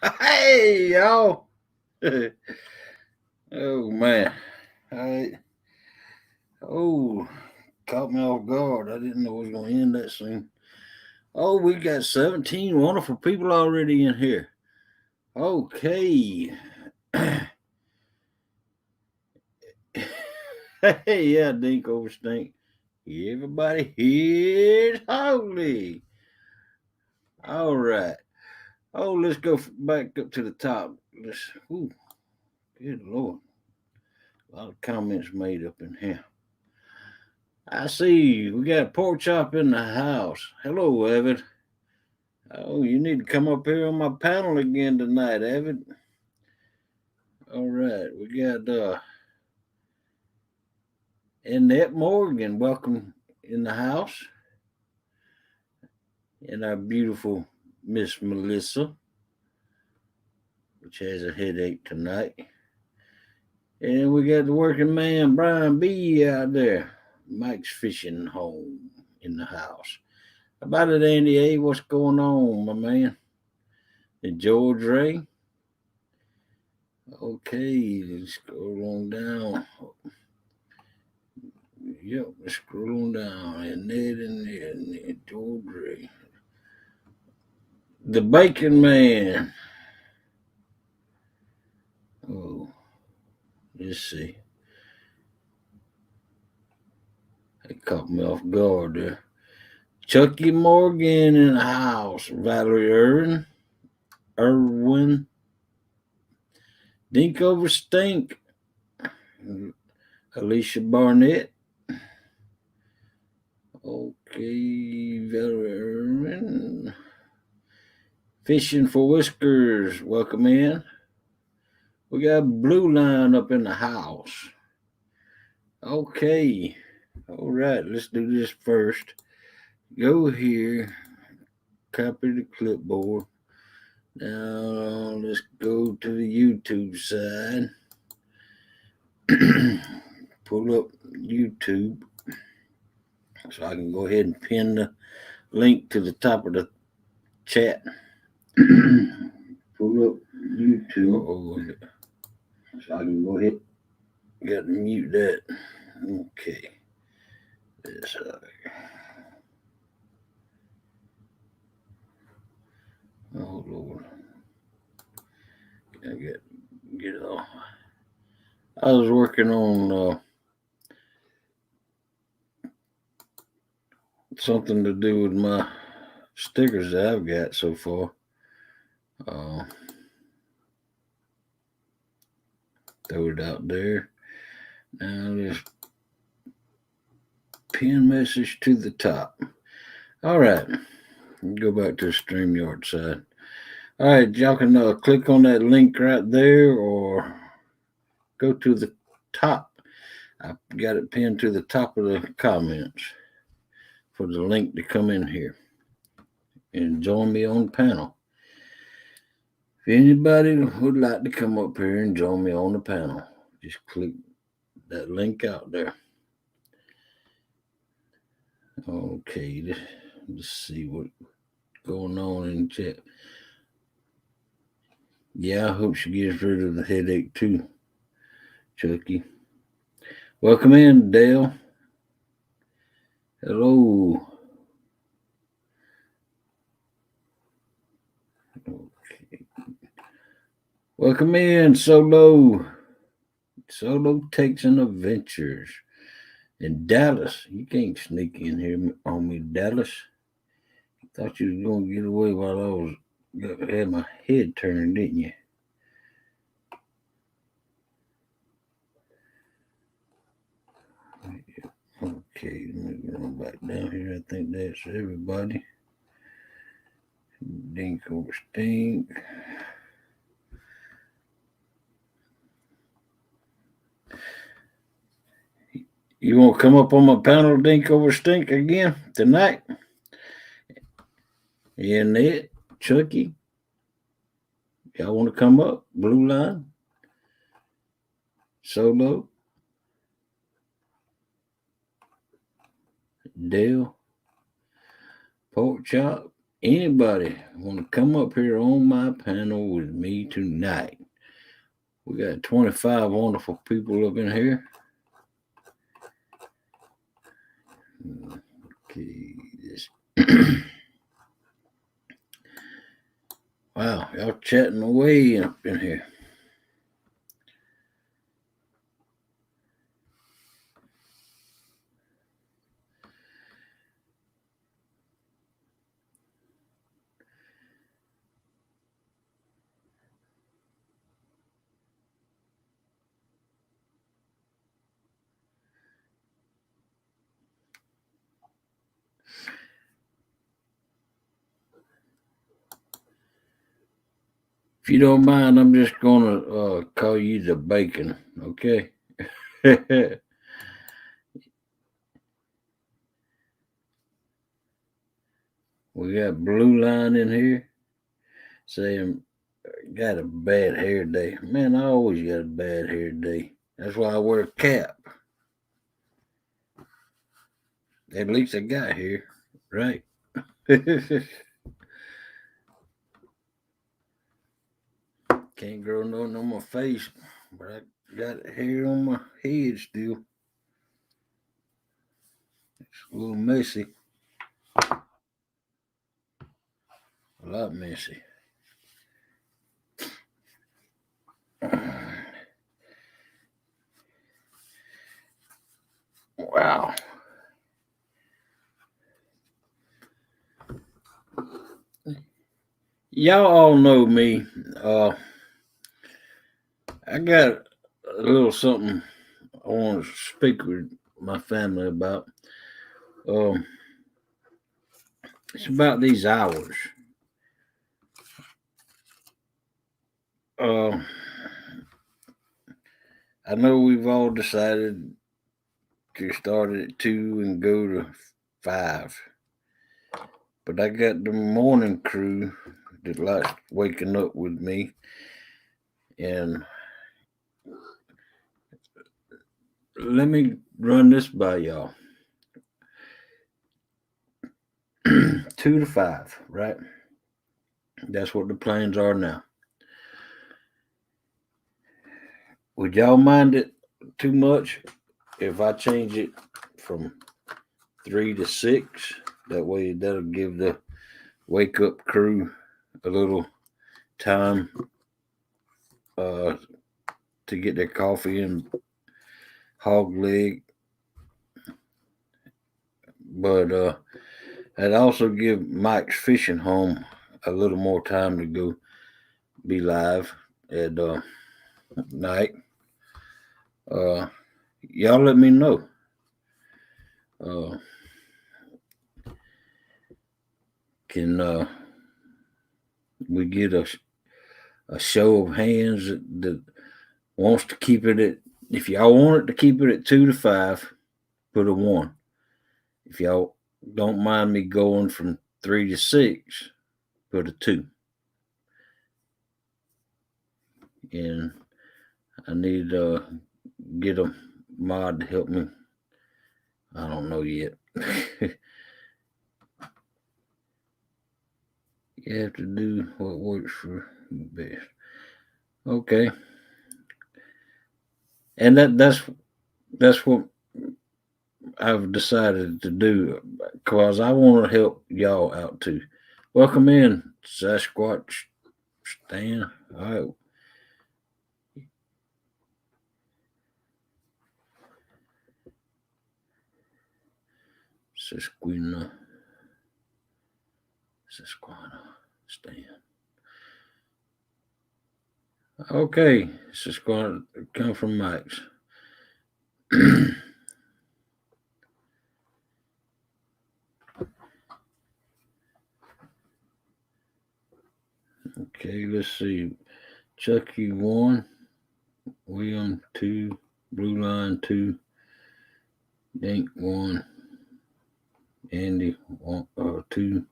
Hey, y'all. Oh, man. I, oh, caught me off guard. I didn't know it was going to end that soon. Oh, we got 17 wonderful people already in here. Okay. Hey, yeah, Dink over Stink. Everybody here's holy. All right. Oh, let's go back up to the top. Ooh, good Lord. A lot of comments made up in here. I see we got pork chop in the house. Hello, Evan. Oh, you need to come up here on my panel again tonight, Evan. All right, we got Annette Morgan. Welcome in the house, and our beautiful Miss Melissa, which has a headache tonight. And we got the working man Brian B out there. Mike's fishing home in the house. How about it, Andy A? What's going on, my man? And George Ray. Okay, let's scroll on down. Yep, let's scroll on down. And Ned, George Ray. The Bacon Man. Oh, let's see. That caught me off guard there. Chucky Morgan in the house. Valerie Irwin. Dink over Stink. Alicia Barnett. Okay, Valerie Irwin. Fishing for Whiskers. Welcome in. We got Blue Line up in the house. Okay. All right, let's do this first. Go here. Copy the clipboard. Now let's go to the YouTube side. Pull up YouTube so I can go ahead and pin the link to the top of the chat. Pull up YouTube so I can go ahead. Got to mute that. Okay. This, oh Lord. I get it off. I was working on something to do with my stickers that I've got so far. Throw it out there. Now just pin message to the top. All right. Go back to the StreamYard side. All right, y'all can click on that link right there or go to the top. I got it pinned to the top of the comments for the link to come in here and join me on the panel. If anybody would like to come up here and join me on the panel, just click that link out there. Okay, let's see what's going on in the chat. Yeah, I hope she gets rid of the headache too, Chucky. Welcome in, Dale. Hello. Okay. Welcome in, Solo. Solo Takes and Adventures. In Dallas. You can't sneak in here on me, Dallas. Thought you was gonna get away while I had my head turned, didn't you? Okay, let me go back down here. I think that's everybody. Dink over Stink. You want to come up on my panel, Dink over Stink, again tonight? And it, Chucky. Y'all want to come up? Blue Line? Solo? Dale? Pork Chop? Anybody want to come up here on my panel with me tonight? We got 25 wonderful people up in here. Okay, this. Wow, y'all chatting away up in here. If you don't mind, I'm just gonna call you the bacon, okay? We got Blue Line in here saying got a bad hair day. Man, I always got a bad hair day. That's why I wear a cap. At least I got hair, right? Can't grow nothing on my face, but I got hair on my head still. It's a little messy. A lot messy. Wow. Y'all all know me. I got a little something I want to speak with my family about. Um, it's about these hours. Uh, I know we've all decided to start at 2 and go to 5, but I got the morning crew that likes waking up with me, and let me run this by y'all. 2 to 5, right? That's what the plans are now. Would y'all mind it too much if I change it from 3 to 6? That way, that'll give the wake up crew a little time to get their coffee and hog leg. But I'd also give Mike's fishing home a little more time to go be live at night. Y'all let me know. Uh, can we get a show of hands that wants to keep it at? If y'all want it to keep it at 2 to 5, put a 1. If y'all don't mind me going from 3 to 6, put a 2. And I need to get a mod to help me. I don't know yet. You have to do what works for you best. Okay. And that's what I've decided to do because I want to help y'all out too. Welcome in, Sasquatch Stan. All right. Sasquina. Stan. Okay, this is going to come from Mike's. Okay, let's see. Chucky 1, William 2, Blue Line 2, Dink 1, Andy 2.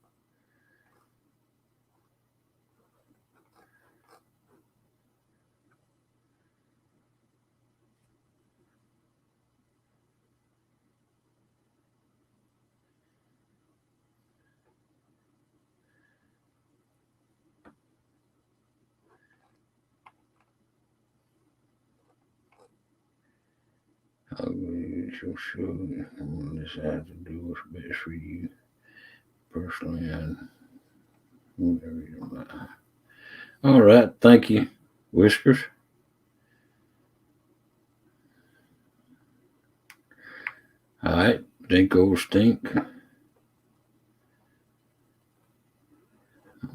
You'll show you. I'm gonna decide to do what's best for you personally and whatever you want. All right, thank you, Whiskers. All right, Dink over Stink.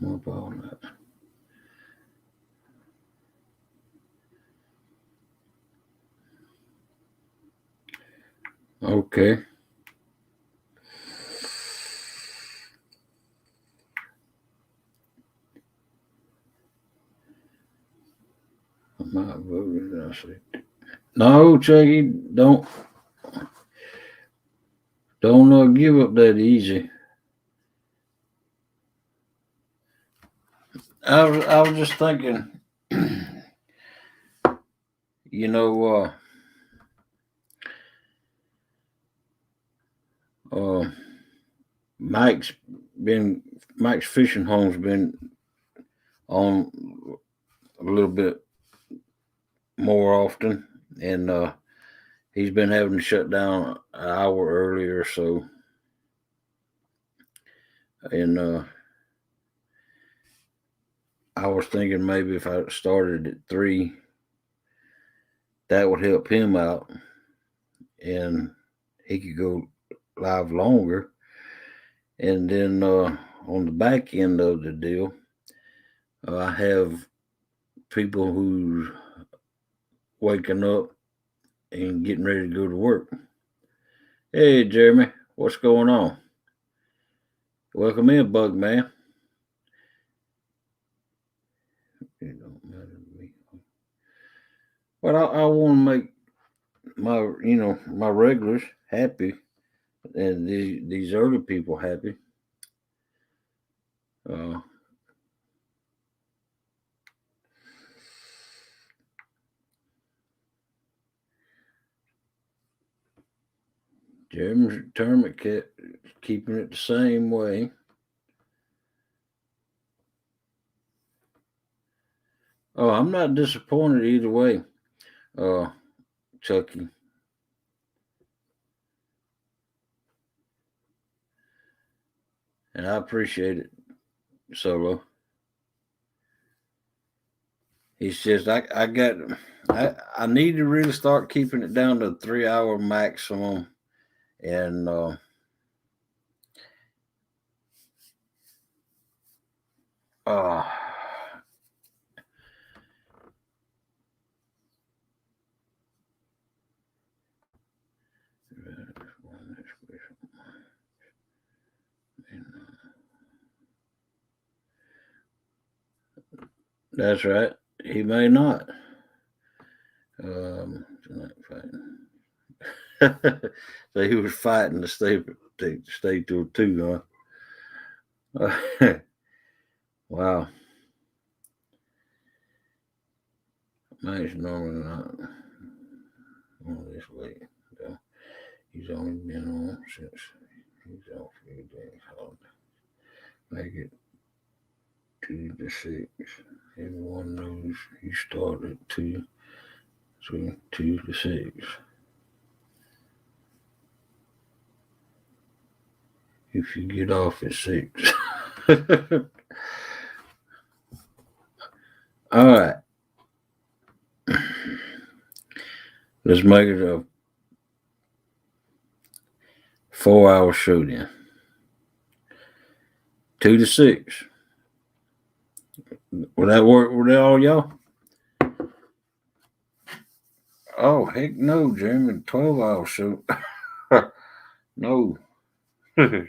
I'm up all that. Okay. I might vote it. I say, no, Chucky, don't give up that easy. I was just thinking, you know, uh, Mike's Mike's fishing home's been on a little bit more often, and he's been having to shut down an hour earlier. So, and I was thinking maybe if I started at 3, that would help him out, and he could go live longer. And then on the back end of the deal, I have people who's waking up and getting ready to go to work. Hey, Jeremy, what's going on? Welcome in, Bug Man. It don't matter to me. But I want to make my regulars happy, and these early people happy. Uh, Jeremy's retirement kept keeping it the same way. Oh, I'm not disappointed either way, Chucky. And I appreciate it, Solo. He's just I need to really start keeping it down to 3 hour maximum, and uh that's right. He may not. Tonight fighting. So he was fighting to stay till 2, huh? Wow. Mike's normally not on this way. So he's only been on since he's off a few days. Make it 2 to 6. Everyone knows he started 2, so 2 to 6. If you get off at 6. All right. Let's make it a 4 hour show then. 2 to 6. Will that work with all y'all? Oh, heck no, Jeremy. 12 hour show. No. Sorry,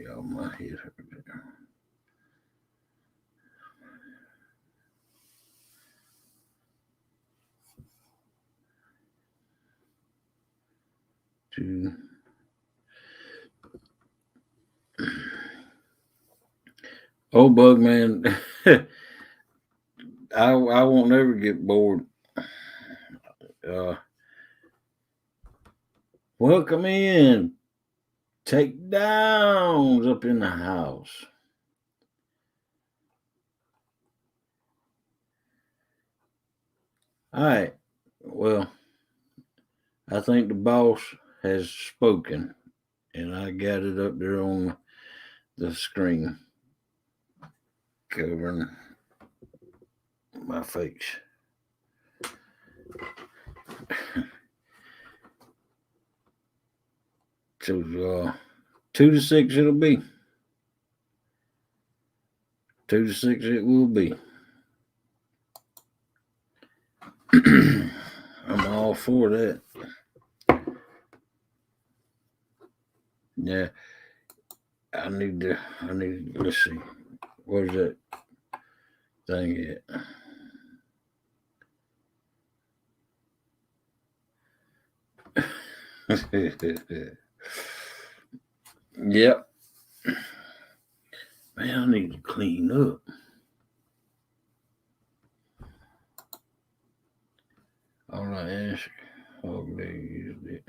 y'all. My head hurt. Two. Oh, Bug Man. I won't ever get bored. Welcome in. Take downs up in the house. All right. Well, I think the boss has spoken, and I got it up there on the screen covering my face. So 2 to 6 it'll be. 2 to 6 it will be. I'm all for that. Yeah, let's see. Where's that thing at? Yep. Man, I need to clean up. All I ask, is that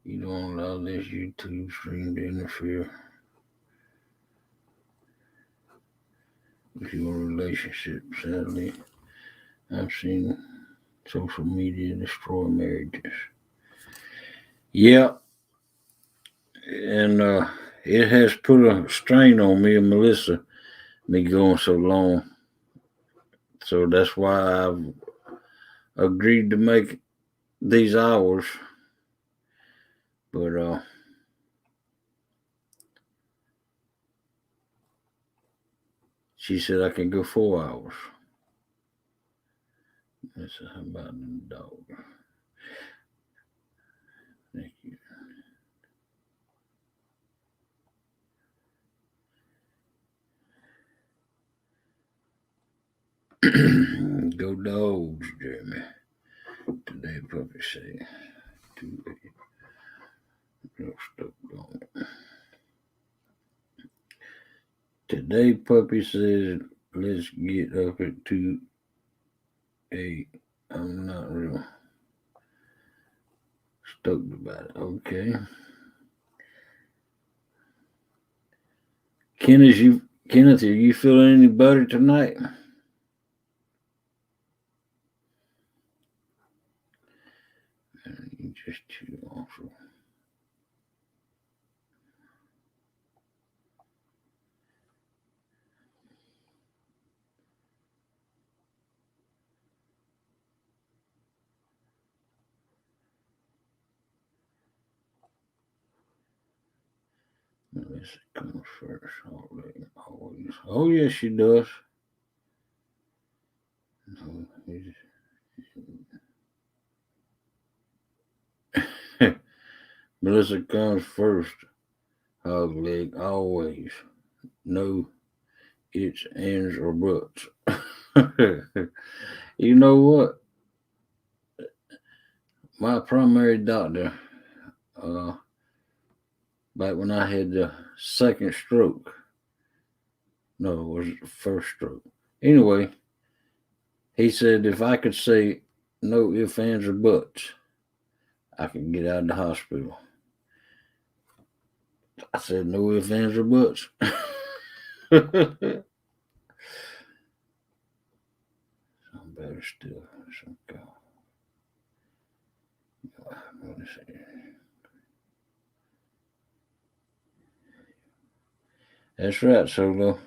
you don't allow this YouTube stream to interfere with your relationship. Sadly, I've seen social media destroy marriages. Yep. And it has put a strain on me and Melissa, me going so long. So that's why I've agreed to make these hours. But she said I can go 4 hours. I said, how about the dog? Thank you. Go dogs, Jeremy. Today puppy say. Today puppy says let's get up at 2:08. I'm not real stoked about it. Okay. Kenneth, are you feeling any better tonight? You just too awful. Melissa comes first. Always. Oh, yes, she does. No, Melissa comes first. Hog leg, always. No ifs, ands, or buts. You know what? My primary doctor, back when I had the second stroke, no, it was the first stroke. Anyway, he said if I could say no ifs, ands, or buts, I could get out of the hospital. I said no ifs, ands, or buts. I'm better still. Okay. That's right, Solo.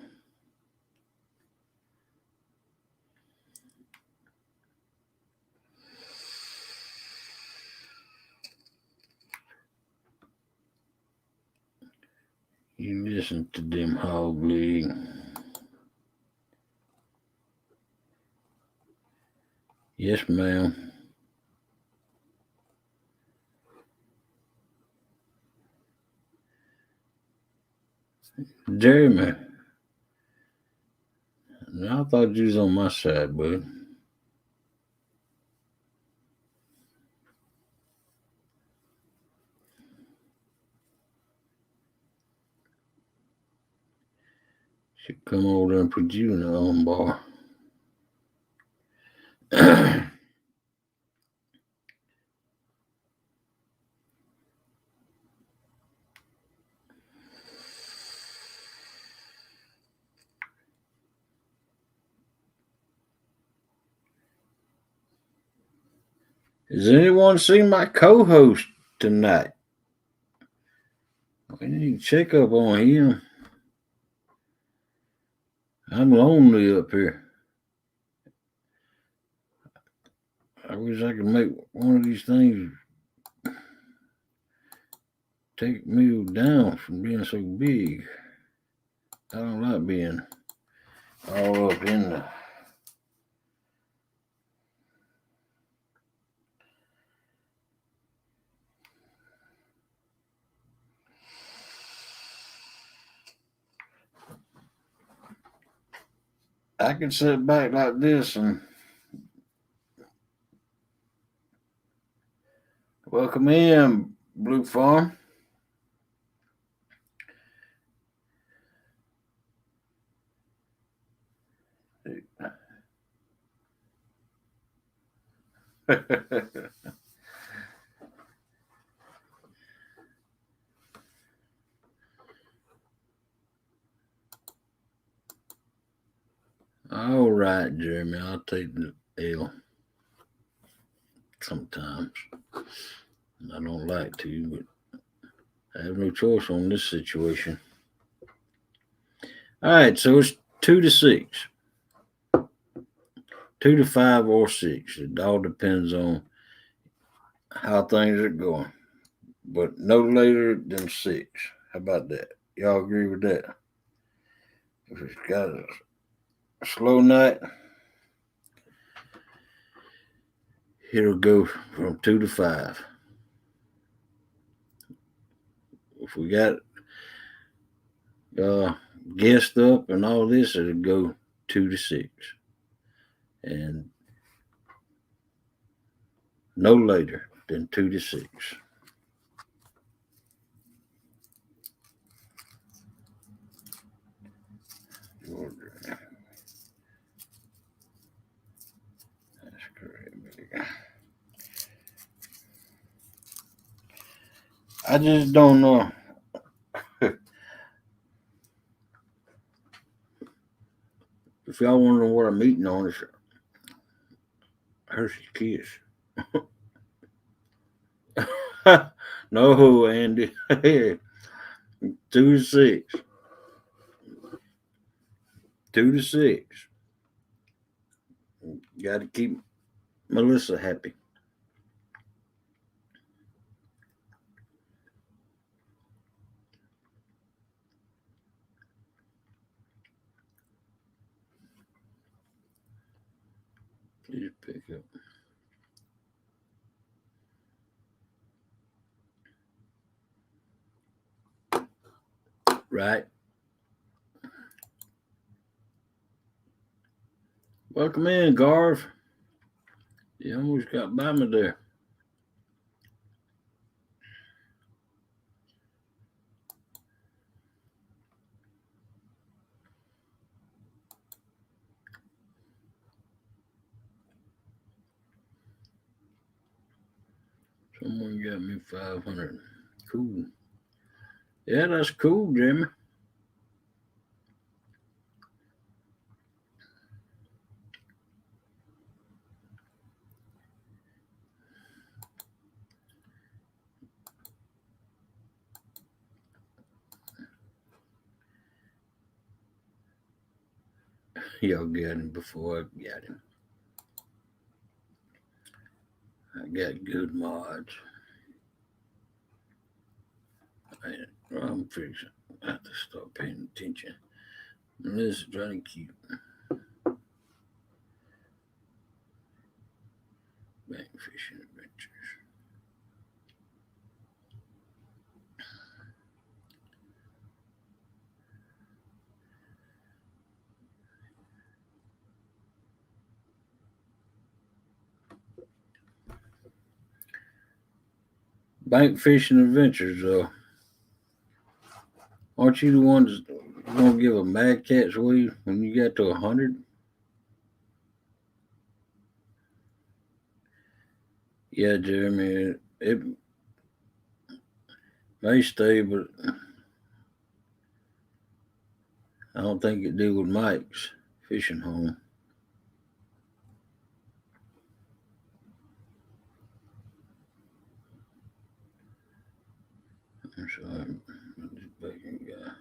You listen to them hog leg. Yes, ma'am. Jeremy. I thought you was on my side, bud. Should come over and put you in the armbar. Has anyone seen my co-host tonight? We need to check up on him. I'm lonely up here. I wish I could make one of these things take me down from being so big. I don't like being all up in the. I can sit back like this and welcome in, Blue Farm. All right, Jeremy, I'll take the L sometimes. I don't like to, but I have no choice on this situation. All right, so it's 2-6, 2-5, or 6. It all depends on how things are going, but no later than 6. How about that? Y'all agree with that? If it's got a slow night, it'll go from 2-5. If we got guest up and all this, it'll go 2-6, and no later than 2-6. That's correct. I just don't know. If y'all want to know what I'm eating on, it's Hershey Kiss. No, Andy. 2-6. 2-6. Got to keep Melissa happy. Please pick up. Right. Welcome in, Garv. You almost got by me there. Someone got me 500. Cool. Yeah, that's cool, Jimmy. Y'all got him before I got him. I got good mods. I'm fixing. I have to start paying attention. Melissa's trying to keep bank fishing adventures. Bank fishing adventures, though. Aren't you the one that's gonna give a mad cat's weed when you get to 100? Yeah, Jeremy. It may stay, but I don't think it do with Mike's fishing home. So this bacon guy.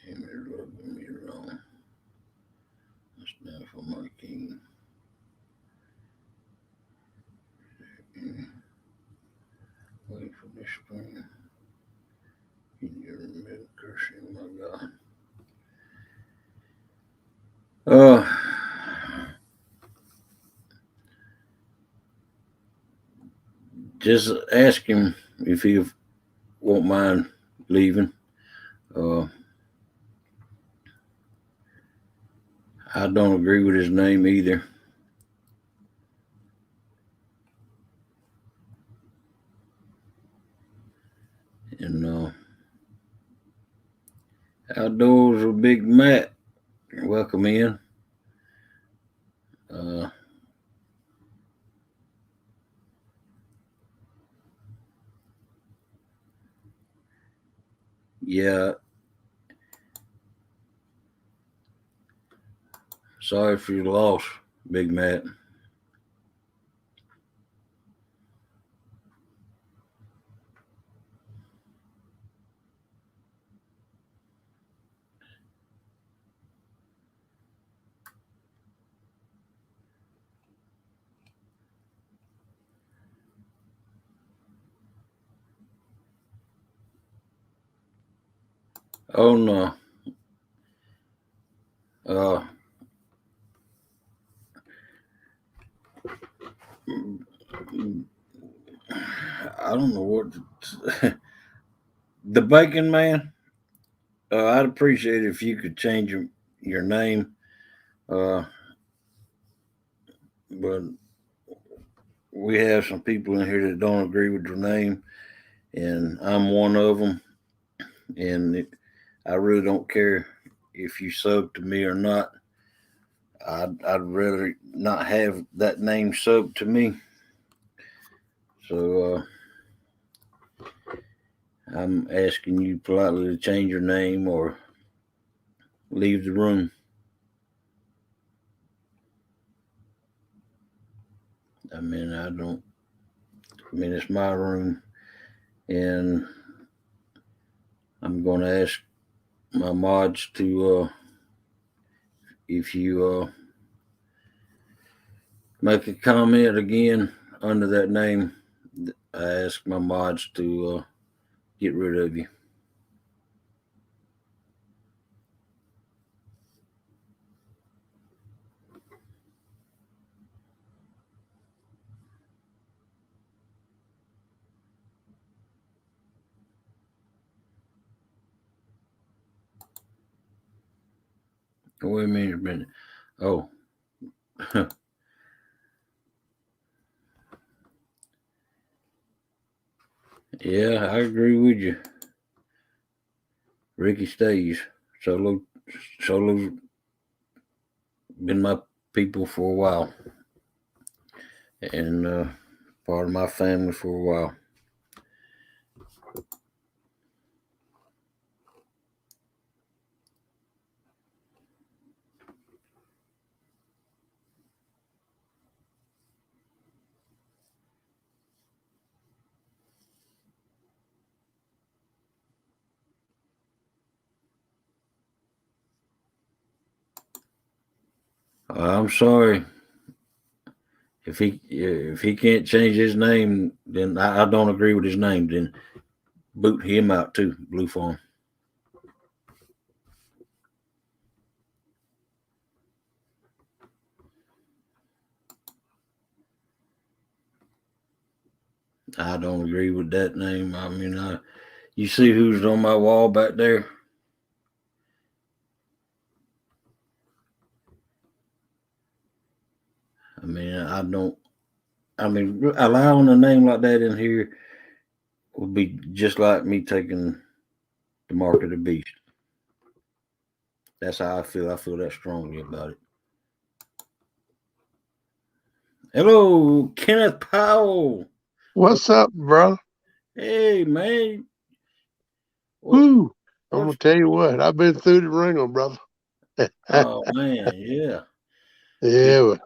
Damn it, rubbing me wrong. That's down for my king. Wait for this spring. In your middle cursing, my God. Just ask him if he won't mind leaving. Uh, I don't agree with his name either. And outdoors with Big Matt. Welcome in. Uh, yeah, sorry for your loss, Big Matt. Oh no. Uh, I don't know what the Bacon Man. I'd appreciate it if you could change your name. Uh, but we have some people in here that don't agree with your name, and I'm one of them. And I really don't care if you sub to me or not. I'd rather not have that name sub to me. So I'm asking you politely to change your name or leave the room. I mean, I don't. I mean, it's my room, and I'm going to ask my mods to, if you make a comment again under that name, I ask my mods to get rid of you. Wait a minute. Oh, yeah, I agree with you. Ricky stays. Solo's been my people for a while, and part of my family for a while. I'm sorry if he can't change his name, then I don't agree with his name. Then boot him out too, Blue Farm. I don't agree with that name. I mean, you see who's on my wall back there? I mean, I don't. I mean, allowing a name like that in here would be just like me taking the mark of the beast. That's how I feel. I feel that strongly about it. Hello, Kenneth Powell. What's up, brother? Hey, man. Woo! I'm What's? gonna tell you what, I've been through the ringer, brother. Oh man, yeah. Yeah, but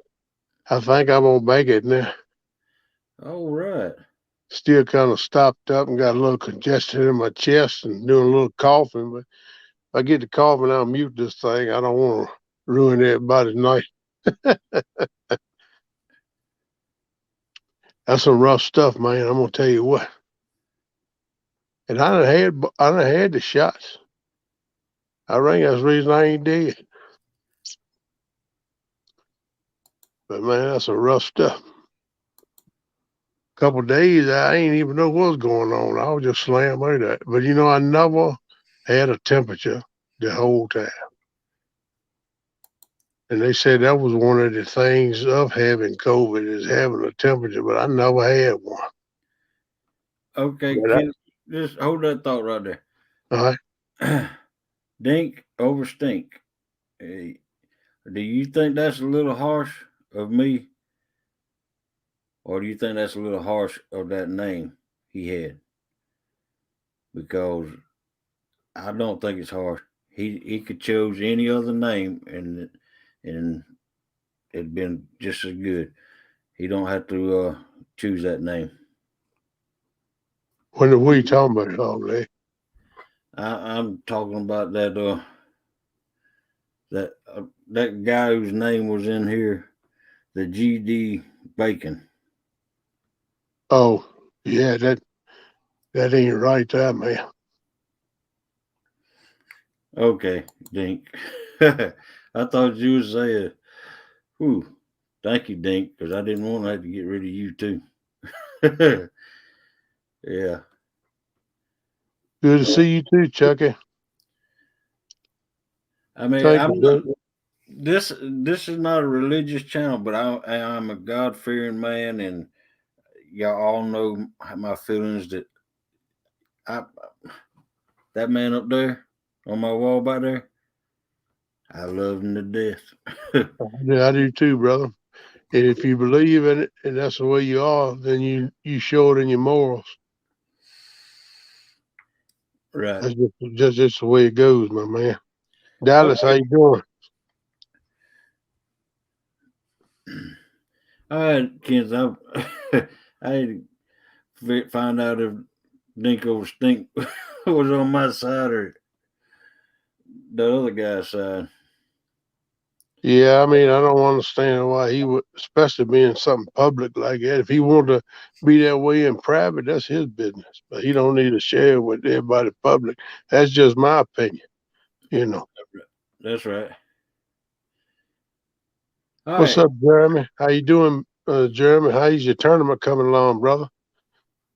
I think I'm gonna make it now. All right. still kind of stopped up and got a little congestion in my chest and doing a little coughing. But if I get to coughing, I'll mute this thing. I don't want to ruin everybody's night. That's some rough stuff, man. I'm gonna tell you what. And I done had the shots. I think that's the reason I ain't dead. But man, that's some rough stuff. Couple days, I ain't even know what was going on. I was just slammed out that. But you know, I never had a temperature the whole time. And they said that was one of the things of having COVID is having a temperature, but I never had one. Okay, But just hold that thought right there. all right. Dink over stink. Hey, do you think that's a little harsh of me, or do you think that's a little harsh of that name he had? Because I don't think it's harsh. He could choose any other name and it'd been just as good. He don't have to choose that name. What are you talking about, Holiday? I'm talking about that guy whose name was in here, the GD Bacon. Oh, yeah, that ain't right there, man. Okay, Dink. I thought you would say, "Ooh, thank you, Dink," because I didn't want to have to get rid of you too. Yeah. Good to see you too, Chucky. I mean, Thank you, Dink. this is not a religious channel, but I'm a God fearing man, and y'all all know my feelings that I that man up there on my wall back there, I love him to death. Yeah, I do too, brother. And if you believe in it and that's the way you are, then you show it in your morals. Right. That's just the way it goes, my man. Dallas, how you doing? All right, kids. I had to find out if Dinko Stink was on my side or the other guy's side. Yeah, I mean, I don't understand why he would, especially being something public like that. If he wanted to be that way in private, that's his business. But he don't need to share it with everybody public. That's just my opinion, you know. That's right. All What's right. up, Jeremy? How you doing, Jeremy? How's your tournament coming along, brother?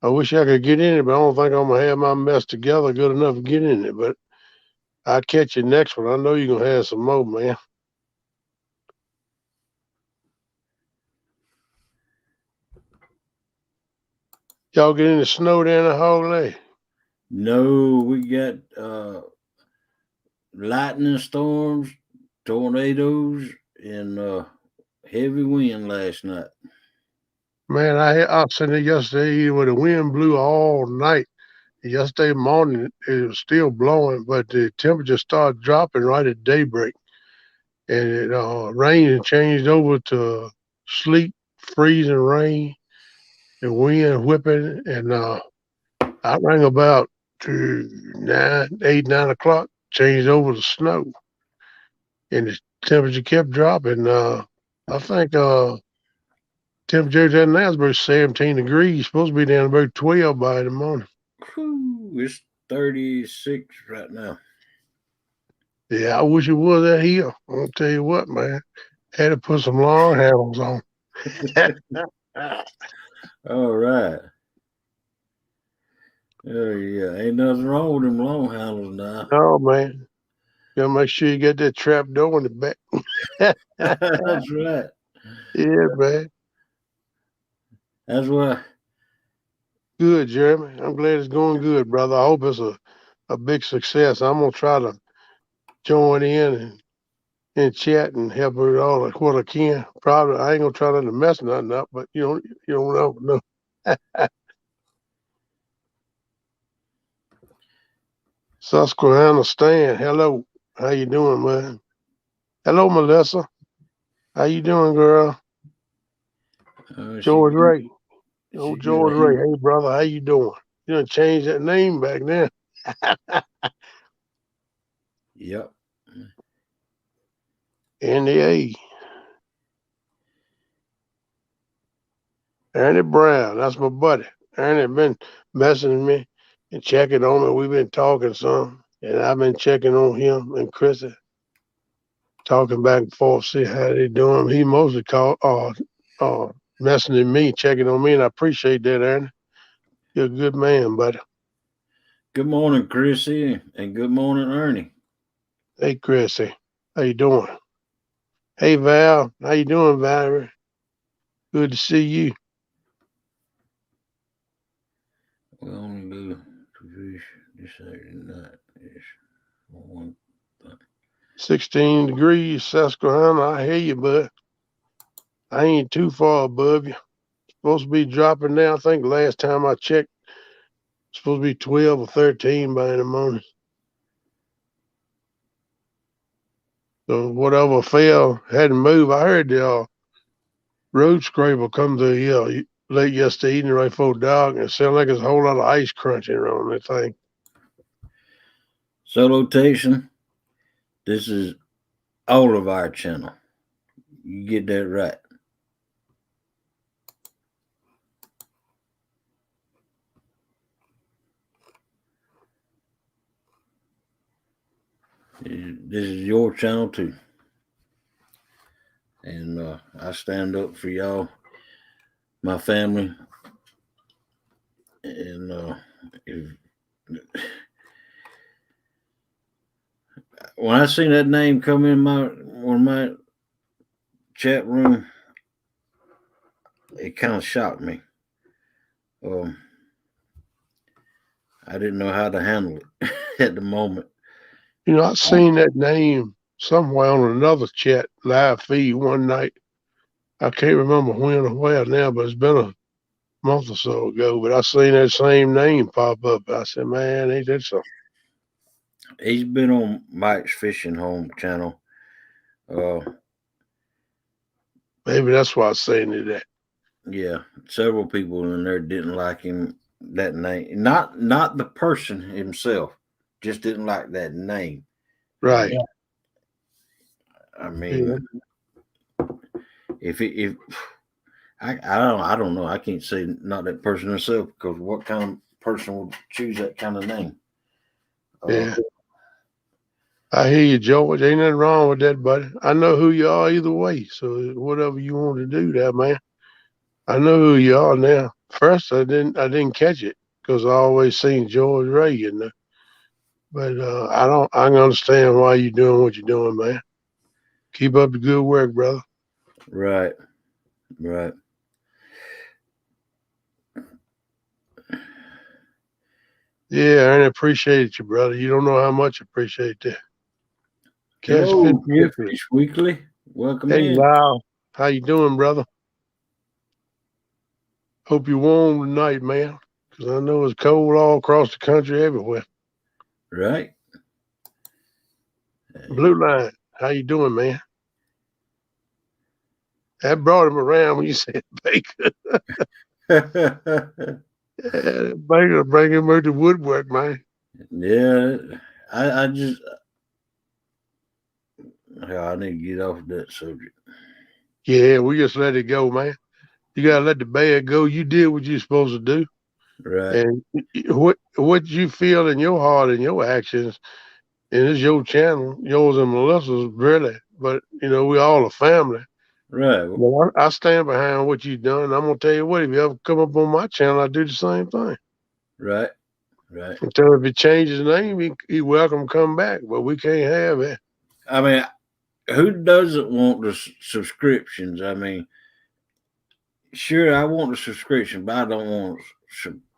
I wish I could get in it, but I don't think I'm gonna have my mess together good enough to get in it. But I'll catch you next one. I know you're gonna have some more, man. Y'all get in the snow down the whole day. No, we got lightning storms, tornadoes, and heavy wind last night. Man, I was sitting there yesterday where the wind blew all night. Yesterday morning it was still blowing, but the temperature started dropping right at daybreak, and it rained and changed over to sleet, freezing rain, and wind whipping. And I rang about to 9 o'clock, changed over to snow, and the temperature kept dropping. I think temperature now is about 17 degrees. Supposed to be down about 12 by the morning. Whew, it's 36 right now. Yeah, I wish it was that here. I'm gonna tell you what, man. Had to put some long handles on. All right. Oh yeah, ain't nothing wrong with them long handles now. No, man. Gotta make sure you get that trap door in the back. That's right. Yeah, man. That's why. Good, Jeremy. I'm glad it's going good, brother. I hope it's a big success. I'm gonna try to join in and chat and help her all what I can. Probably I ain't gonna try to mess nothing up, but you don't know. Susquehanna Stan, hello. How you doing, man? Hello, Melissa. How you doing, girl? She George Ray. Old George Ray. Hey, brother, how you doing? You done changed that name back then. Yep. NDA. Ernie Brown, that's my buddy. Ernie been messaging me and checking on me. We've been talking some, and I've been checking on him and Chrissy, talking back and forth, see how they doing. He mostly messaging me, checking on me, and I appreciate that, Ernie. You're a good man, buddy. Good morning, Chrissy, and good morning, Ernie. Hey, Chrissy, how you doing? Hey, Val, how you doing, Valerie? Good to see you. We only do fish this Saturday night. Is one thing. 16 degrees, Susquehanna. I hear you, bud. I ain't too far above you. Supposed to be dropping now. I think last time I checked, it's supposed to be 12 or 13 by in the morning. So whatever fell hadn't moved. I heard the road scraper come through here late yesterday evening right before dark, and it sounded like there's a whole lot of ice crunching around that thing. Salutation. This is all of our channel. You get that right. This is your channel too. And I stand up for y'all, my family. And when I seen that name come in my chat room, it kind of shocked me. I didn't know how to handle it at the moment. You know, I seen that name somewhere on another chat live feed one night. I can't remember when or where now, but it's been a month or so ago. But I seen that same name pop up. I said, man, ain't that something? He's been on Mike's Fishing Home channel. Maybe that's why I seen it at. Yeah, several people in there didn't like him, that name. Not the person himself, just didn't like that name. Right. I mean, if I don't know. I can't say not that person himself, because what kind of person would choose that kind of name? Yeah. I hear you, George. Ain't nothing wrong with that, buddy. I know who you are either way. So whatever you want to do there, man. I know who you are now. First, I didn't catch it because I always seen George Ray, you know. But I can understand why you're doing what you're doing, man. Keep up the good work, brother. Right. Right. Yeah, I appreciate you, brother. You don't know how much I appreciate that. Catch Hello, Fish Fish Weekly. Welcome Hey, in. Lyle. How you doing, brother? Hope you're warm tonight, man, because I know it's cold all across the country everywhere. Right. Blue Line, how you doing, man? That brought him around when you said Baker. Yeah, Baker bring him out to woodwork, man. Yeah, I just I need to get off that subject. Yeah, we just let it go, man. You gotta let the bad go. You did what you're supposed to do, Right. and what you feel in your heart and your actions, and it's your channel, yours and Melissa's, really. But you know, we all a family. Right. Well, I stand behind what you've done. I'm gonna tell you what, if you ever come up on my channel, I do the same thing. Right. Right. Until if it changes name, he welcome to come back, but we can't have it. I mean, who doesn't want the subscriptions? I mean, sure, I want the subscription, but I don't want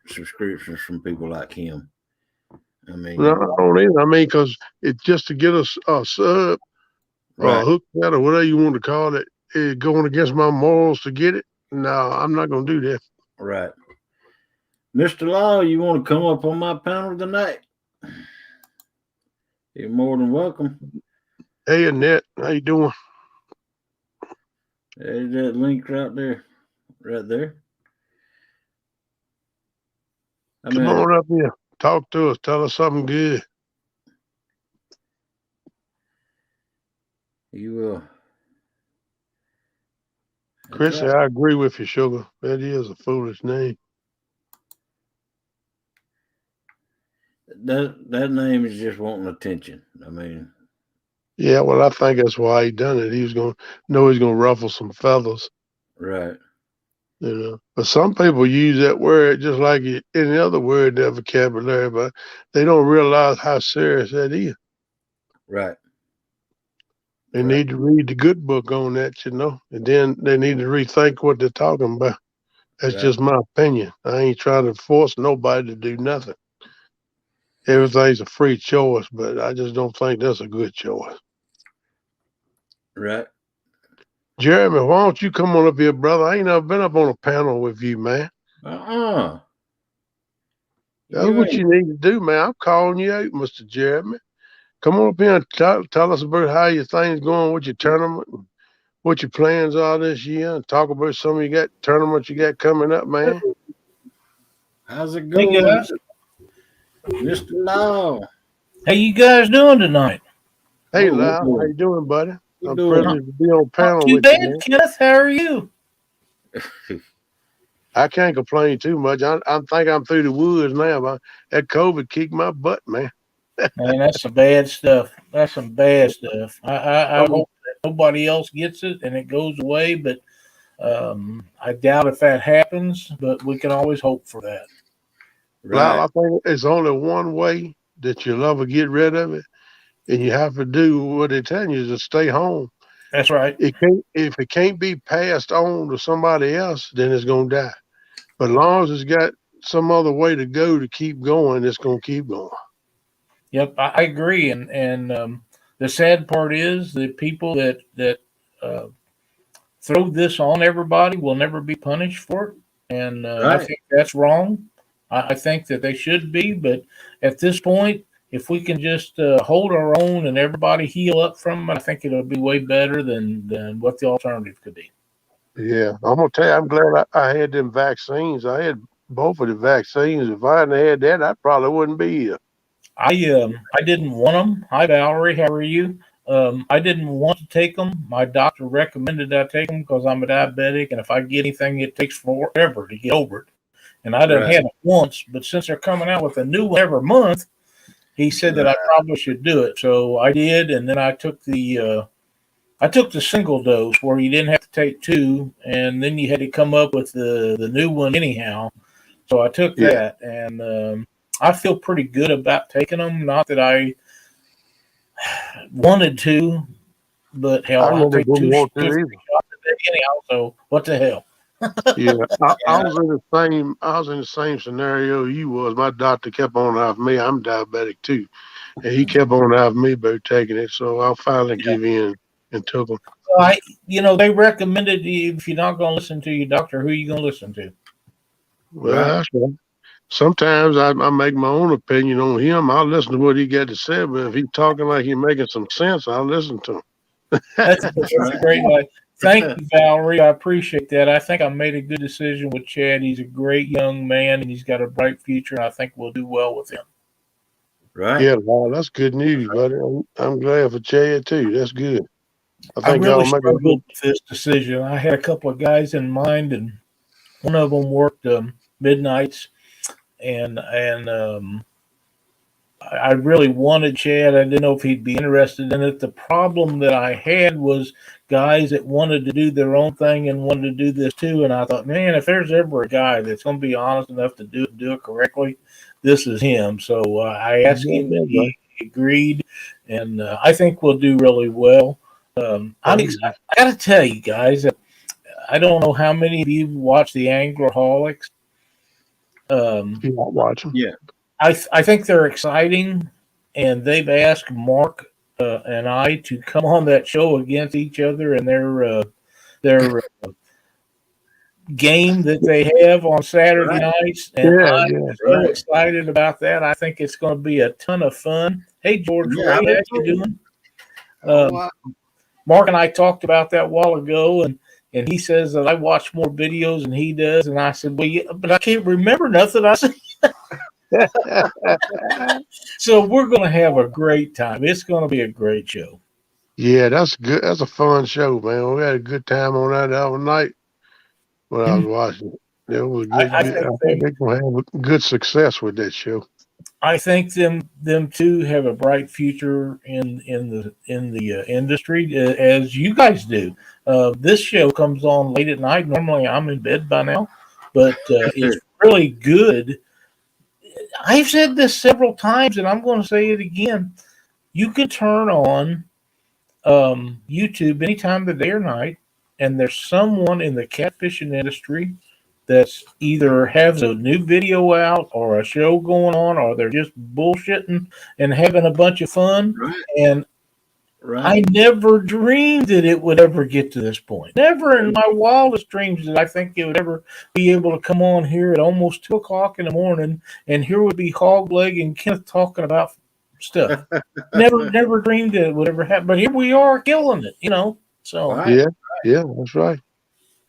subscriptions from people like him. I mean, No, I don't either. I mean, because it's just to get us a sub or a right. hook that or whatever you want to call it, going against my morals to get it. No, I'm not gonna do that. Right. Mr. Law, you want to come up on my panel tonight? You're more than welcome. Hey, Annette, how you doing? There's that link right there. Right there. I Come mean, on up here. Talk to us. Tell us something good. you will. That's Chrissy, right. I agree with you, sugar. That is a foolish name. That name is just wanting attention. I mean, Yeah, well, I think that's why he done it. He was going to know he's going to ruffle some feathers, right, you know. But some people use that word just like any other word in their vocabulary, but they don't realize how serious that is. right, They right, need to read the good book on that, you know, and then they need to rethink what they're talking about. That's right, just my opinion. I ain't trying to force nobody to do nothing. Everything's a free choice, but I just don't think that's a good choice. right. Jeremy, why don't you come on up here, brother? I ain't never been up on a panel with you, man. Uh-uh. That's You what ain't you need to do, man. I'm calling you out, Mr. Jeremy. Come on up here and tell us about how your thing's going with your tournament, and what your plans are this year, and talk about some of you got tournaments you got coming up, man. how's it Hey going, guys, Mr. Law? how you guys doing tonight? Hey, Oh, Lyle, how you doing, buddy? we're I'm doing Not, privileged to be on not panel too with you, bad, man. Kenneth. How are you? I can't complain too much. I think I'm through the woods now. That COVID kicked my butt, man. Man, that's some bad stuff. That's some bad stuff. I Oh, hope that nobody else gets it and it goes away, but I doubt if that happens. But we can always hope for that. Lyle, right, I think it's only one way that you'll ever get rid of it, and you have to do what they tell you is to stay home. That's right. It can't if it can't be passed on to somebody else, then it's gonna die. But as long as it's got some other way to go to keep going, it's gonna keep going. Yep, I agree. And the sad part is the people that uh, throw this on everybody will never be punished for it, and I right, think that's wrong. I think that they should be, but at this point, if we can just hold our own and everybody heal up from it, I think it'll be way better than what the alternative could be. Yeah, I'm gonna tell you, I'm glad I had them vaccines. I had both of the vaccines. If I hadn't had that, I probably wouldn't be here. I didn't want them. Hi Valerie, how are you? I didn't want to take them. My doctor recommended I take them because I'm a diabetic, and if I get anything, it takes forever to get over it. And I done right, had it once, but since they're coming out with a new one every month, he said that I right. probably should do it. So I did, and then I took the single dose where you didn't have to take two, and then you had to come up with the new one anyhow. So I took Yeah, that, and I feel pretty good about taking them. Not that I wanted to, but I hell, I really take didn't two, want to two or three either. shots a day anyhow. So what the hell? Yeah, I Yeah, was in the same. I was in the same scenario you was. My doctor kept on after me. I'm diabetic too, and he kept on after me about taking it. So I finally Yeah. give in and took them. They recommended if you're not going to listen to your doctor, who are you going to listen to? Well, right, that's right. Sometimes I make my own opinion on him. I'll listen to what he got to say, but if he's talking like he's making some sense, I'll listen to him. that's That's a great line. Thank you, Valerie. I appreciate that. I think I made a good decision with Chad. He's a great young man, and he's got a bright future, and I think we'll do well with him. right. Yeah, well, that's good news, buddy. I'm glad for Chad too. That's good. I I think really y'all make a struggled good. with this decision. I had a couple of guys in mind, and one of them worked midnights, and I really wanted Chad. I didn't know if he'd be interested in it. The problem that I had was guys that wanted to do their own thing and wanted to do this too. And I thought, man, if there's ever a guy that's going to be honest enough to do it correctly, this is him. So I asked Yeah, him, and yeah, he agreed, and I think we'll do really well. I'm buddy. excited. I got to tell you guys, I don't know how many of you watch the Anglaholics. Um, You not watching? Yeah, I think they're exciting, and they've asked Mark and I to come on that show against each other and their game that they have on Saturday right. nights, and Yeah, I'm yeah. so Right. excited about that. I think it's going to be a ton of fun. Hey, George Yeah, I Ray, do how you too. doing? Oh, Um, Mark and I talked about that a while ago, and he says that I watch more videos than he does, and I said, well, yeah, but I can't remember nothing I said. So we're going to have a great time. It's going to be a great show. Yeah, that's good. That's a fun show, man. We had a good time on that the other night when I was watching it. It was good. I Good. think I think they're gonna have a good success with that show. I think them two have a bright future in the industry as you guys do. This show comes on late at night. Normally I'm in bed by now, but it's really good. I've said this several times, and I'm going to say it again. You can turn on YouTube any time of the day or night, and there's someone in the catfishing industry that's either has a new video out or a show going on, or they're just bullshitting and having a bunch of fun. Right. And I Right. never dreamed that it would ever get to this point. Never in my wildest dreams did I think it would ever be able to come on here at almost 2 o'clock in the morning, and here would be Hogleg and Kenneth talking about stuff. Never dreamed that it would ever happen. But here we are killing it. So Right. Yeah, yeah, that's right.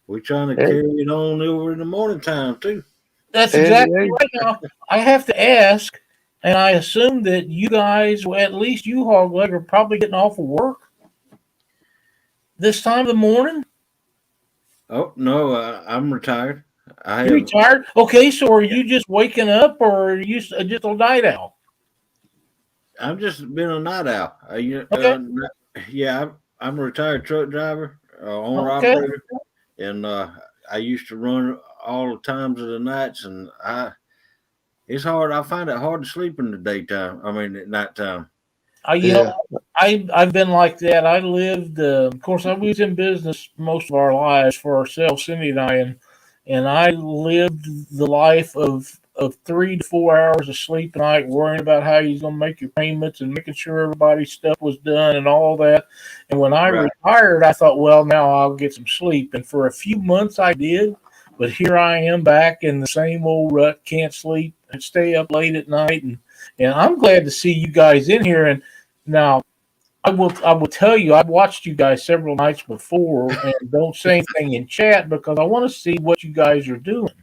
We're trying to And, carry it on over in the morning time too. that's and exactly hey, right. Now I have to ask, and I assume that you guys, well, at least you Hogleg, are probably getting off of work this time of the morning. Oh no, I'm retired. I You have. retired? Okay, so are you just waking up, or are you just a night owl? I've just been a night owl. Okay, Yeah, I'm a retired truck driver, owner okay. operator, and I used to run all the times of the nights, and it's hard. I find it hard to sleep in the daytime. I mean, at nighttime. I, you yeah, know, I've been like that. I lived, of course, I was in business most of our lives for ourselves, Cindy and I, and I lived the life of 3 to 4 hours of sleep a night, worrying about how you're going to make your payments and making sure everybody's stuff was done and all that. And when I Right. retired, I thought, well, now I'll get some sleep. And for a few months, I did. But here I am back in the same old rut. Can't sleep and stay up late at night, and I'm glad to see you guys in here. And now I will tell you, I've watched you guys several nights before, and don't say anything in chat because I want to see what you guys are doing.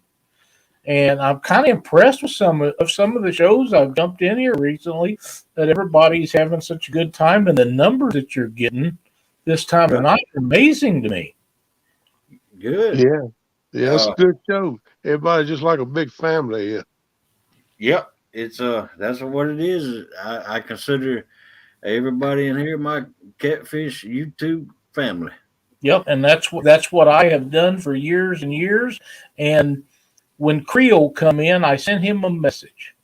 And I'm kind of impressed with some of the shows I've jumped in here recently, that everybody's having such a good time, and the numbers that you're getting this time of Right. night are amazing to me. Good. yeah, yeah. It's a Uh, good show. Everybody just like a big family here. yep. It's that's what it is. I consider everybody in here my catfish YouTube family. Yep, and that's what I have done for years and years. And when Creole come in, I sent him a message.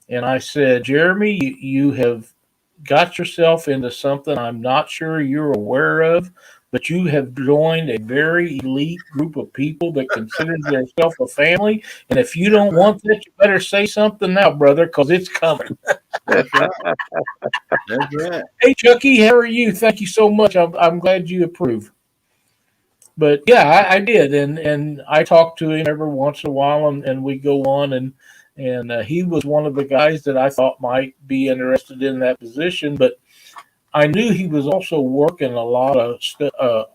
And I said, Jeremy, you have got yourself into something I'm not sure you're aware of, but you have joined a very elite group of people that considers themselves a family. And if you don't want that, you better say something now, brother, because it's coming. That's right. That's right. Hey, Chucky, how are you? Thank you so much. I'm glad you approve. But yeah, I did, and I talk to him every once in a while, and we go on, and he was one of the guys that I thought might be interested in that position, but I knew he was also working a lot of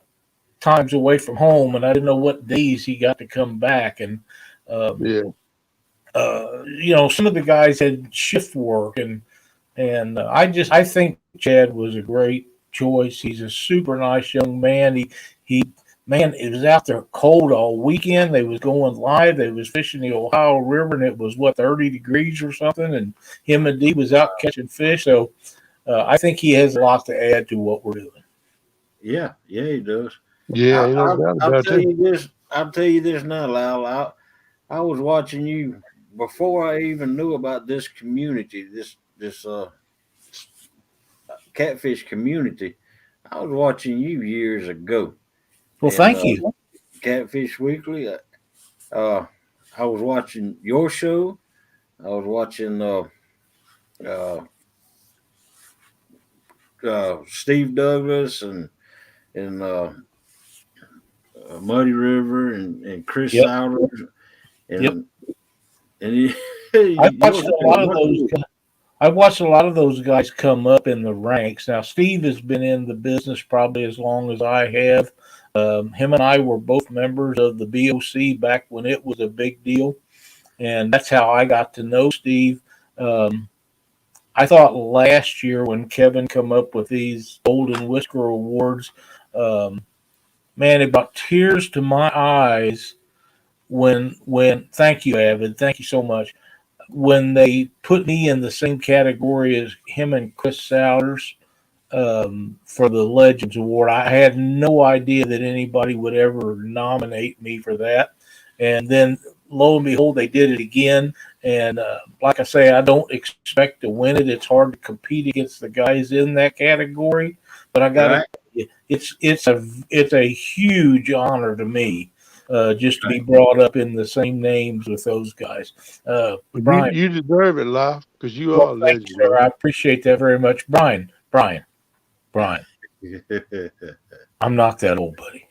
times away from home, and I didn't know what days he got to come back, and um, Yeah, some of the guys had shift work, and I think Chad was a great choice. He's a super nice young man. He man, it was out there cold all weekend. They was going live. They was fishing the Ohio River, and it was what 30 degrees or something. And him and Dee was out catching fish. So I think he has a lot to add to what we're doing. Yeah. Yeah. He does. yeah. Ain't no doubt I'll about tell that. you this. I'll tell you this now, Lyle. I was watching you before I even knew about this community. This catfish community. I was watching you years ago, Well, and thank you. Catfish Weekly. Uh, I was watching your show. I was watching uh, Steve Douglas and Muddy River and Chris Yep. Souders Yep. and he, I your watched show a lot of was those. good. I watched a lot of those guys come up in the ranks. Now, Steve has been in the business probably as long as I have. Him and I were both members of the BOC back when it was a big deal. and that's how I got to know Steve. Um, I thought last year when Kevin come up with these Golden Whisker Awards, um, man, it brought tears to my eyes when thank you, Avid, thank you so much. When they put me in the same category as him and Chris Souders for the Legends Award, I had no idea that anybody would ever nominate me for that. And then lo and behold, they did it again. And like I say, I don't expect to win it. It's hard to compete against the guys in that category. But I got to, Right. it's a huge honor to me just to be brought up in the same names with those guys. Brian, You deserve it, Live, because you are well, a thank legend, you, sir. man. I appreciate that very much. Brian. I'm not that old, buddy.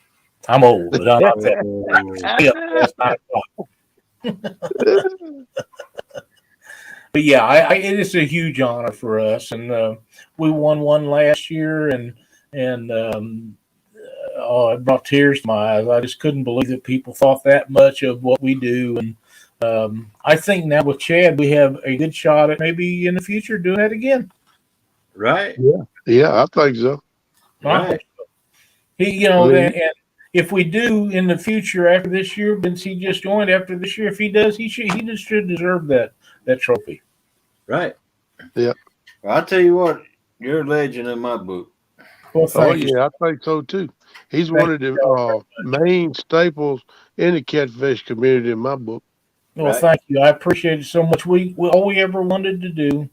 I'm old, but I'm not that. Oh, Yeah, that's not. But yeah, it is a huge honor for us, and we won one last year, and oh, it brought tears to my eyes. I just couldn't believe that people thought that much of what we do, and I think now with Chad, we have a good shot at maybe in the future doing that again. right. Yeah, I think so. I hope Right. he, I mean, and if we do in the future after this year, since he just joined after this year, if he does, he just should deserve that trophy. Right. yeah. Well, I'll tell you what, you're a legend in my book. Well, Oh, thank you. yeah, I think so too. He's Thank one of the you. main staples in the catfish community in my book. Well, Right. thank you. I appreciate it so much. We all we ever wanted to do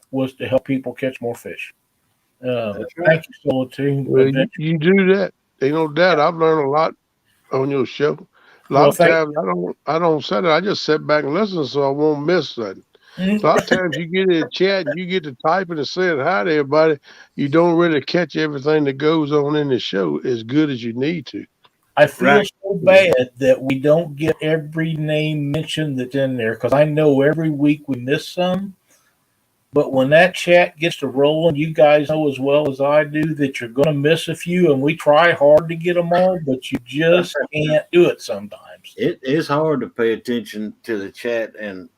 was to help people catch more fish. That's right. Thank you, Solo Team Well, Adventure. you do that. Ain't no doubt. I've learned a lot on your show. A lot Well, of thank times I don't sit there. I just sit back and listen so I won't miss something. you. A lot of times you get in a chat and you get to typing and saying hi to everybody. You don't really catch everything that goes on in the show as good as you need to. I feel Right. so bad that we don't get every name mentioned that's in there because I know every week we miss some. But when that chat gets to rolling, you guys know as well as I do that you're going to miss a few, and we try hard to get them all, but you just can't do it sometimes. It is hard to pay attention to the chat and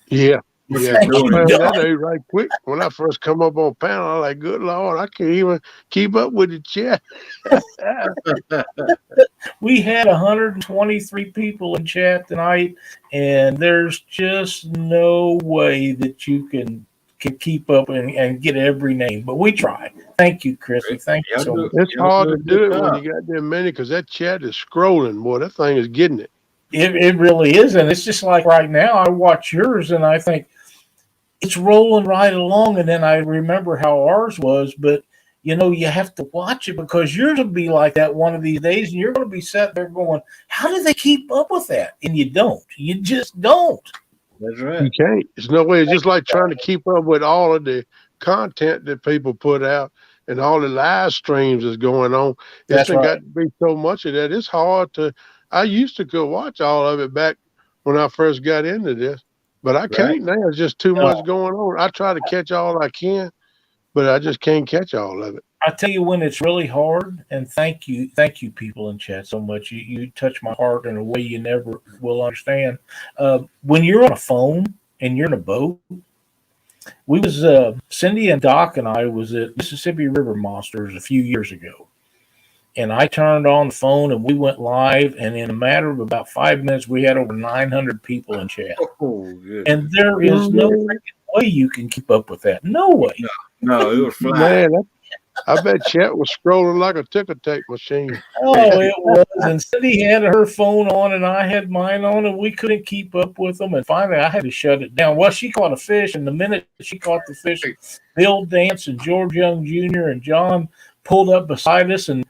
Yeah. what Yeah, you're Thank I you, doing. found Doc. that out right quick. When I first come up on panel, I was like, good Lord, I can't even keep up with the chat. We had 123 people in chat tonight, and there's just no way that you can keep up and get every name. But we try. Thank you, Chrissy. Thank you Y'all so do, much. It's y'all hard do to a good do it when job. you got that many because that chat is scrolling. Boy, that thing is getting it. It really is, and it's just like right now. I watch yours, and I think it's rolling right along, and then I remember how ours was, but. You have to watch it because yours will be like that one of these days, and you're going to be sitting there going, "How do they keep up with that?" And you don't. You just don't. That's You right. can't. It's no way. It's just like trying to keep up with all of the content that people put out and all the live streams that's going on. It's That's done got right. to be so much of that. It's hard to. I used to go watch all of it back when I first got into this, but I Right. can't now. It's just too No, much going on. I try to catch all I can, but I just can't catch all of it. I tell you when it's really hard, and thank you, people in chat so much. You touch my heart in a way you never will understand. When you're on a phone and you're in a boat, we was Cindy and Doc and I was at Mississippi River Monsters a few years ago, and I turned on the phone and we went live, and in a matter of about 5 minutes, we had over 900 people in chat, Oh, good. and there is no Man, freaking way you can keep up with that. No way. No, it was flying. man, I bet chat was scrolling like a ticker tape machine. Oh, it was. And Cindy had her phone on, and I had mine on, and we couldn't keep up with them. And finally, I had to shut it down. Well, she caught a fish, and the minute she caught the fish, Bill Dance and George Young Jr. and John pulled up beside us, and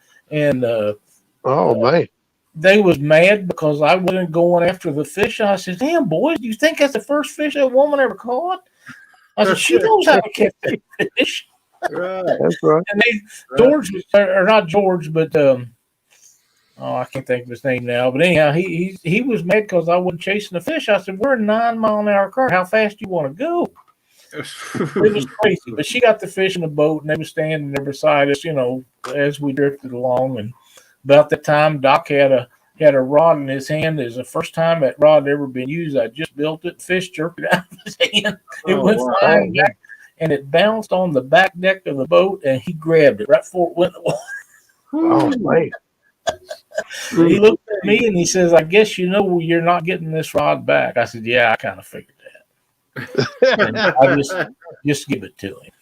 Oh man, they was mad because I wasn't going after the fish. And I said, "Damn, boys, do you think that's the first fish that woman ever caught?" I said, "She knows how to catch that fish." Right. that's right. And Right. George, or not George, but oh, I can't think of his name now. But anyhow, he was mad because I wasn't chasing the fish. I said, "We're a 9-mile-an-hour current. How fast do you want to go?" It was crazy. But she got the fish in the boat, and they were standing there beside us, as we drifted along. And about that time, Doc had a rod in his hand. It was the first time that rod had ever been used. I just built it. Fish jerked it out of his hand. It Oh, went wow. flying back, and it bounced on the back deck of the boat, and he grabbed it right before it went in the water. Oh man. He looked at me and he says, "I guess you know you're not getting this rod back." I said, "Yeah, I kind of figured that." And I just give it to him.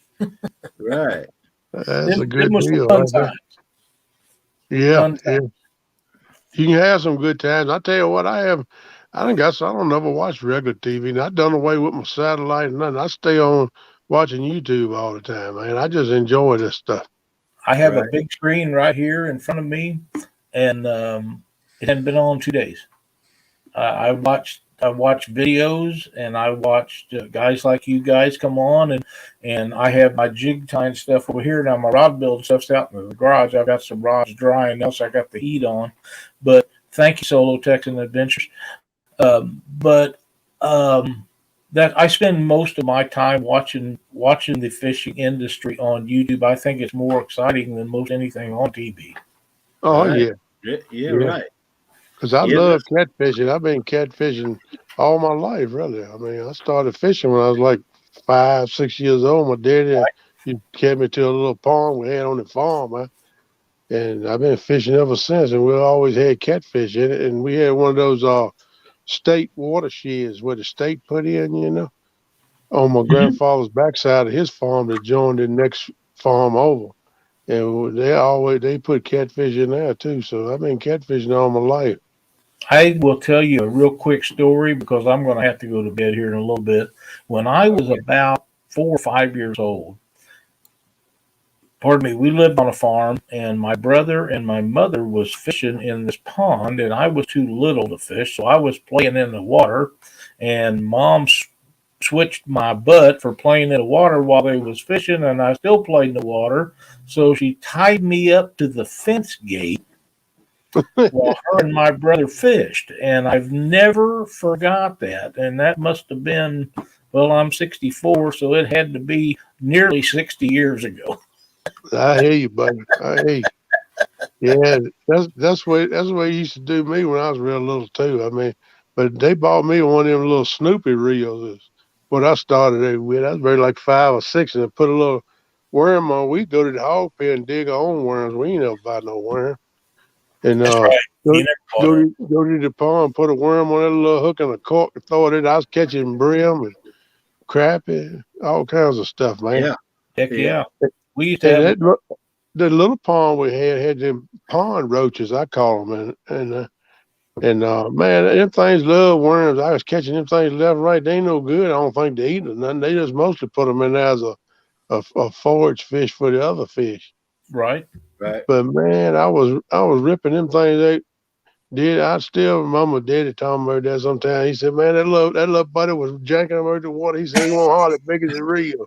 Right. That's a It good was deal fun right there. times. Yeah, Fun yeah. You can have some good times. I tell you what, I don't never watch regular TV. And I done away with my satellite and nothing. I stay on watching YouTube all the time, man. I just enjoy this stuff. I have a Right. big screen right here in front of me, and it hadn't been on 2 days. I watched videos, and I watched guys like you guys come on, and I have my jig tying stuff over here now. My rod building stuff's out in the garage. I've got some rods drying, else I got the heat on. But thank you, Solo Texan Adventures. But that I spend most of my time watching the fishing industry on YouTube. I think it's more exciting than most anything on TV. Oh Right. yeah, Yeah, yeah. right. Because I Yeah, love catfishing. I've been catfishing all my life, really. I mean, I started fishing when I was like 5, 6 years old. My daddy, he carried me to a little pond we had on the farm, man. And I've been fishing ever since. And we always had catfish in it. And we had one of those state watersheds where the state put in, on my Mhm. grandfather's backside of his farm that joined the next farm over. And they put catfish in there too. So I've been catfishing all my life. I will tell you a real quick story because I'm going to have to go to bed here in a little bit. When I was about 4 or 5 years old, pardon me, we lived on a farm, and my brother and my mother was fishing in this pond, and I was too little to fish, so I was playing in the water, and mom switched my butt for playing in the water while they was fishing, and I still played in the water. So she tied me up to the fence gate while her and my brother fished, and I've never forgot that. And that must have been, well, I'm 64, so it had to be nearly 60 years ago. I hear you, buddy. I hear you. Yeah, that's what he used to do me when I was real little too. I mean, but they bought me one of them little Snoopy reels. Is what I started it with. I was very like 5 or 6, and I put a little worm on. We go to the hog pen and dig our own worms. We ain't never buy no worm. And That's right. go You never bought it. go to the pond, put a worm on that little hook and a cork, and throw it in. I was catching brim and crappie, all kinds of stuff, man. yeah, Heck yeah. yeah. We used to And have, the little pond we had them pond roaches, I call them, and man, them things love worms. I was catching them things left and right. They ain't no good. I don't think to eat or nothing. They just mostly put them in there as a forage fish for the other fish. right? Right. But man, I was ripping them things. They did. I still remember Daddy talking about that sometime. He said, "Man, that little buddy was janking them out the water." He said, "He won't hardly big as a reel."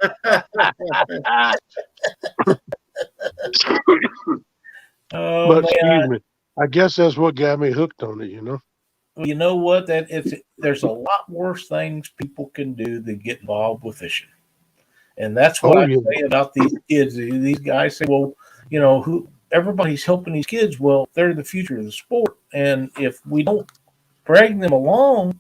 Oh But man, excuse me, I guess that's what got me hooked on it. you know what? There's a lot worse things people can do than get involved with fishing. And that's what Oh I yeah, say about these kids. These guys say, well, who everybody's helping these kids. Well, they're the future of the sport. And if we don't drag them along,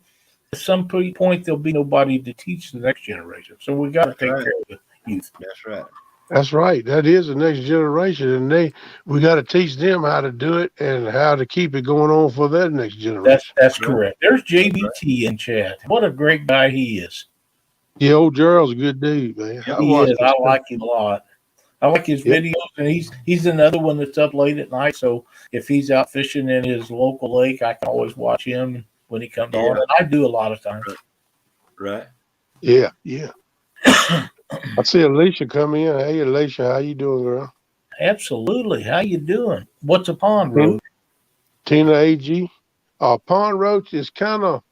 at some point there'll be nobody to teach the next generation. So we got to That's take right. care of the youth. That's right. that's right. That is the next generation, and we got to teach them how to do it and how to keep it going on for that next That's generation. that's Right. correct. There's That's right. JBT in chat. What a great guy he is. Yeah, old Gerald's a good dude, man. Yep. I He watched is. his I stuff. like him a lot. I like his Yep, videos, and he's another one that's up late at night. So if he's out fishing in his local lake, I can always watch him when he comes on, Yeah. and I do a lot of times. Right. yeah, yeah. I see Alicia come in. Hey, Alicia, how you doing, girl? Absolutely. How you doing? What's a pond Tina, road? Tina AG. Pond roach is kind of.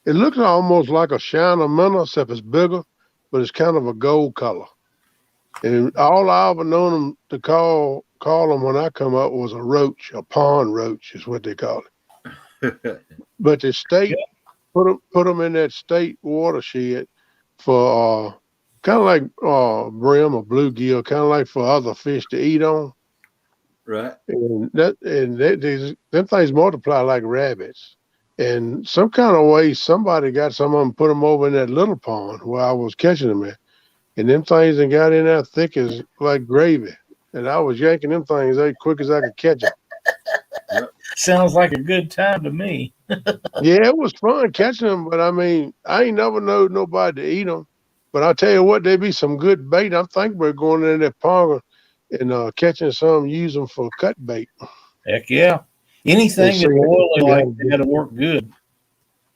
It looks almost like a shiner minnow, except it's bigger, but it's kind of a gold color. And all I ever known them to call them when I come up was a roach, a pond roach is what they call it. But the Yeah, state put them in that state watershed for kind of like brim or bluegill, kind of like for other fish to eat on. Right. Them things multiply like rabbits. And some kind of way, somebody got some of them, put them over in that little pond where I was catching them at, and them things and got in there thick as like gravy. And I was yanking them things as quick as I could catch them. Yep. Sounds like a good time to me. Yeah, it was fun catching them, but I mean, I ain't never know nobody to eat them. But I tell you what, there be some good bait. I'm thinking about going in that pond and catching some, use them for cut bait Heck yeah. and Anything see, that's oily see how like to that do. to work good.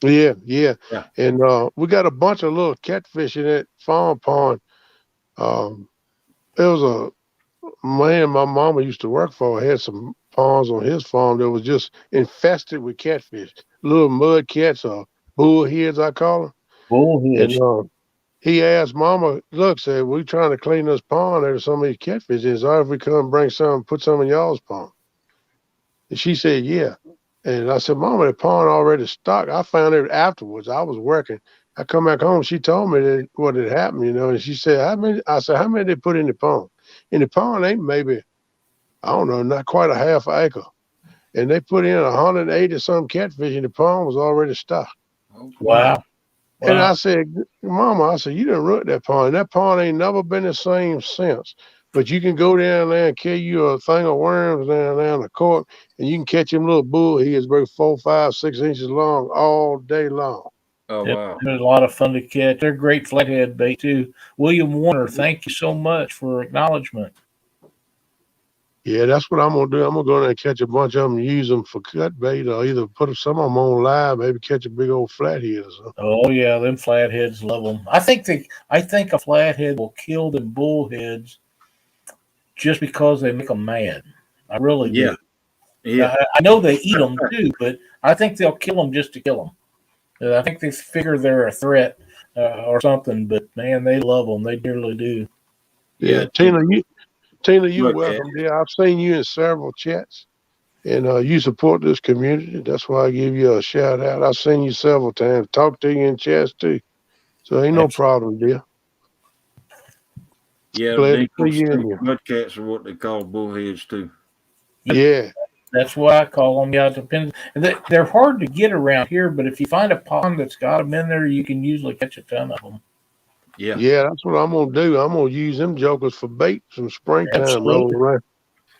Yeah, yeah. Yeah. And we got a bunch of little catfish in that farm pond. Um, there was a man my mama used to work for had some ponds on his farm that was just infested with catfish, little mud cats or bullheads, I call them. Bullheads. And he asked Mama, look, said, we trying to clean this pond. There's so many catfish. Is all right if we come bring some, put some in y'all's pond? And she said, yeah. And I said, Mama, the pond already stocked. I found it afterwards. I was working. I come back home. She told me that what had happened, and she said, how many? I said, how many they put in the pond? In the pond ain't maybe, I don't know, not quite a half acre. And they put in 180 some catfish, and the pond was already stocked. Oh, Wow. And Wow. I said, Mama, I said, you done ruined that pond. That pond ain't never been the same since. But you can go down there and kill you a thing of worms down there in the court, and you can catch them little bullheads about 4, 5, 6 inches long all day long. oh Yep. wow. There's a lot of fun to catch. They're great flathead bait too. William Warner, thank you so much for acknowledgement. Yeah, that's what I'm gonna do. I'm gonna go there and catch a bunch of them, and use them for cut bait, or either put some of them on live, maybe catch a big old flathead or something. Oh yeah, them flatheads love them. I think a flathead will kill them bullheads just because they make them mad. I really Yeah. do. Yeah. I know they eat them too, but I think they'll kill them just to kill them. I think they figure they're a threat or something. But man, they love them. They dearly do. Yeah, Yeah. Tina, you Look at welcome, dear. I've seen you in several chats, and you support this community. That's why I give you a shout out. I've seen you several times, talk to you in chats too. So ain't no Excellent. problem, dear. yeah. Glad to Dingo see you in stink here. mudcats are what they call bullheads too. Yep, Yeah, that's what I call them. Yeah, it depends. And they're hard to get around here, but if you find a pond that's got them in there, you can usually catch a ton of them. Yeah. yeah, that's what I'm gonna do. I'm gonna use them jokers for bait some springtime rolling Absolutely. around.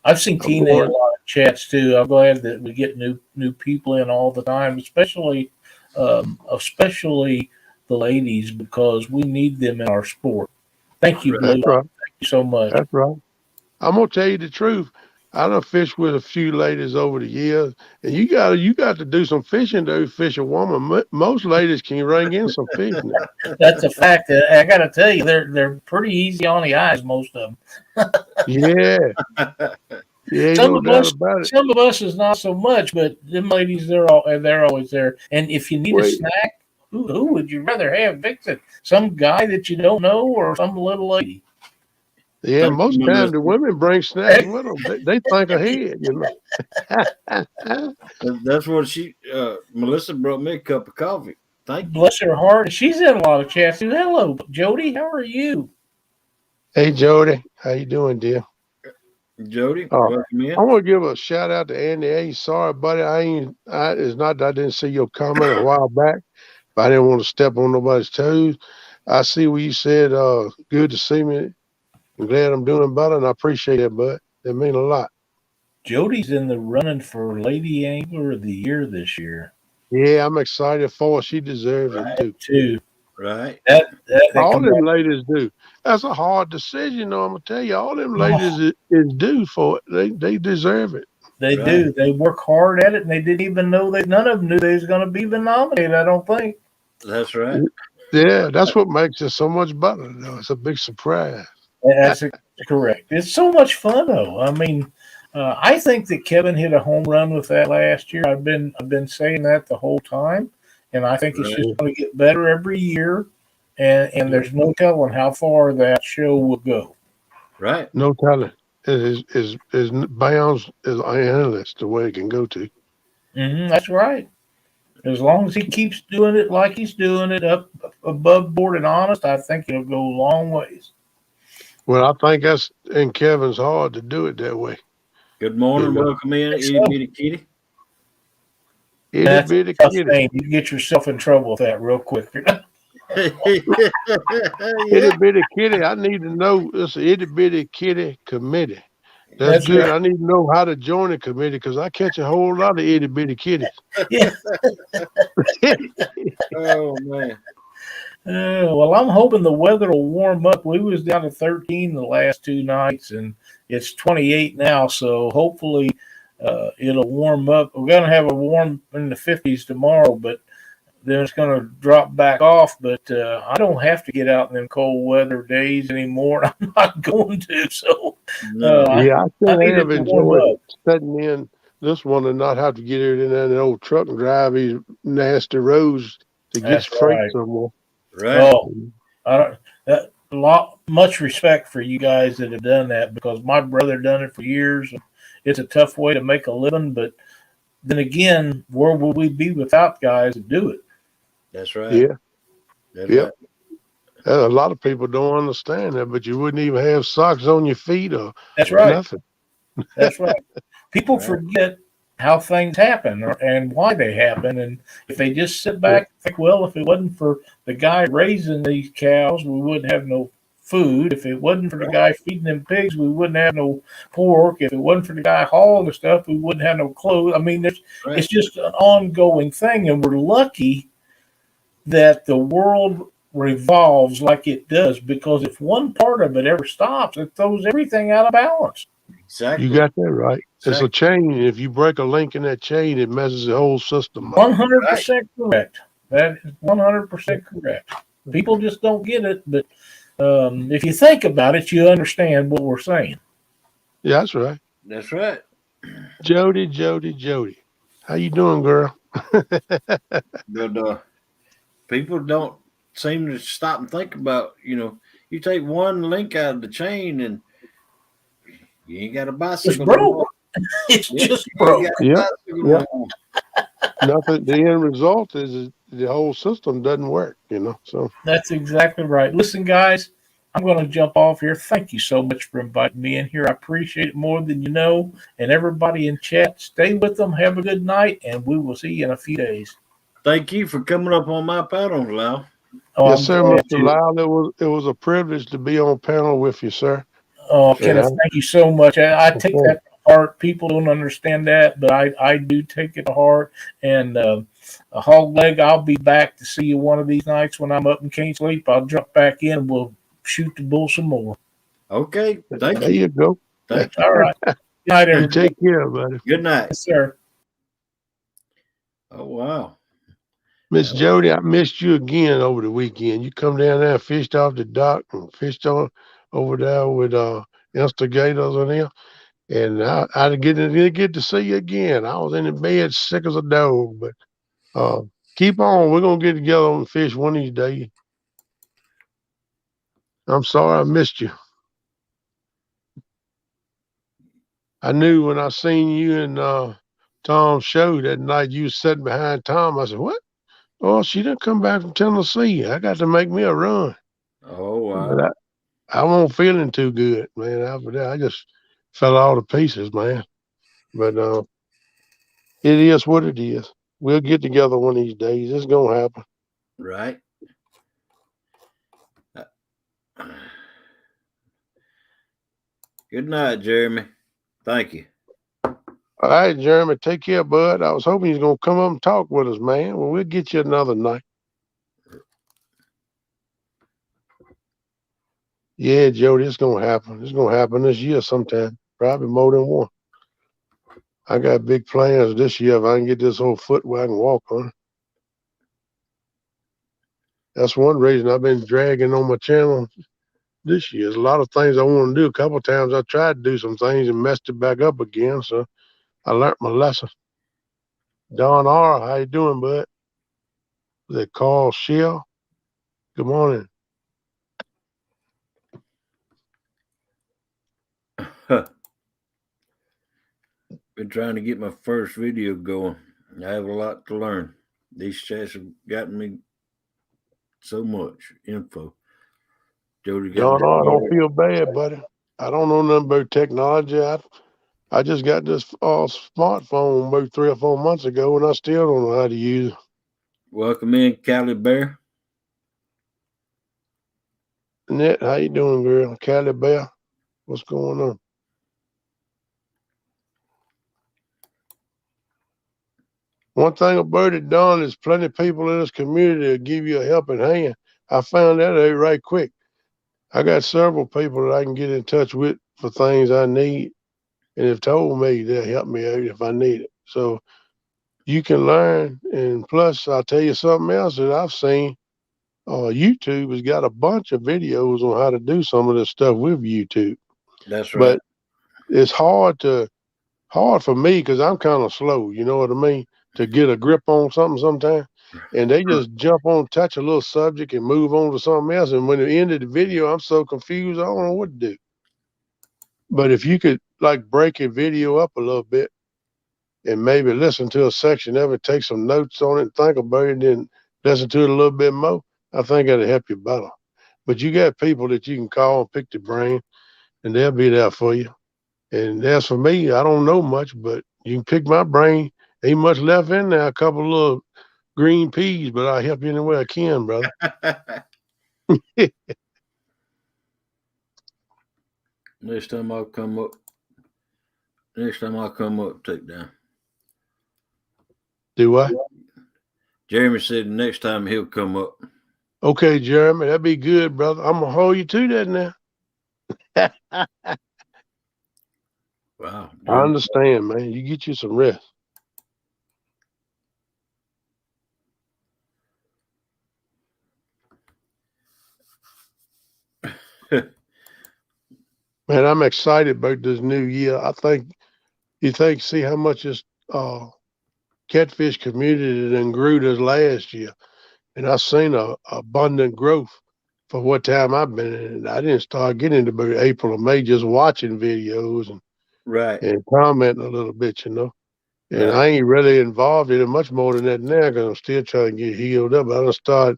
I've seen I'm Tina in a going. lot of chats too. I'm glad that we get new people in all the time, especially the ladies, because we need them in our sport. Thank you, Right. Blue. That's right. Thank you so much. That's right. I'm gonna tell you the truth. I done fished with a few ladies over the years, and you got to do some fishing to fish a woman. Most ladies can ring in some fish now. That's a fact. I got to tell you, they're pretty easy on the eyes, most of them. Yeah, yeah, ain't Some no of doubt us, about it. some of us is not so much, but them ladies, they're always there. And if you need a Wait, snack, who would you rather have fix it? Some guy that you don't know, or some little lady? yeah, Thank most you, times Melissa. the women bring snacks with them. They think ahead. That's what Melissa brought me a cup of coffee. Thank you. Bless her heart. She's in a lot of chats too. Hello, Jody. How are you? Hey, Jody, how you doing, dear? Jody, Oh, welcome I in. want to give a shout out to Andy A. Sorry, buddy. It's not that I didn't see your comment a while back, but I didn't want to step on nobody's toes. I see what you said. Good to see me. I'm glad I'm doing better, and I appreciate that, bud. That mean a lot. Jody's in the running for Lady Angler of the Year this year. Yeah, I'm excited for her. She deserves it Right. too. Too. Right. That All come them back. ladies do. That's a hard decision, though. I'm gonna tell you, all them ladies is due for it. They deserve it. They Right. do. They work hard at it, and they didn't even know that. None of them knew they was going to be even nominated. I don't think. That's right. Yeah, that's what makes it so much better. Though it's a big surprise. That's correct. It's so much fun, though. I mean, I think that Kevin hit a home run with that last year. I've been saying that the whole time, and I think it's just Right. going to get better every year. And there's no telling how far that show will go. Right. No telling. It is bounds is endless the way it can go to. That's right. As long as he keeps doing it like he's doing it, up above board and honest, I think it'll go a long ways. Well, I think that's in Kevin's heart to do it that way. Good morning. You know, Welcome in, Think itty so? bitty kitty. itty That's bitty a tough kitty. thing. You can get yourself in trouble with that real quick. Itty Yeah. bitty kitty. I need to know it's an itty bitty kitty committee. That's That's good. right. I need to know how to join the committee because I catch a whole lot of itty bitty kitties. Yeah. Oh man. Well, I'm hoping the weather will warm up. We was down to 13 the last 2 nights, and it's 28 now. So hopefully, it'll warm up. We're gonna have a warm in the 50s tomorrow, but then it's gonna drop back off. But I don't have to get out in them cold weather days anymore. I'm not going to. So No. Yeah, I I sure need it have to warm enjoyed up. sitting in this one and not have to get it in that old truck and drive these nasty roads to get That's freight right. somewhere. Right. Oh, I don't. That much respect for you guys that have done that because my brother done it for years. It's a tough way to make a living, but then again, where would we be without guys that do it? That's right. Yeah, That's yep. right. A lot of people don't understand that, but you wouldn't even have socks on your feet or That's Right. right. nothing. That's right. People Right. forget how things happen and why they happen. And if they just sit Yeah, back and think, well, if it wasn't for the guy raising these cows, we wouldn't have no food. If it wasn't for the guy feeding them pigs, we wouldn't have no pork. If it wasn't for the guy hauling the stuff, we wouldn't have no clothes. I mean, Right. it's just an ongoing thing. And we're lucky that the world revolves like it does because if one part of it ever stops, it throws everything out of balance. you Exactly. got that right. It's a Exactly. chain. If you break a link in that chain, it messes the whole system up. 100% correct. That is 100% correct. People just don't get it, but if you think about it, you understand what we're saying. Yeah, that's right. That's right. Jody. How you doing, girl? But people don't seem to stop and think about, you take one link out of the chain and you ain't got a It's bicycle no broke. more. It's Yeah, just you ain't broke. got a Yep, bicycle yep. no more. Nothing. The end result is the whole system doesn't work. So That's exactly right. Listen, guys, I'm going to jump off here. Thank you so much for inviting me in here. I appreciate it more than you know. And everybody in chat, stay with them. Have a good night, and we will see you in a few days. Thank you for coming up on my paddles, Lau. Oh, yes, I'm sir, glad Mr. to. Lyle. It was a privilege to be on panel with you, sir. Oh, And Kenneth, thank you so much. I take that to heart. People don't understand that, but I do take it to heart. And a hog leg, I'll be back to see you one of these nights when I'm up and can't sleep. I'll jump back in and we'll shoot the bull some more. Okay. Thank there you. you go. Thank you. All right. Good night, You everybody. take care, buddy. Good night. Yes, sir. Oh, wow. Miss Jody, I missed you again over the weekend. You come down there and fished off the dock and fished on over there with instigators and them. And I didn't get to see you again. I was in the bed sick as a dog. But keep on. We're gonna get together and fish one of these days. I'm sorry I missed you. I knew when I seen you and Tom's show that night you was sitting behind Tom. I said, "What? Oh, she didn't come back from Tennessee. I got to make me a run." Oh, But wow. I wasn't feeling too good, man. After that, I just fell all to pieces, man. But it is what it is. We'll get together one of these days. It's gonna happen. Right. Good night, Jeremy. Thank you. All right, Jeremy, take care, bud. I was hoping he's gonna come up and talk with us, man. Well, we'll get you another night. Yeah, Jody, it's gonna happen. It's gonna happen this year sometime. Probably more than one. I got big plans this year if I can get this whole foot where I can walk on. That's one reason I've been dragging on my channel this year. There's a lot of things I want to do. A couple of times I tried to do some things and messed it back up again. So I learned my lesson. Don R, how you doing, bud? They call Shell. Good morning. Been trying to get my first video going. I have a lot to learn. These chats have gotten me so much info. Jody got me Don R, don't started. feel bad, buddy. I don't know nothing about technology. I just got this smartphone maybe 3 or 4 months ago, and I still don't know how to use it. Welcome in, Cali Bear. Annette, how you doing, girl? Cali Bear, what's going on? One thing about it, Don, is plenty of people in this community will give you a helping hand. I found that out right quick. I got several people that I can get in touch with for things I need, and have told me they'll help me out if I need it. So you can learn, and plus, I'll tell you something else that I've seen. YouTube has got a bunch of videos on how to do some of this stuff with YouTube, That's right. but it's hard for me because I'm kind of slow. You know what I mean? To get a grip on something sometimes, and they just jump on, touch a little subject, and move on to something else. And when the end of the video, I'm so confused, I don't know what to do. But if you could like break a video up a little bit and maybe listen to a section of it, take some notes on it, think about it, then listen to it a little bit more, I think that'll help you better. But you got people that you can call and pick the brain, and they'll be there for you. And as for me, I don't know much, but you can pick my brain. Ain't much left in there, a couple of little green peas, but I'll help you any way I can, brother. Next time I come up, take down. Do I? Jeremy said next time he'll come up. Okay, Jeremy, that'd be good, brother. I'm gonna hold you to that now. Wow. I understand, man. You get you some rest. Man, I'm excited about this new year. I think see how much this catfish community done grew this last year. And I've seen a abundant growth for what time I've been in it. I didn't start getting into about April or May, just watching videos Right. and commenting a little bit, you know. And Right. I ain't really involved in it much more than that now because I'm still trying to get healed up. I don't start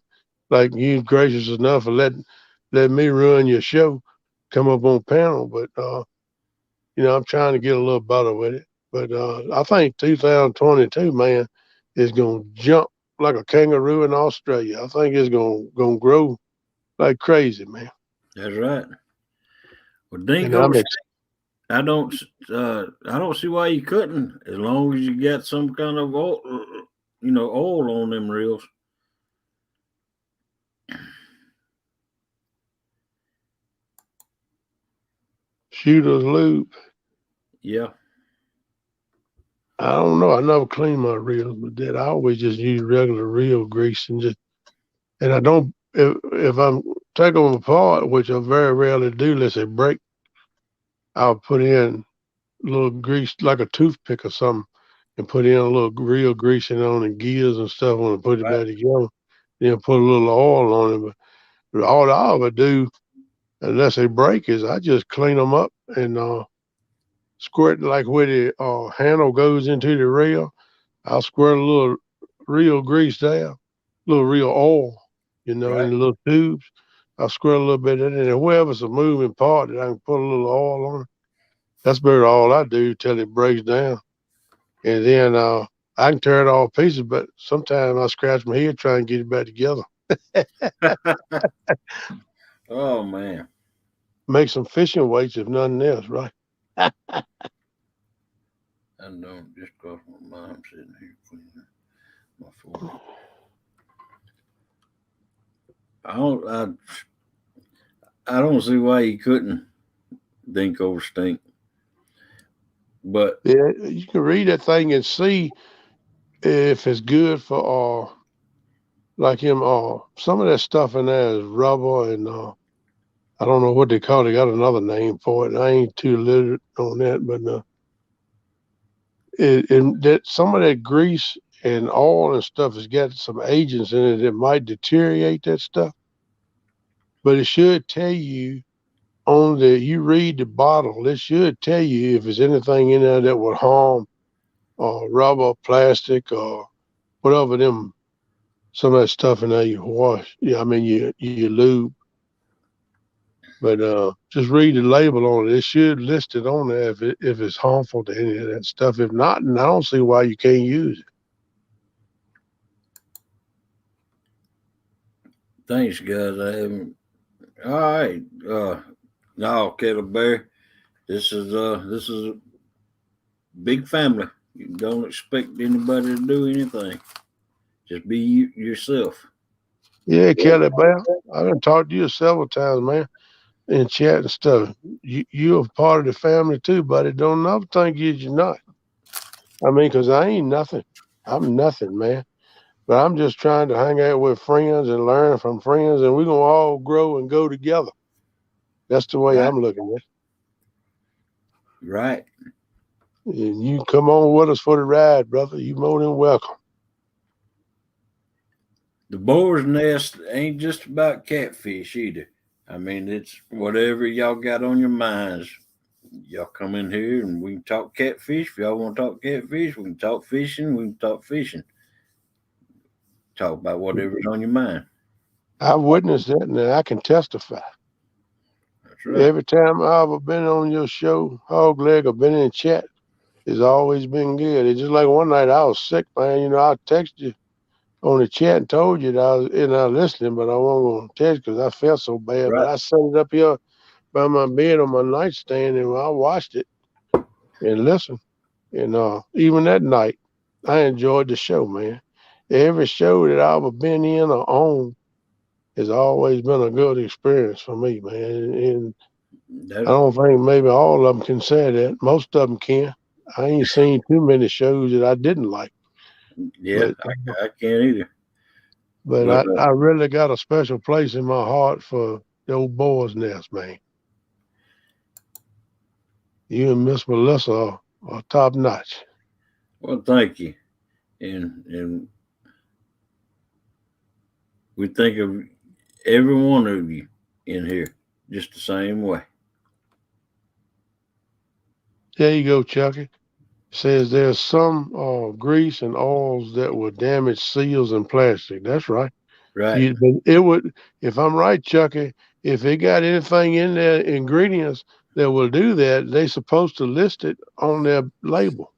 like you gracious enough for letting me run your show, come up on panel. But I'm trying to get a little better with it. But I think 2022, man, is gonna jump like a kangaroo in Australia. I think it's gonna grow like crazy, man. That's right. Well, And Dingo, I don't see why you couldn't, as long as you got some kind of oil on them reels. Shooter's loop. Yeah. I don't know. I never clean my reels with that. I always just use regular reel grease and I don't if I'm taking them apart, which I very rarely do, unless they break. I'll put in a little grease like a toothpick or something, and put in a little real greasing on the gears and stuff when I put it Right. back together. Then put a little oil on it. But all I ever do, unless they break, is I just clean them up and squirt like where the handle goes into the reel. I'll squirt a little real grease there, a little real oil, in Right. the little tubes. I'll squirt a little bit in it, and wherever's a moving part that I can put a little oil on it. That's about all I do till it breaks down. And then I can tear it all to pieces, but sometimes I scratch my head trying to get it back together. Oh man. Make some fishing weights, if nothing else, right? I don't just cause my mom's sitting here cleaning my phone. I don't see why you couldn't think over stink. But Yeah, you can read that thing and see if it's good for like him. Some of that stuff in there is rubber, and I don't know what they call it. They got another name for it. I ain't too literate on that, but that some of that grease and oil and stuff has got some agents in it that might deteriorate that stuff. But it should tell you you read the bottle. It should tell you if there's anything in there that would harm rubber, plastic, or whatever them some of that stuff in there you wash. Yeah, I mean you lube. But just read the label on it. It should list it on there if it's harmful to any of that stuff. If not, then I don't see why you can't use it. Thanks, guys. I haven't. All right. No, Kettle Bear. This is a big family. You don't expect anybody to do anything. Just be yourself. Yeah, Kelly Bear. I've been talked to you several times, man, in chat and stuff. You're a part of the family too, buddy. Don't never think you're not. I mean, 'cause I ain't nothing. I'm nothing, man. But I'm just trying to hang out with friends and learn from friends, and we're gonna all grow and go together. That's the way Right. I'm looking at it. Right. And you come on with us for the ride, brother. You more than welcome. The boar's nest ain't just about catfish either. I mean, it's whatever y'all got on your minds. Y'all come in here and we can talk catfish. If y'all want to talk catfish, we can talk fishing. We can talk fishing. Talk about whatever's on your mind. I've witnessed that, and I can testify. That's right. Every time I've ever been on your show, Hog Leg, or been in chat, it's always been good. It's just like one night I was sick, man. You know, I texted you on the chat and told you that I was listening, but I wasn't going to text because I felt so bad. Right. But I set it up here by my bed on my nightstand, and I watched it and listened. And even that night, I enjoyed the show, man. Every show that I've ever been in or on has always been a good experience for me, man. And I don't think maybe all of them can say that. Most of them can. I ain't seen too many shows that I didn't like. Yeah, I can't either. But I really got a special place in my heart for the old Boar's Nest, man. You and Miss Melissa are top notch. Well, thank you, and we think of every one of you in here just the same way. There you go, Chucky. Says there's some grease and oils that will damage seals and plastic. That's right. Right. But it would, if I'm right, Chucky, if it got anything in their ingredients that will do that, they supposed to list it on their label.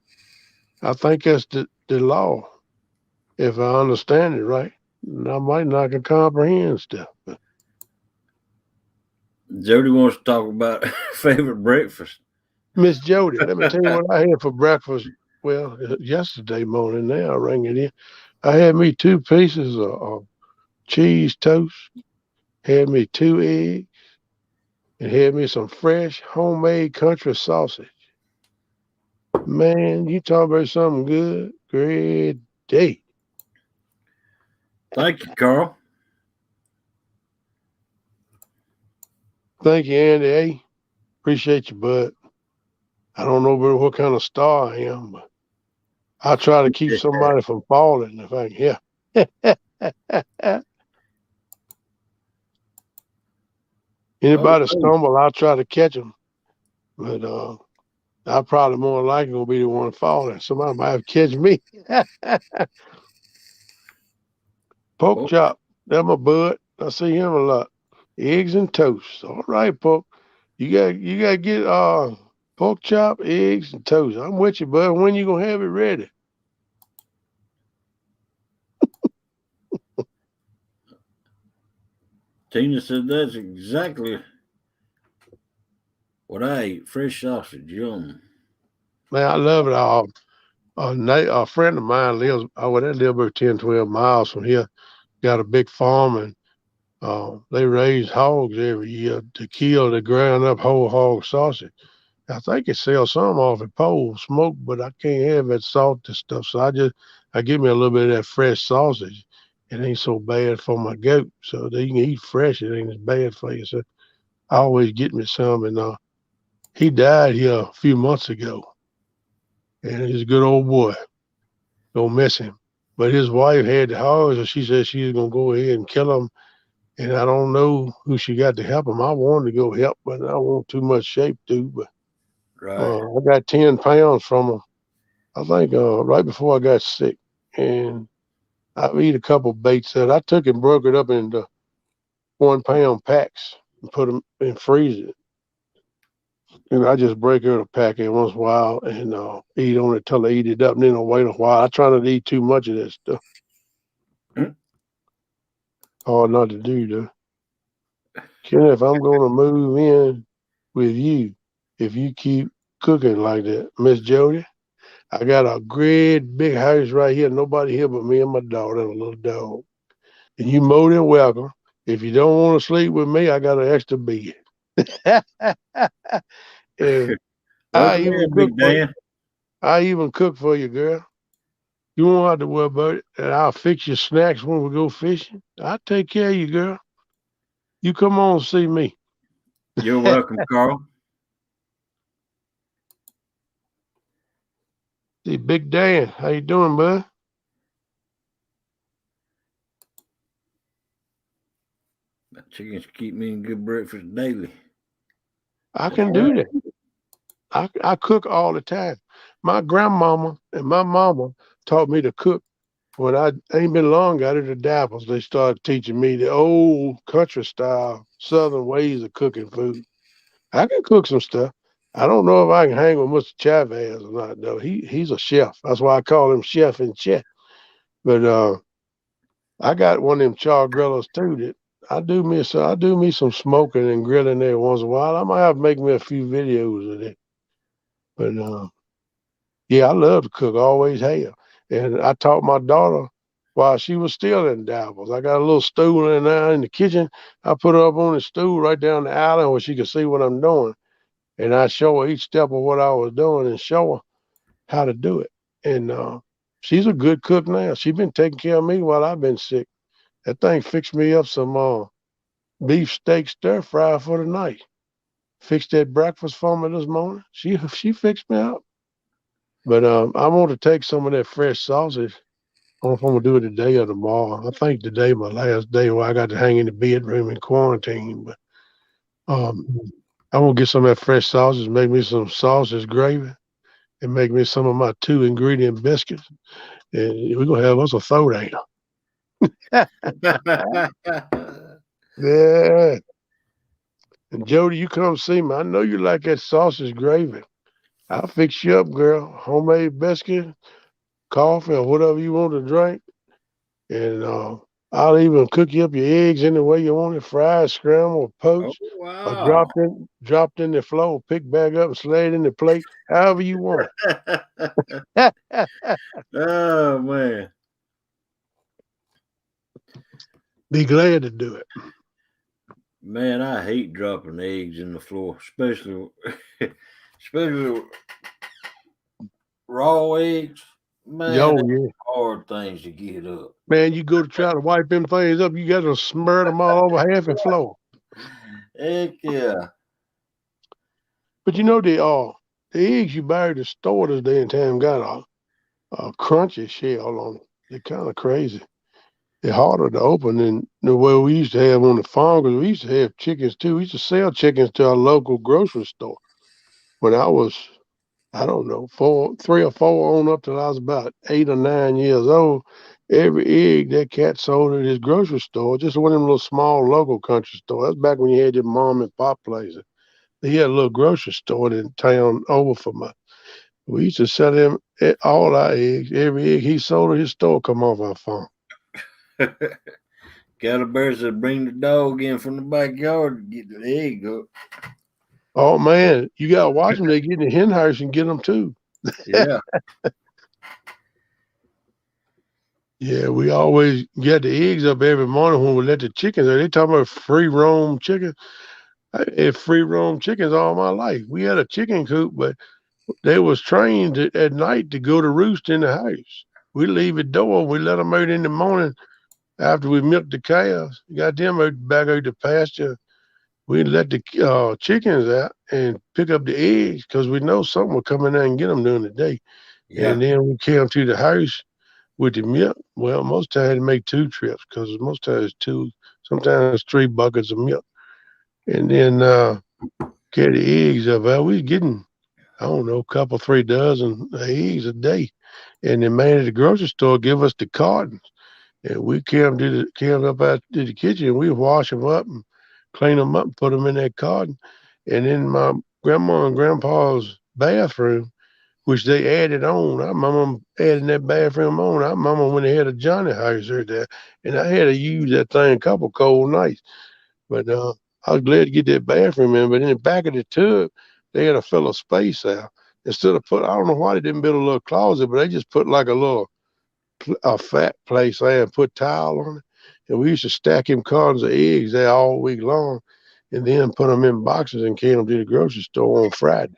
I think that's the law, if I understand it right. And I might not can comprehend stuff. But Jody wants to talk about favorite breakfast. Miss Jody, let me tell you what I had for breakfast. Well, yesterday morning now, I rang it in. I had me 2 pieces of cheese toast, had me 2 eggs, and had me some fresh homemade country sausage. Man, you talk about something good. Great day. Thank you, Carl. Thank you, Andy A. Appreciate you, bud. I don't know what kind of star I am, but I try to keep somebody from falling if I can. Yeah. Anybody stumble, I'll try to catch them. But I probably more likely gonna be the one falling. Somebody might have to catch me. Pork chop. That's my bud. I see him a lot. Eggs and toast. All right, Pork. You gotta get pork chop, eggs, and toast. I'm with you, bud. When you gonna have it ready? Tina said that's exactly what I ate. Fresh sausage. Yum. Man, I love it. A friend of mine lives, they live about 10, 12 miles from here. Got a big farm, and they raise hogs every year to kill the ground up whole hog sausage. I think it sells some off at pole smoke, but I can't have that salty stuff. So I give me a little bit of that fresh sausage. It ain't so bad for my goat. So you can eat fresh. It ain't as bad for you. So I always get me some. And he died here a few months ago. And he's a good old boy. Don't miss him. But his wife had the hogs, and she said she was going to go ahead and kill him. And I don't know who she got to help him. I wanted to go help, but I want too much shape to. But I got 10 pounds from him, I think, right before I got sick. And I've eat a couple baits that I took and broke it up into 1 pound packs. and put them and freeze it. And I just break out a packet once in a while and eat on it till I eat it up, and then I'll wait a while. I try not to eat too much of that stuff. Mm. Hard not to do, though. Kenny, if I'm going to move in with you, if you keep cooking like that, Miss Jody, I got a great big house right here. Nobody here but me and my daughter and a little dog. And you more than welcome. If you don't want to sleep with me, I got an extra bed. And I Welcome even in, cook Big for you. Dan. I even cook for you, girl. You won't have to worry about it. And I'll fix your snacks when we go fishing. I'll take care of you, girl. You come on and see me. You're welcome, Carl. See, Big Dan, how you doing, bud? My chickens keep me in good breakfast daily. I That's can do right. that. I cook all the time. My grandmama and my mama taught me to cook. When I ain't been long got into Dapples, they started teaching me the old country style southern ways of cooking food. I can cook some stuff. I don't know if I can hang with Mr. Chavez or not, though. He's a chef. That's why I call him Chef and Chef. But I got one of them char grillers too that I do me some smoking and grilling there once in a while. I might have to make me a few videos of it. But yeah, I love to cook, always have. And I taught my daughter while she was still in Davos. I got a little stool in there in the kitchen. I put her up on the stool right down the island where she could see what I'm doing. And I show her each step of what I was doing and show her how to do it. And she's a good cook now. She's been taking care of me while I've been sick. That thing fixed me up some beef steak stir fry for the night. Fixed that breakfast for me this morning. She fixed me up. But I want to take some of that fresh sausage. I don't know if I'm gonna do it today or tomorrow. I think today my last day where I got to hang in the bedroom in quarantine. But um, I want to get some of that fresh sausage, make me some sausage gravy, and make me some of my 2 ingredient biscuits. And we're gonna have us a throwdown. Yeah. And Jody, you come see me. I know you like that sausage gravy. I'll fix you up, girl. Homemade biscuit, coffee, or whatever you want to drink. And I'll even cook you up your eggs any way you want it, fried, scrambled, Oh, poached, or wow. dropped in the flour, picked back up and slid in the plate, however you want it. Oh, man. Be glad to do it. Man, I hate dropping eggs in the floor, especially especially raw eggs. Man, Yo, that's yeah. hard things to get up. Man, you go to try to wipe them things up, you got to smear them all over half the floor. Heck yeah. But you know the eggs you buy at the store this day and time got a crunchy shell on it. They're kind of crazy. They're harder to open than the way we used to have on the farm, because we used to have chickens too. We used to sell chickens to our local grocery store when I was, I don't know, 3 or 4 on up till I was about 8 or 9 years old. Every egg that cat sold at his grocery store, just one of them little small local country stores. That's back when you had your mom and pop places. He had a little grocery store in town over from us. We used to sell him all our eggs. Every egg he sold at his store come off our farm. Calabar said bring the dog in from the backyard to get the egg up. Oh man, you gotta watch them. They get in the hen house and get them too. Yeah. Yeah, we always get the eggs up every morning when we let the chickens. They talking about free roam chickens. I had free roam chickens all my life. We had a chicken coop, but they was trained at night to go to roost in the house. We leave the door. We let them out in the morning after we milked the calves. Got them out back out the pasture. We let the chickens out and pick up the eggs because we know something will come in there and get them during the day. Yeah. And then we came to the house with the milk. Well, most times I had to make 2 trips because most times two, sometimes 3 buckets of milk. And then get the eggs up. Well, we was getting, I don't know, a couple, 3 dozen eggs a day. And the man at the grocery store give us the cartons. And we came up out to the kitchen and we wash them up and clean them up, put them in that carton. And in my grandma and grandpa's bathroom, which they added on. My mom added that bathroom on. My mama went ahead of Johnny house there, and I had to use that thing a couple cold nights. But I was glad to get that bathroom in. But in the back of the tub, they had to fill a space out. Instead of I don't know why they didn't build a little closet, but they just put like a fat place there and put tile on it. And we used to stack him cartons of eggs there all week long, and then put them in boxes and carry them to the grocery store on Friday.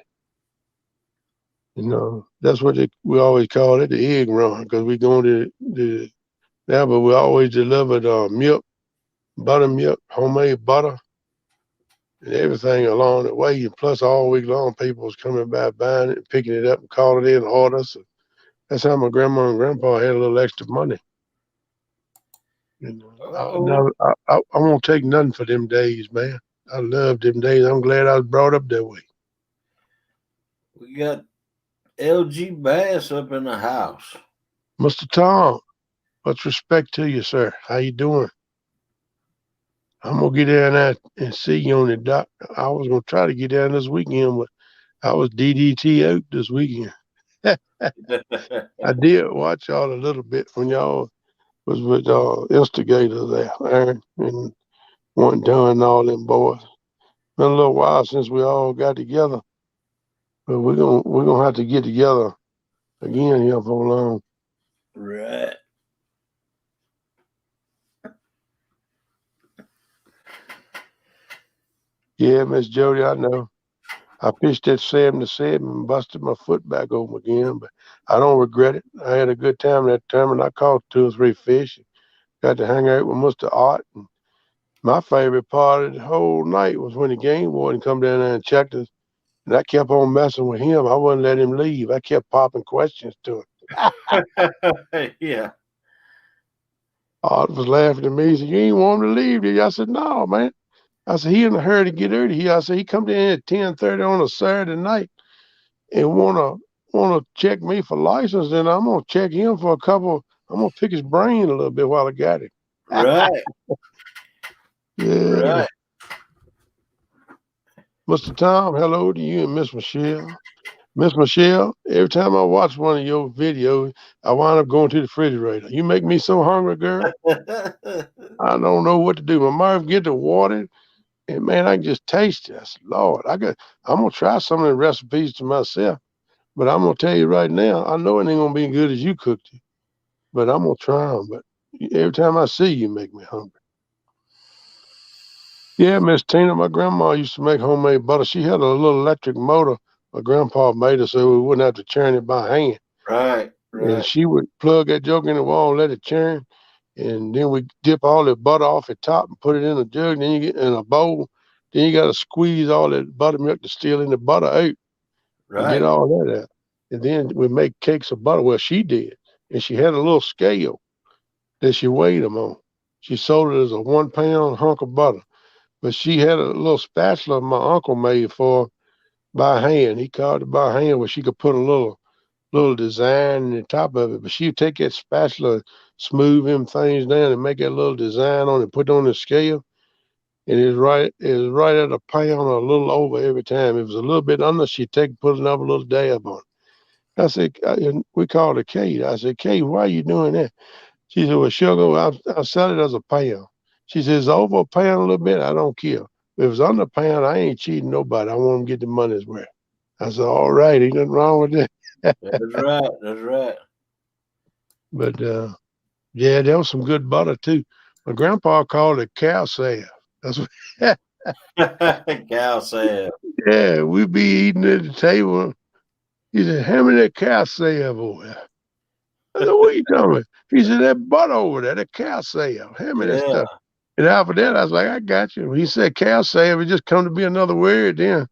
That's what we always call it, the egg run, because we going to the now, but we always delivered milk, buttermilk, homemade butter, and everything along the way. And plus, all week long, people was coming by buying it and picking it up and calling in orders. So that's how my grandma and grandpa had a little extra money. I won't take nothing for them days, man. I love them days. I'm glad I was brought up that way. We got LG Bass up in the house. Mr. Tom, much respect to you, sir. How you doing? I'm gonna get down there and see you on the dock. I was gonna try to get down this weekend, but I was DDT out this weekend. I did watch y'all a little bit when y'all was with instigators there, Aaron, and one done all them boys. Been a little while since we all got together, but we're gonna have to get together again here for long. Right. Yeah, Miss Jody, I know. I fished at 7 to 7 and busted my foot back open again, but I don't regret it. I had a good time that time, and I caught 2 or 3 fish. Got to hang out with Mr. Art. And my favorite part of the whole night was when the game warden come down there and checked us, and I kept on messing with him. I wouldn't let him leave. I kept popping questions to him. Yeah. Art was laughing at me. He said, "You ain't want him to leave, did you?" I said, "No, man." I said, "He in a hurry to get out of here." I said, "He come down here at 10:30 on a Saturday night and wanna check me for license, and I'm gonna check him for a couple. I'm gonna pick his brain a little bit while I got him." Right. Yeah. Right. Mr. Tom, hello to you and Miss Michelle. Miss Michelle, every time I watch one of your videos, I wind up going to the refrigerator. You make me so hungry, girl. I don't know what to do. My mouth get to water, and man, I can just taste it. I said, Lord, I'm gonna try some of the recipes to myself. But I'm gonna tell you right now, I know it ain't gonna be as good as you cooked it, but I'm gonna try them. But every time I see you, make me hungry. Yeah, Miss Tina, my grandma used to make homemade butter. She had a little electric motor my grandpa made her so we wouldn't have to churn it by hand. Right. And Right. she would plug that joke in the wall and let it churn. And then we dip all the butter off the top and put it in a jug. Then you get in a bowl. Then you got to squeeze all that buttermilk to steal in the butter out and get Right. all that out. And then we make cakes of butter. Well, she did. And she had a little scale that she weighed them on. She sold it as a 1 pound hunk of butter. But she had a little spatula my uncle made for her by hand. He carved it by hand where she could put a little design in the top of it. But she'd take that spatula, smooth them things down, and make that little design on it, put it on the scale. And it was right at a pound or a little over every time. If it was a little bit under, she'd put another little dab on it. I said, we called her Kate. I said, Kate, why are you doing that? She said, well, sugar, I'll sell it as a pound. She says, over a pound a little bit, I don't care. If it's under a pound, I ain't cheating nobody. I want them to get the money's worth. I said, all right, ain't nothing wrong with that. That's right. That's right. But yeah, there was some good butter too. My grandpa called it cow salve. That's what, Cow salve. yeah, we'd be eating at the table. He said, hand me that cow salve over there. I said, what are you talking about? He said, that butter over there, that cow salve. Hand me that Yeah. stuff. And after that, I was like, I got you. He said cow salve, it just come to be another word then.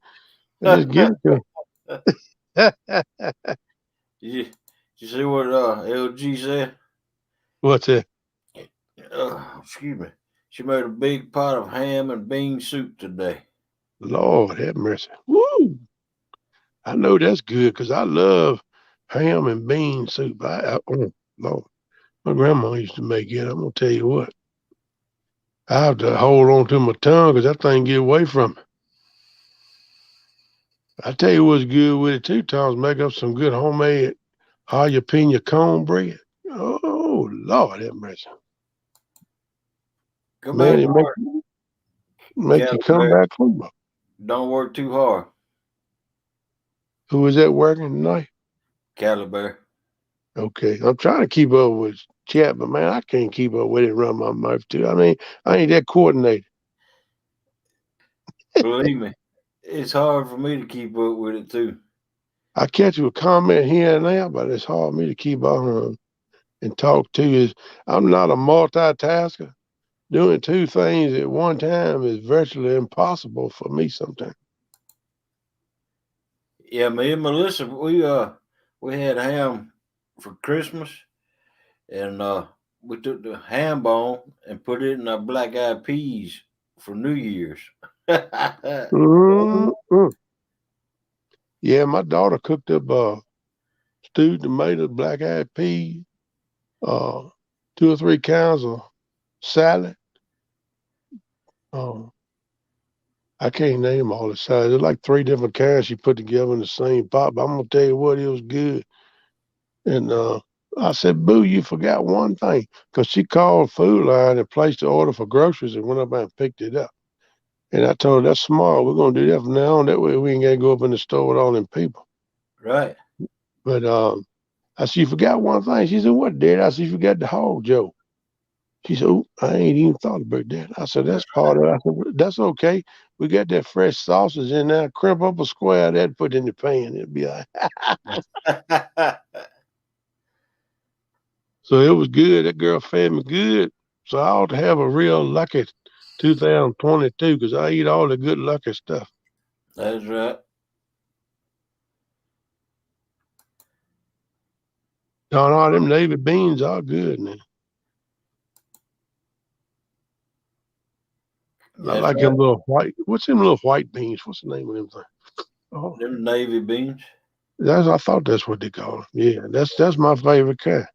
I just give it to him. Did you see what LG said? What's that? Excuse me. She made a big pot of ham and bean soup today. Lord have mercy. Woo! I know that's good because I love ham and bean soup. Oh, Lord. My grandma used to make it. I'm going to tell you what. I have to hold on to my tongue because that thing get away from me. I tell you what's good with it too, Tom's make up some good homemade jalapeno cornbread. Oh Lord have mercy. Go back Man, to it work, make you come Caliber. back from it. Don't work too hard, Who is that working tonight? Caliber. Okay. I'm trying to keep up with chat, but man, I can't keep up with it run my mouth too. I mean, I ain't that coordinated. Believe me, it's hard for me to keep up with it too. I catch you a comment here and there, but it's hard for me to keep on and talk to you. I'm not a multitasker. Doing two things at one time is virtually impossible for me sometimes. Yeah, me and Melissa, we had ham for Christmas, and we took the ham bone and put it in our black eyed peas for New Year's. Mm-mm. Yeah, my daughter cooked up stewed tomatoes, black eyed peas, uh, 2 or 3 kinds of salad. Uh, I can't name all the salads. There's like 3 different kinds she put together in the same pot. But I'm gonna tell you what, it was good. And I said, "Boo, you forgot one thing," because she called Food Line and placed the order for groceries and went up and picked it up. And I told her, "That's smart. We're gonna do that from now on. That way we ain't gotta go up in the store with all them people." Right. But I said, "You forgot one thing." She said, "What, Dad?" I said, "You forgot the hog, Joe." She said, "Oop, I ain't even thought about that." I said, "That's part of it." I said, "That's okay. We got that fresh sausage in there. Crimp up a square of that, put it in the pan. It'll be all right." So it was good. That girl fed me good. So I ought to have a real lucky 2022 because I eat all the good lucky stuff. That's right. No, them navy beans are good now. I That's like right. them little white. What's them little white beans? What's the name of them things? Oh, Them navy beans. I thought that's what they call them. Yeah, that's my favorite kind,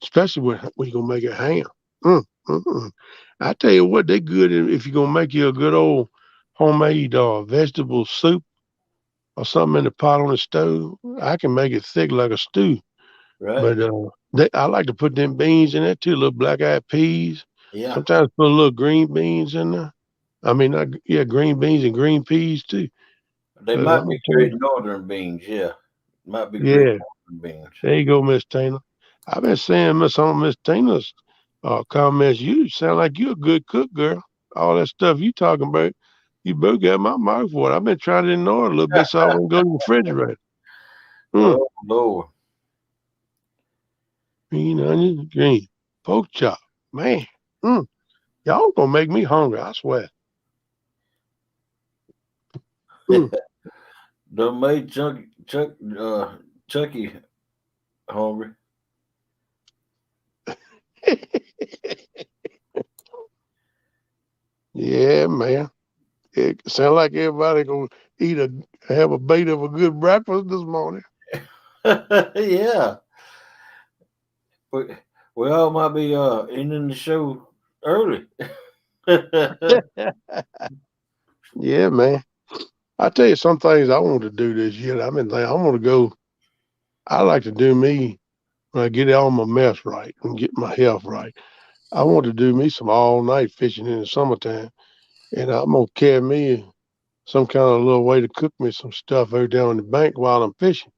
especially when you're gonna make it ham. Mm, mm, mm. I tell you what, they good if you're gonna make you a good old homemade vegetable soup or something in the pot on the stove. I can make it thick like a stew. Right. But I like to put them beans in there too, little black eyed peas. Yeah. Sometimes put a little green beans in there. I mean, not, yeah, green beans and green peas too. They But might I'm be gonna tell great you, northern beans. Yeah. Might be great yeah, northern beans. there you go, Miss Tina. I've been saying some of Miss Tina's comments. You sound like you're a good cook, girl. All that stuff you talking about, you both got my mouth for it. I've been trying to ignore it a little bit so I wouldn't go to the refrigerator. Mm, Oh Lord. green onions, green pork chop, man. Mm, y'all gonna make me hungry, I swear. Mm. Done made Chucky hungry. Yeah, man. It sound like everybody gonna have a bait of a good breakfast this morning. Yeah. We, we all might be ending the show early. Yeah, man. I tell you some things I want to do this year. I've been thinking I want to go. I like to do me when I get all my mess right and get my health right. I want to do me some all night fishing in the summertime, and I'm gonna carry me some kind of little way to cook me some stuff out down in the bank while I'm fishing.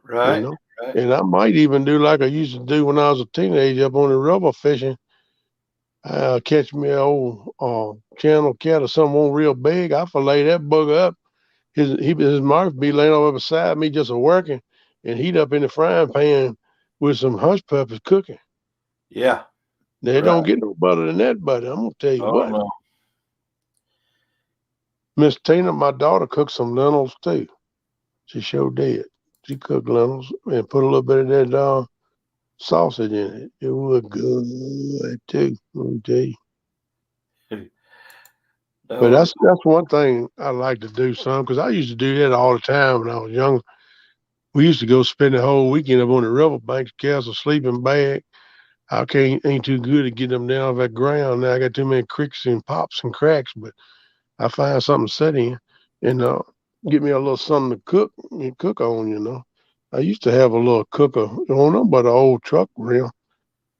You Right. know, Right. and I might even do like I used to do when I was a teenager up on the river fishing. Catch me an old channel cat or something real big. I fillet that bugger up. His mouth be laying over beside me just a working, and heat up in the frying pan with some hush puppies cooking. Yeah. They Right. don't get no better than that, buddy. I'm gonna tell you Oh what. no. Miss Tina, my daughter, cooked some lentils too. She sure did. She cooked lentils and put a little bit of that sausage in it. It was good too. Let me tell you. That But was that's one thing I like to do, son, because I used to do that all the time when I was young. We used to go spend the whole weekend up on the riverbank, Castle sleeping bag. I can't ain't too good at getting them down off that ground. Now I got too many creaks and pops and cracks, but I find something to set in and get me a little something to cook on. I used to have a little cooker on them, but an old truck rim.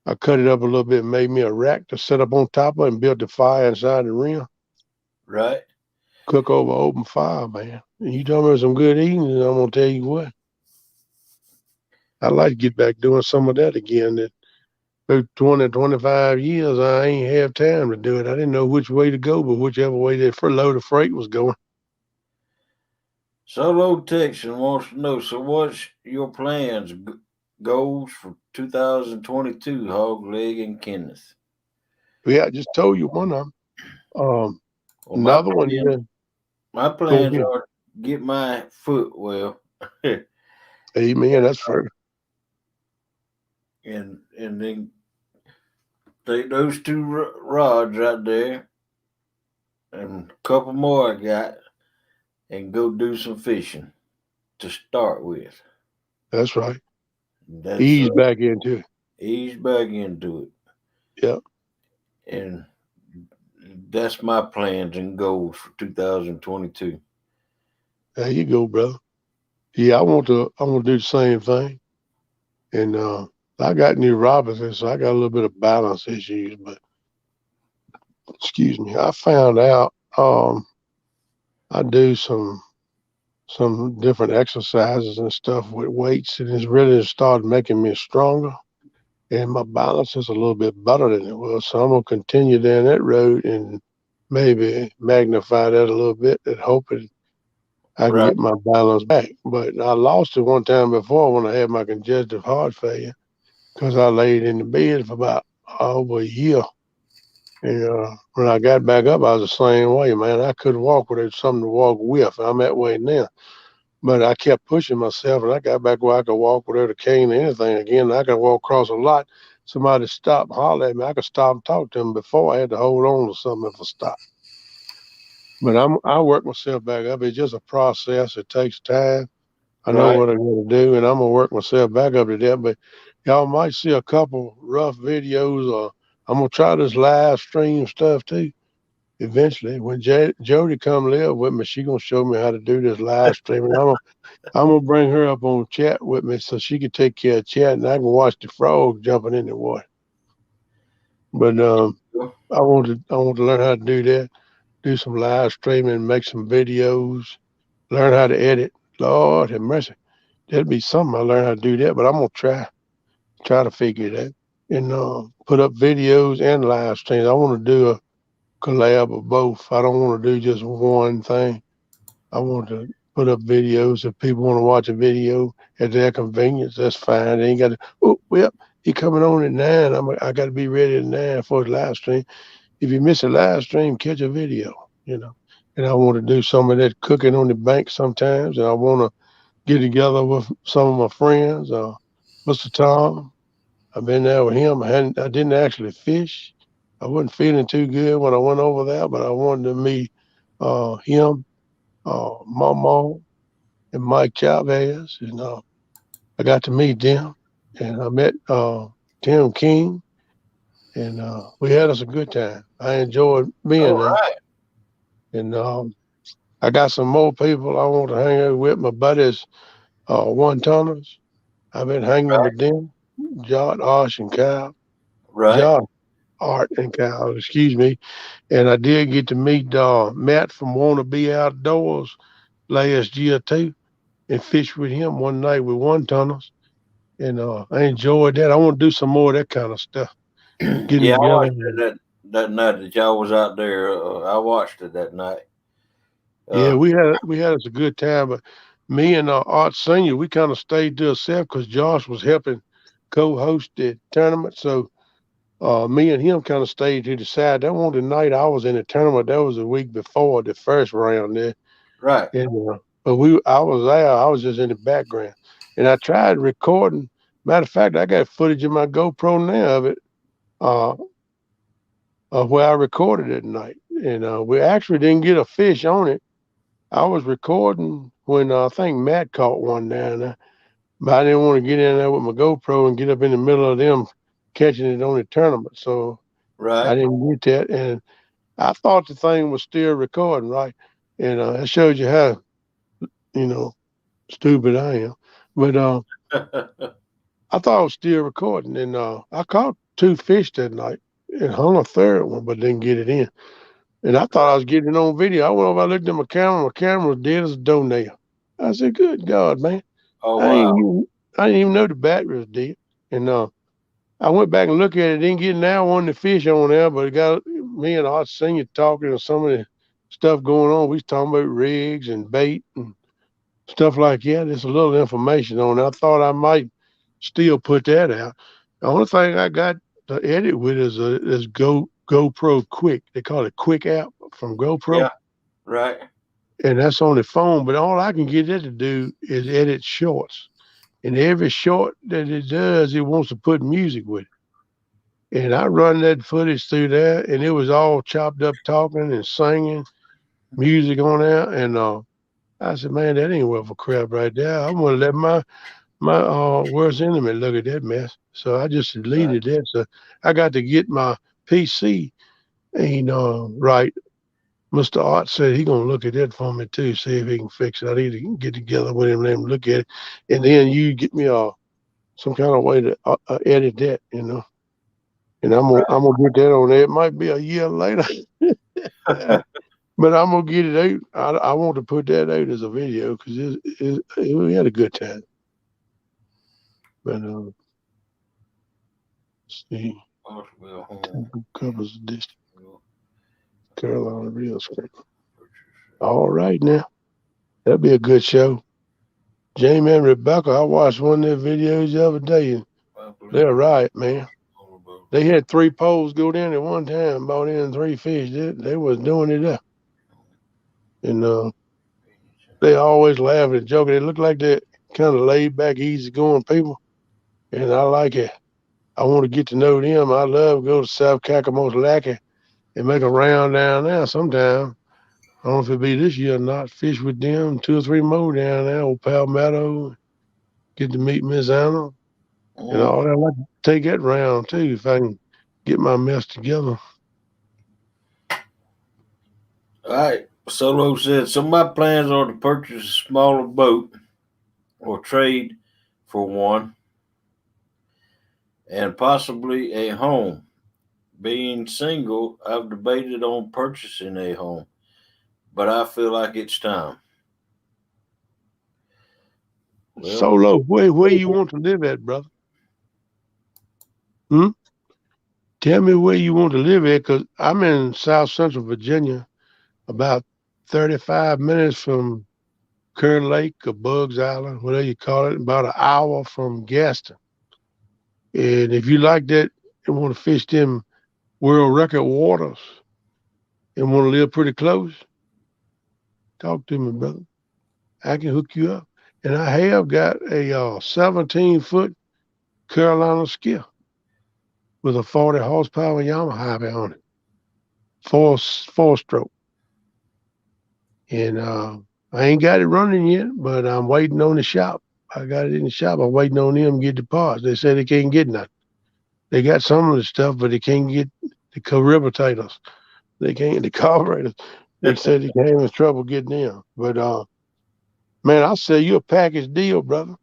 I cut it up a little bit, made me a rack to set up on top of it, and built the fire inside the rim. Right. Cook over open fire, man. And you talking about some good eating, and I'm gonna tell you what. I'd like to get back doing some of that again. That about 20, 25 years, I ain't have time to do it. I didn't know which way to go, but whichever way that load of freight was going. Solo Texan wants to know. So, what's your plans, goals for 2022? Hog Leg and Kenneth. Yeah, I just told you one of them. Well, Another one, yeah. my Go plans ahead. are get my foot well, Amen. That's fair. and then take those two rods right there, and a couple more I got, and go do some fishing to start with. That's right. That's Ease back into it. ease back into Yeah. it, and that's my plans and goals for 2022. There you go, brother. Yeah, I want to do the same thing. And I got new Robinson, so I got a little bit of balance issues, but excuse me. I found out I do some different exercises and stuff with weights, and it's really started making me stronger. And my balance is a little bit better than it was. So I'm gonna continue down that road and maybe magnify that a little bit and hoping I can Right. get my balance back. But I lost it one time before when I had my congestive heart failure because I laid in the bed for about over a year. And when I got back up, I was the same way, man. I couldn't walk without something to walk with. I'm that way now. But I kept pushing myself, and I got back where I could walk without a cane or anything. Again, I could walk across a lot. Somebody stop and holler at me. I could stop and talk to them before I had to hold on to something if I stopped. But I work myself back up. It's just a process. It takes time. I know Right. what I'm going to do, and I'm going to work myself back up to that. But y'all might see a couple rough videos, or I'm going to try this live stream stuff too. Eventually, when Jody come live with me, she gonna show me how to do this live stream, and I'm gonna bring her up on chat with me so she can take care of chat, and I can watch the frog jumping in the water. But I want to learn how to do that, do some live streaming, make some videos, learn how to edit. Lord have mercy, that'd be something. I learn how to do that, but I'm gonna try to figure it out and put up videos and live streams. I want to do a collab of both. I don't want to do just one thing. I want to put up videos. If people want to watch a video at their convenience, that's fine. They ain't got to, oh, well, he coming on at 9. I got to be ready at 9 for the live stream. If you miss a live stream, catch a video. And I want to do some of that cooking on the bank sometimes. And I want to get together with some of my friends. Mr. Tom, I've been there with him. I didn't actually fish. I wasn't feeling too good when I went over there, but I wanted to meet him, Mama, and Mike Chavez, and I got to meet them, and I met Tim King, and we had us a good time. I enjoyed All being there, right. and I got some more people I want to hang out with. My buddies, one tonners. I've been hanging with them, Josh, Ash, and Kyle. Right. Josh, Art, and Kyle. Excuse me. And I did get to meet Matt from Wanna Be Outdoors last year too, and fish with him one night with one tonners. And I enjoyed that. I want to do some more of that kind of stuff. Getting Yeah, I together. watched it that night that y'all was out there. I watched it that night. Yeah, we had us a good time. But me and Art Senior, we kind of stayed to ourselves because Josh was helping co-host the tournament. So me and him kind of stayed to the side. That wasn't the night I was in the tournament. That was the week before the first round there. Right. And but I was there. I was just in the background, and I tried recording. Matter of fact, I got footage in my GoPro now of it. Uh, where I recorded it tonight. And we actually didn't get a fish on it. I was recording when I think Matt caught one down there, but I didn't want to get in there with my GoPro and get up in the middle of them catching it on the tournament. So I Right. didn't get that, and I thought the thing was still recording, right? And it showed you how you know stupid I am. But I thought I was still recording, and I caught 2 fish that night and hung a third one, but didn't get it in. And I thought I was getting it on video. I went over, I looked at my camera was dead as a doornail. I said, "Good God, man! Oh I ain't wow. even, I didn't even know the battery was dead." And I went back and looked at it. Didn't get now one of the fish on there, but it got me and Art Senior talking and some of the stuff going on. We was talking about rigs and bait and stuff like that. There's a little information on it. I thought I might still put that out. The only thing I got to edit with is GoPro Quick. They call it Quick app from GoPro, Yeah. Right. and that's on the phone. But all I can get it to do is edit shorts. And every short that it does, it wants to put music with it. And I run that footage through there, and it was all chopped up talking and singing, music on there. And I said, man, that ain't worth a crap right there. I'm gonna let my worst enemy look at that mess. So I just Right. deleted that. So I got to get my PC and right. Mr. Art said he gonna look at that for me too, see if he can fix it. I need to get together with him and let him look at it, and then you get me some kind of way to edit that, and Right. I'm gonna get that on there. It might be a year later, but I'm gonna get it out. I want to put that out as a video because we had a good time. But see, Oswell home. covers the district, Will Carolina real scraper. purchase. All right now, that'll be a good show. Jamie and Rebecca, I watched one of their videos the other day, and I believe they're right, man. all about They had 3 poles go down at one time, bought in 3 fish. They was doing it up, and they always laughing and joking. They look like they're kind of laid back, easy going people, and I like it. I want to get to know them. I love to go to South Cacamos Lackey and make a round down there sometime. I don't know if it'll be this year or not. Fish with them, 2 or 3 more down there, old Palmetto. Get to meet Miss Anna and Mm. all that. I'd like to take that round too if I can get my mess together. All right. Solo said, so my plans are to purchase a smaller boat or trade for one and possibly a home. Being single, I've debated on purchasing a home, but I feel like it's time. Well, Solo, where you want to live at, brother? Hmm? Tell me where you want to live at, because I'm in South Central Virginia, about 35 minutes from Kern Lake or Bugs Island, whatever you call it, about an hour from Gaston. And if you like that and want to fish them world record waters and want to live pretty close, talk to me, brother. I can hook you up. And I have got a 17-foot Carolina skiff with a 40 horsepower Yamaha on it, four stroke. And I ain't got it running yet, but I'm waiting on the shop. I got it in the shop. I'm waiting on them to get the parts. They said they can't get nothing. They got some of the stuff, but they can't get the carburetors. They can't the carburetors. They said they came in trouble getting them. But man, I'll sell you a package deal, brother.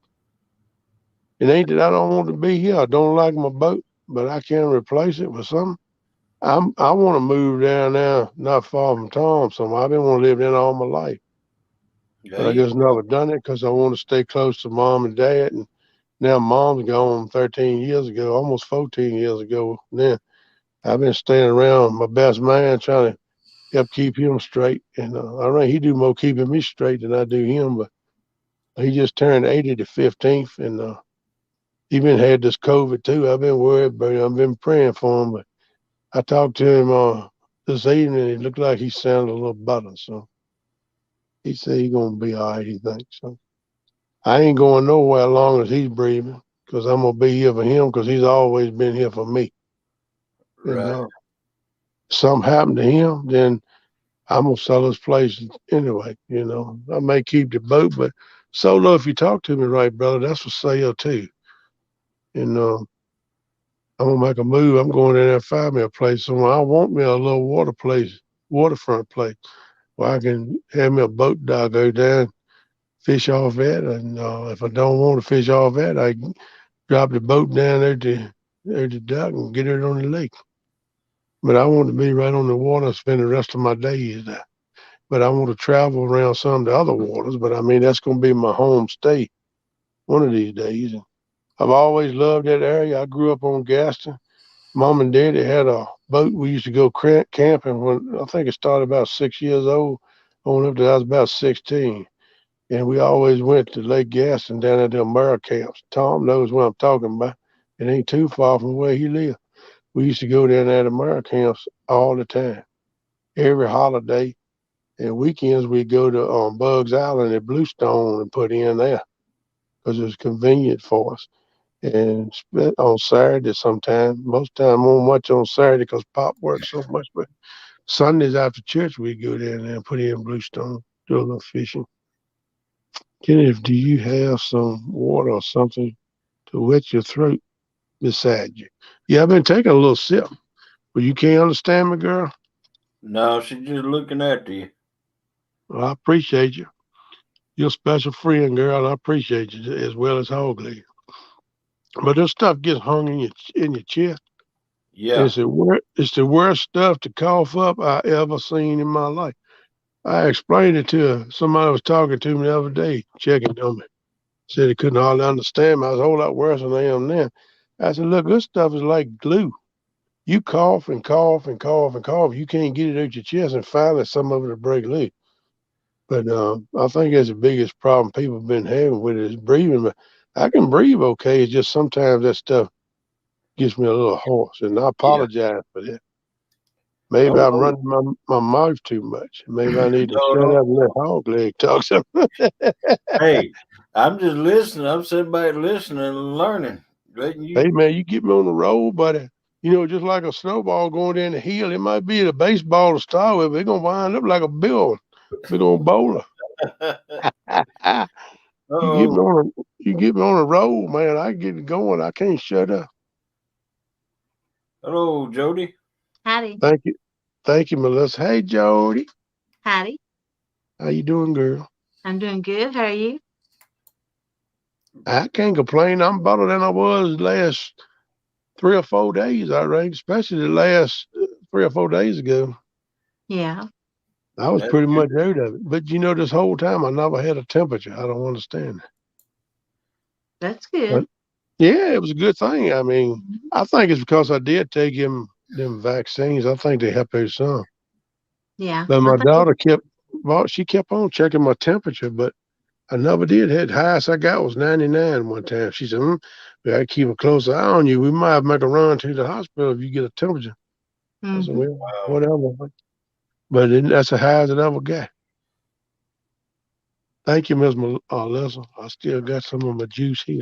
It ain't that I don't want to be here. I don't like my boat, but I can replace it with something. I want to move down there, not far from Tom. So I've been want to live there all my life, there but I you just go. never done it because I want to stay close to mom and dad. And now mom's gone 13 years ago, almost 14 years ago. Then I've been staying around my best man, trying to help keep him straight. And I think he do more keeping me straight than I do him. But he just turned 80 the 15th, and he been had this COVID too. I've been worried about him. I've been praying for him, but I talked to him this evening. It looked like he sounded a little better. So he said he's gonna be all right. He thinks so. I ain't going nowhere as long as he's breathing, because I'm gonna be here for him because he's always been here for me. And Right. something happened to him, then I'm gonna sell his place anyway. I may keep the boat, but Solo, if you talk to me right, brother, that's for sale too. And I'm gonna make a move. I'm going in there and find me a place somewhere. I want me a little waterfront place where I can have me a boat that I go down, fish off at, and if I don't want to fish off at, I can drop the boat down there to dock and get it on the lake. But I want to be right on the water and spend the rest of my days there. But I want to travel around some of the other waters. But I mean, that's going to be my home stay one of these days. And I've always loved that area. I grew up on Gaston. Mom and Daddy had a boat. We used to go camping when I think it started about 6 years old, on up to I was about 16. And we always went to Lake Gaston down at the America camps. Tom knows what I'm talking about. It ain't too far from where he lived. We used to go down there to America camps all the time, every holiday. And weekends we'd go to Bugs Island at Bluestone and put in there because it was convenient for us. And spent on Saturday sometime. Most time on much on Saturday because Pop works so much. But Sundays after church we'd go down there and put in Bluestone, do a little fishing. Kenneth, do you have some water or something to wet your throat beside you? Yeah, I've been taking a little sip, but you can't understand me, girl. No, she's just looking after you. Well, I appreciate you. You're a special friend, girl. I appreciate you as well as Hogley. But this stuff gets hung in your chest. Yeah. It's the worst stuff to cough up I ever seen in my life. I explained it to somebody was talking to me the other day, checking on me. Said he couldn't hardly understand me. I was a whole lot worse than I am now. I said, look, this stuff is like glue. You cough and cough and cough and cough. You can't get it out your chest, and finally some of it will break loose. But I think that's the biggest problem people have been having with it is breathing. But I can breathe okay. It's just sometimes that stuff gets me a little hoarse, and I Yeah. apologize for that. Maybe Oh, I'm no. running my mouth too much. Maybe I need to No, shut no. up and let Hog Leg talk something. Hey, I'm just listening. I'm sitting back listening and learning. Letting you. Hey man, you get me on the road, buddy. You know, just like a snowball going down the hill, it might be a baseball to start with, but it's gonna wind up like a big old bowler. Oh, You get me on the road, man. I get it going. I can't shut up. hello, Jody. Howdy. Thank you. Thank you, Melissa. Hey Jody. Howdy. How you doing, girl? I'm doing good. How are you? I can't complain. I'm better than I was the last 3 or 4 days, I reckon, especially the last 3 or 4 days ago. Yeah, I was That's pretty good. much out of it. But you know, this whole time I never had a temperature. I don't understand. that's good. But yeah, it was a good thing. I mean, Mhm. I think it's because I did take them vaccines. I think they helped out some. Yeah, But I my think daughter she kept on checking my temperature, but I never did. The highest I got was 99 one time. She said, we got to keep a close eye on you. We might make a run to the hospital if you get a temperature. I said, hmm well, Wow. whatever. But then that's the highest it ever got. Thank you, Miss Melissa. I still got some of my juice here.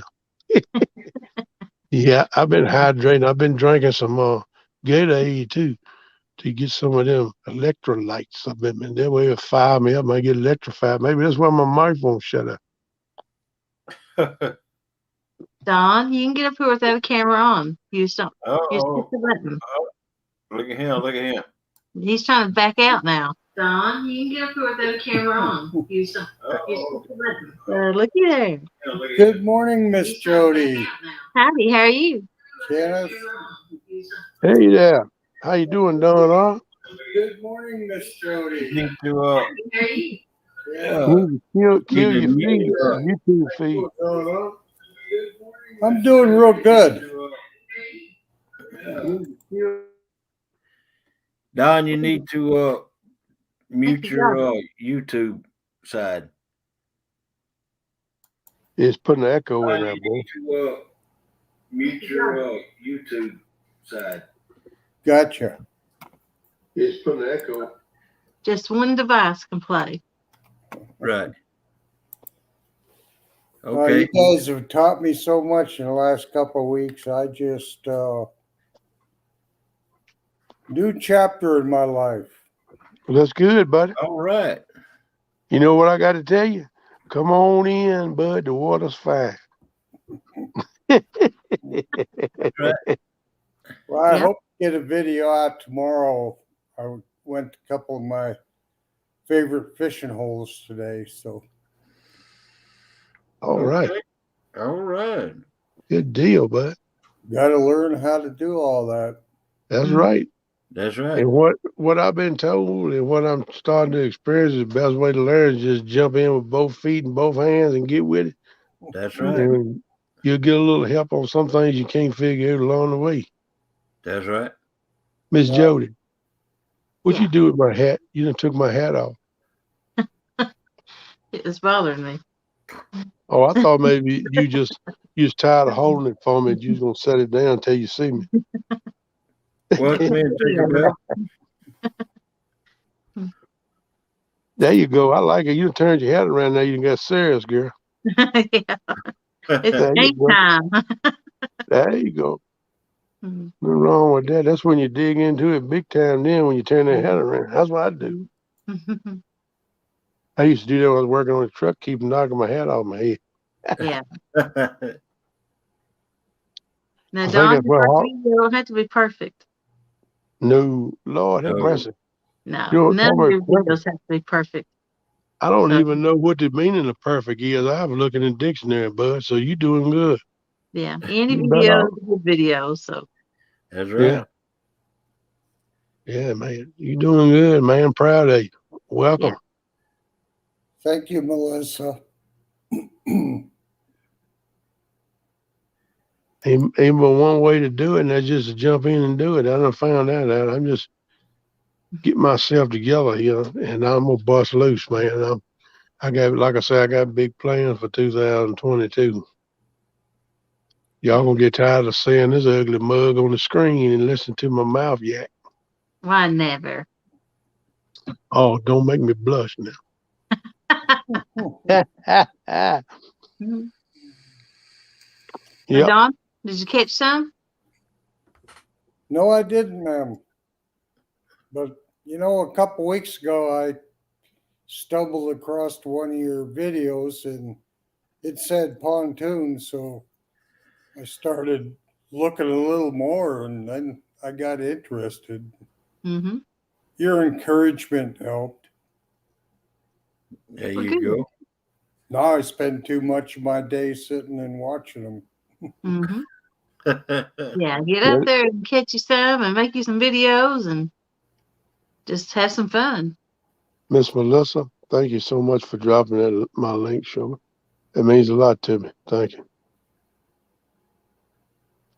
Yeah, I've been hydrating. I've been drinking some Gatorade too to get some of them electrolytes. I've been that way it fire me up. I get electrified. Maybe that's why my mic won't shut up. Don, you can get up here without a camera on. You just don't. You just push Oh, the button. look at him. Look at him. He's trying to back out now. Don, you can get up here without a camera on. You just don't. You just Oh, push the button. Looky there. look at Good him. morning, Miss Jody. Howdy. How are you? Kenneth. Hey there. How you doing, Don? Good morning, Miss Jody. You need to, How are you? Yeah. You need to need kill to your feed, Yeah. YouTube feed. What's going on? I'm doing real good. Don, you need to mute Thank you, your God. YouTube side. It's putting an echo in Don, there, you boy. need to mute your YouTube side. Gotcha. It's putting an echo. Just one device can play. Right. Well, you Okay. guys have taught me so much in the last couple of weeks. I just new chapter in my life. Well, that's good, buddy. All right. You know what I got to tell you? Come on in, bud. The water's fine. Right. I Yeah. hope to get a video out tomorrow. I went to a couple of my favorite fishing holes today, so All right. Okay. All right. Good deal, bud. got to learn how to do all that. That's Mhm. right. That's right. And what I've been told and what I'm starting to experience is the best way to learn is just jump in with both feet and both hands and get with it. That's right. And you'll get a little help on some things you can't figure out along the way. That's right. Miss Yeah. Jody, what Yeah. you do with my hat? You done took my hat off. It's bothering me. Oh, I thought maybe you was tired of holding it for me and you was gonna set it down until you see me. Well, come here, Tinkerbell. There you go. I like it. You done turned your head around now. You done got serious, girl. Yeah. It's There you game go. time. There you go. Mhm. Nothing wrong with that. That's when you dig into it big time then when you turn that head around. That's what I do. I used to do that when I was working on the truck, keep knocking my hat off my head. Yeah. Now, I think Don, that's your what first video don't have to be perfect. no, Lord have No. mercy. No, You know, none talking of about your perfect. videos have to be perfect. I don't So, even know what the meaning of perfect is. I have to look in the dictionary, bud. So you doing good. yeah, any You better video is off. a good video. So, That's Yeah. right. Yeah, man. You doing good, man. Proud of you. Welcome. Thank you, Melissa. Ain't but one way to do it, and that's just to jump in and do it. I done found that out. I'm just get myself together here, and I'm gonna bust loose, man. I got, like I said, I got big plans for 2022. Y'all gonna get tired of seeing this ugly mug on the screen and listen to my mouth yak. why never? Oh, don't make me blush now. Mhm. Yep. Don, did you catch some? No, I didn't, ma'am. But a couple weeks ago, I stumbled across one of your videos and it said pontoon, so I started looking a little more, and then I got interested. Mm-hmm. Your encouragement helped. There Well, you good. go. Now I spend too much of my day sitting and watching them. Mm-hmm. Yeah, get Yeah, up there and catch you some and make you some videos and just have some fun. Miss Melissa, thank you so much for dropping that my link, Sugar. It means a lot to me. Thank you.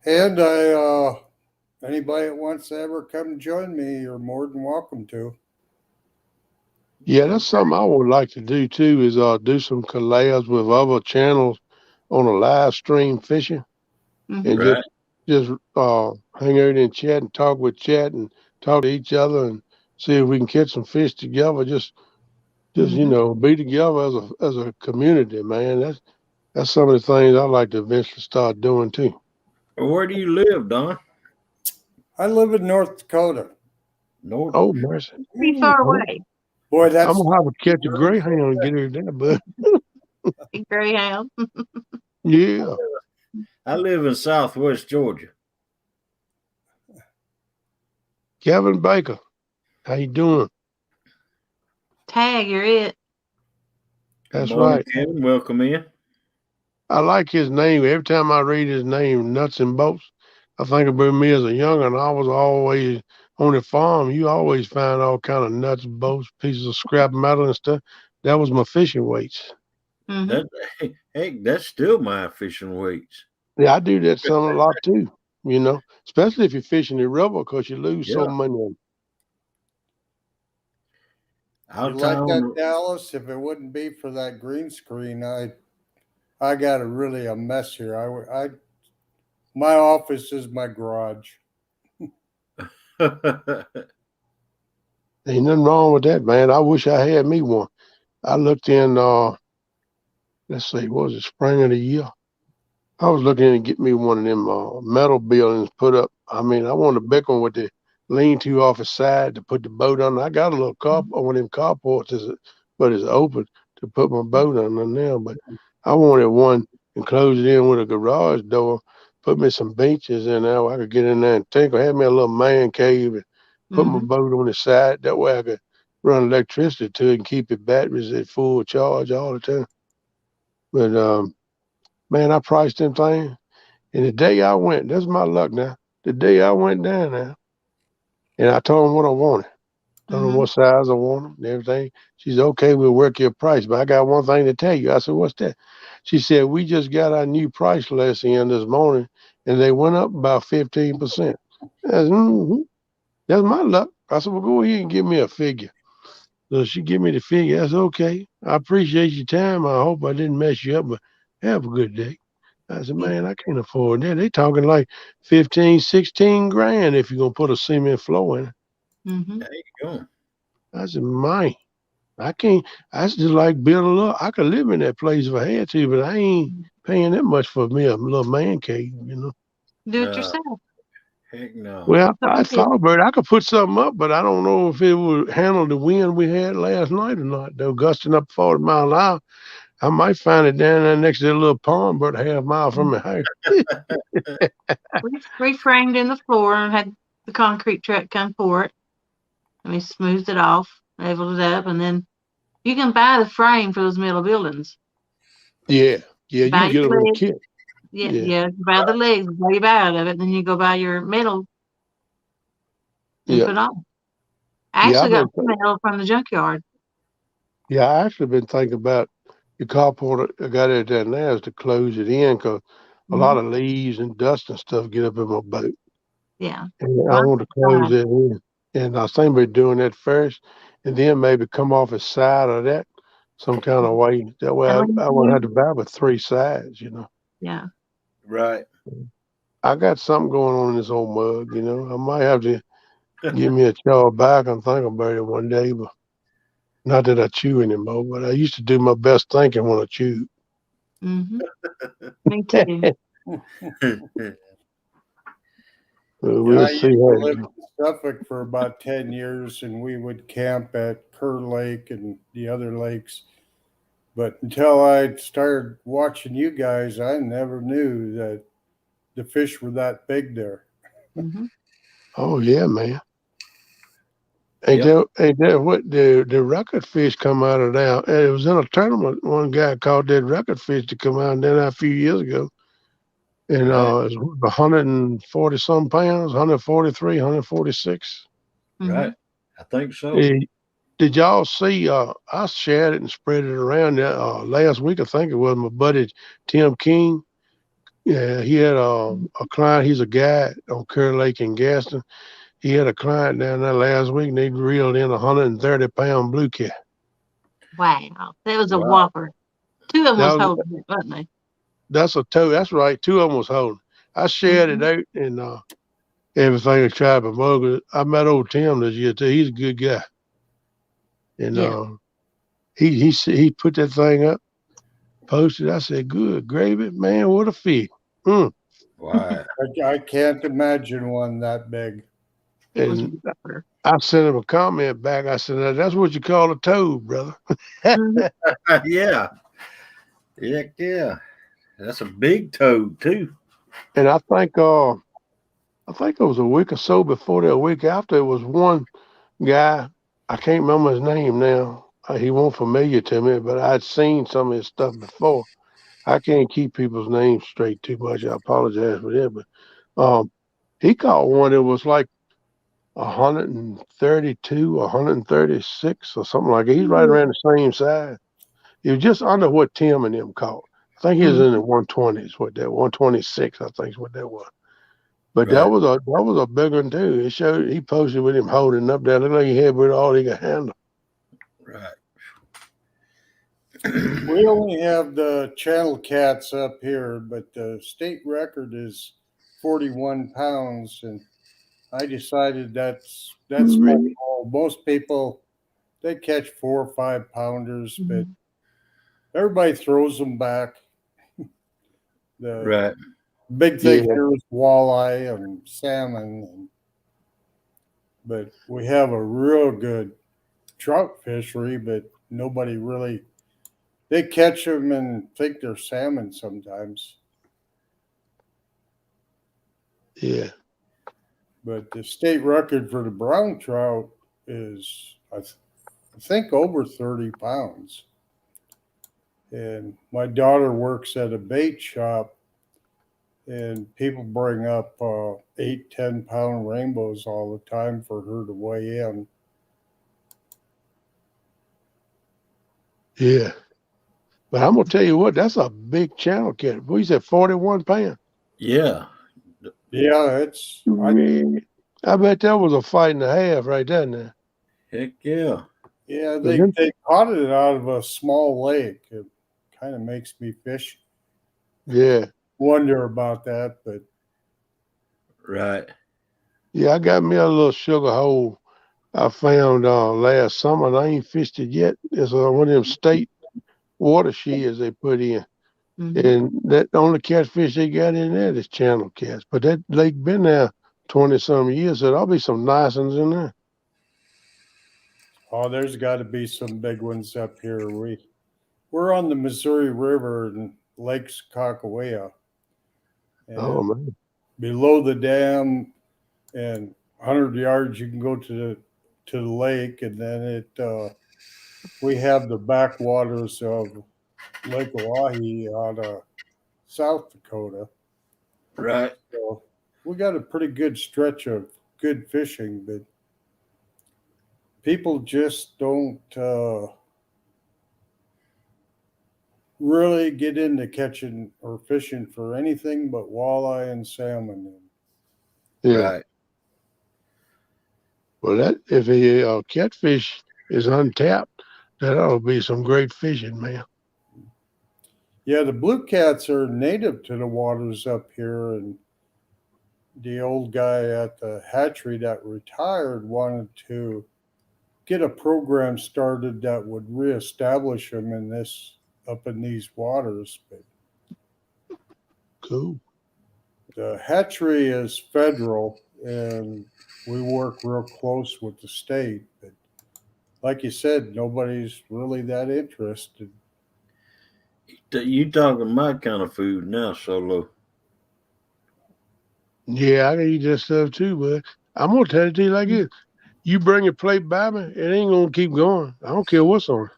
And anybody that wants to ever come join me, you're more than welcome to. Yeah, that's something I would like to do too. Is do some collabs with other channels on a live stream fishing, Mm-hmm. and Right. just hang out and chat and talk with chat and talk to each other and see if we can catch some fish together. Just Mm-hmm. be together as a community, man. That's some of the things I like to eventually start doing too. Where do you live, Don? I live in North Dakota. North. Oh mercy! Pretty far I'm, away. Boy, I'm that's gonna have to catch a greyhound and get her there, but Big Greyhound. yeah, I live in Southwest Georgia. Kevin Baker, how you doing? Tag, you're it. Good That's morning, right. Kevin. Welcome in. I like his name. Every time I read his name, Nuts and Bolts, I think about me as a young'un. I was always on the farm. You always find all kind of nuts, bolts, pieces of scrap metal and stuff. That was my fishing weights. Mm-hmm. That heck, that's still my fishing weights. Yeah, I do that some a lot too. Especially if you're fishing the river because you lose so Yeah. many of them. you Out like that, town. Dallas. If it wouldn't be for that green screen, I got a mess here. My office is my garage. Ain't nothing wrong with that, man. I wish I had me one. I looked in, let's see, what was it, spring of the year? I was looking to get me one of them metal buildings put up. I mean, I want a big one with the lean-to off the side to put the boat on. I got a little car, one of them carports, but it's open to put my boat on there now. But I wanted one and close it in with a garage door put me some benches in there where I could get in there and tinkle. Had me a little man cave and put my Mhm. boat on the side. That way I could run electricity to it and keep it batteries at full charge all the time. But man, I priced them things. And the day I went, that's my luck now. The day I went down there, and I told them what I wanted. Told them Mhm. what size I wanted and everything. She said, okay, we'll work your price. But I got one thing to tell you. I said, what's that? She said, we just got our new price list in this morning, and they went up about 15%. I said, that's my luck. I said, well, go ahead and give me a figure. So she gave me the figure. That's okay. I appreciate your time. I hope I didn't mess you up, but have a good day. I said, man, I can't afford that. They talking like 15, 16 grand if you're going to put a cement floor in it. Mhm. There you go. I said, man, I can't. I just like build a little. I could live in that place if I had to, but I ain't paying that much for me a little man cave, you know. Do it Uh, yourself. heck no. Well, So I we did. thought about it. I could put something up, but I don't know if it would handle the wind we had last night or not. Though gusting up 40 miles an hour, I might find it down there next to that little pond, but a half mile from the house. We framed in the floor and had the concrete truck come pour it. And we smoothed it off, leveled it up, and then you can buy the frame for those metal buildings. Yeah, yeah, you Buy can get a your little legs. kit. Yeah, Yeah, yeah. Buy the legs, buy you buy out of it, and then you go buy your metal and yeah, put on. I yeah. actually got my metal from the junkyard. Yeah, I actually been thinking about the carport I got it down there is to close it in because a lot Mhm. of leaves and dust and stuff get up in my boat. Yeah. And I Well, want to close it in. And I was thinking about doing that first and then maybe come off the side of that some kind of way. That way I I won't have to buy but three sides, you know. yeah. Right. I got something going on in this old mug, you know. I might have to give me a chaw back and think about it one day, but not that I chew anymore, but I used to do my best thinking when I chewed. Mhm. Me too. We'll I see used how to it live goes. in Suffolk for about 10 years, and we would camp at Kerr Lake and the other lakes. But until I started watching you guys, I never knew that the fish were that big there. Mhm. Oh yeah, man. Yep. Ain't that what the record fish come out of now? And it was in a tournament. One guy caught that record fish to come out there a few years ago. And Right. it was 140 some pounds, 143, 146. Right. Mhm. I think so. Hey, did y'all see I shared it and spread it around last week, I think it was my buddy Tim King. Yeah, he had a client, he's a guide on Kerr Lake in Gaston. He had a client down there last week and they reeled in a 130-pound blue cat. Wow. That was a Wow. whopper. Two of them That was was holding it, wasn't they? that's a toe. That's right. Two of them was holding. I shared it Mhm. out and everything I tried to mug it. I met old Tim this year too. He's a good guy. And Yeah. he put that thing up, posted. I said, "Good gravy, man! What a fish!" Mm. Wow. I can't imagine one that big. It was a And whopper. I sent him a comment back. I said, "Now, that's what you call a toad, brother." Mhm. Yeah. Heck yeah. That's a big toad too. And I think it was a week or so before that, a week after, it was one guy. I can't remember his name now. He wasn't familiar to me, but I'd seen some of his stuff before. I can't keep people's names straight too much. I apologize for that, but he caught one that was like 132, 136 or something like that. He's right around the same size. He was just under what Tim and them caught. I think he was in the Mhm. 120s. What that 126? I think is what that was. But Right. that was a big one too. It showed he posted with him holding up there. Looked like he had with all he could handle. Right. We only have the channel cats up here, but the state record is 41 pounds, and I decided that's my Really? goal. Most people they catch 4 or 5 pounders, but Mhm. everybody throws them back. The Right. big thing Yeah. here is walleye and salmon, but we have a real good trout fishery, but nobody really they catch them and think they're salmon sometimes. Yeah. But the state record for the brown trout is, I think, over 30 pounds. And my daughter works at a bait shop, and people bring up 8, 10 pound rainbows all the time for her to weigh in. Yeah. But I'm gonna tell you what, that's a big channel cat. What you said, 41 pounds? Yeah. Yeah, it's, Man, I bet that was a fight and a half right there now. Heck yeah. yeah, But them- they caught it out of a small lake. It kind of makes me Yeah. wonder about that, but Right. Yeah, I got me a little sugar hole I found last summer, and I ain't fished it yet. It's one of them state watersheds they put in. Mhm. And that the only catfish they got in there is channel cats. But that lake been there 20 some years, so there'll be some nice ones in there. oh, there's got to be some big ones up here. We're on the Missouri River and Lake Sakakawea, Oh and man. below the dam, and 100 yards you can go to the lake, and then we have the backwaters of Lake Oahe out of South Dakota. Right. So we got a pretty good stretch of good fishing, but people just don't really get into catching or fishing for anything but walleye and salmon. Yeah. Right. Well, that if a catfish is untapped, that ought to be some great fishing, man. Yeah, the blue cats are native to the waters up here, and the old guy at the hatchery that retired wanted to get a program started that would reestablish them up in these waters. But Cool. the hatchery is federal, and we work real close with the state. But like you said, nobody's really that interested. You talking my kind of food now, Solo. Yeah, I can eat that stuff too, but I'm gonna tell it to you like this. You bring your plate by me, it ain't gonna keep going. I don't care what's on it.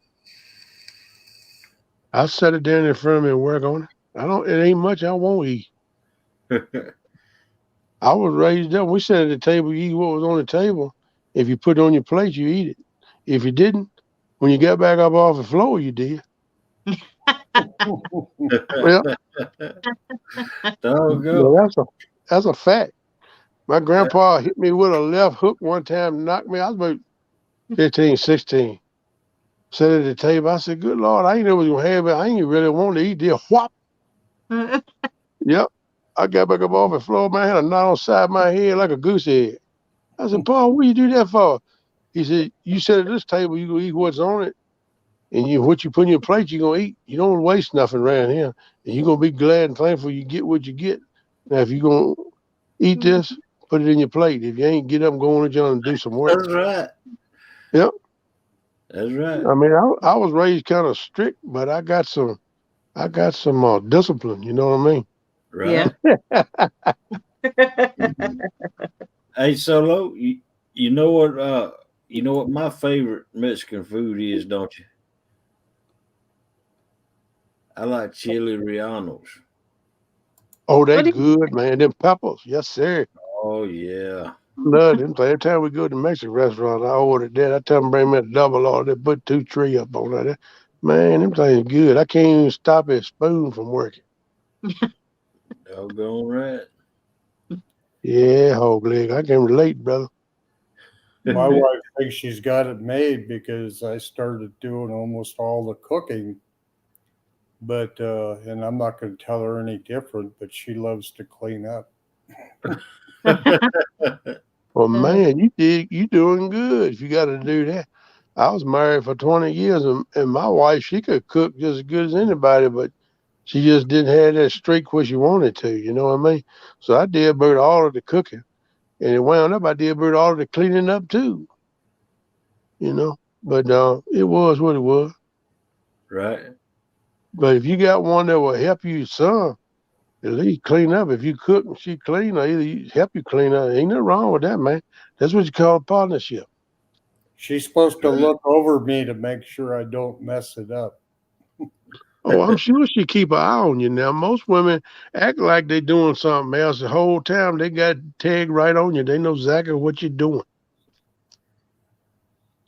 I'll set it down in front of me and work on it. It ain't much I won't eat. I was raised up. We sat at the table, you eat what was on the table. If you put it on your plate, you eat it. If you didn't, when you got back up off the floor, you did. Well, Doggone. that's a fact. My grandpa hit me with a left hook one time, knocked me. I was about 15, 16. Sat at the table. I said, "Good Lord, I ain't never gonna have it. I ain't really want to eat this." Whop. Yep. I got back up off the floor, man. I had a knot on the side of my head like a goose egg. I said, "Paul, what you do that for?" He said, "You sit at this table, you gonna eat what's on it, and what you put in your plate, you gonna eat. You don't waste nothing around here, and you're gonna be glad and thankful you get what you get. Now, if you gonna eat this, put it in your plate. If you ain't, get up and go on the job and do some work." That's right. Yep. That's right. I mean, I was raised kind of strict, but I got some discipline. You know what I mean? Right. Hey, Solo, you know what my favorite Mexican food is, don't you? I like chili rellenos. Oh, they What do you good, man. Them peppers, yes, sir. Oh yeah. Love them. So every time we go to the Mexican restaurant, I order that. I tell them bring me a double order. They put 2, 3 up on that. Man, them things good. I can't even stop a spoon from working. Doggone right. Yeah, hog leg. I can relate, brother. My wife thinks she's got it made because I started doing almost all the cooking. But and I'm not going to tell her any different. But she loves to clean up. Well, man, you doing good if you got to do that. I was married for 20 years, and my wife, she could cook just as good as anybody, but she just didn't have that streak where she wanted to. You know what I mean? So I did about all of the cooking, and it wound up I did about all of the cleaning up too. You know, but it was what it was. Right. But if you got one that will help you some, At least clean up. If you cook and she clean, or either help you clean up. Ain't nothing wrong with that, man. That's what you call a partnership. She's supposed to look over me to make sure I don't mess it up. Oh, I'm sure she keep an eye on you now. Most women act like they doing something else the whole time. They got tagged right on you. They know exactly what you're doing.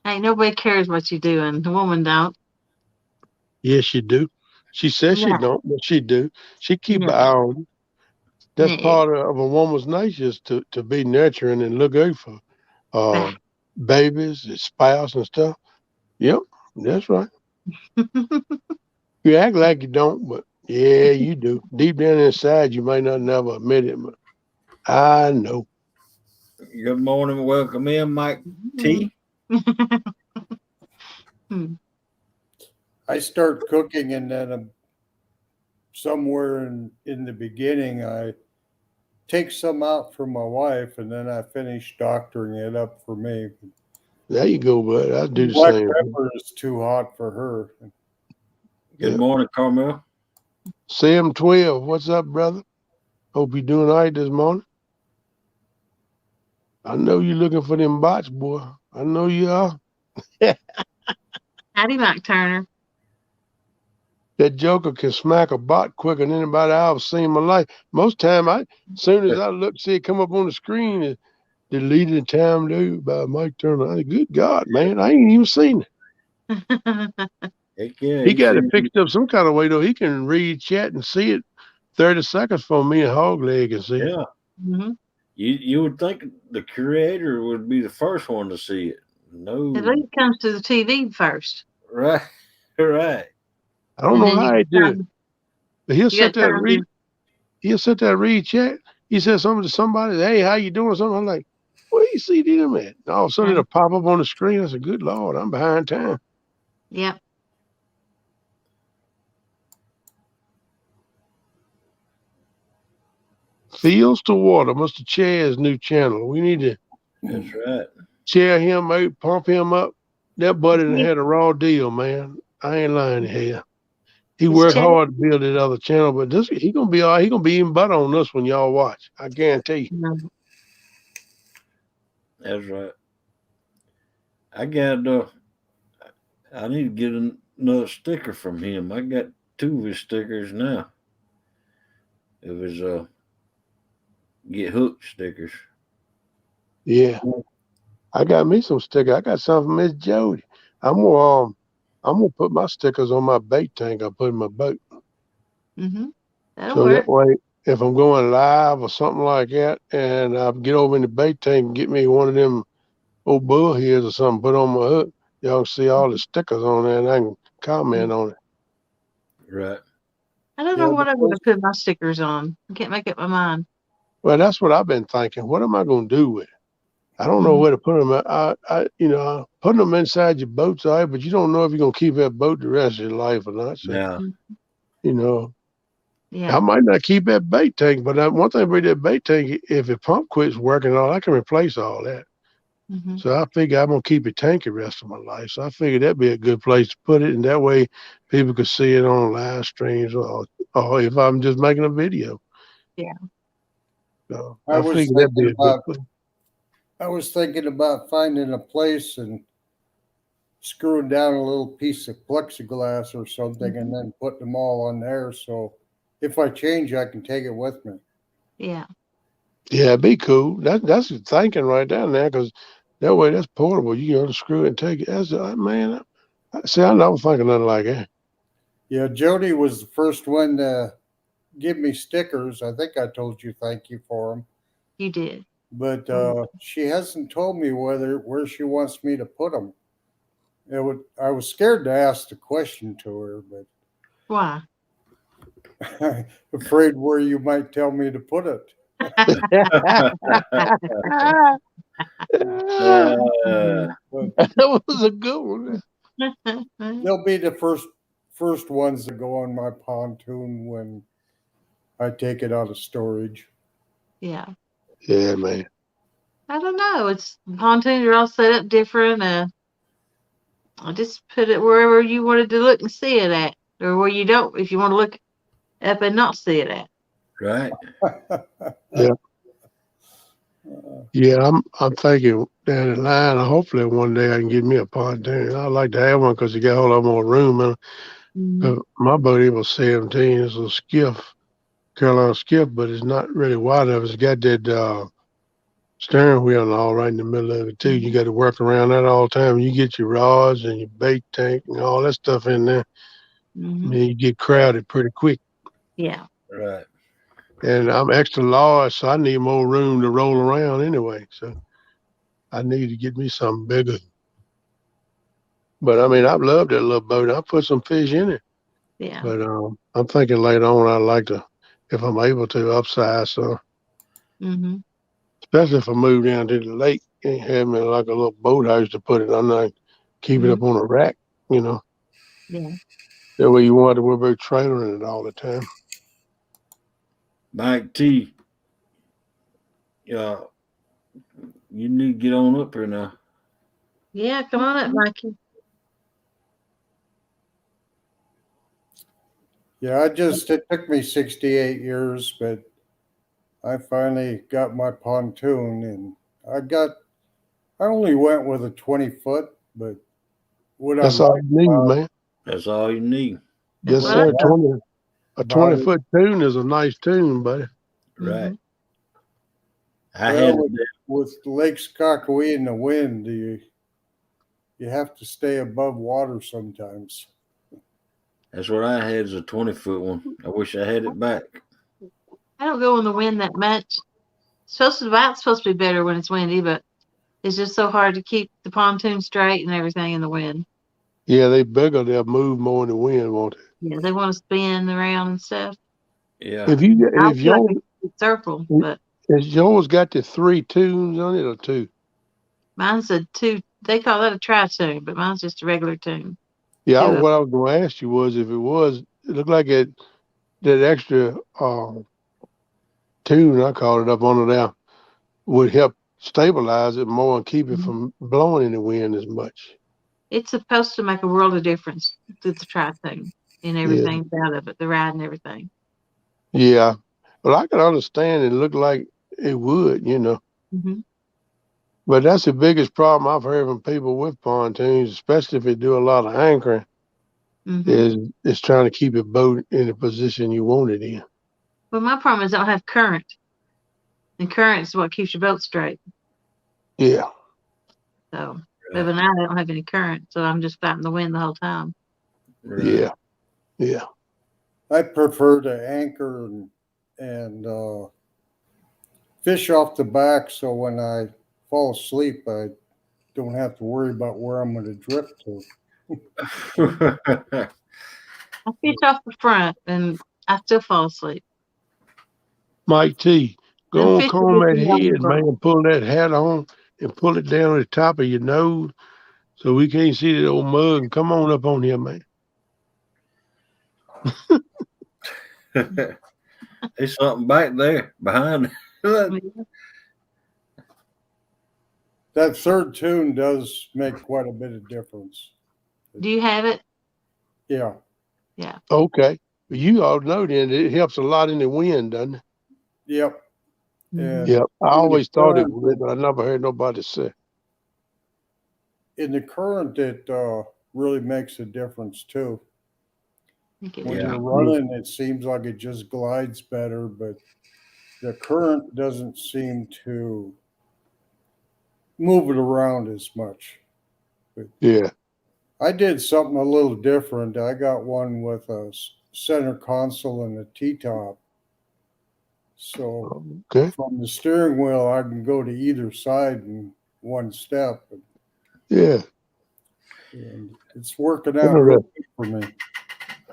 Ain't nobody cares what you doing. The woman don't. Yes, you do. She says she No, don't, but she do. She keep no, an eye on you. That's no. part of a woman's nature is to be nurturing and look out for uh Bah. babies, his spouse and stuff. Yep, that's right. You act like you don't, but yeah, you do. Deep down inside, you might not never admit it, but I know. Good morning. Welcome in, Mike T. Hmm. I start cooking, and then somewhere in the beginning, I take some out for my wife, and then I finish doctoring it up for me. There you go, bud. I do the Black same. pepper is too hot for her. Good Yep. morning, Carmel. Sam 12, what's up, brother? Hope you doing all right this morning. I know you looking for them bots, boy. I know you are. Howdy, Mike Turner. That joker can smack a bot quicker than anybody I've seen in my life. Most time, soon as I look, see it come up on the screen, it's deleted time due by Mike Turner. Good God, man, I ain't even seen it. Heck yeah, He he got it sent you. fixed up some kind of way though. He can read chat and see it 30 seconds for me and Hogleg can see it. Yeah. Hmm. You would think the creator would be the first one to see it. No. At least it comes to the TV first, Right. Right. I don't and know then how he do it, but you got time to. he'll sit there and read chat. He said something to somebody, hey, how you doing? Something. I'm like, where you see them at? And all of a sudden it'll pop up on the screen. I said, good Lord, I'm behind time. Yep. Fields to Water, Mr. Chair's new channel. We need to That's right. chair him out, pump him up. That buddy done He- had a raw deal, man. I ain't lying to hell. He It's worked Chad. hard to build that other channel, but this he gonna be all right. He gonna be even better on this when y'all watch. I guarantee you. Mhm. That's right. I got I need to get another sticker from him. I got two of his stickers now. It was get hooked stickers. Yeah. I got me some stickers. I got some from Miss Jody. I'm gonna put my stickers on my bait tank I put in my boat. That'll So that work. way if I'm going live or something like that and I get over in the bait tank and get me one of them old bullheads or something, put on my hook, y'all can see all the stickers on there and I can comment on it. Right. I don't Yeah, know what the I'm going to first, put my stickers on. I can't make up my mind. Well, that's what I've been thinking. What am I gonna do with it? I don't know Mhm. where to put them. Putting them inside your boat's all right, but you don't know if you're gonna keep that boat the rest of your life or not. So, Now, you know, I Yeah. might not keep that bait tank, but one thing about that bait tank, if the pump quits working, all I can replace all that. Hmm. So I figure I'm gonna keep it tank the rest of my life. So I figured that'd be a good place to put it, and that way people could see it on live streams or if I'm just making a video. Yeah. So I I was figured that'd be thinking a good about place. I was thinking about finding a place and screwing down a little piece of plexiglass or something, and then putting them all on there. So if I change, I can take it with me. Yeah. Yeah, it'd be cool. That's the thinking right down there, because that way that's portable. You can unscrew it and take it. That's man. See, I never think of nothing like that. Yeah, Jody was the first one to give me stickers. I think I told you thank you for them, You did. but Mhm. she hasn't told me where she wants me to put them. I was scared to ask the question to her, but Why? I'm afraid where you might tell me to put it. uh, But That was a good one. they'll be the first ones that go on my pontoon when I take it out of storage. Yeah. Yeah, man. I don't know. It's pontoons are all set up different. I just put it wherever you wanted to look and see it at, or where you don't, if you want to look up and not see it at. Right. Yeah. Yeah, I'm thinking down the line. Hopefully, one day I can get me a pontoon. I'd like to have one because you got a whole lot more room. And Mhm. my boat was 17. It's a skiff, Carolina skiff, but it's not really wide enough. It's got that steering wheel and all right in the middle of it too. You got to work around that all the time. You get your rods and your bait tank and all that stuff in there. Mhm. And you get crowded pretty quick. Yeah. Right. And I'm extra large, so I need more room to roll around anyway. So I need to get me something bigger. But I mean, I've loved that little boat. I put some fish in it. Yeah. But I'm thinking later on I'd like to, if I'm able to, upsize some. Mhm. Especially if I move down to the lake and have me like a little boathouse to put it on there, keep it up Mhm. on a rack, you know. Yeah. That way you want to worry about trailering it all the time. Mike T, you need to get on up here now. Yeah. Come on up, Mikey. Yeah, it took me 68 years, but I finally got my pontoon, and I only went with a 20 foot, but what I That's all like you need, about man. That's all you need. That's Yes, what what I sir. I like 20 about it, foot tune is a nice tune, buddy. Right. Mhm. I had well, it. with Lake Skakawee and the wind, you have to stay above water sometimes. That's what I had as a 20-foot one. I wish I had it back. I don't go in the wind that much. Supposed to be better when it's windy, but it's just so hard to keep the pontoon straight and everything in the wind. Yeah, they bigger, they'll move more in the wind, won't Yeah, they want to spin around and stuff. they? Yeah. I If feel like yours a circle, but has yours got the 3 tunes on it or 2? mine's a two. They call that a tri-tune, but mine's just a regular tune. Yeah, Two of what I was going to ask you was if it looked like that extra tune, I called it up under there, would help stabilize it more and keep it them. from blowing in the wind as much. It's supposed to make a world of difference with the tri-tune and Yeah. everything out of it, the ride and everything. Yeah. Well, I can understand it look like it would, you know. Hmm. But that's the biggest problem I've heard from people with pontoons, especially if they do a lot of anchoring, Hmm. is trying to keep your boat in the position you want it in. Well, my problem is I don't have current, and current is what keeps your boat straight. Yeah. So, but Right. now I don't have any current, so I'm just fighting the wind the whole time. Right. Yeah. Yeah. I prefer to anchor and fish off the back, so when I fall asleep, I don't have to worry about where I'm going to drift to. I fish off the front, and I still fall asleep. Mike T, Them go on, fish will comb get that me off the head, boat. man. Pull that hat on and pull it down at the top of your nose so we can't see that old mug. And come on up on here, man. There's something back there behind. That third tune does make quite a bit of difference. Do you have it? Yeah. Yeah. Okay. But you all know then it helps a lot in the wind, doesn't it? Yep. Mhm. And Yep. I in the always thought it current, would, but I never heard nobody say. it really makes a difference too. I think it When would. Yeah. you're running, it seems like it just glides better, but the current doesn't seem to move it around as much. But Yeah. I did something a little different. I got one with a center console and a T-top. So Okay. from the steering wheel, I can go to either side in one step. Yeah. And it's working out real Interesting. good for me.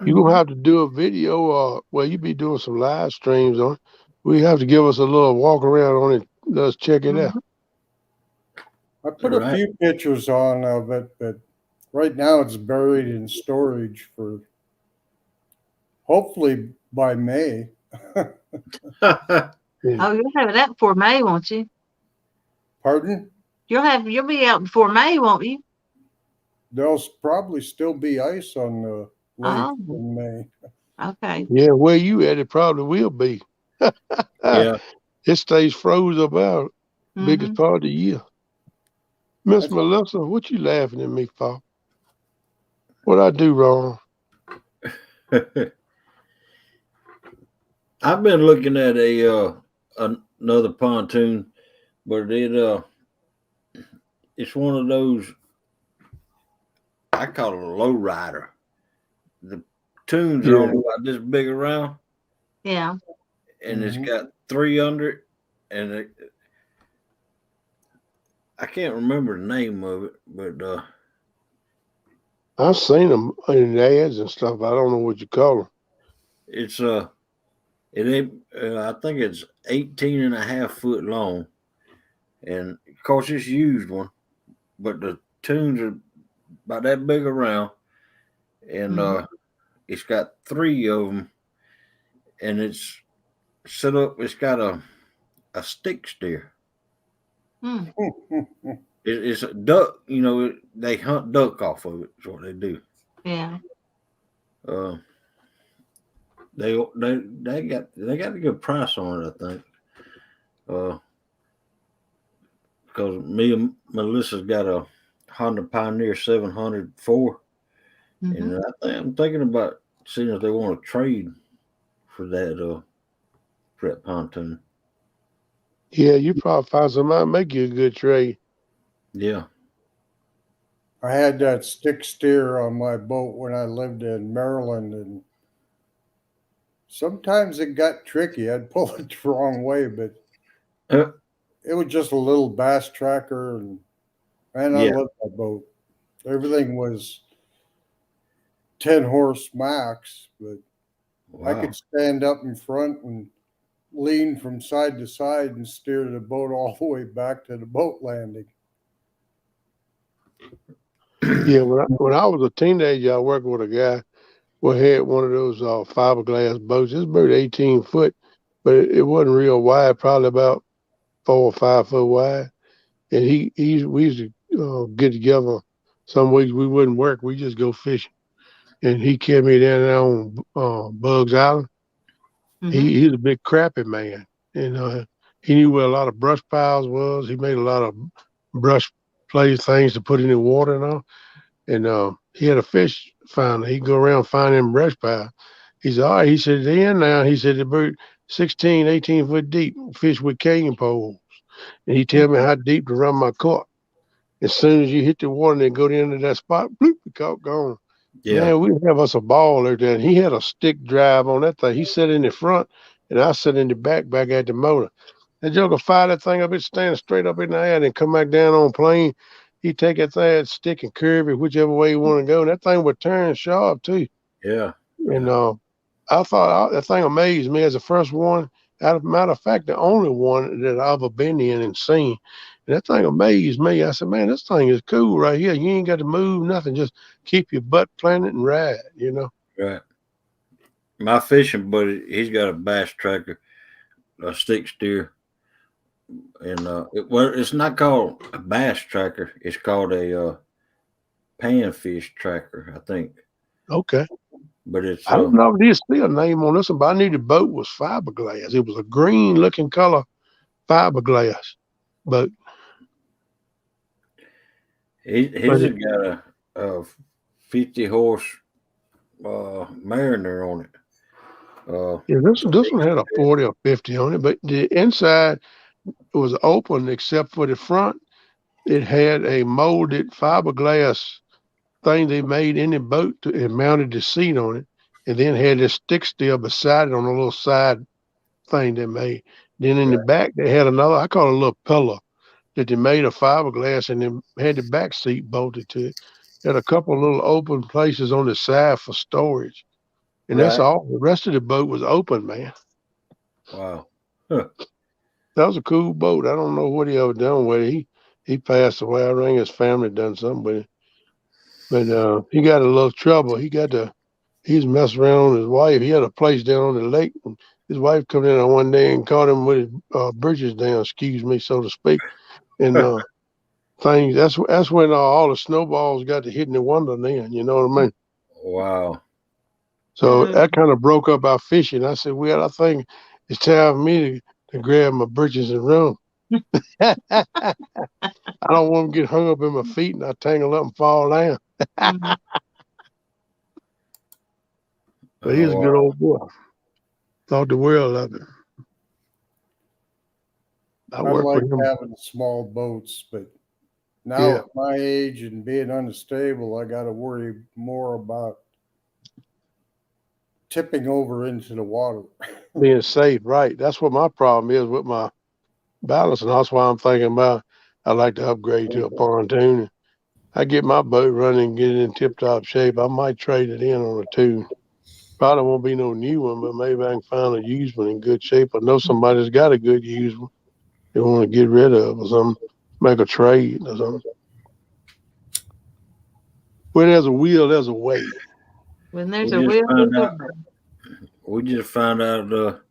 You're Mhm. gonna have to do a video, well, you be doing some live streams on it. We have to give us a little walk around on it. Let's check it out. Mhm. I put a Right. few pictures on of it, but right now it's buried in storage for hopefully by May. Yeah. Oh, you'll have it out before May, won't you? Pardon? You'll be out before May, won't you? There'll probably still be ice on the lake Oh, in May. okay. Yeah, where you at, it probably will be. Yeah. It stays froze about biggest part of the year. Miss That's- Melissa, what you laughing at me for? What I do wrong? I've been looking at another pontoon, but it's one of those, I call it a low rider. The tunes are Yeah. only about this big around, Yeah. and it's Mhm. got three under it, and I can't remember the name of it, but I've seen them in ads and stuff. I don't know what you call them. it's it ain't. I think it's 18 and a half foot long, and of course it's used one, but the tunes are about that big around, and Mhm. it's got three of them, and it's set up. It's got a stick steer. Mm. It's a duck. You know, they hunt duck off of it. Is what they do. Yeah. Uh, they got a good price on it, I think. Uh, because me and Melissa's got a Honda Pioneer 704, Mhm. and I'm thinking about seeing if they want to trade for that pontoon. Yeah, you probably find somebody make you a good trade. Yeah. I had that stick steer on my boat when I lived in Maryland, and sometimes it got tricky. I'd pull it the wrong way, but Uh, it was just a little bass tracker, and man, I yeah. loved that boat. Everything was 10 horse max, but I Wow. could stand up in front and lean from side to side and steer the boat all the way back to the boat landing. Yeah, when I was a teenager, I worked with a guy who had one of those fiberglass boats. It's about 18 foot, but it wasn't real wide, probably about 4 or 5 foot wide. And we used to get together. Some weeks we wouldn't work, we just go fishing. And he carried me down there on Bugs Island. Mhm. He's a big crappie man, and he knew where a lot of brush piles was. He made a lot of brush play things to put in the water and all. And he had a fish finder. He'd go around finding brush piles. He said, all right, he said, they're in now. He said, they're about 16, 18 foot deep, fish with cane poles. And he tell me how deep to run my cork. As soon as you hit the water and then go down to that spot, bloop, the cork gone. Yeah. Man, we have us a ball there. Then he had a stick drive on that thing. He sat in the front, and I sat in the back at the motor. That joker fire that thing up, it stand straight up in the air, and come back down on plane. He take that thing, that stick, and curve it whichever way you want to go. And that thing would turn sharp too. Yeah. And Yeah. I thought that thing amazed me as the first one. As a matter of fact, the only one that I've ever been in and seen. And that thing amazed me. I said, man, this thing is cool right here. You ain't got to move nothing. Just keep your butt planted and ride, you know. Right. My fishing buddy, he's got a bass tracker, a stick steer, and it's not called a bass tracker. It's called a panfish tracker, I think. Okay. But it's I don't know if there's still a name on this one, but I knew the boat was fiberglass. It was a green looking color fiberglass. But he's got a 50 horse Mariner on it. yeah, this one had a 40 or 50 on it, but the inside was open except for the front. It had a molded fiberglass thing they made in the boat and mounted the seat on it, and then had this stick steel beside it on a little side thing they made. Then in the back they had another, I call it a little pillar that they made of fiberglass and then had the back seat bolted to it. Had a couple of little open places on the side for storage. And that's Right. all. The rest of the boat was open, man. Wow. Huh. That was a cool boat. I don't know what he ever done with it. He passed away. I think his family done something with it. But he got a little trouble. He was messing around with his wife. He had a place down on the lake. And his wife come in on one day and caught him with his britches down, excuse me, so to speak. And things. That's when all the snowballs got to hitting the window. Then you know what I mean. Wow. So that kind of broke up our fishing. I said, well, I think it's time for me to grab my britches and run. I don't want to get hung up in my feet and I tangle up and fall down. Mhm. But he's a good wow. old boy. Thought the world of him. I I work like with him. having small boats, but now Yeah. at my age and being unstable, I got to worry more about tipping over into the water. Being safe, right? That's what my problem is with my balance, and that's why I'm thinking about I'd like to upgrade to a pontoon. I get my boat running and get it in tip top shape. I might trade it in on a tune. Probably won't be no new one, but maybe I can find a used one in good shape. I know somebody's got a good used one they want to get rid of or something, make a trade or something. Where there's a will, there's a way. When We there's a just will, found there's a out. way. We just found out.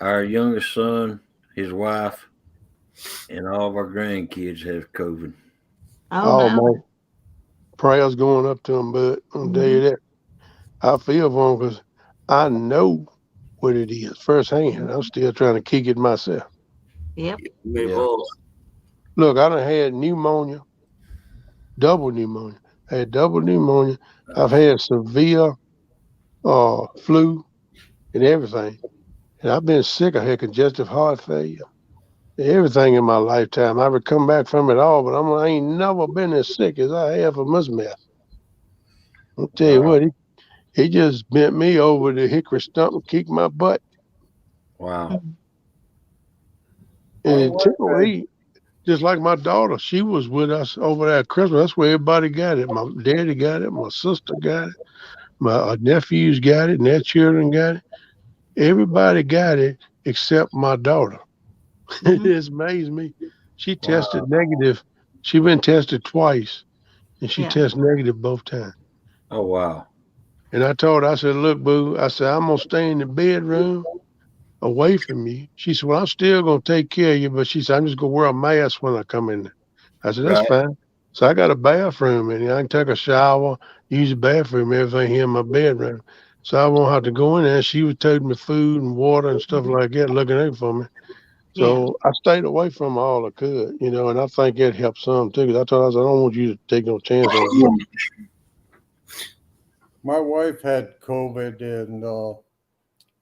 Our youngest son, his wife, and all of our grandkids have COVID. Oh Oh, no. man. Prayers going up to them, but I'll tell you Mhm. that. I feel for them because I know what it is firsthand. I'm still trying to kick it myself. Yep. Yeah. Look, I done had pneumonia, double pneumonia. I had double pneumonia. I've had severe flu and everything. And I've been sick. I had congestive heart failure. Everything in my lifetime. I would come back from it all, but I ain't never been as sick as I have from this mess. I'll tell you Wow. what, he just bent me over the hickory stump and kicked my butt. Wow. Mhm. And My it wife tickled had me. Just like my daughter, she was with us over there at Christmas. That's where everybody got it. My daddy got it. My sister got it. My nephews got it. And their children got it. Everybody got it except my daughter. It Mhm. just amazed me. She tested Wow. negative. She been tested twice, and she Yeah. tested negative both times. Oh wow. And I told her, I said, look, boo, I said, I'm going to stay in the bedroom away from you. She said, well, I'm still going to take care of you. But she said, I'm just going to wear a mask when I come in there. I said, that's Right. fine. So I got a bathroom in here. I can take a shower, use the bathroom, everything here in my bedroom. So I won't have to go in there. She was taking me food and water and stuff Mhm. like that, looking out for me. Yeah. So I stayed away from her all I could, and I think it helped some too. 'Cause I told her, I said, I don't want you to take no chance on me. my wife had COVID, and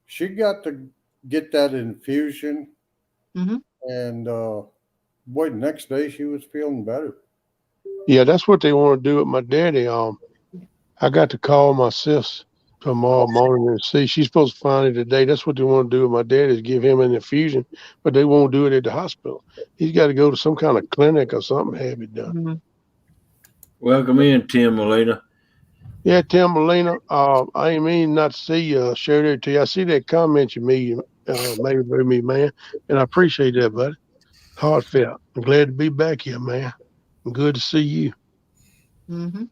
she got to get that infusion, Mhm. and boy, the next day she was feeling better. Yeah, that's what they want to do with my daddy. I got to call my sis tomorrow morning and see. She's supposed to find it today. That's what they want to do with my dad is give him an infusion, but they won't do it at the hospital. He's got to go to some kind of clinic or something, have it done. Mhm. Welcome in, Tim Molina. Yeah, Tim Molina, I ain't mean not to see you, share that to you. I see that comment you made, maybe with me, man, and I appreciate that, buddy. Heartfelt. I'm glad to be back here, man. Good to see you. Mhm.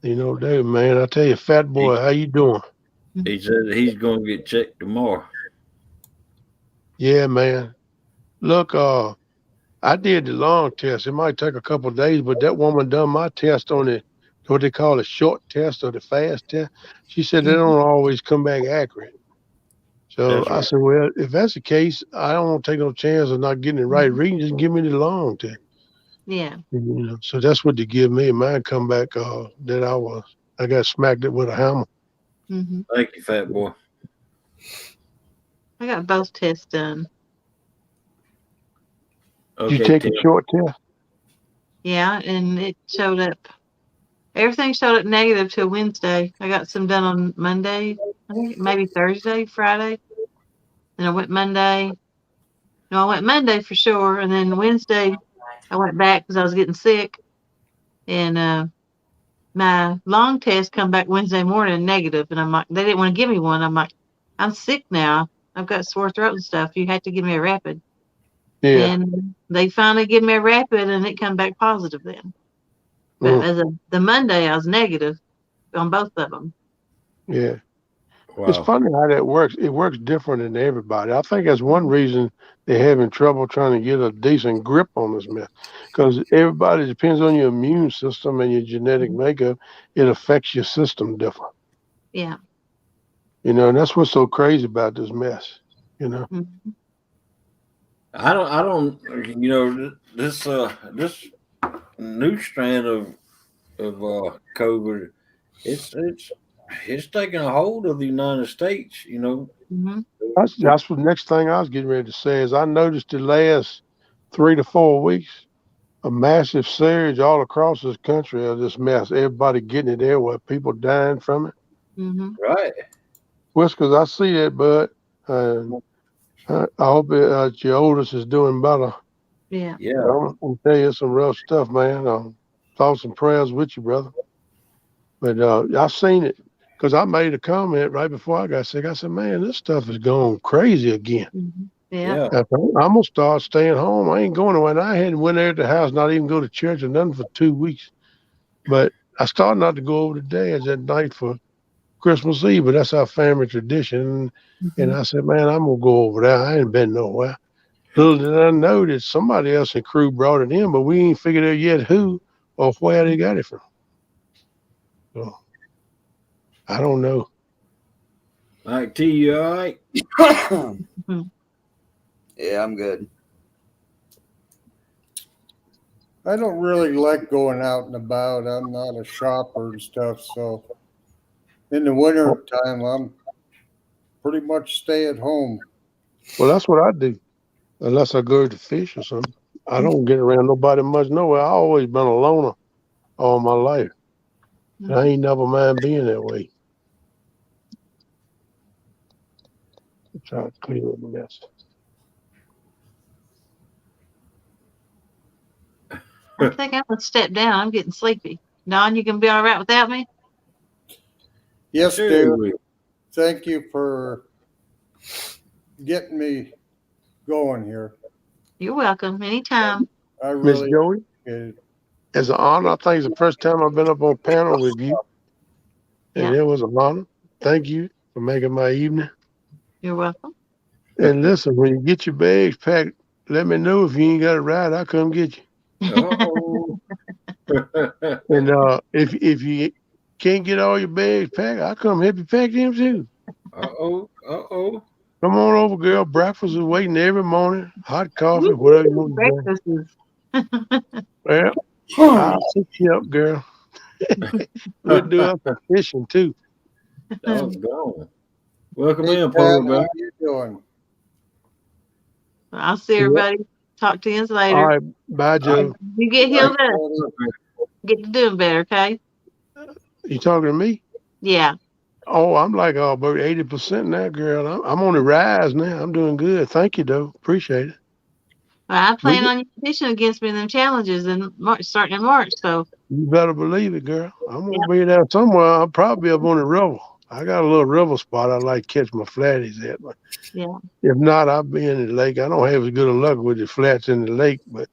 Dude, man, I tell you, fat He, boy, how you doing? he said he's going to get checked tomorrow. Yeah, man. Look, I did the long test. It might take a couple of days, but that woman done my test on the what they call a short test or the fast test. She said they Mhm. don't always come back accurate. So That's I right. said, well, if that's the case, I don't want to take no chance of not getting it right Mhm. reading. Just give me the long test. Yeah. So that's what they give me. Mine come back that I got smacked it with a hammer. Mhm. Thank you, fat boy. I got both tests done. Did you Okay, take a Tim. short test? Yeah, and it showed up. Everything showed up negative till Wednesday. I got some done on Monday. I think maybe Thursday, Friday. Then I went Monday. No, I went Monday for sure, and then Wednesday I went back because I was getting sick, and my long test come back Wednesday morning negative, and I'm like, they didn't want to give me one. I'm like, I'm sick now. I've got sore throat and stuff. You had to give me a rapid, Yeah. and they finally give me a rapid, and it come back positive then. But Mm, as of the Monday, I was negative on both of them. yeah. It's Wow. funny how that works. It works different in everybody. I think that's one reason they're having trouble trying to get a decent grip on this mess. Because everybody depends on your immune system and your genetic makeup. It affects your system different. Yeah. You know, and that's what's so crazy about this mess. You know, Mhm. I don't, this new strand of COVID, it's taking a hold of the United States. Mhm. that's the next thing I was getting ready to say is I noticed the last 3 to 4 weeks a massive surge all across this country of this mess. Everybody getting it everywhere. People dying from it. Mhm. Right? Whiskers, I see that, bud. And I hope your oldest is doing better. Yeah. Yeah. I'm gonna tell you some rough stuff, man. Thoughts and prayers with you, brother. But I seen it because I made a comment right before I got sick. I said, "Man, this stuff is going crazy again." Mhm. Yeah. Yeah. I said, I'm gonna start staying home. I ain't going nowhere. And I hadn't went there at the house, not even go to church or nothing for 2 weeks. But I started not to go over to Dad's at night for Christmas Eve, but that's our family tradition. And Mhm. I said, "Man, I'm gonna go over there. I ain't been nowhere." Little did I know that somebody else in crew brought it in, but we ain't figured out yet who or where they got it from. So I don't know. Mike T, you all right? Mhm. Yeah, I'm good. I don't really like going out and about. I'm not a shopper and stuff, so in the winter time, I'm pretty much stay at home. Well, that's what I do, unless I go to fish or something. I don't get around nobody much nowhere. I always been a loner all my life. And I ain't never mind being that way. Try to clear up the mess. I think I'm gonna step down. I'm getting sleepy. Don, you gonna be all right without me? Yes, Sure dear. we- Thank you for getting me going here. You're welcome. Anytime. I Miss really Joey, appreciate it. it's an honor. I think it's the first time I've been up on a panel with you, and Yeah. it was an honor. Thank you for making my evening. You're welcome. And listen, when you get your bags packed, let me know if you ain't got a ride. I'll come get you. Uh-oh. And if you can't get all your bags packed, I'll come help you pack them too. Uh-oh. Uh-oh. Come on over, girl. Breakfast is waiting every morning. Hot coffee, whatever you Woo-hoo, want to drink. breakfast is. Well, I'll pick you up, girl. We'll do up some fishing too. Doggone. Welcome Hey, in, Pat, Polar how Bear. you doing? I'll see Yeah. everybody. Talk to you All later. right. Bye, Joe. You get All right, healed up. buddy. Get to doing better, okay? You talking to me? Yeah. Oh, I'm like about 80% now, girl. I'm on the rise now. I'm doing good. Thank you, though. Appreciate it. Well, I We, plan on you fishing against me in them challenges in March, starting in March. So you better believe it, girl. I'm yeah, gonna be there somewhere. I'll probably be up on the river. I got a little river spot I like to catch my flatties at. But yeah. if not, I'll be in the lake. I don't have as good of luck with the flats in the lake, but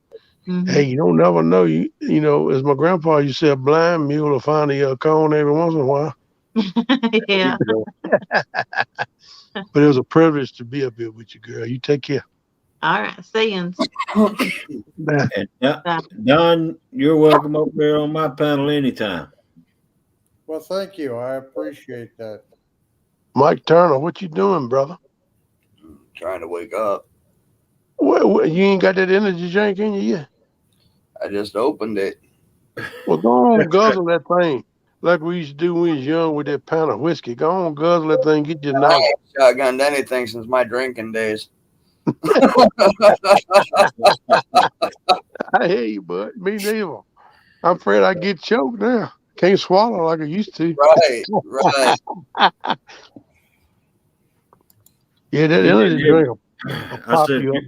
Hmm. hey, you don't never know. You know, as my grandpa used to say, a blind mule will find a cone every once in a while. Yeah. But it was a privilege to be up here with you, girl. You take care. All right. See you. Bye. And Bye. Don, you're welcome up there on my panel anytime. Well, thank you. I appreciate that. Mike Turner, what you doing, brother? Trying to wake up. You ain't got that energy drink in you yet? I just opened it. Well, go on, guzzle that thing like we used to do when we was young with that pound of whiskey. Go on, guzzle that thing, get your I night. ain't shotgunned anything since my drinking days. I hear you, bud. Me neither. I'm afraid I get choked now. Can't swallow like I used to. Right, right. Yeah, that energy drink will I pop said, you up,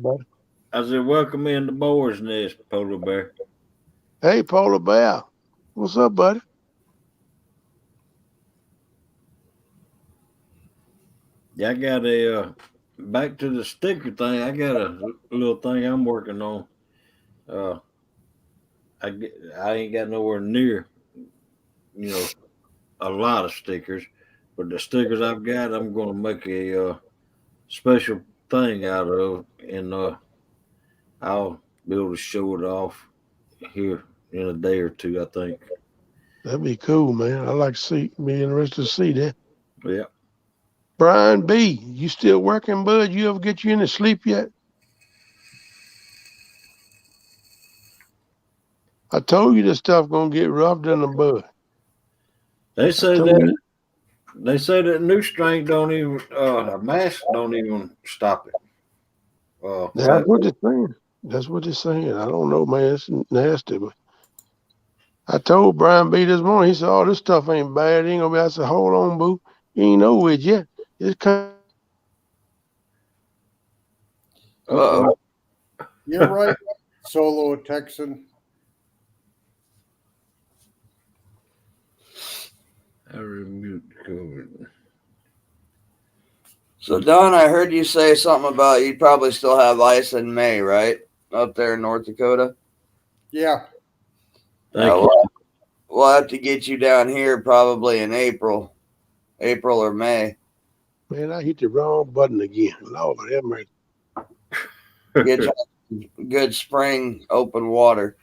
buddy. welcome in the Boar's Nest, Polar Bear. Hey, Polar Bear. What's up, buddy? Yeah, I got a back to the sticker thing. I got a little thing I'm working on. Uh, I ain't got nowhere near, you know, a lot of stickers, but the stickers I've got, I'm going to make a special thing out of, and I'll be able to show it off here in a day or two, I think. That'd be cool, man. I like to see, be interested to see that. Yeah. Brian B., you still working, bud? You ever get you any sleep yet? I told you this stuff gonna get rough in the bud. They I say told that you. they say that new strain don't even a mask don't even stop it. That's Flat. what they're saying. That's what they're saying. I don't know, man. It's nasty, but I told Brian B. this morning. He said, "Oh, this stuff ain't bad. It ain't gonna be." I said, "Hold on, boo. You ain't over it yet. It's coming." Uh-oh. You're right, Solo Texan. I removed COVID. So Don, I heard you say something about you'd probably still have ice in May, right? Up there in North Dakota. Yeah, Thank you. We'll have to get you down here probably in April or May. Man, I hit the wrong button again. Lord have mercy. Get you good spring open water.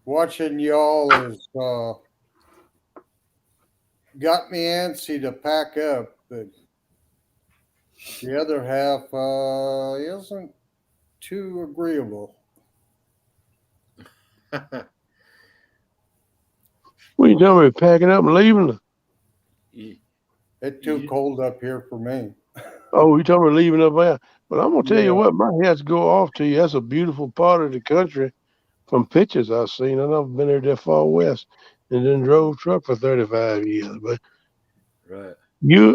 watching y'all is got me antsy to pack up, but the other half isn't too agreeable. What you telling me? Packing up and leaving? It's too cold up here for me. Oh, you talking about leaving up there? But I'm gonna tell Yeah. you what, my hats go off to you. That's a beautiful part of the country from pictures I've seen. I've never been there that far west and then drove truck for 35 years. But Right.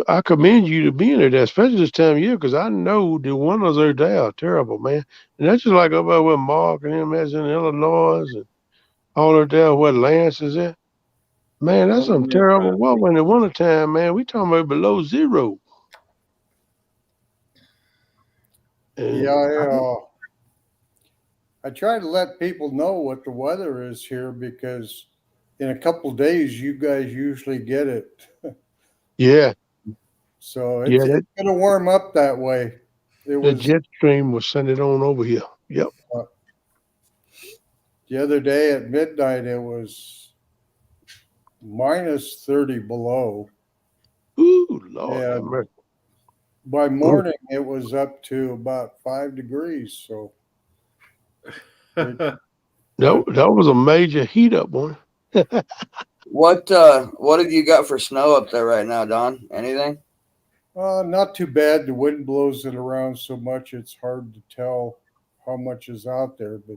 I commend you to being there, especially this time of year, because I know the winters are there terrible, man. And that's just like up there where Mark and him is in Illinois and all of there where Lance is at. Man, that's Oh, some yeah, terrible Brian. weather in the wintertime, man. We talking about below zero. And Yeah, I try to let people know what the weather is here because in a couple days you guys usually get it. yeah, So yeah, it's gonna warm up that way. It the was jet stream was sending it on over here. Yep. the other day at midnight it was minus 30 below. Ooh, Lord have And mercy. by morning it was up to about 5 degrees. So it, That was a major heat up one. What have you got for snow up there right now, Don? Anything? not too bad. The wind blows it around so much it's hard to tell how much is out there, but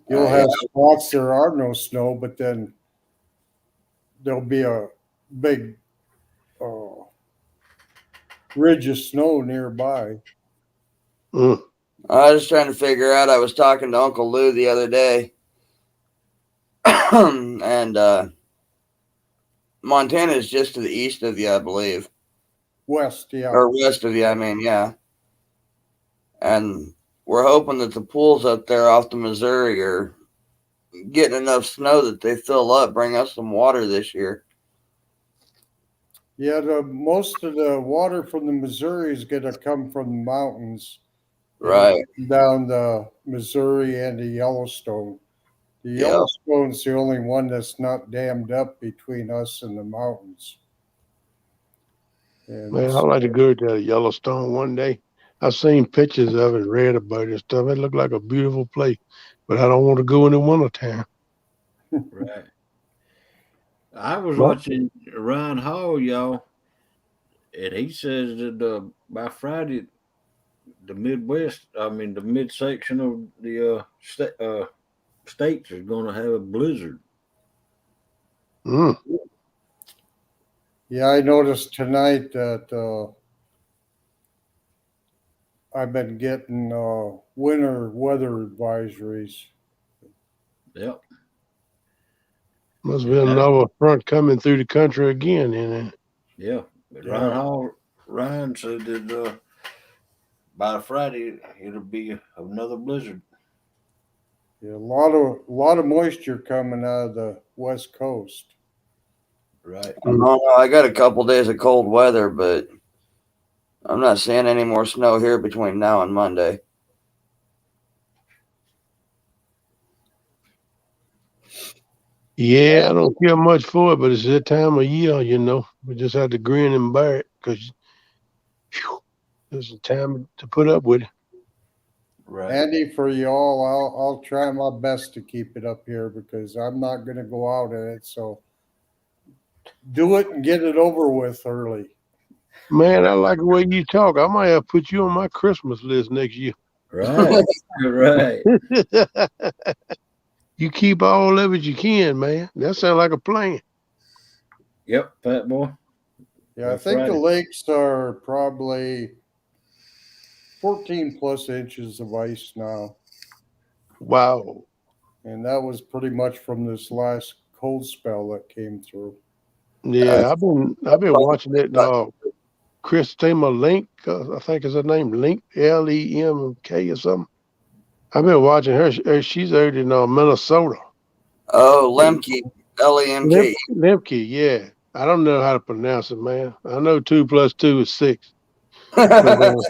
you'll Yeah. have spots there are no snow, but then there'll be a big uh, ridge of snow nearby. Mm. I was trying to figure out. I was talking to Uncle Lou the other day, and Montana is just to the east of you, I believe, West, yeah. or west of you. I mean, yeah. And we're hoping that the pools up there off the Missouri are getting enough snow that they fill up, bring us some water this year. Yeah, most of the water from the Missouri is going to come from the mountains. Right. Down the Missouri and the Yellowstone. The Yeah. Yellowstone's the only one that's not dammed up between us and the mountains. And Man, I'd like to go to Yellowstone one day. I've seen pictures of it, read about it and stuff. It looked like a beautiful place, but I don't want to go in the wintertime. Right. I was What? watching Ryan Hall, y'all, and he says that by Friday, the Midwest, I mean, the midsection of the states is going to have a blizzard. Mm. yeah, I noticed tonight that I've been getting winter weather advisories. Yep. Must be another front coming through the country again. Yeah. But Yeah. Ryan said that by Friday it'll be another blizzard. Yeah, a lot of moisture coming out of the west coast. Right. I got a couple days of cold weather, but I'm not seeing any more snow here between now and Monday. Yeah, I don't care much for it, but it's that time of year, you know. We just have to grin and bear it. because there's a time to put up with it. Right. Andy, for y'all, I'll try my best to keep it up here because I'm not going to go out in it. So do it and get it over with early. Man, I like the way you talk. I might have put you on my Christmas list next year. Right. You're right. You keep all of it you can, man. That sounds like a plan. Yep, Fat Boy. Yeah, That's I think the right. lakes are probably 14 plus inches of ice now. Wow. And that was pretty much from this last cold spell that came through. Yeah, I've been watching it. Christina Link, I think is her name, Link, Lemk or something. I've been watching her. She's out in Minnesota. Oh, Lemke, Lemke. Lemke, yeah. I don't know how to pronounce it, man. I know 2 + 2 is 6. But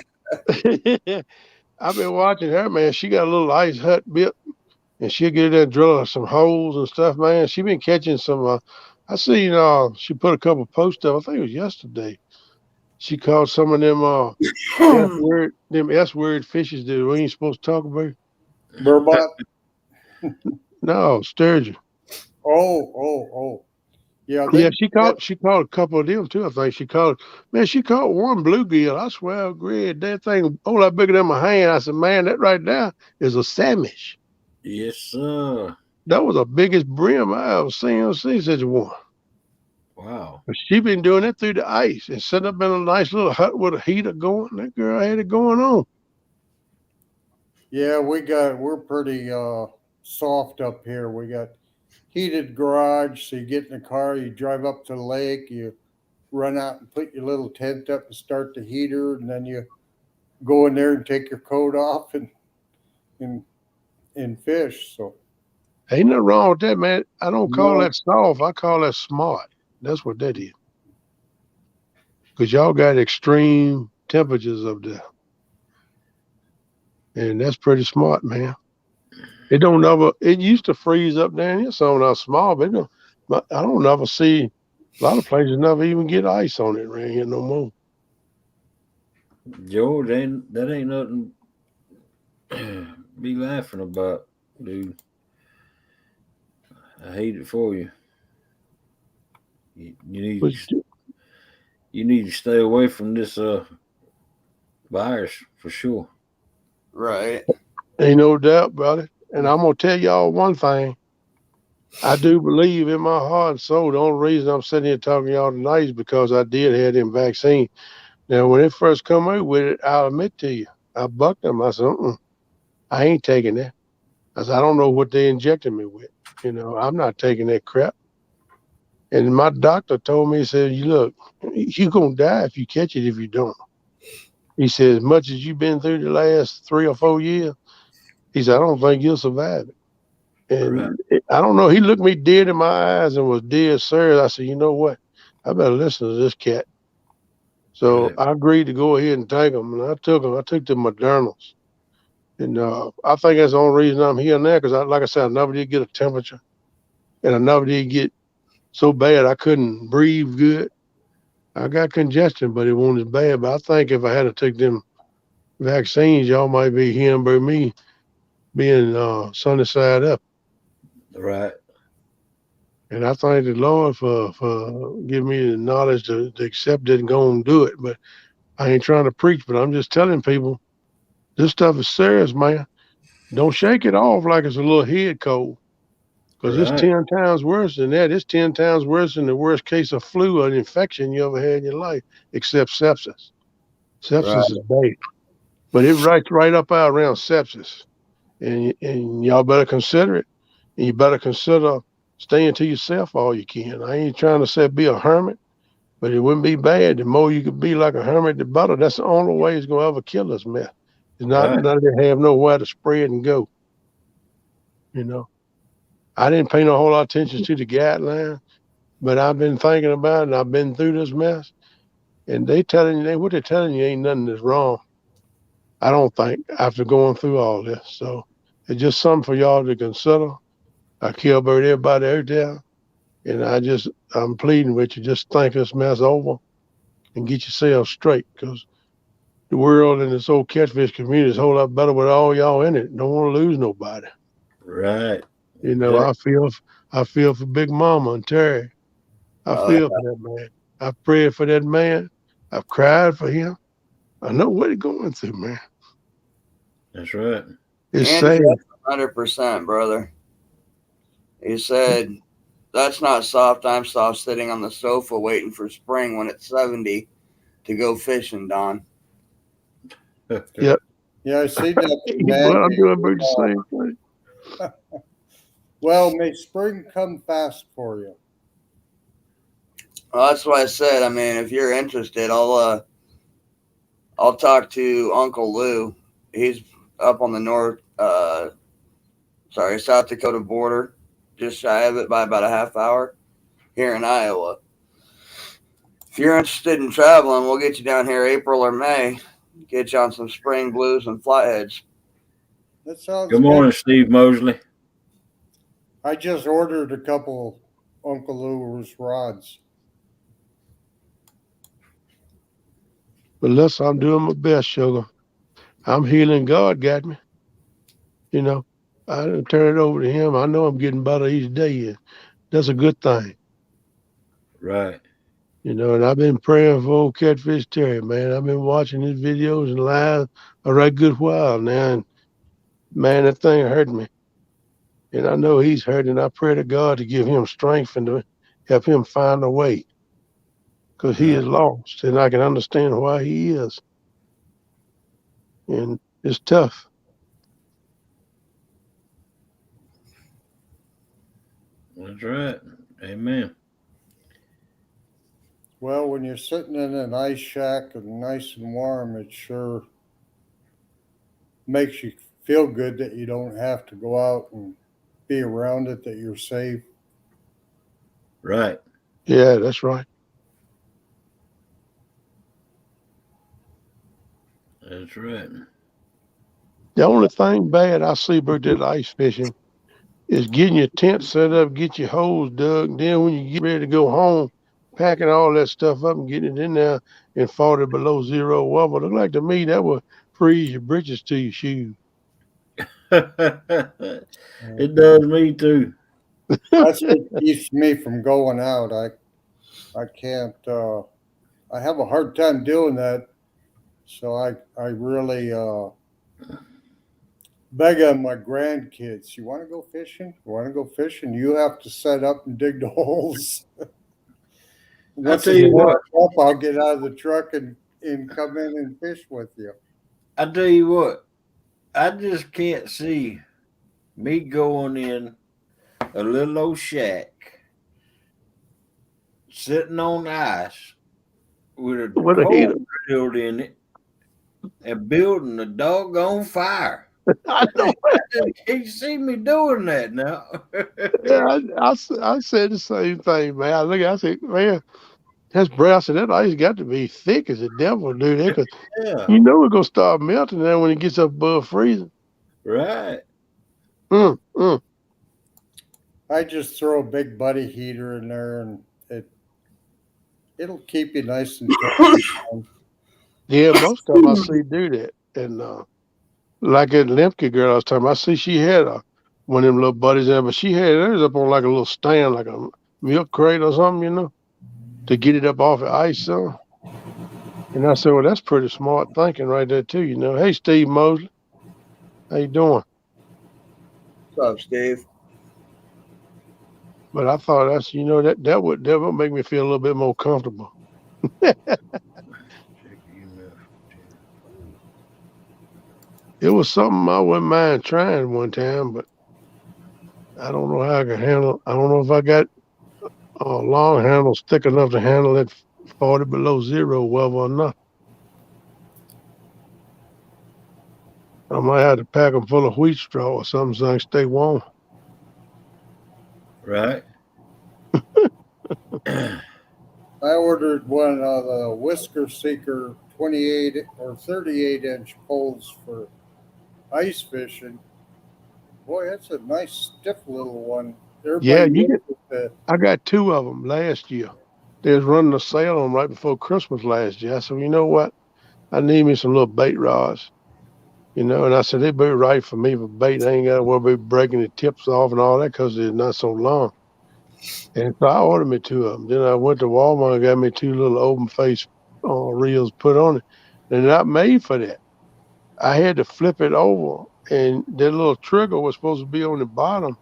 I've been watching her, man. She got a little ice hut built, and she'll get in there and drill some holes and stuff, man. She been catching some. I seen she put a couple posts up. I think it was yesterday. She caught some of them S word fishes that we ain't supposed to talk about. Burbot? No, sturgeon. Oh. Yeah, Yeah, she caught a couple of them too. I think she caught one bluegill. I swear, great, that thing a lot bigger than my hand. I said, man, that right there is a samish. Yes, sir. That was the biggest brim I ever seen such a one. Wow. But she been doing it through the ice and set up in a nice little hut with a heater going. That girl had it going on. Yeah, we're pretty soft up here. We got heated garage, so you get in the car, you drive up to the lake, you run out and put your little tent up and start the heater, and then you go in there and take your coat off and fish. So Ain't nothing wrong with that, man. I don't call that soft. I call that smart. That's what that is. Because y'all got extreme temperatures up there. And that's pretty smart, man. It used to freeze up down here, some not small, but I don't never see a lot of places never even get ice on it around here no more. George, that ain't nothing be laughing about, dude. I hate it for you. You need to stay away from this virus for sure. Right. Ain't no doubt about it. And I'm gonna tell y'all one thing. I do believe in my heart and soul. The only reason I'm sitting here talking to y'all tonight is because I did have them vaccine. Now, when it first come out with it, I'll admit to you, I bucked them. I said, I ain't taking that. I said, I don't know what they injected me with. I'm not taking that crap. And my doctor told me, he said, look, you're going to die if you catch it if you don't. He said, as much as you've been through the last 3 or 4 years, he said, I don't think you'll survive it. And I don't know. He looked me dead in my eyes and was dead serious. I said, you know what? I better listen to this cat. So I agreed to go ahead and take them. And I took them. I took the Modernas. And I think that's the only reason I'm here now because, like I said, I never did get a temperature. And I never did get so bad I couldn't breathe good. I got congestion, but it wasn't as bad. But I think if I had to take them vaccines, y'all might be hearing about me being sunny side up. Right. And I thank the Lord for giving me the knowledge to accept it and go and do it. But I ain't trying to preach, but I'm just telling people this stuff is serious, man. Don't shake it off like it's a little head cold. Because it's 10 times worse than that. It's 10 times worse than the worst case of flu or an infection you ever had in your life, except sepsis. Sepsis is bad. But it right up out around sepsis. And y'all better consider it. And you better consider staying to yourself all you can. I ain't trying to say be a hermit, but it wouldn't be bad. The more you could be like a hermit, the better. That's the only way it's going to ever kill us, man. It's not to have nowhere to spread and go. I didn't pay no whole lot of attention to the guidelines, but I've been thinking about it, and I've been through this mess. And what they're telling you ain't nothing that's wrong. I don't think, after going through all this. So it's just something for y'all to consider. I care about everybody out there. And I'm pleading with you, just think this mess over and get yourself straight, because the world and this old catfish community is a whole lot better with all y'all in it. Don't want to lose nobody. Right. You know, I feel for Big Mama and Terry. I Oh, feel for that man. I've prayed for that man. I've cried for him. I know what he's going through, man. That's right. It's Andrew, sad. 100%, brother. He said, "That's not soft. I'm soft sitting on the sofa waiting for spring when it's 70 to go fishing, Don." Yeah. Yeah, I see that. Well, I'm doing about the Uh, same thing. well, may spring come fast for you. Well, that's what I said. I mean, if you're interested, I'll talk to Uncle Lou. He's up on the South Dakota border, just shy of it by about a half hour here in Iowa. If you're interested in traveling, we'll get you down here April or May. Get you on some spring blues and flatheads. That sounds Good good. morning, Steve Mosley. I just ordered a couple Uncle Lou's rods. But listen, I'm doing my best, sugar. I'm healing. God got me. You know, I didn't turn it over to him. I know I'm getting better each day. And that's a good thing. Right. You know, and I've been praying for old Catfish Terry, man. I've been watching his videos and live a right good while now. And man, that thing hurt me. And I know he's hurting. I pray to God to give him strength and to help him find a way, because he is lost. And I can understand why he is. And it's tough. That's right. Amen. Well, when you're sitting in an ice shack and nice and warm, it sure makes you feel good that you don't have to go out and be around it, that you're safe. Right. Yeah, that's right. That's right. The only thing bad I see about that ice fishing is getting your tent set up, get your holes dug, and then when you get ready to go home, packing all that stuff up and getting it in there in 40 below zero weather. Look like to me that would freeze your britches to your shoes. It does me too. That's what keeps me from going out. I can't. I have a hard time doing that. So I really beg on my grandkids. You want to go fishing? You want to go fishing? You have to set up and dig the holes. Once tell it's you what. warmed up, I'll get out of the truck and come in and fish with you. I tell you what. I just can't see me going in a little old shack, sitting on ice with a With a hole heater. drilled in it and building a doggone fire. I know. I just can't see me doing that now. Yeah, I said the same thing, man. I look, I said, man, that's brass and that ice got to be thick as the devil, dude. Because Yeah, you know it's gonna start melting there when it gets up above freezing. right. Mm. I just throw a big buddy heater in there, and it'll keep you nice and warm. Yeah, most of them I see do that. And like that Lemke girl I was talking about, I see she had one of them little buddies there, but she had hers up on like a little stand, like a milk crate or something, you know, to get it up off the ice. So, and I said, well, that's pretty smart thinking right there too, you know. Hey, Steve Mosley, how you doing? What's up, Steve? But I thought that's, you know, that would make me feel a little bit more comfortable. It was something I wouldn't mind trying one time, but I don't know how I can handle. I don't know if I got long handles thick enough to handle it 40 below zero weather or not. I might have to pack them full of wheat straw or something so I can stay warm. Right. I ordered one of the Whisker Seeker 28 or 38-inch poles for ice fishing. Boy, that's a nice stiff little one. Yeah, Everybody knows that I got two of them last year. They was running a sale on right before Christmas last year. I said, well, you know what? I need me some little bait rods. And I said, they'd be right for me for bait. I ain't got to worry about breaking the tips off and all that because they're not so long. And so I ordered me 2 of them. Then I went to Walmart and got me 2 little open face reels put on it. They're not made for that. I had to flip it over, and that little trigger was supposed to be on the bottom.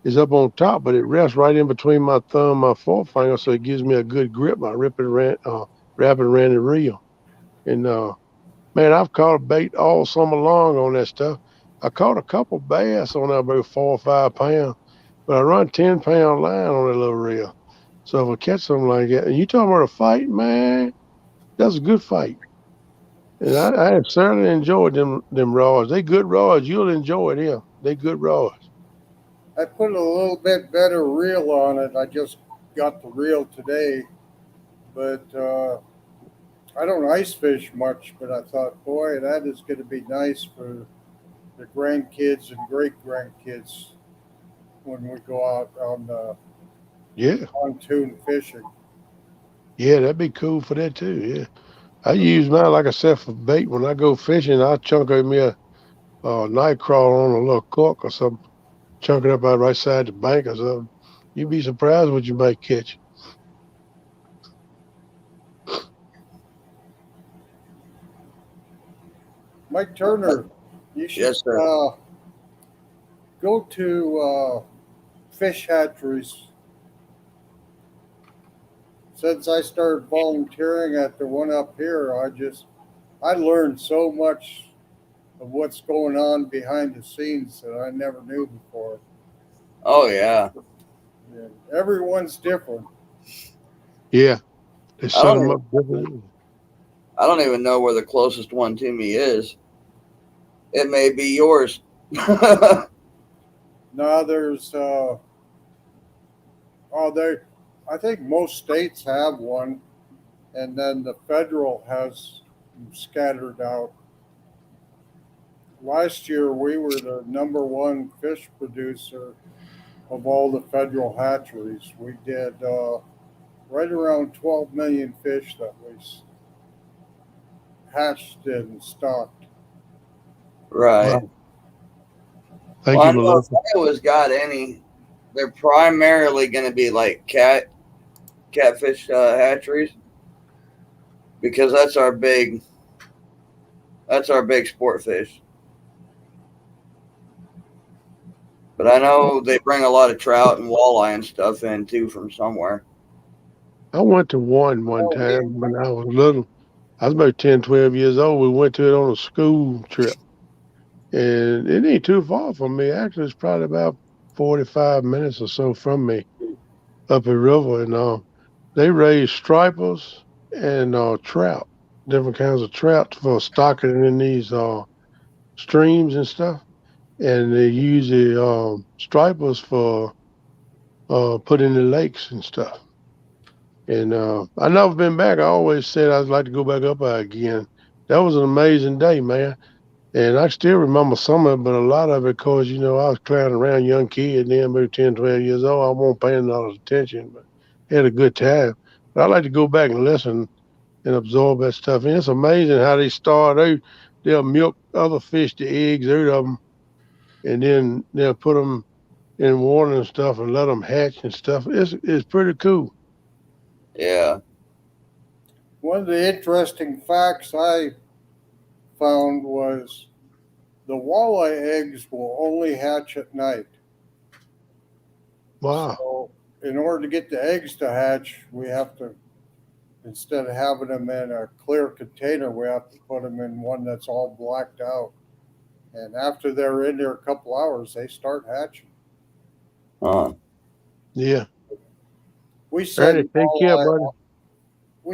Is up on top, but it rests right in between my thumb and my forefinger, so it gives me a good grip. I wrap it around the reel. And man, I've caught a bait all summer long on that stuff. I caught a couple bass on that about 4 or 5 pounds, but I run 10-pound line on that little reel. So if I catch something like that, and you talking about a fight, man, that's a good fight. And I have certainly enjoyed them rods. They good rods. You'll enjoy them. They good rods. I put a little bit better reel on it. I just got the reel today, but I don't ice fish much. But I thought, boy, that is going to be nice for the grandkids and great grandkids when we go out on the Yeah. pontoon fishing. Yeah, that'd be cool for that too. Yeah. I use mine, like I said, for bait. When I go fishing, I chunk me a night crawl on a little cork or something, chunk it up out right side the bank or something. You'd be surprised what you might catch. Mike Turner, you should Yes, sir. go to fish hatcheries. Since I started volunteering at the one up here, I learned so much of what's going on behind the scenes that I never knew before. Oh yeah. And everyone's different. Yeah, they I set don't them even, up differently. I don't even know where the closest one to me is. It may be yours. Now there's I think most states have one, and then the federal has them scattered out. Last year we were the number one fish producer of all the federal hatcheries. We did right around 12 million fish that we hatched and stocked. Right. Wow. Well, Thank I you, know if Melissa. Iowa's got any, they're primarily going to be like catfish hatcheries because that's our big sport fish. But I know they bring a lot of trout and walleye and stuff in too from somewhere. I went to one Oh, we time when I was little. I was about 10, 12 years old. We went to it on a school trip. And it ain't too far from me. Actually, it's probably about 45 minutes or so from me up the river. And they raise stripers and trout, different kinds of trout for stocking in these streams and stuff. And they use the stripers for putting in the lakes and stuff. And I never been back. I always said I'd like to go back up there again. That was an amazing day, man. And I still remember some of it, but a lot of it, because, I was clowning around, young kid, then maybe 10, 12 years old. I won't pay a lot of attention, but had a good time. But I like to go back and listen and absorb that stuff. And it's amazing how they start out. They'll milk other fish, the eggs out of them, and then they'll put them in water and stuff and let them hatch and stuff. It's pretty cool. Yeah. One of the interesting facts I found was the walleye eggs will only hatch at night. Wow. So, in order to get the eggs to hatch, we have to, instead of having them in a clear container, we have to put them in one that's all blacked out. And after they're in there a couple hours, they start hatching. Yeah. We Ernie, send take care, buddy.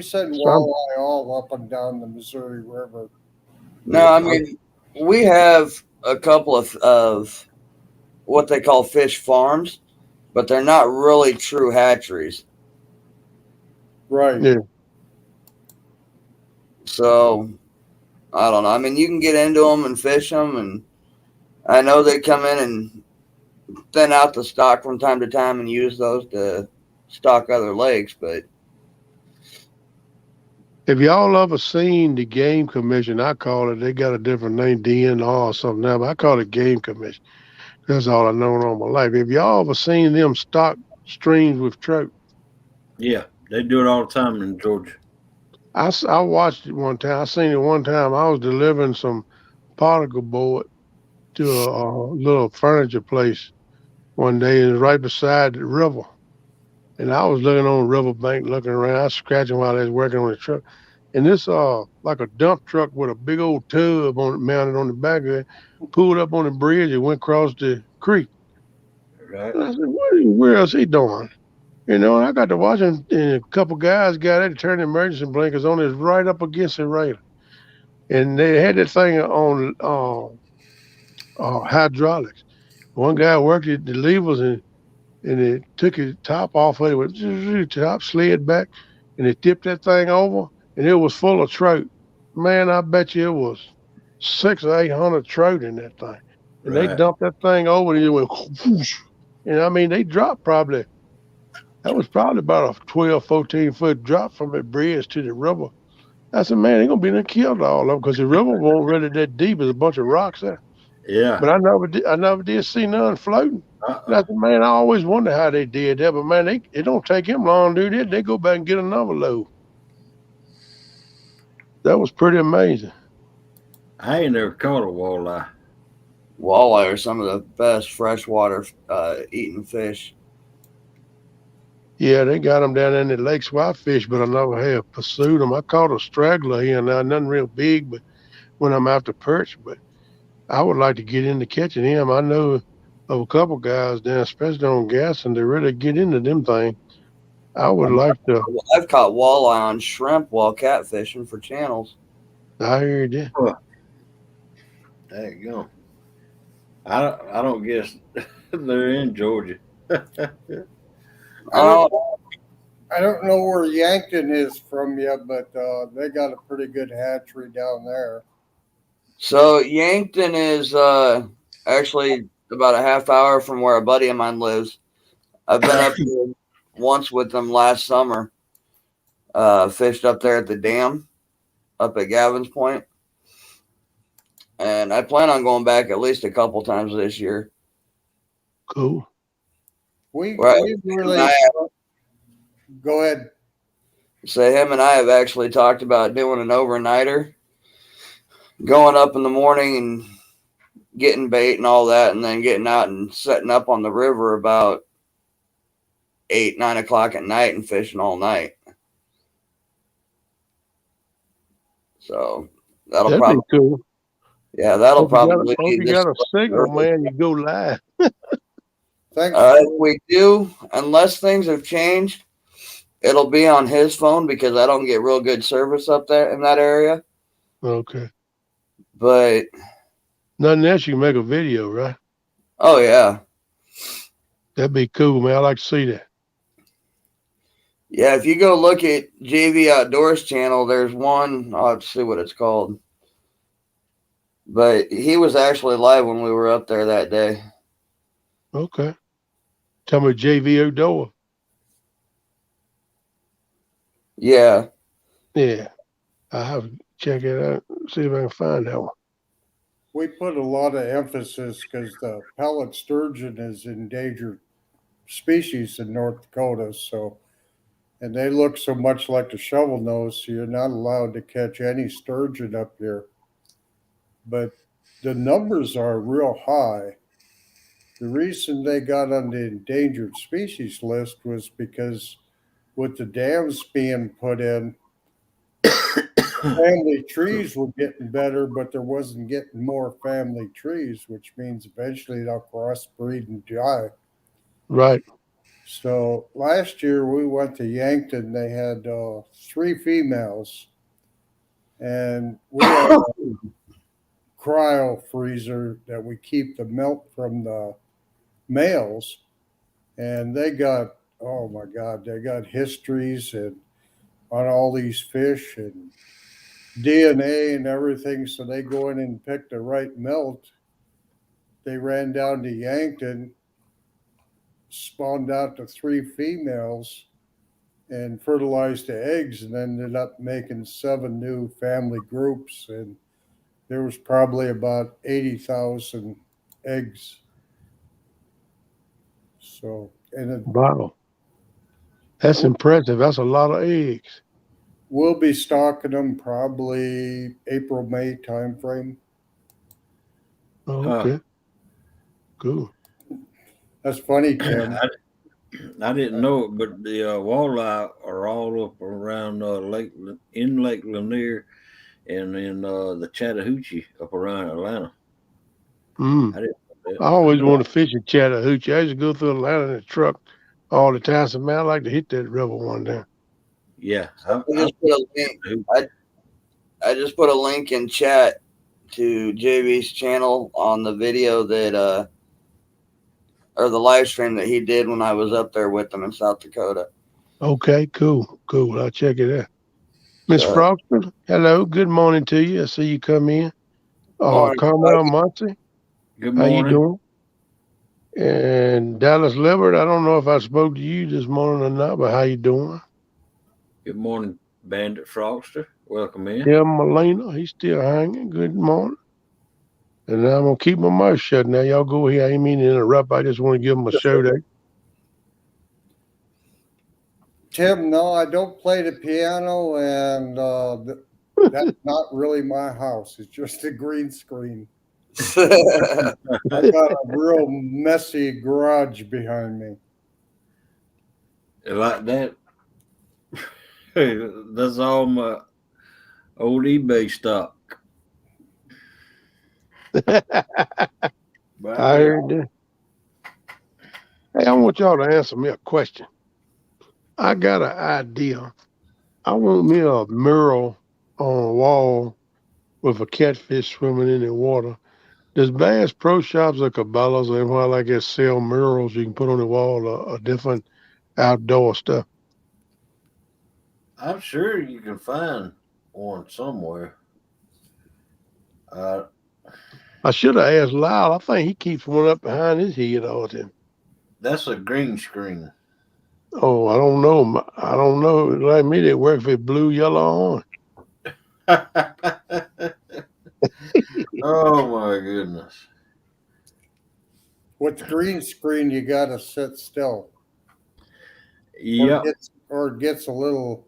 Some, walleye all up and down the Missouri River. No, yeah. I mean, we have a couple of what they call fish farms, but they're not really true hatcheries. Right. Yeah. So I don't know. I mean, you can get into them and fish them, and I know they come in and thin out the stock from time to time and use those to stock other lakes. But Have y'all ever seen the Game Commission? I call it, they got a different name, DNR or something now, but I call it Game Commission. That's all I've known all my life. Have y'all ever seen them stock streams with trout? Yeah, they do it all the time in Georgia. I watched it one time. I seen it one time. I was delivering some particle board to a little furniture place one day, and it was right beside the river. And I was looking on the riverbank, looking around. I was scratching while I was working on the truck. And this like a dump truck with a big old tub on it mounted on the back of it, pulled up on the bridge and went across the creek. Right. And I said, where is he doing? And I got to watching, and a couple guys got it, turned the emergency blinkers on. It's right up against the railer. And they had that thing on hydraulics. One guy worked the levers and it took his top off of it, with top slid back, and it tipped that thing over, and it was full of trout. Man, I bet you it was 600 or 800 trout in that thing. And they Right. dumped that thing over, and it went whoosh. And I mean, they dropped probably, that was probably about a 12, 14-foot drop from the bridge to the river. I said, man, they're going to be done killed all of them because the river won't really that deep. There's a bunch of rocks there. Yeah. But I never did see none floating. And I said, man, I always wonder how they did that. But man, it don't take them long to do that. They go back and get another load. That was pretty amazing. I ain't never caught a walleye. Walleye are some of the best freshwater eating fish. Yeah, they got them down in the lakes where I fish, but I never have pursued them. I caught a straggler here now, nothing real big, but when I'm after perch. But I would like to get into catching him. I know of a couple guys down, especially on gas, and they really get into them things. I would like to. I've caught walleye on shrimp while catfishing for channels. I heard you. There you go. I don't guess they're in Georgia. I don't know where Yankton is from yet, but they got a pretty good hatchery down there. So Yankton is actually about a half hour from where a buddy of mine lives. I've been up there once with them last summer. Fished up there at the dam up at Gavin's Point. And I plan on going back at least a couple times this year. Cool. We Right. really go ahead. So him and I have actually talked about doing an overnighter, going up in the morning and getting bait and all that, and then getting out and setting up on the river about 8, 9 o'clock at night and fishing all night. So that'll That'd probably be cool. Yeah, that'll Hope probably you be got a this signal, early. man. You go live. Thanks. If we do, unless things have changed, it'll be on his phone because I don't get real good service up there in that area. Okay. But Nothing else, you can make a video, right? oh yeah, That'd be cool, man. I like to see that. yeah. If you go look at JV Outdoors channel, there's one. I'll have to see what it's called. But he was actually live when we were up there that day. Okay. Tell me JV Outdoor. Yeah. Yeah. I have to check it out, see if I can find that one. We put a lot of emphasis because the pellet sturgeon is endangered species in North Dakota. So, and they look so much like the shovel nose, so you're not allowed to catch any sturgeon up here. But the numbers are real high. The reason they got on the endangered species list was because with the dams being put in, family trees were getting better, but there wasn't getting more family trees, which means eventually they'll crossbreed and die. Right. So last year we went to Yankton. They had 3 females, and we have a cryo freezer that we keep the milk from the males, and they got, oh my God, they got histories and on all these fish and DNA and everything. So they go in and pick the right milk. They ran down to Yankton, spawned out the 3 females, and fertilized the eggs and ended up making 7 new family groups. And there was probably about 80,000 eggs. So, and it Wow. That's impressive. That's a lot of eggs. we'll be stocking them probably April, May timeframe. Oh, okay. Cool. That's funny, Tim. I didn't know it, but the walleye are all up around Lake Lanier and in the Chattahoochee up around Atlanta. Mm. I didn't know I always want to fish at Chattahoochee. I used to go through Atlanta in a truck all the time. So, man, I'd like to hit that river one day. Yeah, I just put a link. I just put a link in chat to JB's channel on the video that or the live stream that he did when I was up there with him in South Dakota. Okay, cool. Cool. I'll check it out. Miss So, Frogston, hello. Good morning to you. I see you come in. morning, Carmel Muncie, Good how you morning. doing? And Dallas Libbert, I don't know if I spoke to you this morning or not, but how you doing? Good morning, Bandit Frogster. Welcome in. Tim Molina, he's still hanging. Good morning. And I'm going to keep my mouth shut now. Y'all go ahead. I ain't mean to interrupt. I just want to give them a show day. Tim, no, I don't play the piano, and that's not really my house. It's just a green screen. I got a real messy garage behind me. Like that. That's all my old eBay stock. I heard that. Hey, I want y'all to answer me a question. I got an idea. I want me a mural on a wall with a catfish swimming in the water. Does Bass Pro Shops or Cabela's or anyone like that sell murals you can put on the wall of different outdoor stuff? I'm sure you can find one somewhere. I should have asked Lyle. I think he keeps one up behind his head all the time. That's a green screen. Oh, I don't know. I don't know. Like me, they work if it's blue, yellow, orange. Oh my goodness. With the green screen, you got to sit still. Yep. Or it gets a little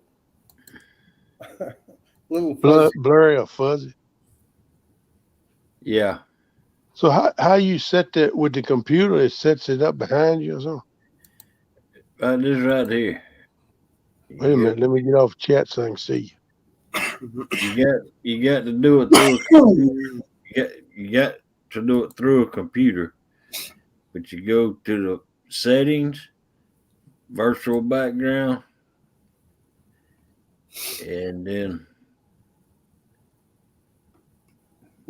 fuzzy. Blurry or fuzzy. Yeah. So how you set that with the computer? It sets it up behind you or something? This right here. Wait a minute. Let me get off chat so I can see you. You got to do it through a computer. You got to do it through a computer. But you go to the settings, virtual background, and then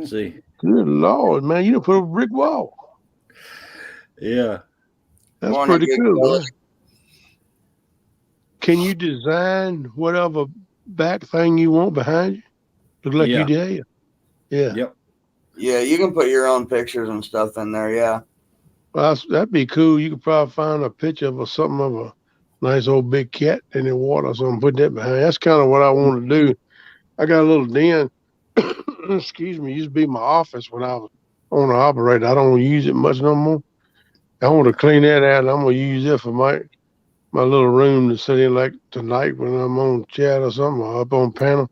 see. Good Lord, man, you done put a brick wall. Yeah. That's pretty cool, man. Can you design whatever back thing you want behind you? Look like you did. Yeah. Yep. Yeah, you can put your own pictures and stuff in there. Yeah. Well, that'd be cool. You could probably find a picture of something of a nice old big cat in the water or something. Put that behind. That's kind of what I want to do. I got a little den. Excuse me. Used to be my office when I was owner operator. I don't use it much no more. I want to clean that out. And I'm gonna use it for my little room to sit in like tonight when I'm on chat or something or up on panel.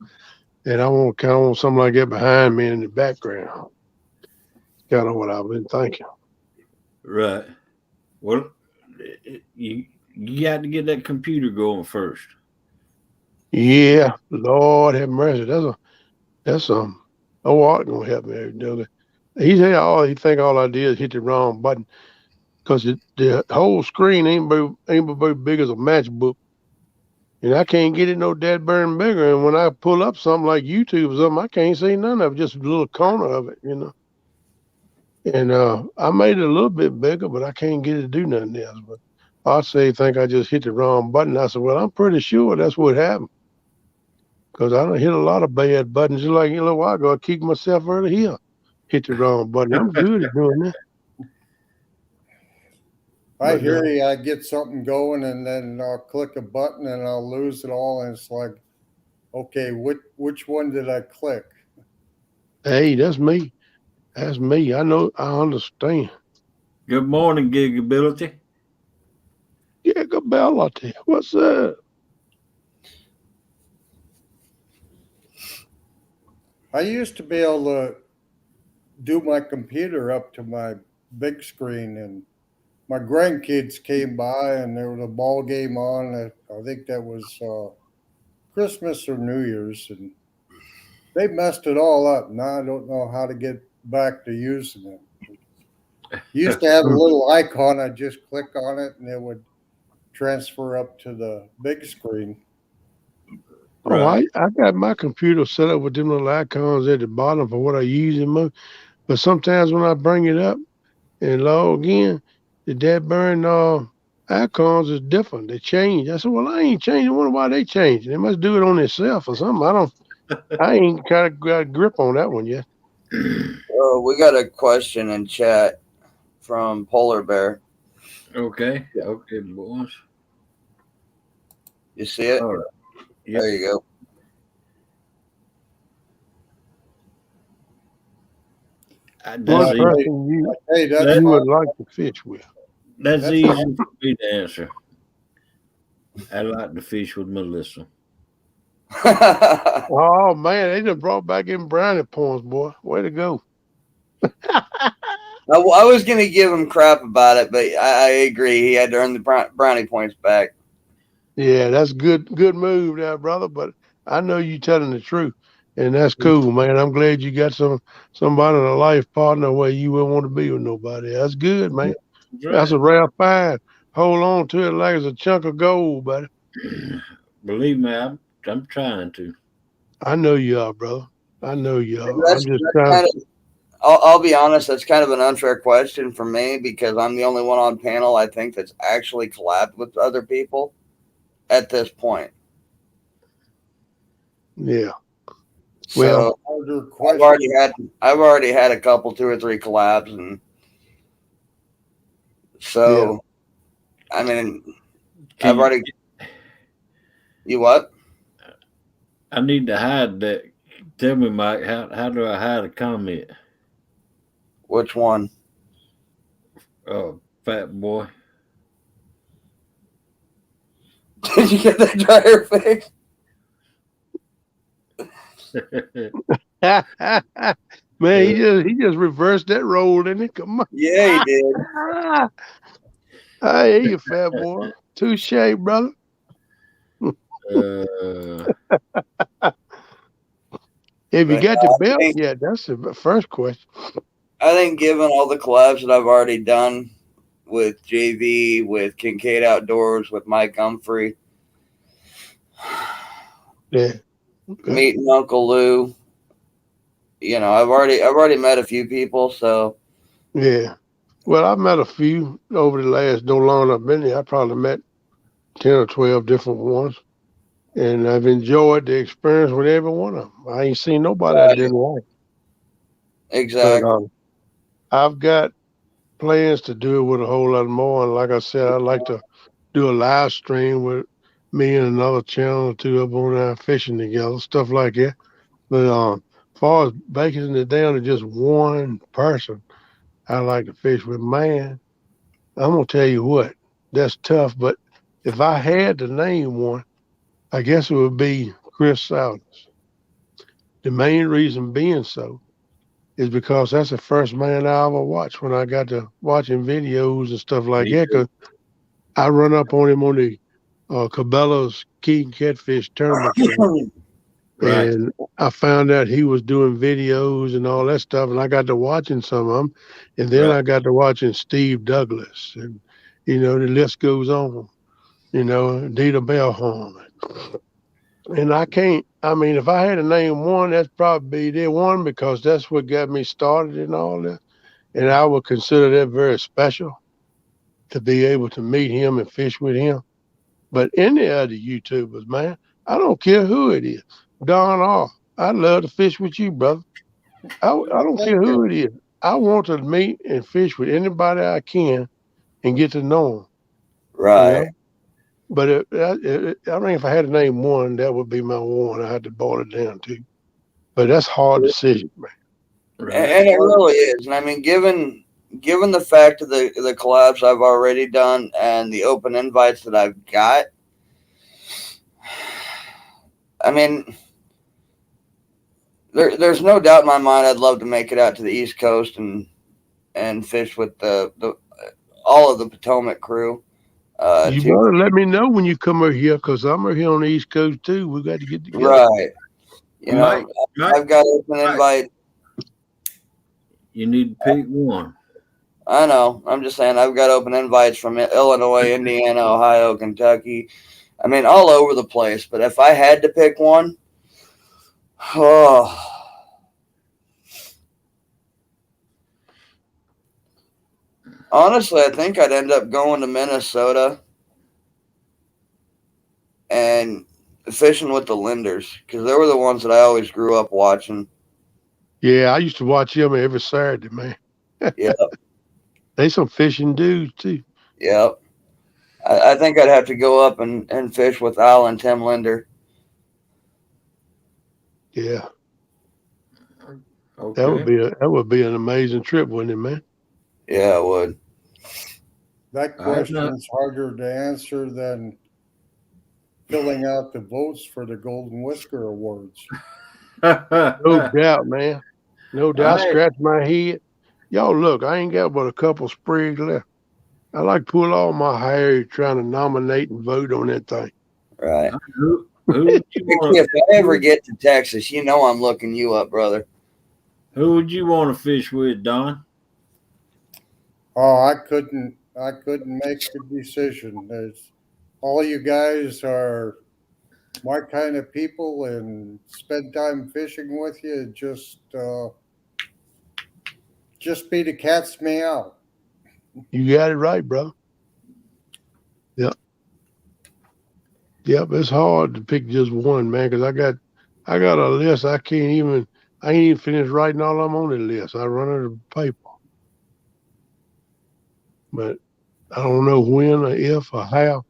And I want something like that behind me in the background. Kind of what I've been thinking. Right. Well, you got to get that computer going first. Yeah, Lord have mercy. That's Art gonna help me do it. He think all I did is hit the wrong button because the whole screen ain't very big as a matchbook, and I can't get it no dead burn bigger. And when I pull up something like YouTube or something, I can't see none of it, just a little corner of it, you know. And I made it a little bit bigger, but I can't get it to do nothing else. But I think I just hit the wrong button. I said, well, I'm pretty sure that's what happened. Because I done hit a lot of bad buttons. Just like a little while ago, I kicked myself out of here. Hit the wrong button. I'm good at doing that. I But, hear you. I get something going, and then I'll click a button, and I'll lose it all. And it's like, okay, which one did I click? hey, that's me. That's me. I know. I understand. Good morning, Gigability. Yeah, good bell. What's up? I used to be able to do my computer up to my big screen, and my grandkids came by, and there was a ball game on. I think that was Christmas or New Year's, and they messed it all up. Now I don't know how to get back to using it. Used to have a little icon. I just click on it, and it would transfer up to the big screen. Oh, Right. I got my computer set up with them little icons at the bottom for what I use in most. But sometimes when I bring it up and log in, the dead burn icons is different. They change. I said, well, I ain't changing. I wonder why they changed. They must do it on themselves or something. I ain't kind of got a grip on that one yet. We got a question in chat from Polar Bear. Okay. Okay, boys. You see it? All right. Yep. There you go. That's One easy. person Hey, that's you fine. would like to fish with. That's That's easy fine. for me to answer. I like to fish with Melissa. Oh man, they just brought back in brownie points, boy. Way to go. I was going to give him crap about it, but I agree. He had to earn the brownie points back. Yeah, that's good move there, brother. But I know you telling the truth. And that's cool, man. I'm glad you got somebody in a life partner where you wouldn't want to be with nobody. That's good, man. That's That's right. a rare find. Hold on to it like it's a chunk of gold, buddy. Believe me, I'm trying to. I know you are, brother. I know you are. That's, I'm just that's trying. kind of, I'll be honest, that's kind of an unfair question for me because I'm the only one on panel I think that's actually collabed with other people at this point. Yeah. So Harder I've question. already had a couple, 2 or 3 collabs, and so I mean, Can I've you, already. You what? I need to hide that. Tell me, Mike, how do I hide a comment? Which one? Oh, fat boy. Did you get that dryer fixed? Man, he just reversed that role, didn't he? Come on. Yeah, he did. I hear you, fat boy. Touche, brother. uh, If you But got the I belt, think, yeah, that's the first question. given all the collabs that I've already done with JV, with Kincaid Outdoors, with Mike Humphrey, Yeah. Okay. meeting Uncle Lou, I've already met a few people, so Yeah. Well, I've met a few over the last, no longer I've been there. I probably met 10 or 12 different ones. And I've enjoyed the experience with every one of them. I ain't seen nobody I didn't like. But exactly. I've got plans to do it with a whole lot more. And like I said, I'd like to do a live stream with me and another channel or two up on there fishing together, stuff like that. But as far as breaking it down to just one person I like to fish with, man, I'm gonna tell you what, that's tough. But if I had to name one, I guess it would be Chris Souders. The main reason being so is because that's the first man I ever watched when I got to watching videos and stuff like me that. too. Cause I run up on him on the Cabela's King Catfish tournament trail, Right. and I found out he was doing videos and all that stuff, and I got to watching some of them, and then Right. I got to watching Steve Douglas, and the list goes on. Dita Bellhorn. And I can't, I mean, if I had to name one, that's probably the one because that's what got me started and all that. And I would consider that very special to be able to meet him and fish with him. But any other YouTubers, man, I don't care who it is. Don R, I'd love to fish with you, brother. I don't Thank care you. who it is. I want to meet and fish with anybody I can and get to know them. Right. You know? But I think if I had to name one, that would be my one. I had to boil it down to. But that's a hard decision, man. And it really is. And I mean, given the fact of the collabs I've already done and the open invites that I've got, I mean, there's no doubt in my mind I'd love to make it out to the East Coast and fish with the all of the Potomac crew. You better let me know when you come over here, because I'm over here on the East Coast too. We got to get together. Right. You know, I've got open invite. You need to pick one. I know. I'm just saying I've got open invites from Illinois, Indiana, Ohio, Kentucky. I mean, all over the place. But if I had to pick one, honestly, I think I'd end up going to Minnesota and fishing with the Linders, because they were the ones that I always grew up watching. Yeah, I used to watch them every Saturday, man. Yep. They some fishing dudes too. Yep. I think I'd have to go up and fish with Al and Tim Linder. Yeah. Okay. That would be an amazing trip, wouldn't it, man? Yeah, it would. That question is harder to answer than filling out the votes for the Golden Whisker Awards. No doubt, man. No doubt. I scratch my head. Y'all, look, I ain't got but a couple sprigs left. I like pull all my hair trying to nominate and vote on that thing. Right. If I ever get to Texas, you know I'm looking you up, brother. Who would you want to fish with, Don? Oh, I couldn't make a decision. All you guys are my kind of people, and spend time fishing with you. Just be the cat's meow. You got it right, brother. Yep. Yep, it's hard to pick just one, man, because I got a list. I ain't even finished writing all I'm on the list. I run out of paper. But I don't know when or if or how,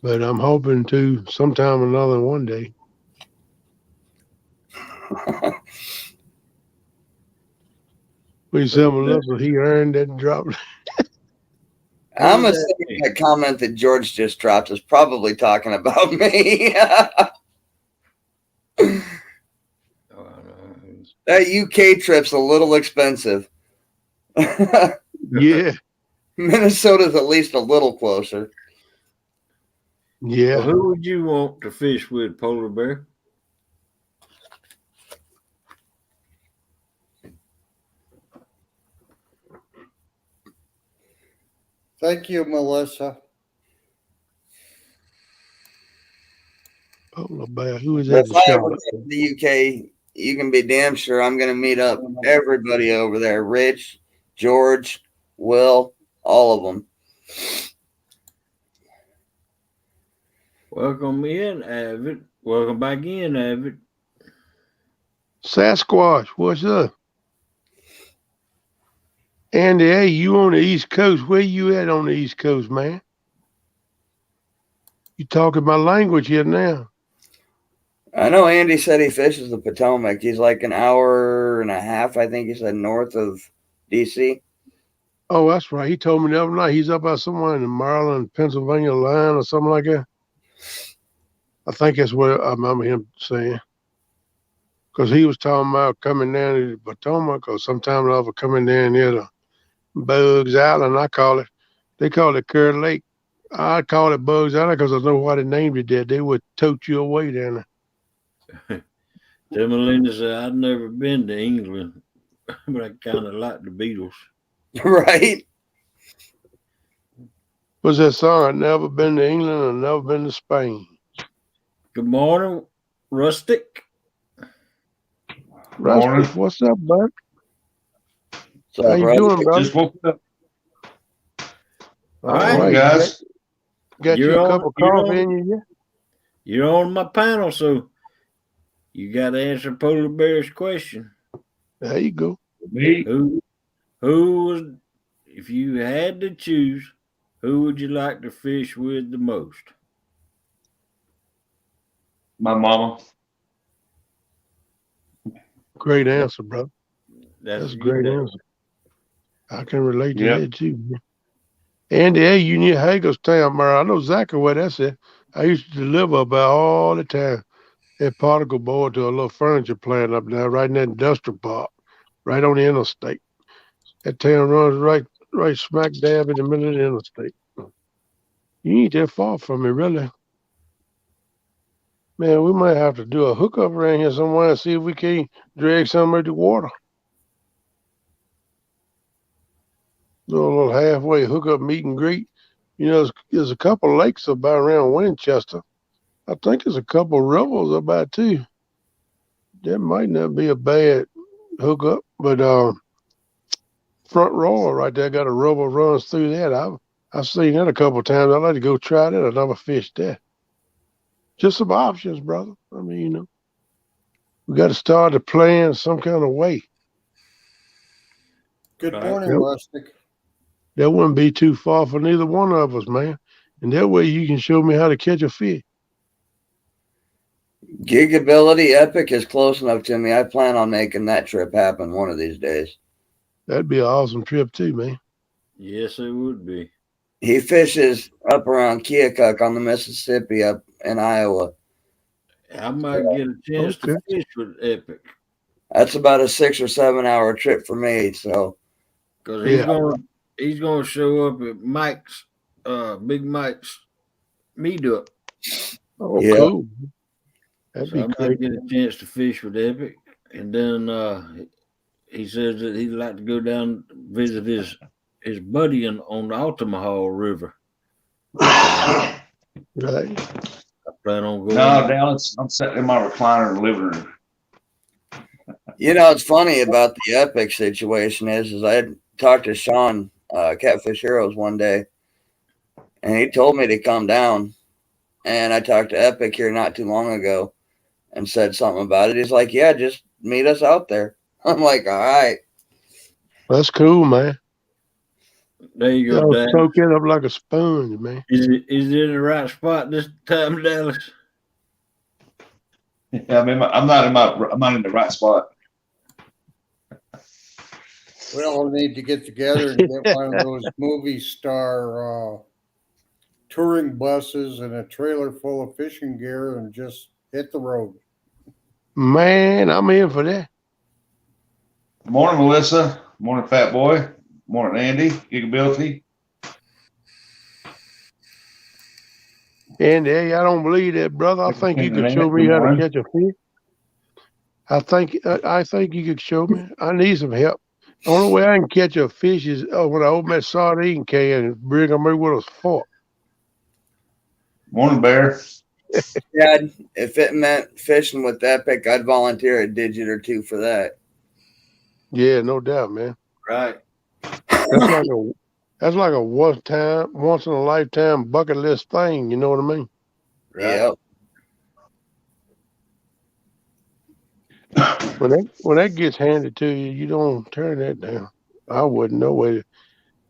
but I'm hoping to sometime or another one day. We said, Melissa, he earned that drop. I'm assuming that comment that George just dropped is probably talking about me. That UK trip's a little expensive. Yeah. Minnesota's at least a little closer. Yeah. Well, who would you want to fish with, Polar Bear? Thank you, Melissa. Polar Bear. Who is that? If I ever get to the UK, you can be damn sure I'm going to meet up everybody over there. Rich, George, Will, all of them. Welcome in, Avid. Welcome back in, Avid. Sasquatch, what's up? Andy, hey, you on the East Coast. Where you at on the East Coast, man? You talking my language here now. I know Andy said he fishes the Potomac. He's like an hour and a half, I think he said, north of D.C. Oh, that's right. He told me the other night he's up out somewhere in the Maryland, Pennsylvania line or something like that. I think that's what I remember him saying. Because he was talking about coming down to the Potomac or sometime or other coming down near the Bugs Island, I call it. They call it Kerr Lake. I call it Bugs Island because I know why they named it that. They would tote you away down there. Tell Melinda said I'd never been to England, but I kind of like the Beatles. Right. What's that song? I've never been to England. I've never been to Spain. Good morning, Rustic. Rustic, what's up, bud? How you doing, brother? Just woke up. All right, guys. Got you a cup of coffee in you yet? You're on my panel, so you got to answer Polar Bear's question. There you go. Me. Who was, if you had to choose Who would you like to fish with the most? My mama. Great answer, bro. That's a a good great answer. answer. I can relate to Yep. that too, bro. Andy, hey, you near Hagerstown, man. I know exactly where that's at. I used to deliver up there all the time. That particle board to a little furniture plant up there, right in that industrial park, right on the interstate. That town runs right smack dab in the middle of the interstate. You ain't that far from me, really. Man, we might have to do a hookup around here somewhere and see if we can drag some of the water. Do a little halfway hookup meet and greet. You know, there's a couple lakes about around Winchester. I think there's a couple rivers about too. That might not be a bad hookup, but Front Royal right there got a river runs through that. I've seen that a couple times. I'd like to go try that. I never fished that. Just some options, brother. I mean, we got to start the plan some kind of way. Good Right. morning, Yep. Rustic. That wouldn't be too far for neither one of us, man. And that way you can show me how to catch a fish. Gigability Epic is close enough to me. I plan on making that trip happen one of these days. That'd be an awesome trip too, man. Yes, it would be. He fishes up around Keokuk on the Mississippi up in Iowa. I might get a chance Okay. to fish with Epic That's about a 6 or 7 hour trip for me. So because Yeah. he's gonna show up at Mike's, Big Mike's meetup. Oh, yeah, cool. That'd So be I might great. get a chance to fish with Epic, and then he says that he'd like to go down visit his buddy on the Altamaha River. Right. I plan on going. No, Dallas. I'm sitting in my recliner in the living room. you know what's funny about the Epic situation is I had talked to Sean Catfish Heroes one day, and he told me to come down. And I talked to Epic here not too long ago, and said something about it. He's like, "Yeah, just meet us out there." I'm like, "All right." That's cool, man. There you go, Y'all Dan. soak it up like a sponge, man. Is it in the right spot this time, Dallas? Yeah, I mean, I'm not in the right spot. We all need to get together and get one of those movie star touring buses and a trailer full of fishing gear and just hit the road. Man, I'm in for that. Morning, Melissa. Morning, Fat Boy. Morning, Andy. Gigability. And hey, I don't believe that, brother. I think you could show Good me how to morning. catch a fish. I think you could show me. I need some help. The only way I can catch a fish is when I open that sardine can and bring them in with a fork. Morning, Bear. Yeah, if it meant fishing with Epic, I'd volunteer a digit or two for that. Yeah, no doubt, man. Right. That's like a once in a lifetime bucket list thing. You know what I mean? Right. Yep. When that gets handed to you, you don't turn that down. I wouldn't know way.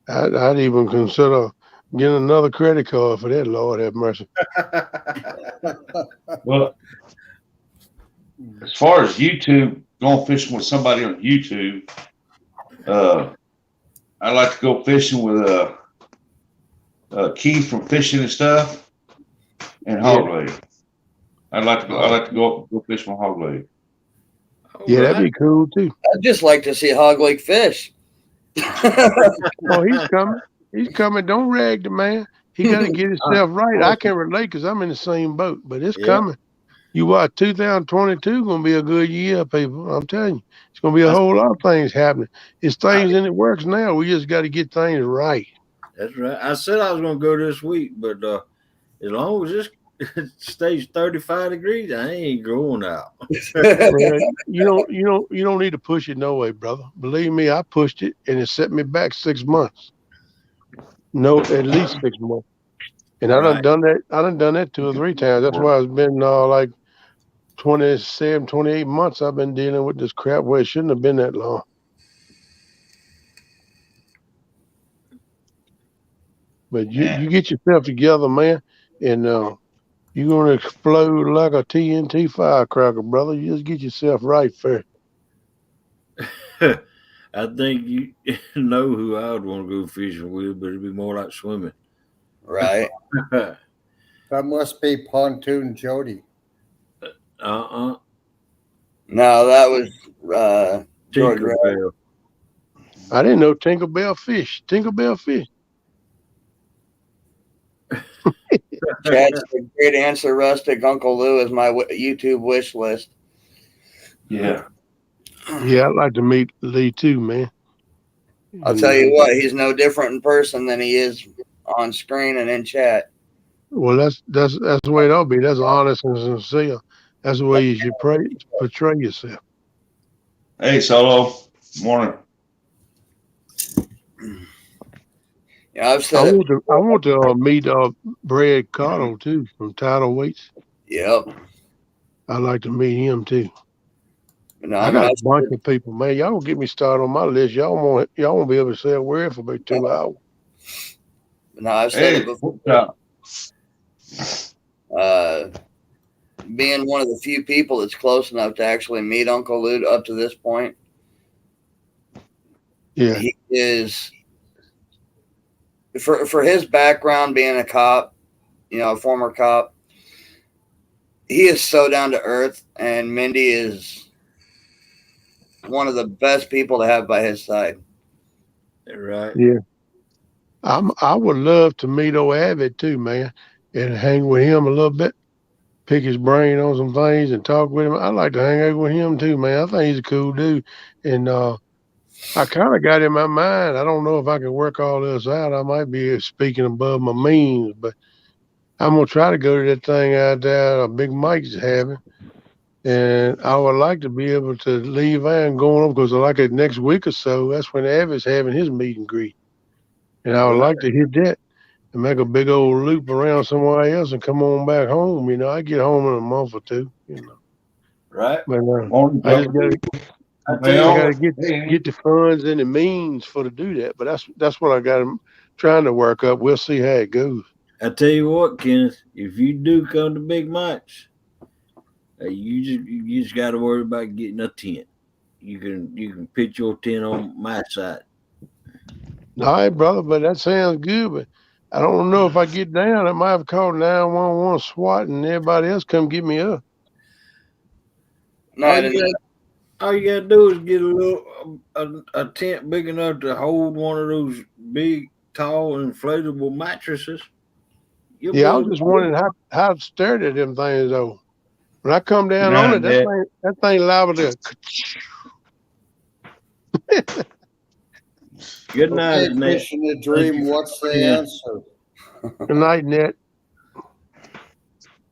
I'd even consider getting another credit card for that. Lord have mercy. Well, as far as YouTube, going fishing with somebody on YouTube, I like to go fishing with Keith from Fishing and Stuff and Hog Leg. I like to go fishing with Hog Leg. Yeah, that'd be cool too. I'd just like to see Hog Lake fish. Oh, he's coming. He's coming. Don't rag the man. He got to get himself right. I can relate because I'm in the same boat, but it's coming. You watch 2022 going to be a good year, people. I'm telling you, it's going to be a whole lot of things happening. It's things in the works now. We just got to get things right. That's right. I said I was going to go this week, but as long as it stays 35 degrees, I ain't going out. Well, you don't need to push it no way, brother. Believe me, I pushed it and it set me back 6 months. No, at least 6 months. And I done that. I done that 2 or 3 times. That's why it's been like 27, 28 months I've been dealing with this crap where it shouldn't have been that long. But you, Yeah. you get yourself together, man, and you're gonna explode like a TNT firecracker, brother. You just get yourself right first. I think you know who I would want to go fishing with, but it'd be more like swimming. Right. That must be Pontoon Jody. Uh-uh. No, that was George Ray. Tinkerbell. I didn't know Tinkerbell fish. Tinkerbell fish. Chad said, great answer, Rustic. Uncle Lou is my YouTube wish list. Yeah. Yeah, I'd like to meet Lee too, man. I'll tell you what, he's no different in person than he is on screen and in chat. Well, that's the way it ought to be. That's honest and sincere. That's the way you should portray yourself. Hey, Solo. Morning. Yeah, I've I said it. want to meet Brad Cotto too from Tidal Weights. Yep. I'd like to meet him too. No, I got a bunch of people, man. Y'all gonna get me started on my list. Y'all won't be able to say a word for about 2 hours. No, I've said it before. Being one of the few people that's close enough to actually meet Uncle Lou up to this point. Yeah. He is, for his background being a cop, a former cop, he is so down to earth, and Mindy is one of the best people to have by his side. Right. Yeah. I would love to meet old Avid too, man, and hang with him a little bit, pick his brain on some things and talk with him. I'd like to hang out with him too, man. I think he's a cool dude. And I kind of got in my mind, I don't know if I can work all this out. I might be speaking above my means, but I'm going to try to go to that thing out there Big Mike's having. And I would like to be able to leave there and go on because like it next week or so, that's when Avid's having his meet and greet. And I would like to hit that and make a big old loop around somewhere else and come on back home. I get home in a month or two, Right. But I just gotta get the funds and the means for to do that. But that's what I got trying to work up. We'll see how it goes. I tell you what, Kenneth, if you do come to Big Mike's, you just got to worry about getting a tent. You can pitch your tent on my side. All right, brother, but that sounds good. But I don't know if I get down, I might have called 911 SWAT and everybody else come get me up. No, all you gotta do is get a tent big enough to hold one of those big, tall, inflatable mattresses. I was just wondering how sturdy them things though. When I come down on it, that thing liable to. Good night, okay, Ned. Fishing the Dream. What's the answer? Good night, Ned.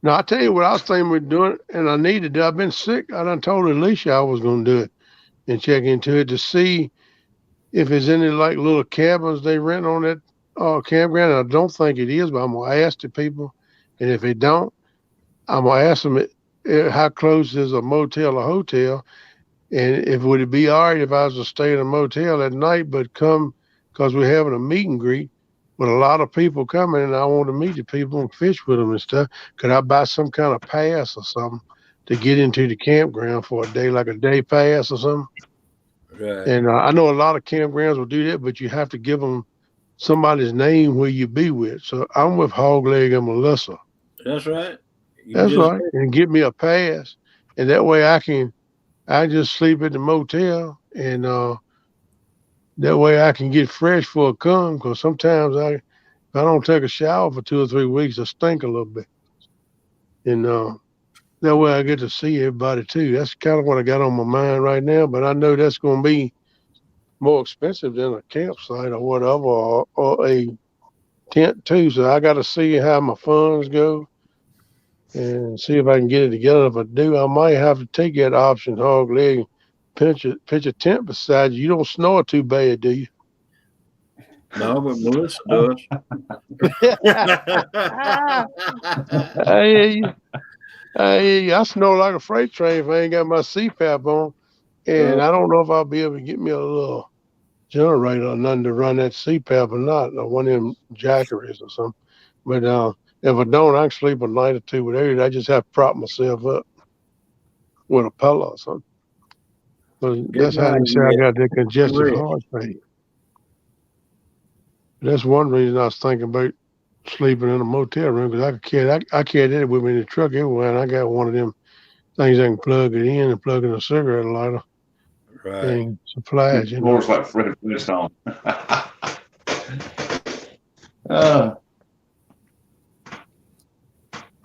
Now I tell you what I was thinking we're doing, and I needed to. I've been sick. I done told Alicia I was going to do it and check into it to see if there's any like little cabins they rent on that campground. I don't think it is, but I'm gonna ask the people, and if they don't, I'm gonna ask them how close is a motel or hotel, and if would it be all right if I was to stay in a motel at night, but come because we're having a meet and greet with a lot of people coming, and I want to meet the people and fish with them and stuff. Could I buy some kind of pass or something to get into the campground for a day, like a day pass or something? Right. And I know a lot of campgrounds will do that, but you have to give them somebody's name where you be with. So I'm with Hogleg and Melissa. That's right. That's right. And give me a pass. And that way I just sleep at the motel and that way I can get fresh for a come because sometimes if I don't take a shower for 2 or 3 weeks, I stink a little bit. And that way I get to see everybody too. That's kind of what I got on my mind right now, but I know that's going to be more expensive than a campsite or whatever, or a tent too. So I got to see how my funds go and see if I can get it together. If I do, I might have to take that option, hog leg, pitch a tent beside you. You don't snore too bad, do you? No, but Melissa does. I hear you. I snore like a freight train if I ain't got my CPAP on. And I don't know if I'll be able to get me a little generator or nothing to run that CPAP or not, or one of them jackeries or something. But if I don't, I can sleep a night or two without it. I just have to prop myself up with a pillow or something. But Get that's how they down say I got that congestive rest. heart failure. That's one reason I was thinking about sleeping in a motel room because I carry that with me in the truck everywhere, and I got one of them things I can plug it in and plug in a cigarette lighter Right. and supplies, you know. Floors like Fred Flintstone. uh,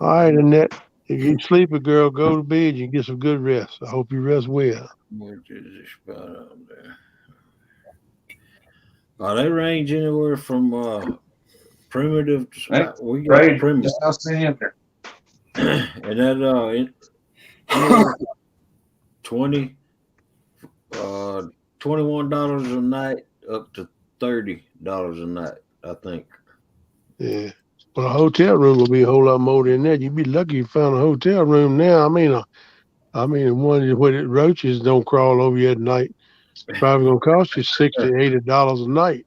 All right, Annette. If you sleepy, girl, go to bed. You get some good rest. I hope you rest well. Which is the spot up there? They range anywhere from primitive to we got Trade primitive, just house in there. and that anywhere from 20 $21 a night up to $30 a night, I think. Yeah. Well, a hotel room will be a whole lot more than that. You'd be lucky you found a hotel room now. I mean, one where the roaches don't crawl over you at night. Probably gonna cost you $60, $80 a night.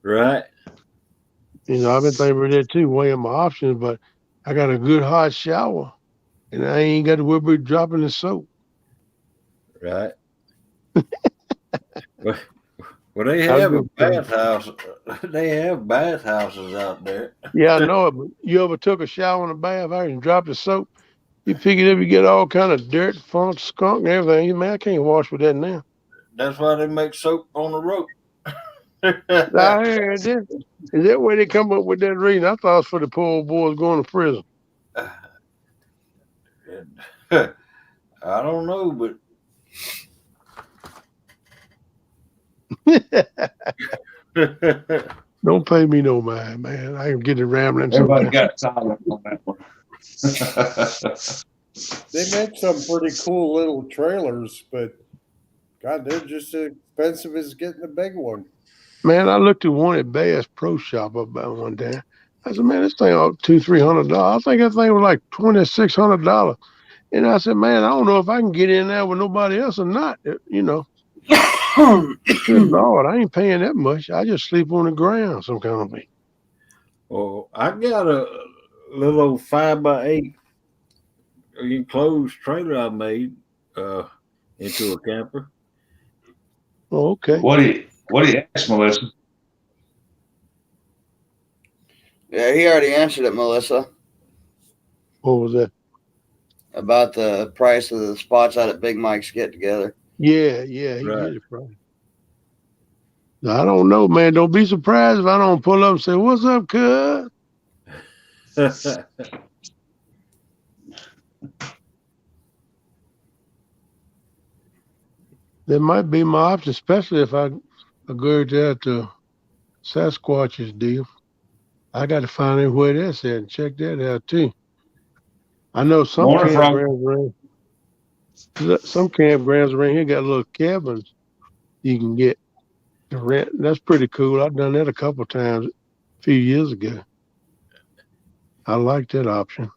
Right. You know, I've been thinking about that too, weighing my options, but I got a good hot shower and I ain't got to worry about dropping the soap. Right. Well, they have a bathhouse. They have bathhouses out there. Yeah, I know it, but you ever took a shower in a bath and dropped the soap? You pick it up, you get all kind of dirt, funk, skunk, and everything. Man, I can't wash with that now. That's why they make soap on the rope. I heard that. Is that where they come up with that reason? I thought it was for the poor old boys going to prison. I don't know, but don't pay me no mind, man. I am getting rambling. Everybody Sometimes. got silent on that one. They make some pretty cool little trailers, but God, they're just as expensive as getting a big one. Man, I looked at one at Bass Pro Shop about one day. I said, man, this thing ought $200-300. I think that thing was like $2,600. And I said, man, I don't know if I can get in there with nobody else or not. You know, good Lord, I ain't paying that much. I just sleep on the ground some kind of way. well, I got a little old 5x8 enclosed trailer I made into a camper. Oh, okay. What do you ask, Melissa? Yeah, he already answered it, Melissa, What was that? about the price of the spots out at Big Mike's get together. Yeah, he Right. get it from. I don't know, man. Don't be surprised if I don't pull up and say, "What's up, cuz?" That might be my option, especially if I go to that Sasquatch's deal. I got to find out where that's at and check that out too. I know some Morning, Frank. campgrounds around here got little cabins you can get to rent. That's pretty cool. I've done that a couple of times a few years ago. I like that option.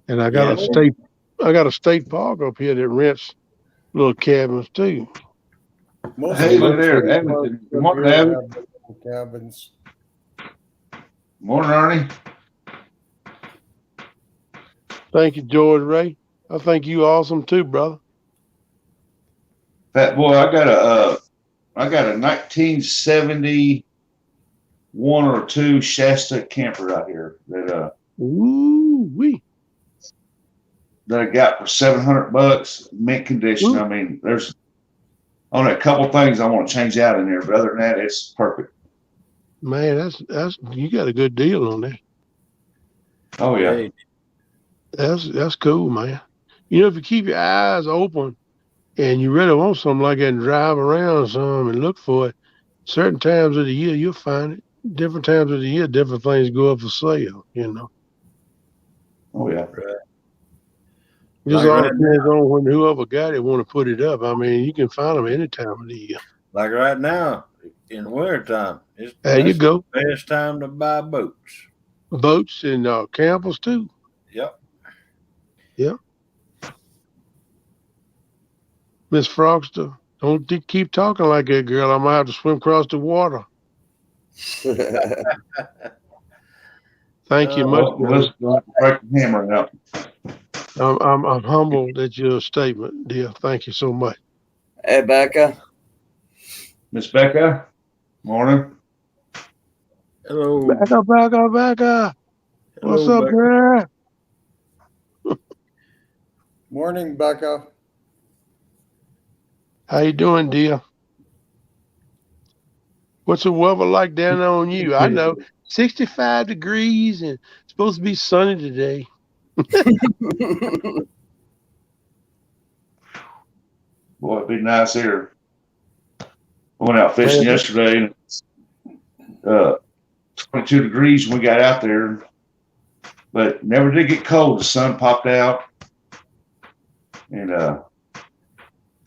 And I got a state park up here that rents little cabins too. Most Hey, of look my there, state Edmonton. parks Good up morning, here Evan. have little cabins. Morning, Ernie. Thank you, George Ray. I think you awesome too, brother. Fat boy, I got a 1971 or 2 Shasta camper out here that Ooh wee. that I got for $700, mint condition. Ooh. I mean, there's only a couple things I want to change out in there, but other than that, it's perfect. Man, that's you got a good deal on that. Oh yeah. Hey, That's cool, man. You know, if you keep your eyes open and you really want something like that and drive around some and look for it, certain times of the year you'll find it. Different times of the year, different things go up for sale, you know. Oh yeah. right. Just Like all right depends on when whoever got it want to put it up. I mean, you can find them any time of the year. Like right now in wintertime, There you that's go. the best time to buy boats. Boats and campers too. Yep. Miss Frogster, Don't keep talking like that, girl. I might have to swim across the water. Thank you much, Well, brother. let's break the hammer out. I'm humbled at your statement, dear. Thank you so much. Hey, Becca. Miss Becca, morning. Hello. Becca. What's Hello, up, Becca. girl? Morning, Becca. How you doing, dear? What's the weather like down on you? I know 65 degrees and supposed to be sunny today. Boy, it'd be nice here. I went out fishing Man, yesterday and 22 degrees when we got out there, but never did get cold. The sun popped out and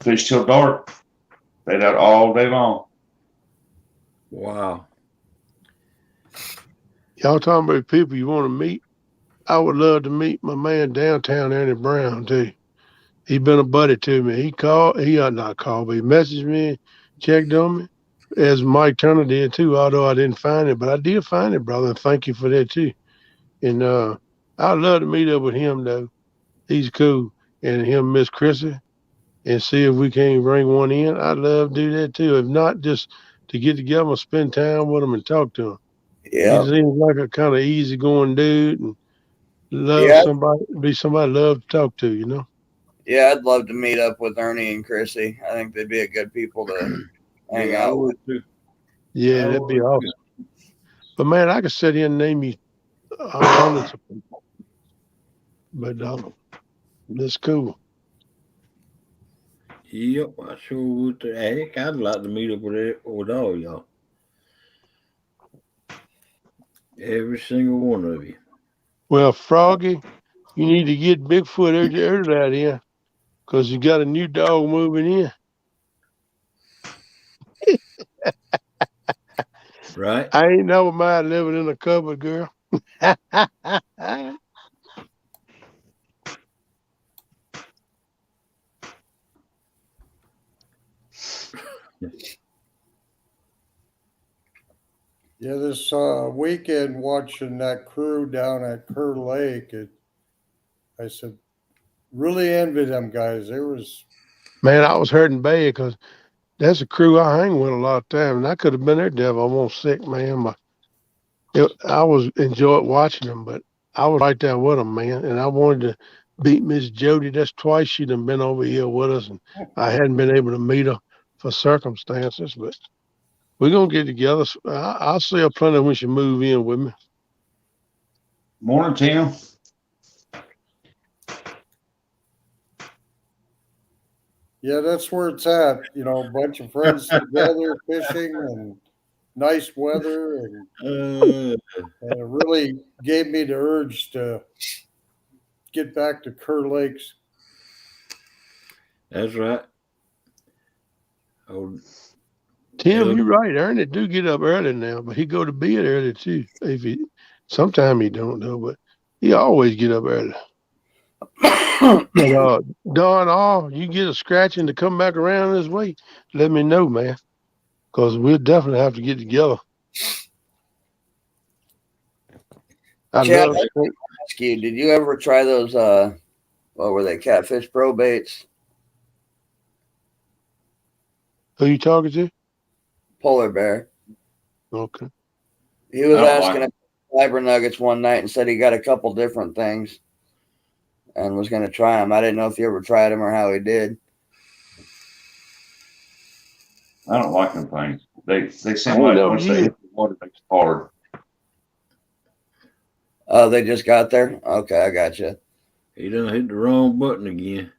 fished till dark. Stayed out all day long. Wow. y'all talking about people you want to meet? I would love to meet my man downtown, Ernie Brown, too. He been a buddy to me. He not called, but he messaged me, checked on me, as Mike Turner did too, although I didn't find it. But I did find it, brother, and thank you for that too. And I'd love to meet up with him though. He's cool. And him, Miss Chrissy, and see if we can bring one in. I'd love to do that too. If not, just to get together and spend time with him and talk to him. He Yeah. seems like a kind of easygoing dude and Yeah. be somebody love to talk to, you know? Yeah, I'd love to meet up with Ernie and Chrissy. I think they'd be a good people to hang Yeah, I out with. would too. Yeah, I that'd be would awesome. But man, I could sit here and name you hundreds of people. But that's cool. Yep, I sure would. Heck, I'd like to meet up with all y'all. Every single one of you. Well, Froggy, you need to get Bigfoot early out here because you got a new dog moving in. Right? I ain't never mind living in a cupboard, girl. Yeah, this weekend watching that crew down at Kerr Lake, I said, really envy them guys. There was Man, I was hurting bad because that's a crew I hang with a lot of time, and I could have been their devil. I won't sick, man. I was enjoyed watching them, but I was right there with them, man. And I wanted to beat Miss Jody. That's twice she done been over here with us, and I hadn't been able to meet her for circumstances. But we're gonna get together. I'll see her plenty when she move in with me. Morning, Tim. yeah, that's where it's at. You know, a bunch of friends together fishing and nice weather, and it really gave me the urge to get back to Kerr Lakes. That's right. Oh, Tim, yeah. you're right. Ernie do get up early now, but he go to bed early too. Sometime he don't know, but he always get up early. But Don, you get a scratching to come back around this way, let me know, man, because we'll definitely have to get together. Chad, I ask you, did you ever try those? What were they? Catfish pro baits? Who you talking to? Polar bear. Okay. He was asking about fiber nuggets one night and said he got a couple different things and was going to try them. I didn't know if you ever tried them or how he did. I don't like them things. They seem like once they hit the water, they hard. Oh, they just got there? Okay, I got you. He done hit the wrong button again.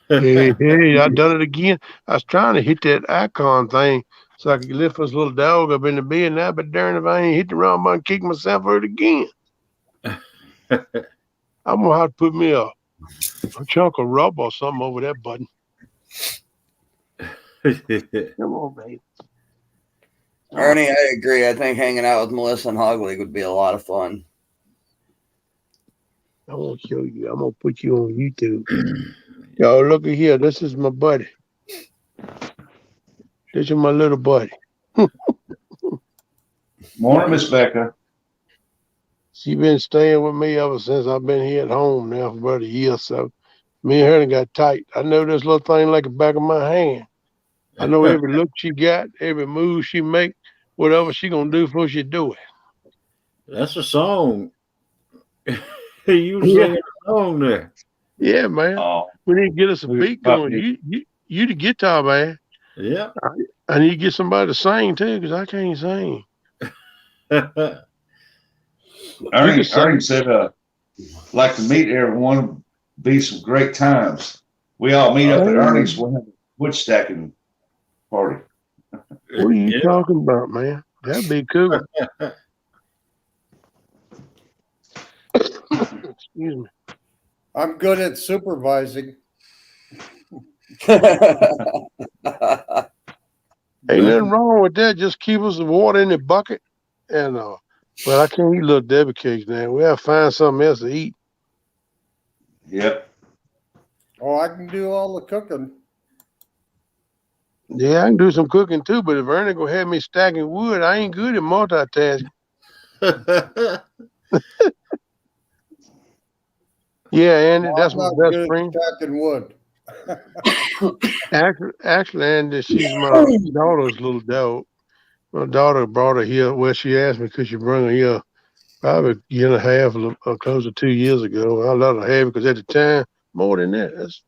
Hey, I done it again. I was trying to hit that icon thing so I could lift this little dog up in the bed now, but darn if I ain't hit the wrong button, kick myself out again. I'm gonna have to put me a chunk of rubber or something over that button. Come on, baby. Ernie, I agree. I think hanging out with Melissa and Hog League would be a lot of fun. I want to show you. I'm gonna put you on YouTube. Yo, look at here. This is my buddy. This is my little buddy. Morning, Miss Becca. She been staying with me ever since I've been here at home now for about a year or so. Me and her done got tight. I know this little thing like the back of my hand. I know every look she got, every move she make, whatever she gonna do before she do it. That's a song. You were Yeah. singing a song there. Yeah, man. Oh, We need to get us a We beat probably going. You the guitar man. Yeah. I need to get somebody to sing too, because I can't sing. Ernie sing. said, like to meet everyone, be some great times. We all meet up at Ernie's. We'll have a wood stacking party. What are you talking about, man? That'd be cool. Excuse me. I'm good at supervising. Ain't nothing wrong with that. Just keep us the water in the bucket. And but I can't eat little Debbie cakes now. We have to find something else to eat. Yep. Oh, I can do all the cooking. Yeah, I can do some cooking too, but if Ernie gonna have me stacking wood, I ain't good at multitasking. Yeah, Andy, No, that's I'm my not best good friend. at stacking wood. Actually, Andy, she's my daughter's little dog. My daughter brought her here. Well, she asked me could she bring her here probably a year and a half, close to 2 years ago. I let her have it because at the time, more than that, that's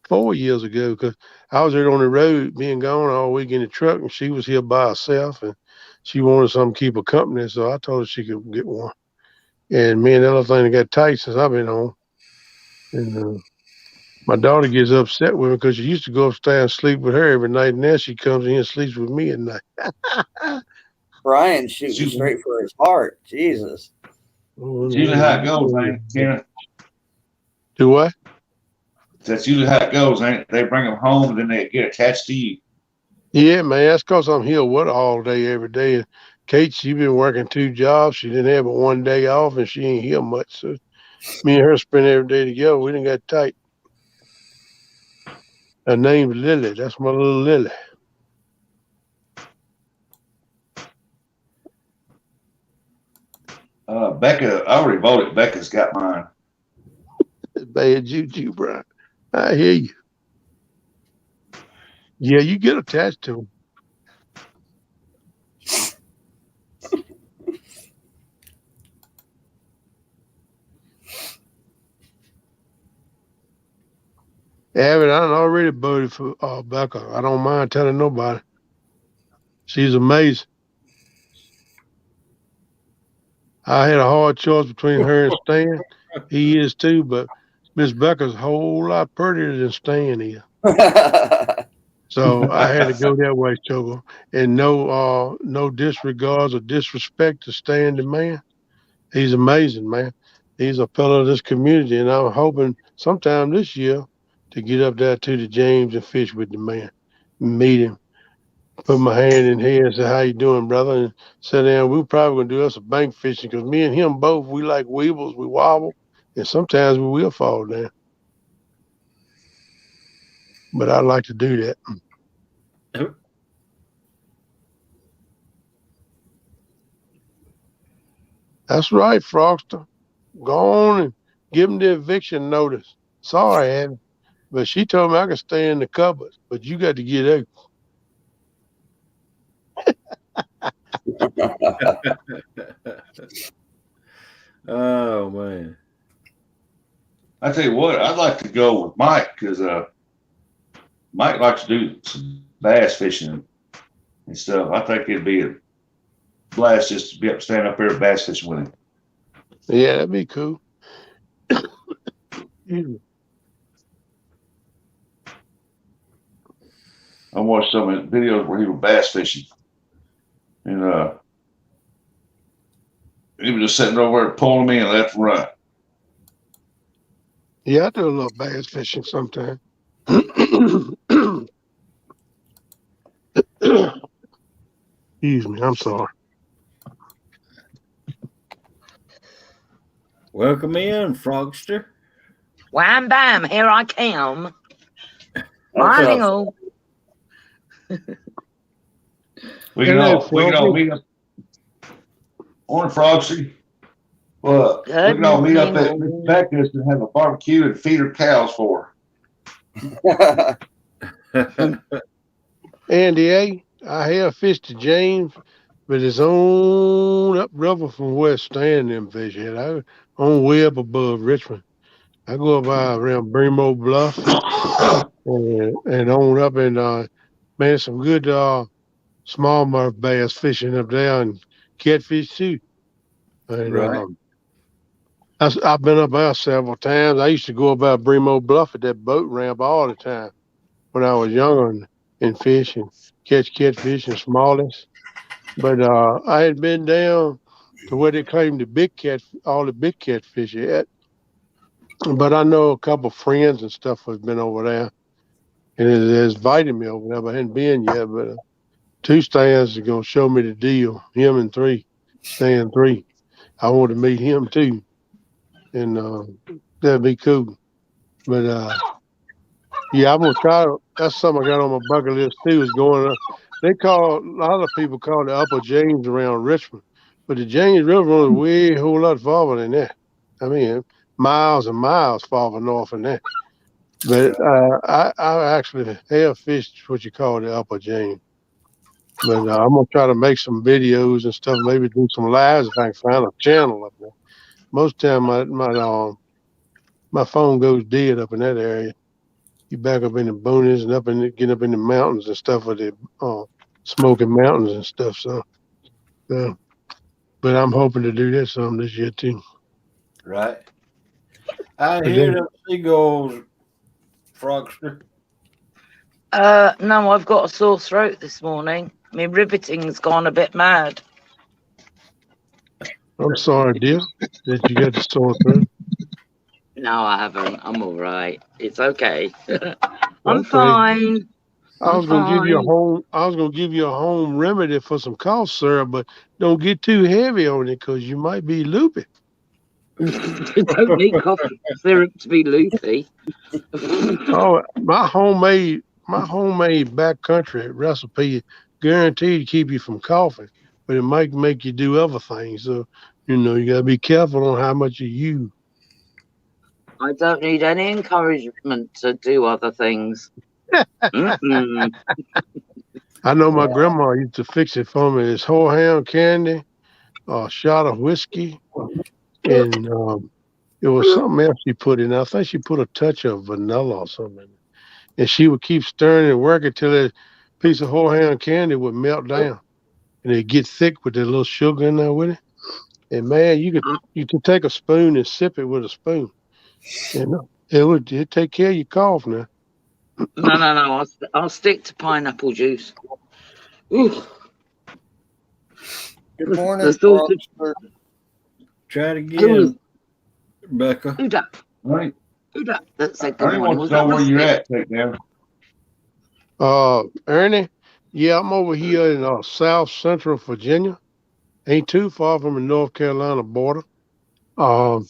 4 years ago. Because I was there on the road, being gone all week in the truck, and she was here by herself, and she wanted something to keep her company, so I told her she could get one. And me and that little thing got tight since I've been home. And my daughter gets upset with me because she used to go upstairs and sleep with her every night, and now she comes in and sleeps with me at night. Brian's shooting straight for his heart. Jesus. It's usually how it goes, ain't it, Ken? Do what? That's usually how it goes, ain't it? They bring them home and then they get attached to you. Yeah, man, that's because I'm here with her all day, every day. And Kate, she been working 2 jobs. She didn't have but 1 day off, and she ain't here much. So me and her spend every day together. We done got tight. Her name's Lily. That's my little Lily. Becca, I already voted. Becca's got mine. Bad juju, Brian. I hear you. Yeah, you get attached to them. Abbott, I done already voted for Becca. I don't mind telling nobody. She's amazing. I had a hard choice between her and Stan. He is too, but Miss Becca's a whole lot prettier than Stan is. So I had to go that way, Chogo. And no disregards or disrespect to Stan the man. He's amazing, man. He's a fellow of this community, and I'm hoping sometime this year to get up there to the James and fish with the man, meet him, put my hand in his and say, "How you doing, brother?" And sit down. We're probably gonna do us a bank fishing because me and him both we like weebles, we wobble, and sometimes we will fall down. But I like to do that. That's right, Frogster. Go on and give him the eviction notice. Sorry, Abby, but she told me I could stay in the cupboard, but you got to get out. Oh man. I tell you what, I'd like to go with Mike because Mike likes to do some bass fishing and stuff. I think it'd be a blast just to be up, stand up there bass fishing with him. Yeah, that'd be cool. I watched some of his videos where he was bass fishing, and he was just sitting over there pulling me and left and right. Yeah, I do a little bass fishing sometimes. Excuse me. I'm sorry. Welcome in, Frogster. Wham bam, here I come. What's Morning, up? all. We can Hello, all meet up. Morning, Frosty. Well, we Good can all meet up morning, at Miss all. Becca's and have a barbecue and feed her cows for Andy A. I have fished the James, but it's on up river from West Stand them fish yet. I on way up above Richmond. I go up around Bremo Bluff and on up and man, some good smallmouth bass fishing up there and catfish too. And Right. I've been up there several times. I used to go up at Bremo Bluff at that boat ramp all the time when I was younger and fish and catch catfish and smallies. But I had been down to where they claim all the big catfish yet. But I know a couple friends and stuff have been over there and has invited me over there, but I hadn't been yet. But two stands are gonna show me the deal. Him and stand three. I want to meet him too, and that'd be cool. But yeah, I'm gonna try. That's something I got on my bucket list too. Is going. They call a lot of people call the Upper James around Richmond, but the James River is way a whole lot farther than that. I mean, miles and miles farther north than that. But I actually have fished what you call the Upper James. But I'm gonna try to make some videos and stuff. Maybe do some lives if I can find a channel up there. Most time my phone goes dead up in that area. You back up in the boonies and get up in the mountains and stuff with the Smoky Mountains and stuff. So, but I'm hoping to do that some this year too. Right. I But hear then, them seagulls, Frogster. No, I've got a sore throat this morning. My riveting's gone a bit mad. I'm sorry, dear, that you got the sore throat. No, I haven't. I'm all right. It's okay. I'm Okay. fine. I was gonna give you a home remedy for some cough syrup, but don't get too heavy on it because you might be loopy. Don't need coffee syrup to be loopy. Oh, my homemade backcountry recipe guaranteed to keep you from coughing, but it might make you do other things. So you gotta be careful on how much you use. I don't need any encouragement to do other things. Mm-mm. I know my grandma used to fix it for me. It's whorehound candy, a shot of whiskey, and it was something else she put in. I think she put a touch of vanilla or something. And she would keep stirring and working till that piece of whorehound candy would melt down, and it'd get thick with that little sugar in there with it. And man, you could take a spoon and sip it with a spoon. And it'd take care of your cough now. No. I'll stick to pineapple juice. Ooh. Good morning, The thought of Frogster. Try it again, Rebecca. who that? Right. Who that? That said good Ernie morning. wants Was to know that where you're Rusty? at, take down. Ernie, yeah, I'm over here in South Central Virginia. Ain't too far from the North Carolina border. I'm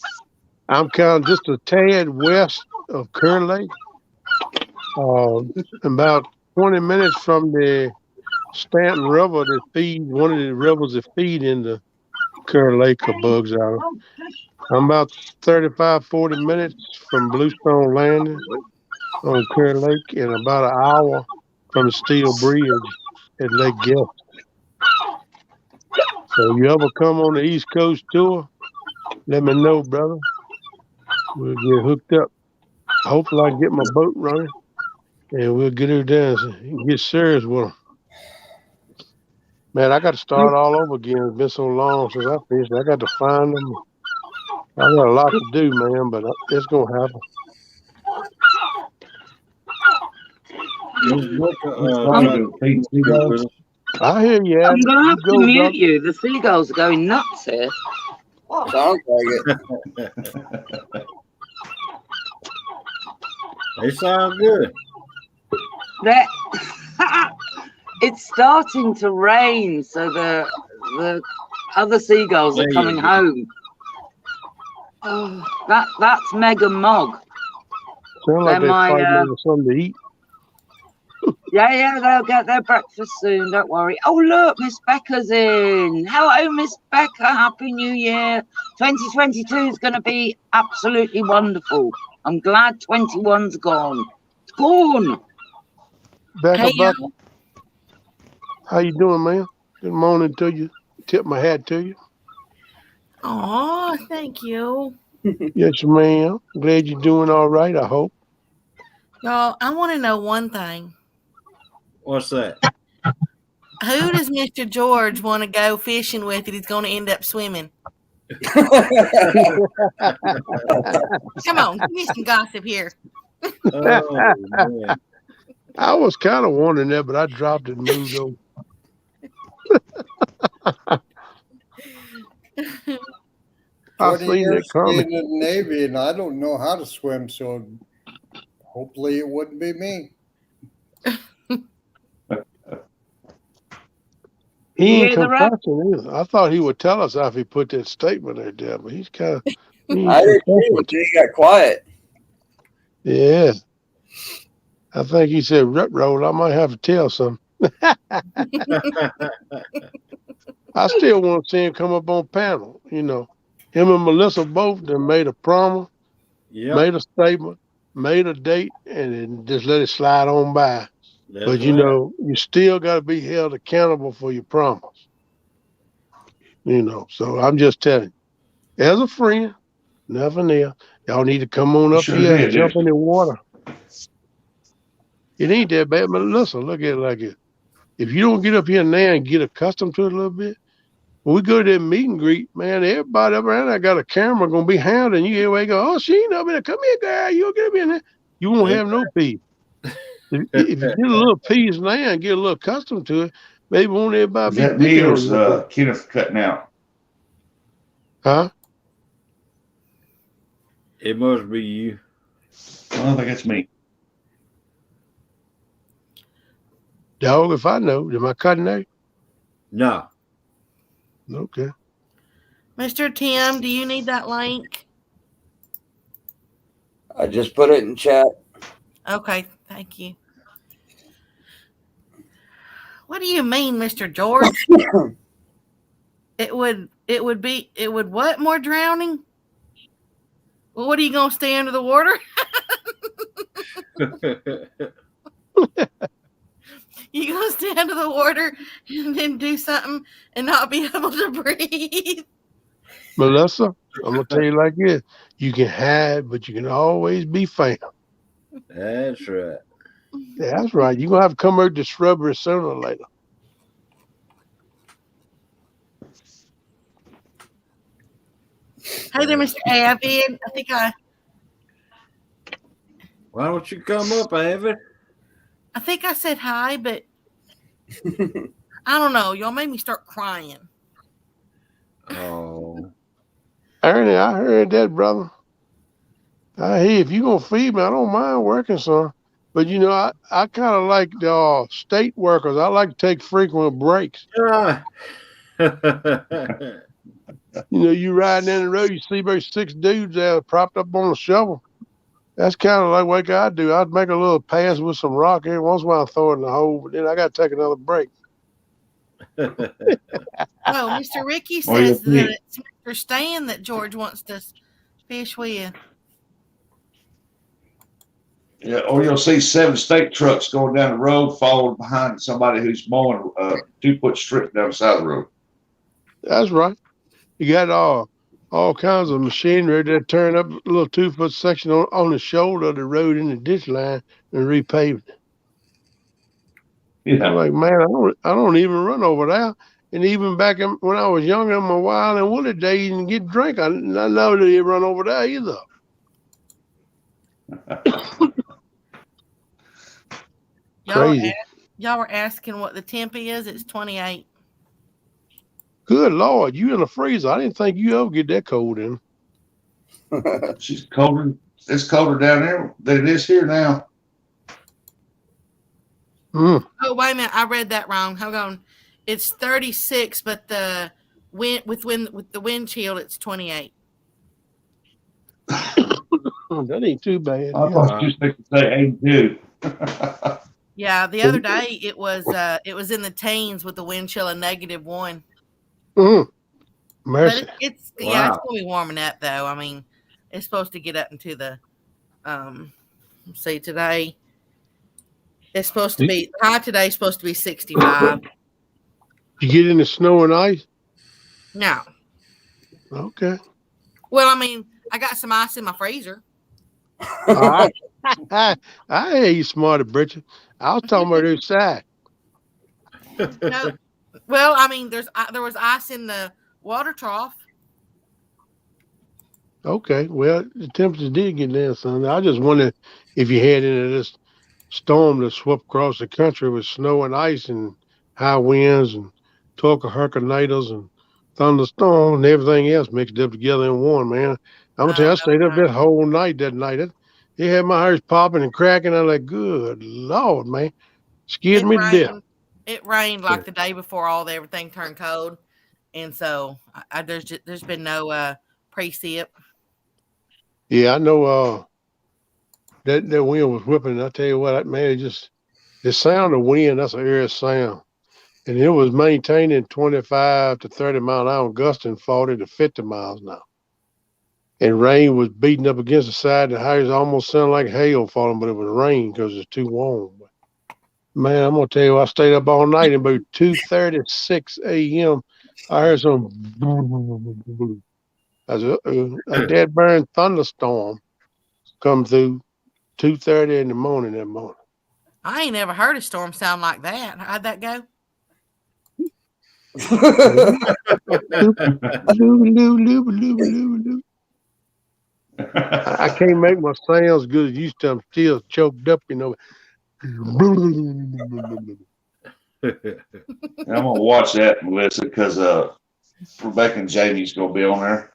kind of just a tad west of Kerr Lake. About 20 minutes from the Stanton River that feeds one of the rivers that feed into Kerr Lake or Bugs Island. I'm about 35, 40 minutes from Bluestone Landing on Kerr Lake and about an hour from the Steel Bridge at Lake Guest. So you ever come on the East Coast tour, let me know, brother. We'll get hooked up. Hopefully I can get my boat running and we'll get her down and get serious with them. Man, I got to start all over again. It's been so long since I finished. I got to find them. I got a lot to do, man, but it's going to happen. Miss Becca, I'm tried to feed to get with us. I hear you, I'm Adam. going to have to You go, mute brother. you. The seagulls are going nuts here. Sounds like it. They sound good. It's starting to rain, so the other seagulls are There you coming go. home. Oh, that's Meg and Mog. Sound like They're they're my fighting over something to eat. yeah, they'll get their breakfast soon, don't worry. Oh look, Miss Becca's in. Hello, Miss Becca, Happy New Year. 2022 is gonna be absolutely wonderful. I'm glad 21's gone. It's gone. Becca, Hey, Becca, y'all. how you doing, man? Good morning to you. Tip my hat to you. Aw, thank you. Yes, ma'am. Glad you're doing all right, I hope. Y'all, I want to know one thing. What's that? Who does Mr. George want to go fishing with that he's going to end up swimming? Come on, give me some gossip here. Oh man. I was kind of wondering that, but I dropped it and moved over. I 20 seen that years coming. being in the Navy, and I don't know how to swim, so hopefully it wouldn't be me. He You ain't hear the rap? confessing either. I thought he would tell us after he put that statement right there, but he's kind of he ain't I did too confessing. until he got quiet. Yeah, I think he said, "Rut roll, I might have to tell something." I still want to see him come up on panel. You know, him and Melissa both then made a promise, Yep. made a statement, made a date, and then just let it slide on by. That's But you right. know, you still got to be held accountable for your promise. You know, so I'm just telling you, as a friend, nothing else. Y'all need to come on You up sure here and did, jump didn't in the water. It ain't that bad, but listen, look at it like it. If you don't get up here now and get accustomed to it a little bit, when we go to that meet and greet, man, everybody up around there got a camera gonna be hounding you everywhere. Go, oh, she ain't up there. Come here, girl. You'll get up in there. You won't have no peace. If you get a little peace now and get a little accustomed to it, maybe won't Was everybody be that me picking or on was you. Kenneth cutting out? Huh? It must be you. Well, I think it's me. Dog, if I know, am I cutting out? No. Okay. Mr. Tim, do you need that link? I just put it in chat. Okay, thank you. What do you mean, Mr. George? It would what more drowning? Well, what are you gonna stay under the water? You gonna stay under the water and then do something and not be able to breathe? Melissa, I'm gonna tell you like this. You can hide, but you can always be found. That's right. Yeah, that's right. You're gonna have to come out to shrubbery sooner or later. Hey there, Mr. Avid. Why don't you come up, Avid? I think I said hi, but I don't know. Y'all made me start crying. Oh. Ernie, I heard that, brother. Hey, if you're gonna feed me, I don't mind working, son. But you know, I kind of like the state workers. I like to take frequent breaks. Ah. You know, you riding down the road, you see about 6 dudes there propped up on a shovel. That's kind of like what I do. I'd make a little pass with some rock every once in a while, throw it in the hole, but then I got to take another break. Oh, Mr. Ricky Or you'll says that see, it's Mr. Stan that George wants to fish with. yeah, or you'll see 7 state trucks going down the road, following behind somebody who's mowing a 2-foot strip down the side of the road. That's right. You got all kinds of machinery that turn up a little 2-foot section on the shoulder of the road in the ditch line and repave it. Yeah. I'm like, man, I don't even run over there. And even back when I was younger in my wild and woolly days and get drink, I never did run over there either. Crazy. Y'all were asking what the temp is. It's 28. Good Lord, you in the freezer. I didn't think you ever get that cold in. She's colder. It's colder down there than it is here now. Mm. Oh, wait a minute. I read that wrong. Hold on. It's 36, but the with the wind chill, it's 28. That ain't too bad. I Yeah. thought you were supposed to say 82. Yeah, the other day it was in the teens with the wind chill of -1. Mm. But Mercy. it's Wow. gonna be warming up though. I mean, it's supposed to get up into the let's see, today it's supposed to be high today is supposed to be 65. You get in the snow and ice? No. Okay. Well, I mean, I got some ice in my freezer. All right. I hear you, smarter, Bridget. I was talking about this side. No. Well, I mean, there was ice in the water trough. Okay. Well, the temperature did get down, son. I just wondered if you had any of this storm that swept across the country with snow and ice and high winds and tornadoes and thunderstorms and everything else mixed up together in one, man. I'm gonna tell you, I No, stayed up no. that whole night that night. It had my ears popping and cracking. I'm like, good Lord, man. Scared It me to death. rained. It rained like the day before everything turned cold, and so there's been no precip. Yeah, I know that wind was whipping. And I tell you what, man, the sound of wind, that's an air sound. And it was maintaining 25 to 30 mile an hour gust and 40 to 50 miles an hour. And rain was beating up against the side. The house almost sounded like hail falling, but it was rain because it's too warm. Man, I'm gonna tell you, I stayed up all night. And about 2:36 a.m., I heard some as a dead burn thunderstorm come through 2:30 in the morning that morning. I ain't never heard a storm sound like that. How'd that go? I can't make my sounds good as used to. I'm still choked up, you know. I'm gonna watch that, Melissa, because Rebecca and Jamie's gonna be on there.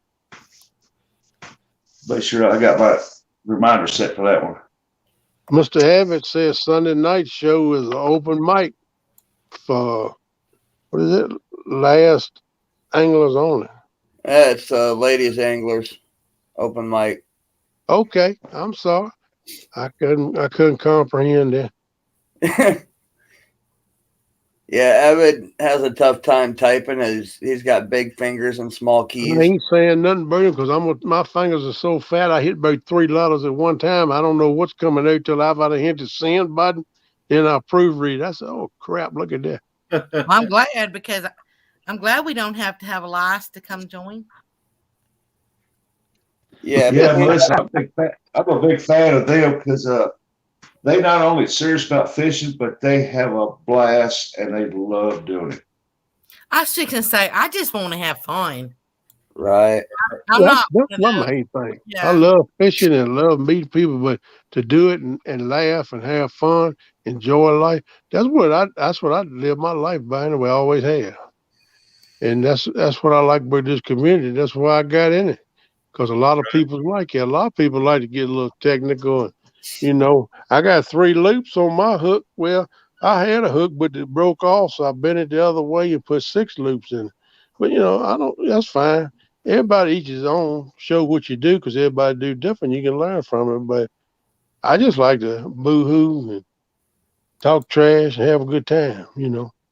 Make sure I got my reminder set for that one. Mr. Abbott says Sunday night show is an open mic for what is it? Last anglers only. It's ladies anglers open mic. Okay, I'm sorry. I couldn't comprehend that. Yeah, Evan has a tough time typing. He's got big fingers and small keys. I ain't saying nothing about him because my fingers are so fat. I hit about 3 letters at one time. I don't know what's coming out till I've hit the send button. Then I proofread. I said, "Oh crap! Look at that." Well, I'm glad because I'm glad we don't have to have a lice to come join. Yeah, Melissa, I'm a big fan of them because they not only serious about fishing, but they have a blast and they love doing it. I was just gonna say, I just want to have fun. Right. That's my main thing. Yeah. I love fishing and love meeting people, but to do it and laugh and have fun, enjoy life, that's what I live my life by anyway. I always have. And that's what I like about this community. That's why I got in it. Because a lot of people like it. A lot of people like to get a little technical. And, I got 3 loops on my hook. Well, I had a hook, but it broke off, so I bent it the other way and put 6 loops in it. But, that's fine. Everybody each his own. Show what you do because everybody do different. You can learn from it. But I just like to boo-hoo and talk trash and have a good time,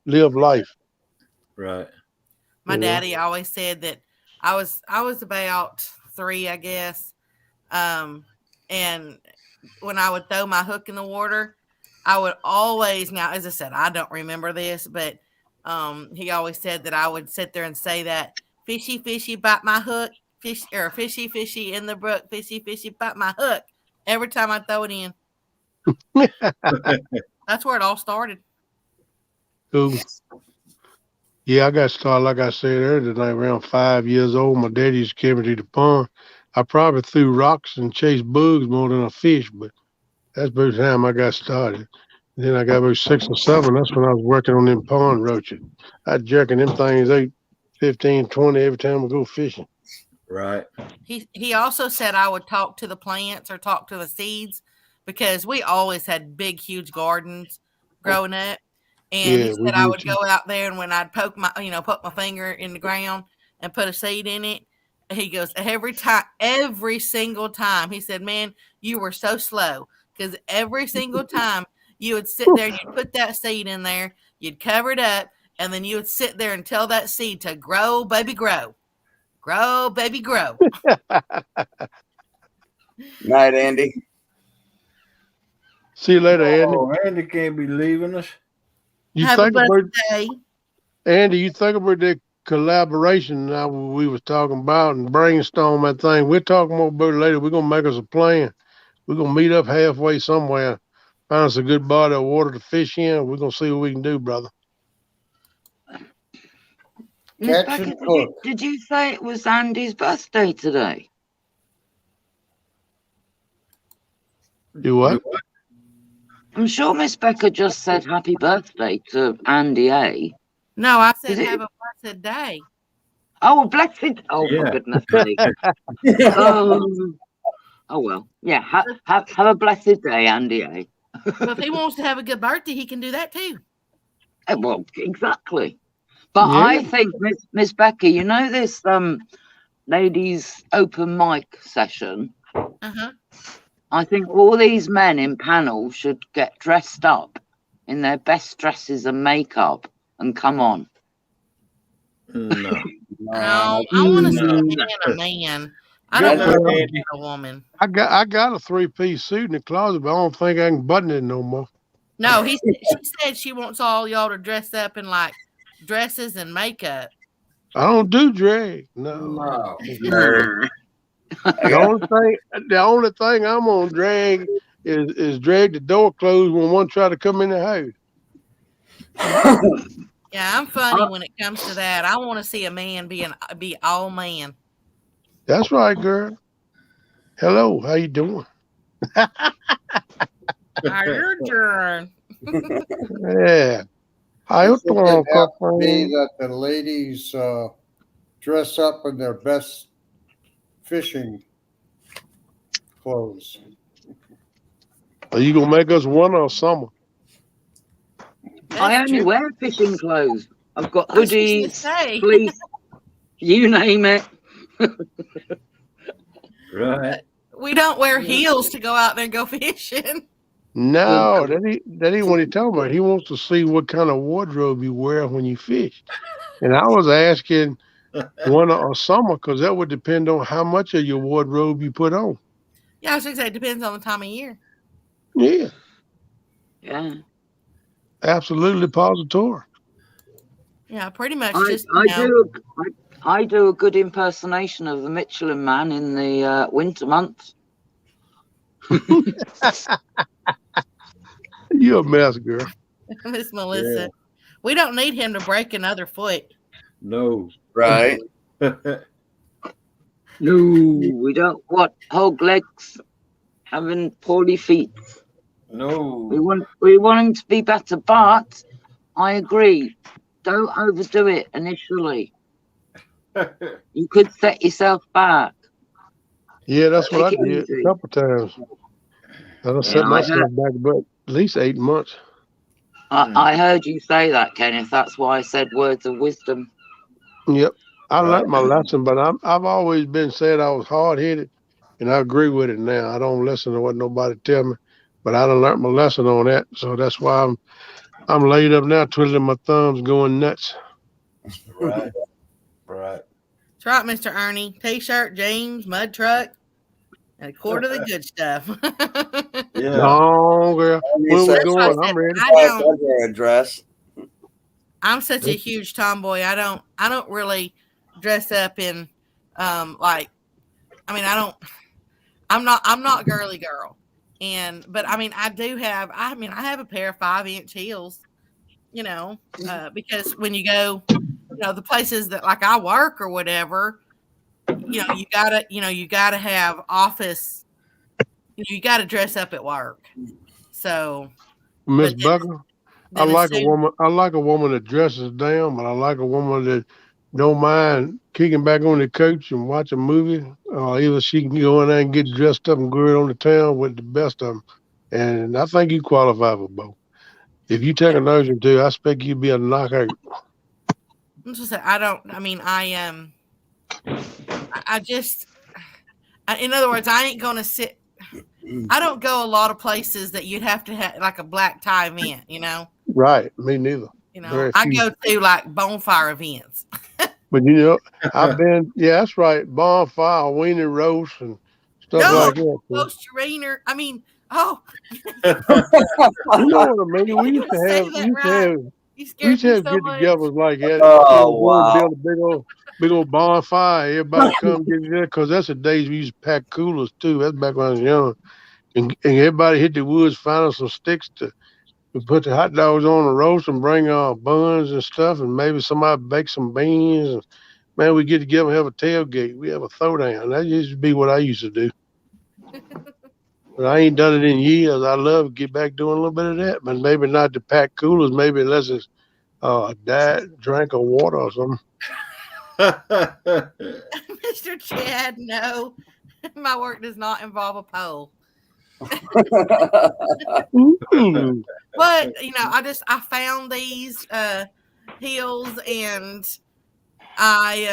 live life. Right. My daddy always said that I was about 3, I guess. And when I would throw my hook in the water, I would always, now as I said, I don't remember this, but he always said that I would sit there and say that fishy, fishy, bite my hook, fishy, fishy in the brook, fishy, fishy, bite my hook every time I throw it in. That's where it all started. Cool. Yeah, I got started, like I said earlier tonight, around 5 years old. My daddy used to carry me to the pond. I probably threw rocks and chased bugs more than I fished, but that's about the time I got started. And then I got about 6 or 7. That's when I was working on them pond roaches. I'd jerking them things out 15, 20 every time I go fishing. Right. He also said I would talk to the plants or talk to the seeds because we always had big, huge gardens. growing up. And Yeah, he we said I did would too. go out there, and when I'd poke my finger in the ground and put a seed in it, he goes, every single time. He said, "Man, you were so slow, because every single time you would sit there, you'd put that seed in there, you'd cover it up, and then you would sit there and tell that seed to grow, baby, grow, grow, baby, grow." Night, Andy. See you later, Andy. Oh, Andy can't be leaving us. You Have a think blessed about day. Andy? You think about the collaboration now we was talking about and brainstorm that thing. We're talking more about it later. We're gonna make us a plan. We're gonna meet up halfway somewhere, find us a good body of water to fish in. We're gonna see what we can do, brother. Miss Catch Becker, and cook. did you say it was Andy's birthday today? Do what? I'm sure Miss Becker just said happy birthday to Andy A. No, I said Is it- have a blessed day. Oh, blessed. Oh, for Yeah. goodness sake. Oh, well. Yeah, have a blessed day, Andy A. Well, if he wants to have a good birthday, he can do that too. Well, exactly. But Yeah. I think, Miss Becker, you know this ladies' open mic session? Uh-huh. I think all these men in panel should get dressed up in their best dresses and makeup and come on. No. I want to see a No. man. I don't Good want luck, to Andy. see a woman. I got a 3-piece suit in the closet, but I don't think I can button it no more. No, she said she wants all y'all to dress up in like dresses and makeup. I don't do drag. No. No. The only thing I'm on drag is drag the door closed when one try to come in the house. Yeah, I'm funny when it comes to that. I want to see a man be all man. That's right, girl. Hello, how you doing? Your turn. Yeah. How you I think doing, it'd have to be girlfriend? that the ladies dress up in their best fishing clothes. Are you gonna make us winter or summer? I only wear fishing clothes. I've got I was just gonna hoodies, say. fleece, you name it. Right. We don't wear heels to go out there and go fishing. No, that ain't what he talking about. He wants to see what kind of wardrobe you wear when you fish. And I was asking winter or summer because that would depend on how much of your wardrobe you put on. Yeah, I was gonna say it depends on the time of year. Yeah, Yeah. absolutely positive. Yeah, pretty much I, just I do a good impersonation of the Michelin Man in the winter months. You a mess, girl. Miss Melissa. We don't need him to break another foot. No. Right. No, we don't want hog legs having poorly feet. No. We want him to be better, but I agree. Don't overdo it initially. You could set yourself back. Yeah, that's what I Take it did easy. a couple times. I done set I myself back about at least 8 months. I heard you say that, Kenneth. That's why I said words of wisdom. Yep. I Right. learned my lesson, but I've always been said I was hard headed, and I agree with it now. I don't listen to what nobody tell me, but I done learned my lesson on that. So that's why I'm laid up now, twiddling my thumbs, going nuts. Right. Right. That's right, Mr. Ernie. T-shirt, jeans, mud truck, and a quart of the good stuff. Yeah. No, girl. When we That's why I going, I'm said ready. I don't. a dress. I'm such a huge tomboy. I don't really dress up in like I mean I'm not a girly girl. But I mean I have a pair of 5-inch heels, because when you go, the places that like I work or whatever, you gotta have office, you gotta dress up at work. So Miss but then- Becker, then as I soon- like a woman that dresses down, but I like a woman that don't mind kicking back on the couch and watch a movie. Either she can go in there and get dressed up and go on the town with the best of them. And I think you qualify for both. If you take a nose or two, I expect you'd be a knockout. I'm just saying, in other words, I ain't going to sit. I don't go a lot of places that you'd have to have like a black tie event, you know? Right. Me neither. Very I few. go to like bonfire events. But I've been, yeah, that's right. Bonfire, weenie roast, and stuff No, like that. So. roast your wiener. I mean, oh, You know what I mean? I We was used to gonna say have, that right. You we scared used to me have so much. get-togethers like that. Oh, Go and wow. build a big old bonfire. Everybody come get there because that's the days we used to pack coolers too. That's back when I was young, and everybody hit the woods, find us some sticks to put the hot dogs on the roast and bring buns and stuff, and maybe somebody bake some beans. And man, we get together and have a tailgate. We have a throwdown. That used to be what I used to do. But I ain't done it in years. I love to get back doing a little bit of that, but maybe not to pack coolers. Maybe unless it's diet, drink, or water or something. Mr. Chad, no. My work does not involve a pole. Ooh. But I found these heels, and I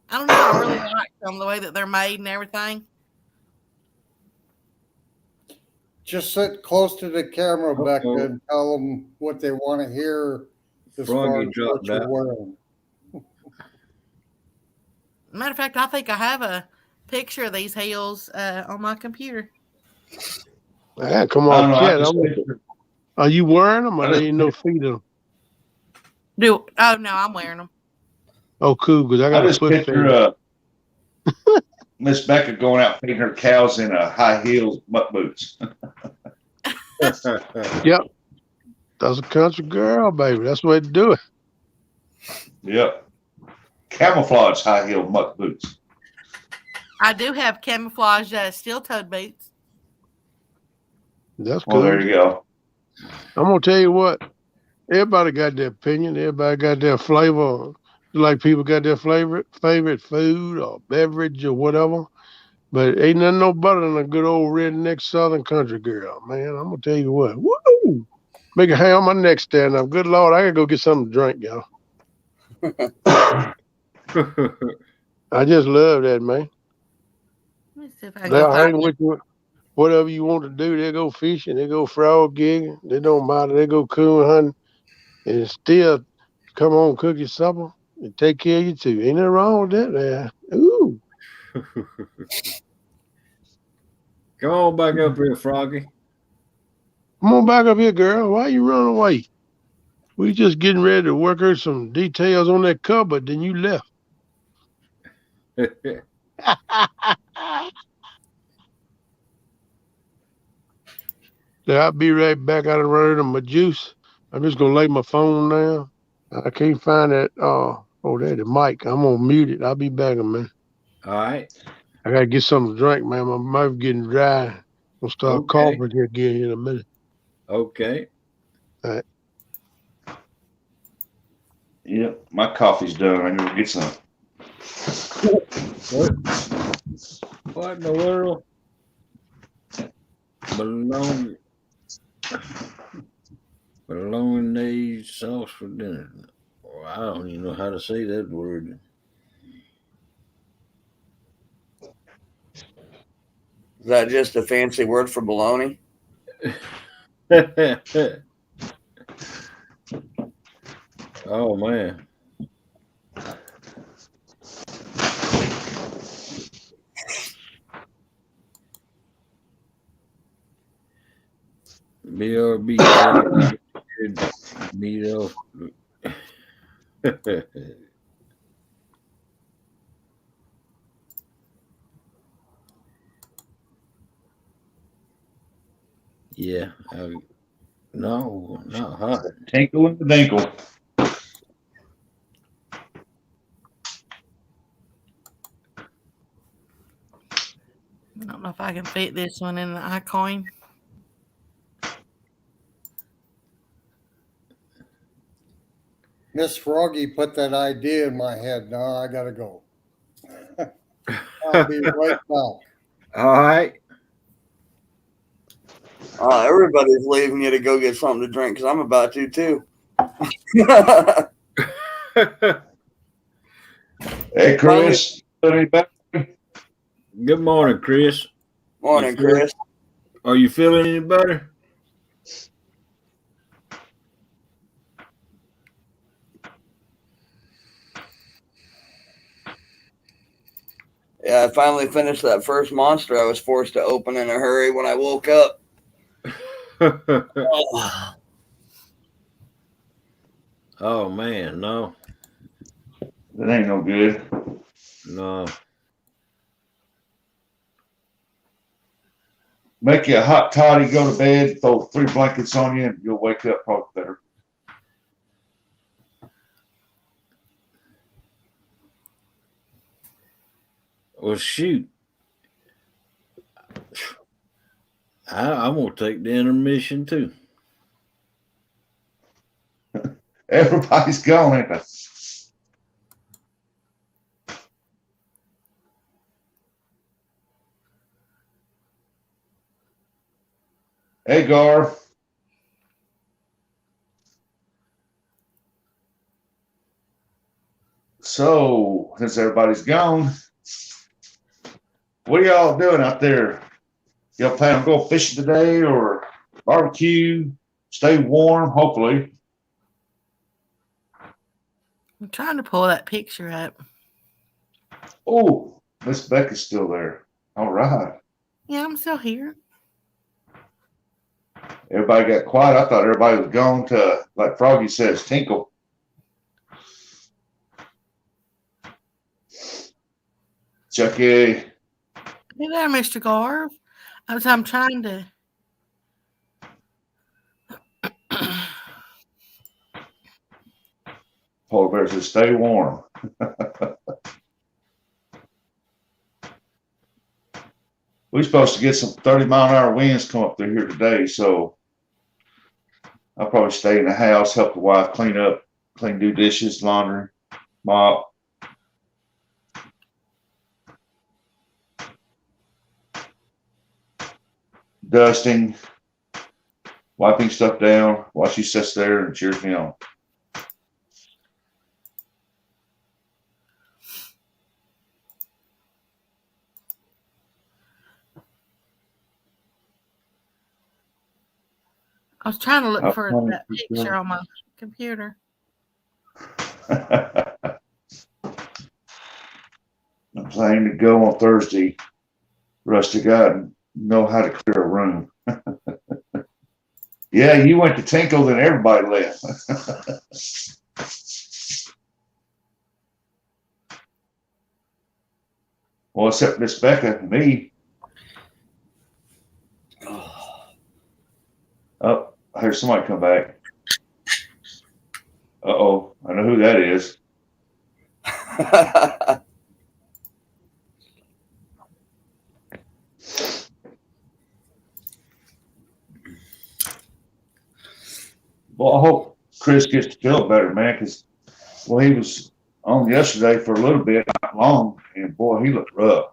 don't know, I really like them, the way that they're made and everything. Just sit close to the camera, Becca, and tell them what they want to hear as far as what you're wearing. Matter of fact, I think I have a picture of these heels on my computer. Yeah, come on, Chad. Are you wearing them, or there ain't no feet on them? Oh no, I'm wearing them. Oh, cool. Because I got to put picture Miss Becca going out feeding her cows in high heels butt boots. Yep, that's a country girl, baby. That's the way to do it. Yep, camouflage high heel butt boots. I do have camouflage steel-toed boots. That's cool. There you go. I'm gonna tell you what. Everybody got their opinion. Everybody got their flavor. Like people got their favorite food or beverage or whatever. But ain't nothing no better than a good old redneck Southern country girl, man. I'm gonna tell you what. Woo! Make a hair on my neck stand up. Good Lord, I gotta go get something to drink, y'all. I just love that, man. Let me see if I They'll can hang find with you. Whatever you want to do, they go fishing, they go frog gigging, they don't matter, they go coon hunting, and still come home, cook your supper, and take care of you too. Ain't nothing wrong with that, man. Ooh. Come on back up here, Froggy. Come on back up here, girl. Why you running away? We just getting ready to work out some details on that cupboard, then you left. So I'll be right back. I done run out of my juice. I'm just gonna lay my phone down. I can't find that. There's the mic. I'm gonna mute it. I'll be back a minute. All right. I gotta get something to drink, man. My mouth getting dry. I'm gonna start coughing here again in a minute. Okay. All right. Yep, my coffee's done. I need to get some. What in the world? Bolognese sauce for dinner. Oh, I don't even know how to say that word. Is that just a fancy word for bologna? Oh, man. BRB. Meat off. Yeah. No, not hot. Tinkle and the dinkle. I don't know if I can fit this one in the iCoin. Miss Froggy put that idea in my head. Now I gotta go. I'll be right back. All right. Everybody's leaving you to go get something to drink because I'm about to too. Hey, Chris. Any better? Good morning, Chris. Morning, Chris. Are you feeling any better? Yeah, I finally finished that first monster I was forced to open in a hurry when I woke up. Oh man, no. That ain't no good. No. Make you a hot toddy, go to bed, throw 3 blankets on you, and you'll wake up probably better. Well, shoot. I'm gonna take the intermission too. Everybody's gone, ain't they? Hey, Gar. So, since everybody's gone, what are y'all doing out there? Y'all plan on going fishing today or barbecue? Stay warm, hopefully. I'm trying to pull that picture up. Oh, Miss Becca's still there. All right. Yeah, I'm still here. Everybody got quiet. I thought everybody was gone to, like Froggy says, tinkle. Chucky. Hey there, Mr. Garv. I'm trying to. Polar bear says, stay warm. We're supposed to get some 30-mile-an-hour winds come up through here today, so I'll probably stay in the house, help the wife do dishes, laundry, mop. Dusting, wiping stuff down while she sits there and cheers me on. I was trying to look for that picture on my computer. I'm planning to go on Thursday. Rusty God know how to clear a room. Yeah, you went to Tinkle, then everybody left. Well, except Miss Becca and me. Oh, I heard somebody come back. Uh-oh, I know who that is. Well, I hope Chris gets to feel better, man, because, well, he was on yesterday for a little bit, not long, and boy, he looked rough.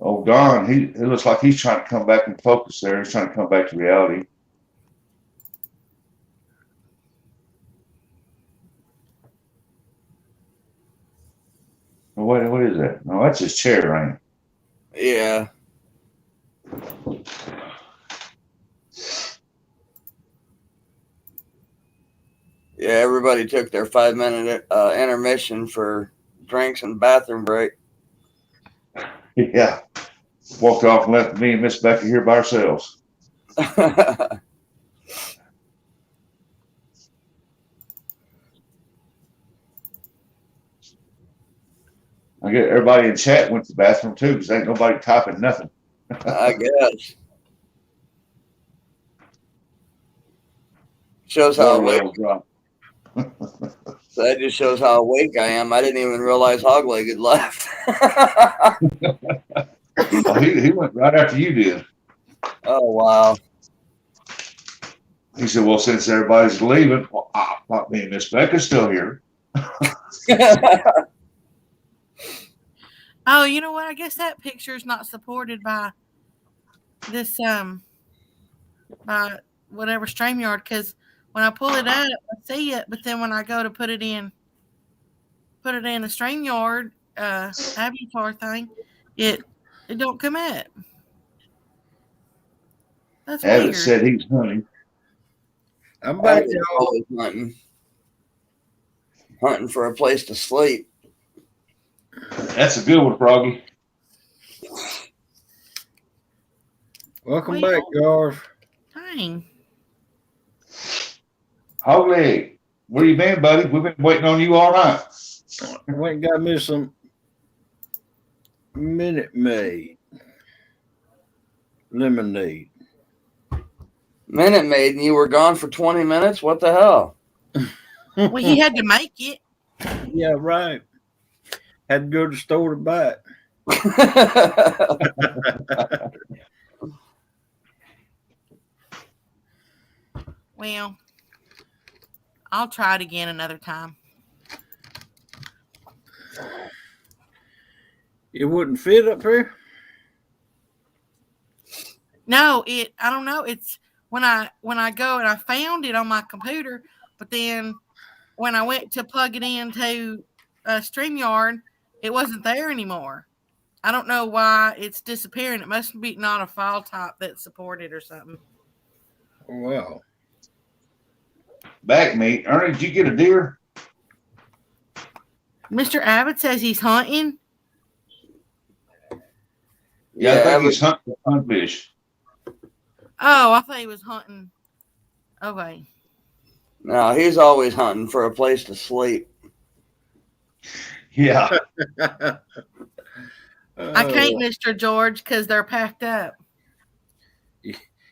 Oh, Don, it looks like he's trying to come back and focus there. He's trying to come back to reality. Oh, what is that? No, that's his chair, ain't it? Yeah. Yeah, everybody took their 5-minute intermission for drinks and bathroom break. Yeah. Walked off and left me and Miss Becca here by ourselves. I get everybody in chat went to the bathroom too, because ain't nobody typing nothing. I guess. Shows how awake. That just shows how awake I am. I didn't even realize Hogleg had left. Well, he went right after you did. Oh wow. He said, well, since everybody's leaving, well, me and Miss Becca's still here. Oh, you know what? I guess that picture is not supported by this by whatever StreamYard, because when I pull it up, I see it, but then when I go to put it in the StreamYard avatar thing, it don't come up. That's Abbott weird. said he's hunting. I'm back, Abbott's y'all. always hunting for a place to sleep. That's a good one, Froggy. Welcome Well, back, Garth. Dang. Hogleg, where you been, buddy? We've been waiting on you all night. Went and got me some Minute Maid lemonade. Minute Maid, and you were gone for 20 minutes? What the hell? Well, he had to make it. Yeah, right. Had to go to the store to buy it. Well, I'll try it again another time. It wouldn't fit up here? No, I don't know. It's when I go and I found it on my computer, but then when I went to plug it into StreamYard, it wasn't there anymore. I don't know why it's disappearing. It must be not a file type that's supported or something. Wow. Back meat. Ernie, did you get a deer? Mr. Abbott says he's hunting. Yeah, I think he's hunting for sunfish. Oh, I thought he was hunting. Okay. No, he's always hunting for a place to sleep. Yeah. I can't, Mr. George, because they're packed up.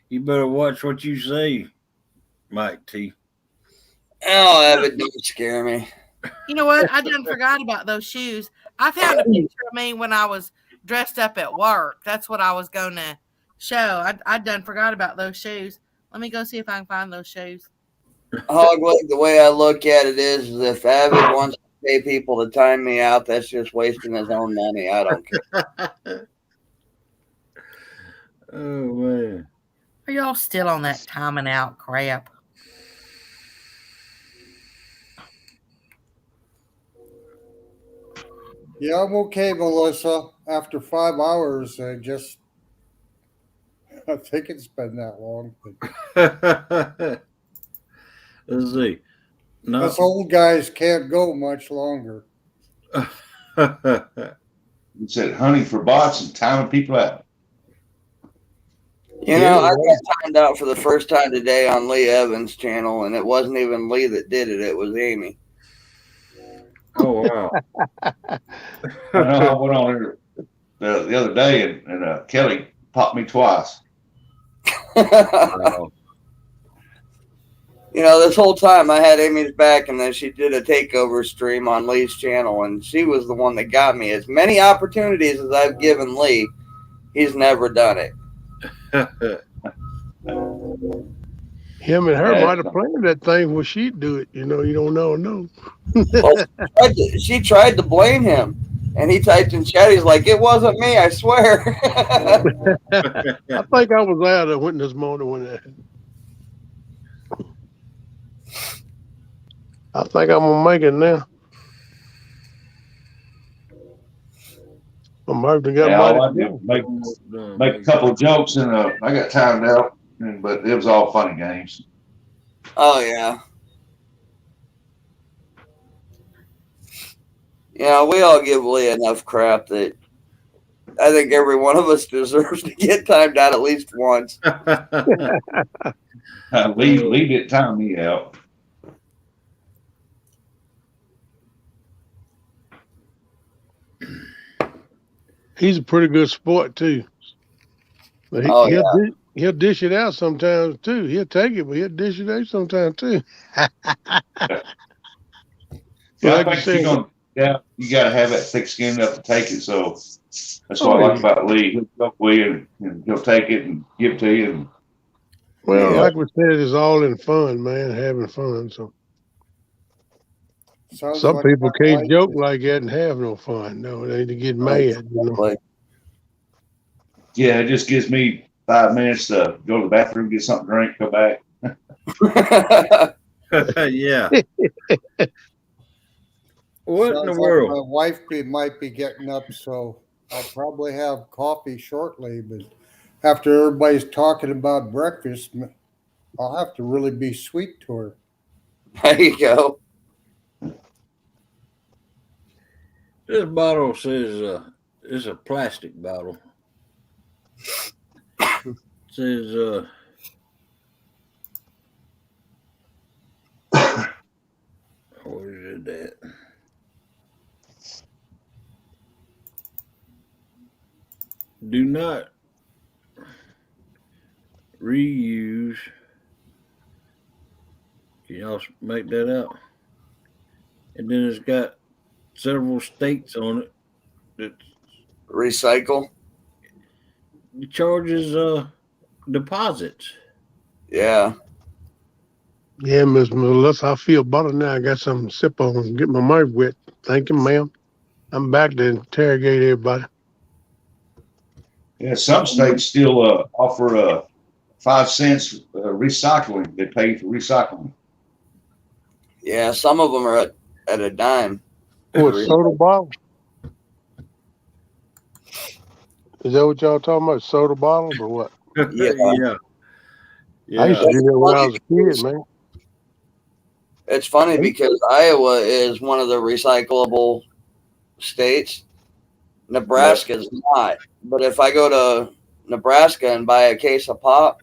You better watch what you say, Mike T. Oh, Abbott, don't scare me. You know what? I done forgot about those shoes. I found a picture of me when I was dressed up at work. That's what I was going to show. I done forgot about those shoes. Let me go see if I can find those shoes. Hogleg, the way I look at it is if Abbott wants to pay people to time me out, that's just wasting his own money. I don't care. Oh, man. Are y'all still on that timing out crap? Yeah, I'm okay, Melissa. After 5 hours, I think it's been that long. But Let's see. No. us old guys can't go much longer. He said hunting for bots and timing people out. You know, I got timed out for the first time today on Lee Evans' channel, and it wasn't even Lee that did it. It was Amy. Oh, wow. I know I went on there the other day, and Kelly popped me twice. Wow. You know, this whole time I had Amy's back, and then she did a takeover stream on Lee's channel, and she was the one that got me. As many opportunities as I've given Lee, he's never done it. Him and her might have planned that thing where she'd do it. You know, you don't know. No. Well, she tried to blame him, and he typed in chat, he's like, it wasn't me, I swear. I think I was out of witness morning when that happened. I think I'm gonna make it now. I'm hoping to get All I did was make a couple of jokes, and I got timed out, but it was all funny games. Oh, yeah. Yeah, we all give Lee enough crap that I think every one of us deserves to get timed out at least once. Lee didn't time me out. He's a pretty good sport too. But he'll dish it out sometimes too. He'll take it, but he'll dish it out sometimes too. I think Yeah, you got to have that thick skin enough to take it. So that's what Oh, I like yeah. about Lee. He'll go with you and he'll take it and give it to you. And Well, Yeah. like we said, it's all in fun, man, having fun. So Sounds some like people my can't wife joke is. like that and have no fun. No, they get Oh, mad, you know. like, yeah, it just gives me 5 minutes to go to the bathroom, get something to drink, come back. Yeah. What in the Sounds like world? my wife might be getting up, so I'll probably have coffee shortly. But after everybody's talking about breakfast, I'll have to really be sweet to her. there you go. This bottle says it's a plastic bottle. It says where is it at? Do not reuse. Can y'all make that out? And then it's got several states on it that Recycle. charges deposits. Yeah. Yeah, Miss Melissa, I feel better now. I got something to sip on and get my mouth wet. Thank you, ma'am. I'm back to interrogate everybody. Yeah, some states still offer 5 cents recycling. They pay for recycling. Yeah. Some of them are at a dime. What, soda bottle? Is that what y'all talking about? Soda bottles or what? Yeah. Yeah. I used to Yeah. do that when I was a kid, man. It's funny because Iowa is one of the recyclable states. Nebraska's not. But if I go to Nebraska and buy a case of pop,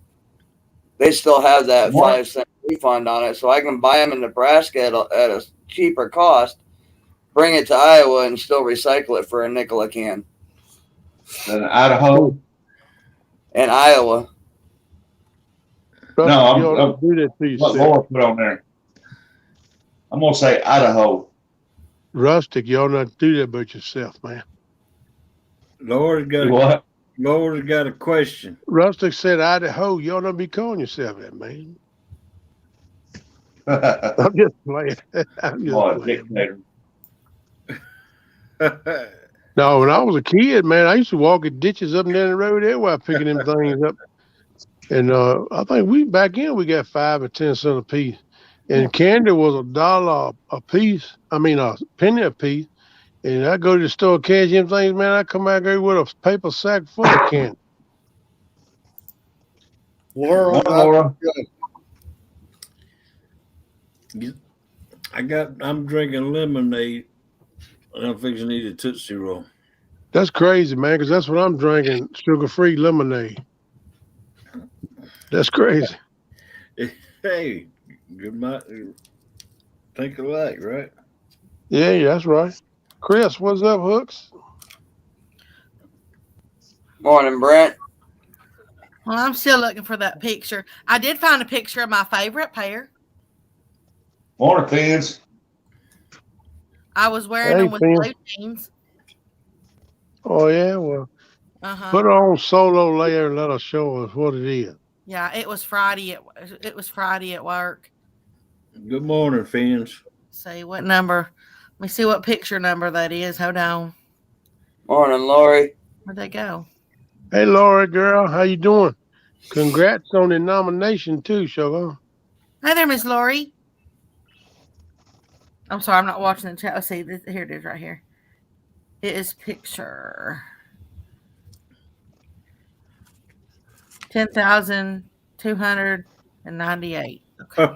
they still have that What? 5 cent refund on it. So I can buy them in Nebraska at a cheaper cost, bring it to Iowa, and still recycle it for a nickel a can. In Idaho. In Iowa. Rustic, No, you ought I'm to do that to what yourself. Laura put on there. I'm gonna say Idaho. Rustic, you ought not do that about yourself, man. Laura's got What? Laura's got a question. Rustic said Idaho. You ought not be calling yourself that, man. I'm just playing. I'm just What, playing. dictator. No, when I was a kid, man, I used to walk in ditches up and down the road everywhere picking them things up. And I think we got 5 or 10 cents a piece. And candy was $1 a piece. I mean, a penny a piece. And I go to the store, cash them things, man. I come back here with a paper sack full of candy. Laura, Morning, that's Laura. good. I'm drinking lemonade and I'm fixing to eat a Tootsie Roll. That's crazy, man, because that's what I'm drinking, sugar-free lemonade. That's crazy. Hey, good think alike, right? Yeah, that's right. Chris, what's up, Hooks? Morning, Brent. Well, I'm still looking for that picture. I did find a picture of my favorite pair. Morning, fans. I was wearing Hey, them with Finn. blue jeans. Oh, yeah, well, put it on solo layer and let us show us what it is. Yeah, it was Friday. It was Friday at work. Good morning, fans. See what number? Let me see what picture number that is. Hold on. Morning, Lori. Where'd they go? Hey, Laura, girl, how you doing? Congrats on the nomination, too, sugar. Hi there, Miss Lori. I'm sorry, I'm not watching the chat. Let's see. Here it is right here. It is picture 10,298. Okay.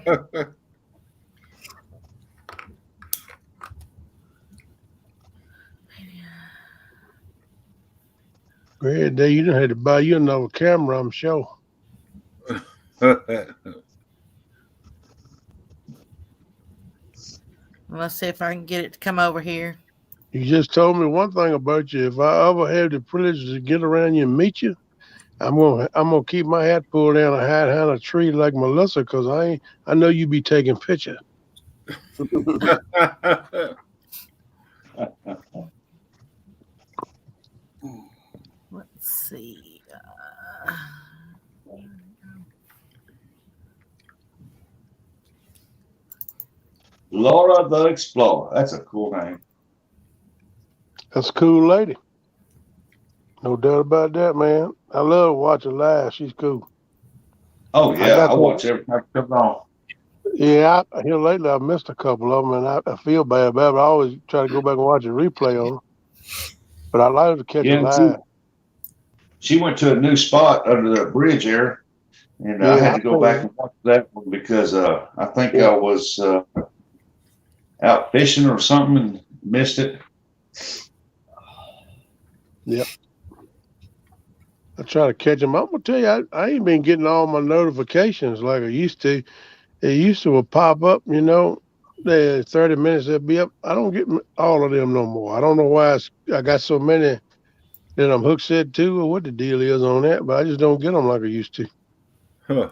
Great day. You done had to buy you another camera, I'm sure. Let's see if I can get it to come over here. You just told me one thing about you. If I ever have the privilege to get around you and meet you, I'm gonna keep my hat pulled down and hide behind a tree like Melissa, because I know you be taking pictures. Let's see. Laura the Explorer. That's a cool name. That's a cool lady. No doubt about that, man. I love watching live. She's cool. Oh I yeah, got I that. watch every time it comes on. Yeah, here lately I've missed a couple of them, and I feel bad about it. But I always try to go back and watch a replay on them. But I like to catch it Yeah, live. she went to a new spot under the bridge there, and I Yeah, had I to go think. back and watch that one because I think Yeah. I was out fishing or something and missed it. Yep. I try to catch them. I'm gonna tell you, I ain't been getting all my notifications like I used to. It used to pop up, the 30 minutes they'll be up. I don't get all of them no more. I don't know why I got so many that I'm hooked set to or what the deal is on that, but I just don't get them like I used to. Huh.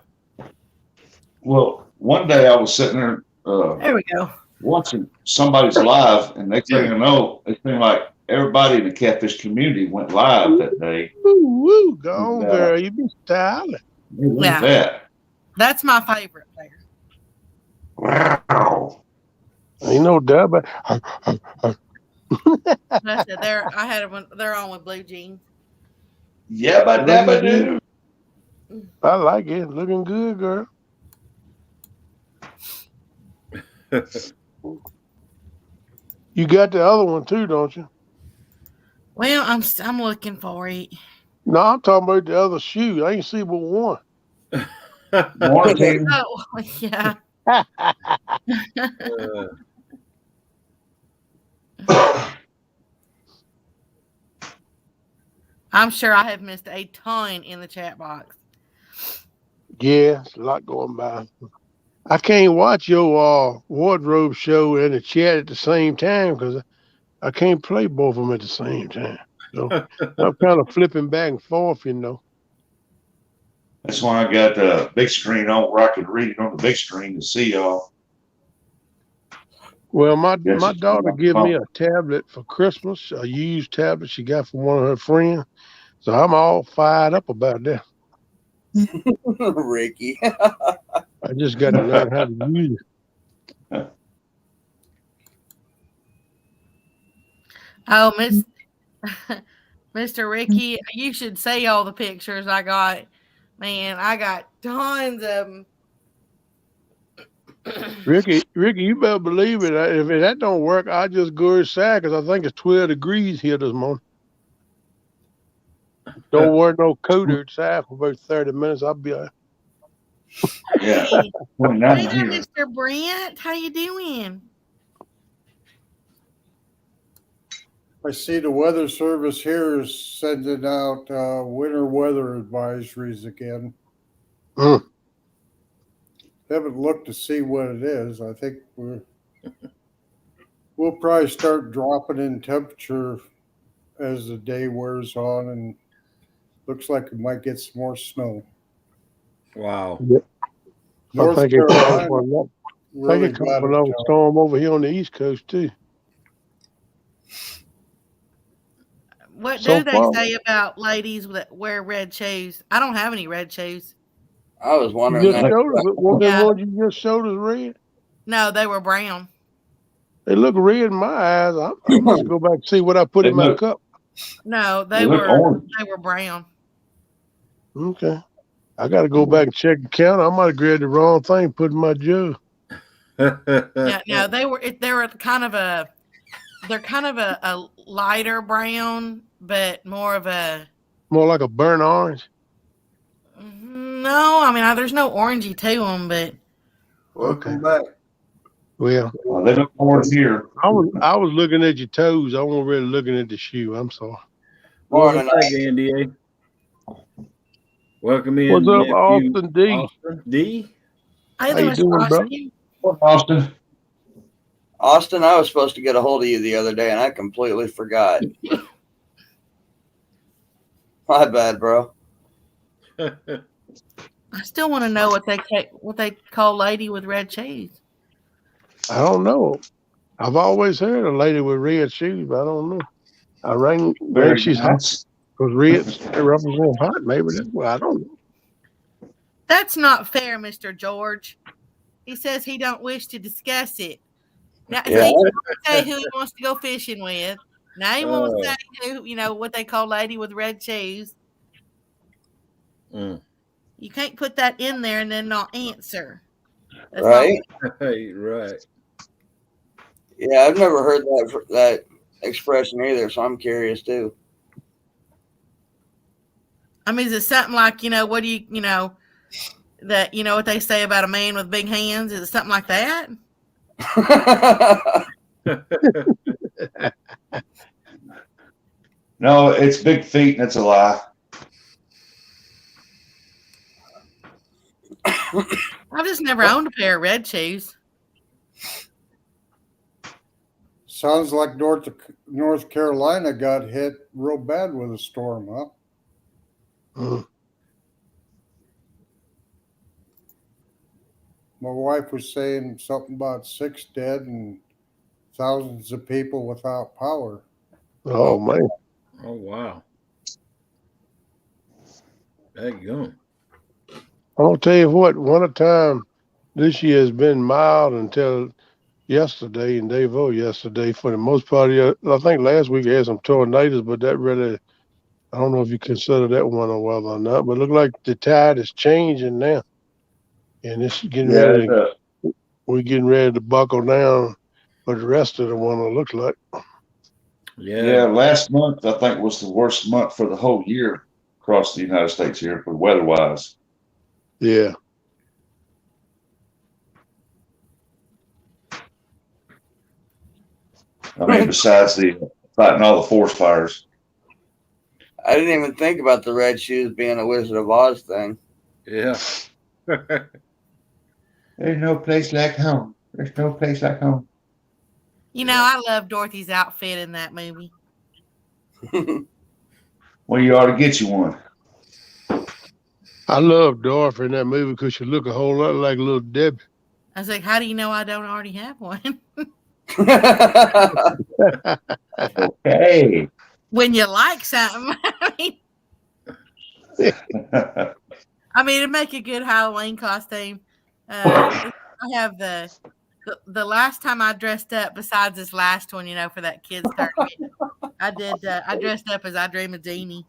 Well, one day I was sitting there There we go. watching somebody's live, and next thing I know, it seemed like everybody in the catfish community went live that day. Woo, go on, And, girl. You be styling. Yeah. That. That's my favorite player. Wow. Ain't no doubt about I said I had one. They're on with blue jeans. Yabba dabba doo. I like it. Looking good, girl. You got the other one too, don't you? Well, I'm looking for it. No, I'm talking about the other shoe. I ain't see but one. Morning. Oh yeah. I'm sure I have missed a ton in the chat box. Yeah, it's a lot going by. I can't watch your wardrobe show and the chat at the same time because I can't play both of them at the same time. So I'm kind of flipping back and forth, That's why I got the big screen on where I can read it on the big screen to see y'all. Well, my Yes, daughter gave me a tablet for Christmas, a used tablet she got from one of her friends. So I'm all fired up about that. Ricky. I just got to learn how to use it. Oh, Mr. Ricky, you should see all the pictures I got. Man, I got tons of them. Ricky, you better believe it. If that don't work, I just go inside because I think it's 12 degrees here this morning. Don't wear no coat outside for about 30 minutes. I'll be all right. Yeah. Hey, 29 hey there, here. Mr. Brent. How you doing? I see the weather service here is sending out winter weather advisories again. Haven't looked to see what it is. I think we'll probably start dropping in temperature as the day wears on, and looks like we might get some more snow. Wow. Yep. North I think it Carolina really got another storm over here on the East Coast too. What So do they far, say about ladies that wear red shoes? I don't have any red shoes. I was you wondering just that. showed us. One Yeah. of them you just showed us red. No, they were brown. They look red in my eyes. I must go back and see what I put They in my look- cup. No, They they look were orange. brown. Okay. I got to go back and check the counter. I might have grabbed the wrong thing, put in my jug. Yeah, no, they were kind of a lighter brown, but more like a burnt orange. No, I mean there's no orangey to them, but Welcome back. Well, they look orange here. I was looking at your toes. I wasn't really looking at the shoe. I'm sorry. Welcome back, Andy. Welcome in. What's up, nephew, Austin D? Austin D. How you doing, bro? Austin. Austin, I was supposed to get a hold of you the other day, and I completely forgot. My bad, bro. I still want to know what they call lady with red shoes. I don't know. I've always heard a lady with red shoes, but I don't know. I rang. Very She's hot nice. because red represents hot. Maybe that's why. I don't know. That's not fair, Mr. George. He says he don't wish to discuss it. Now, Yeah. see, he won't say who he wants to go fishing with. Now he won't Oh. say who, what they call lady with red shoes. Mm. You can't put that in there and then not answer. That's Right? Right. Yeah, I've never heard that expression either, so I'm curious too. I mean, is it something like, what do you, that, what they say about a man with big hands? Is it something like that? No, it's big feet, and it's a lie. I've just never owned a pair of red shoes. Sounds like North Carolina got hit real bad with a storm, huh? Mm. My wife was saying something about 6 dead and thousands of people without power. Oh man. Oh wow. There you go. I'm gonna tell you what. One time this year has been mild until yesterday and day before yesterday. For the most part, I think last week had some tornadoes, but that really, I don't know if you consider that one a weather or not. But it look like the tide is changing now, and it's getting ready. We're getting ready to buckle down for the rest of the winter. Looks like. Yeah, last month I think was the worst month for the whole year across the United States here for weather-wise. Yeah. I mean, besides the fighting all the forest fires. I didn't even think about the red shoes being a Wizard of Oz thing. Yeah. There's no place like home. There's no place like home. I love Dorothy's outfit in that movie. Well, you ought to get you one. I love Dorothy in that movie because she look a whole lot like little Debbie. I was like, how do you know I don't already have one? Okay. When you like something, I mean, it'd make a good Halloween costume. I have the last time I dressed up, besides this last one, for that kids' tournament, I dressed up as I Dream of Jeannie.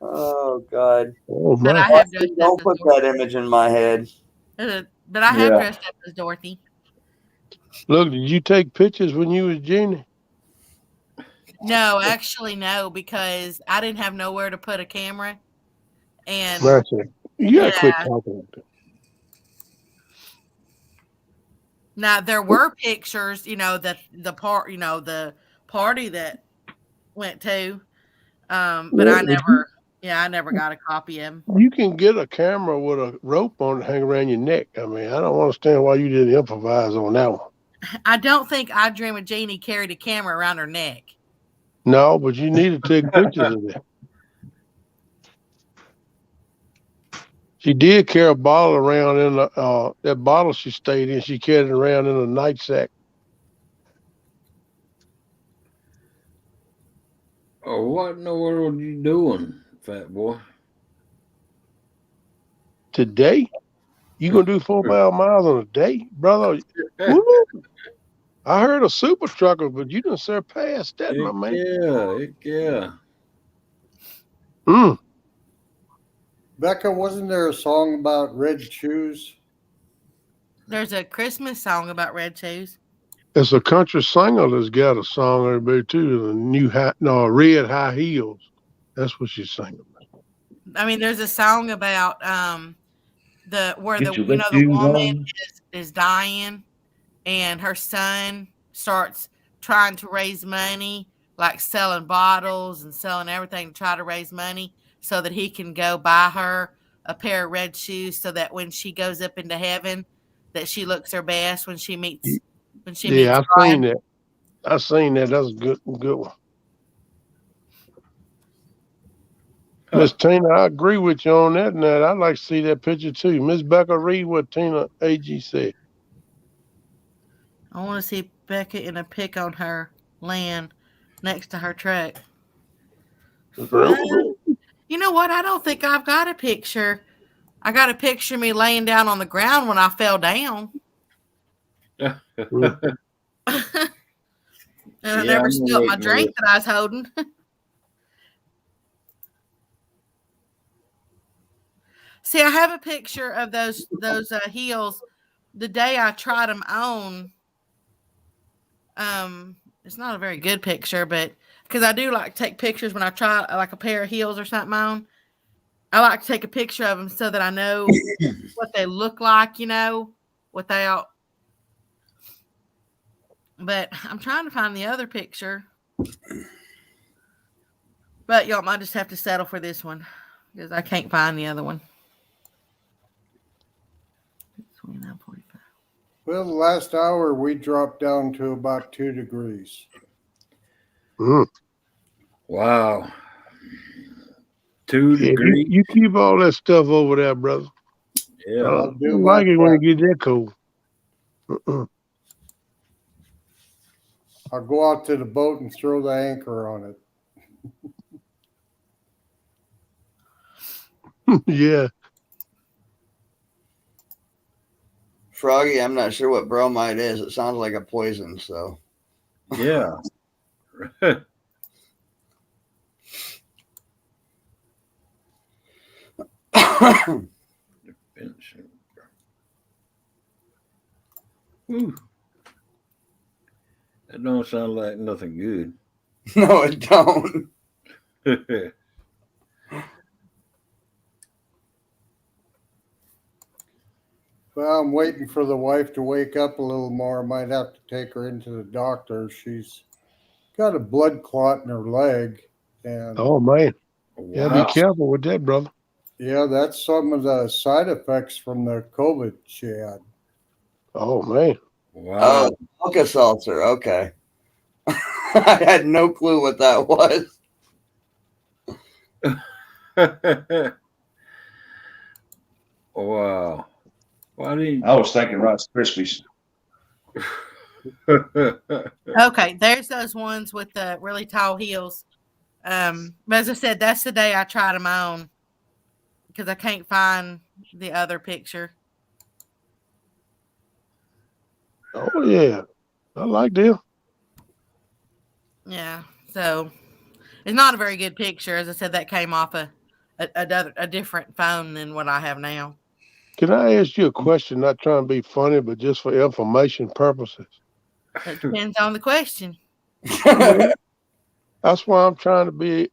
Oh God! Oh But my! I have dressed Don't up put as that image in my head. But I have dressed up as Dorothy. Look, did you take pictures when you was Jeannie? No, actually, no, because I didn't have nowhere to put a camera. And you gotta quit talking like that. Now there were pictures, the party that went to, but I never got a copy of them. You can get a camera with a rope on it, hang around your neck. I mean, I don't understand why you didn't improvise on that one. I don't think I Dream of Jeannie carried a camera around her neck. No, but you need to take pictures of that. She did carry a bottle around in that bottle she stayed in. She carried it around in a nightsack. Oh, what in the world are you doing, fat boy? Today? You gonna do 4 miles on a day, brother? Woo! I heard of super truckers, but you done surpassed that, my man. Yeah. Becca, wasn't there a song about red shoes? There's a Christmas song about red shoes. It's a country singer that's got a song everybody too. The red high heels. That's what she's singing about. I mean, there's a song about the woman is dying, and her son starts trying to raise money, like selling bottles and selling everything to try to raise money so that he can go buy her a pair of red shoes, so that when she goes up into heaven, that she looks her best when she meets. I've seen that. I've seen that. That's a good one. Miss Tina, I agree with you on that. Nat, I'd like to see that picture too. Miss Becca, read what Tina AG said. I want to see Becca in a pic on her land next to her truck. You know what? I don't think I've got a picture. I got a picture of me laying down on the ground when I fell down. And I never spilled my drink that I was holding. See, I have a picture of those heels the day I tried them on. It's not a very good picture, but because I do like to take pictures when I try like a pair of heels or something on. I like to take a picture of them so that I know what they look like, without. But I'm trying to find the other picture. But y'all might just have to settle for this one because I can't find the other one. 29:45. Well, the last hour we dropped down to about 2 degrees. Wow. 2 degrees. You keep all that stuff over there, brother. Yeah. I don't like it when it gets that cold. I'll go out to the boat and throw the anchor on it. Yeah. Froggy, I'm not sure what bromide is. It sounds like a poison, so. Yeah. Ooh. That don't sound like nothing good. No, it don't. Well, I'm waiting for the wife to wake up a little more. I might have to take her into the doctor. She's got a blood clot in her leg. And oh, man. Wow. Yeah, be careful with that, brother. Yeah, that's some of the side effects from the COVID she had. Oh, man. Wow. Oh, Alka-Seltzer. Okay. I had no clue what that was. Wow. Why didn't I was thinking Rice Krispies. Okay, there's those ones with the really tall heels. But as I said, that's the day I tried them on because I can't find the other picture. Oh, yeah. I like them. Yeah, so it's not a very good picture. As I said, that came off a different phone than what I have now. Can I ask you a question? Not trying to be funny, but just for information purposes. It depends on the question. That's why I'm trying to be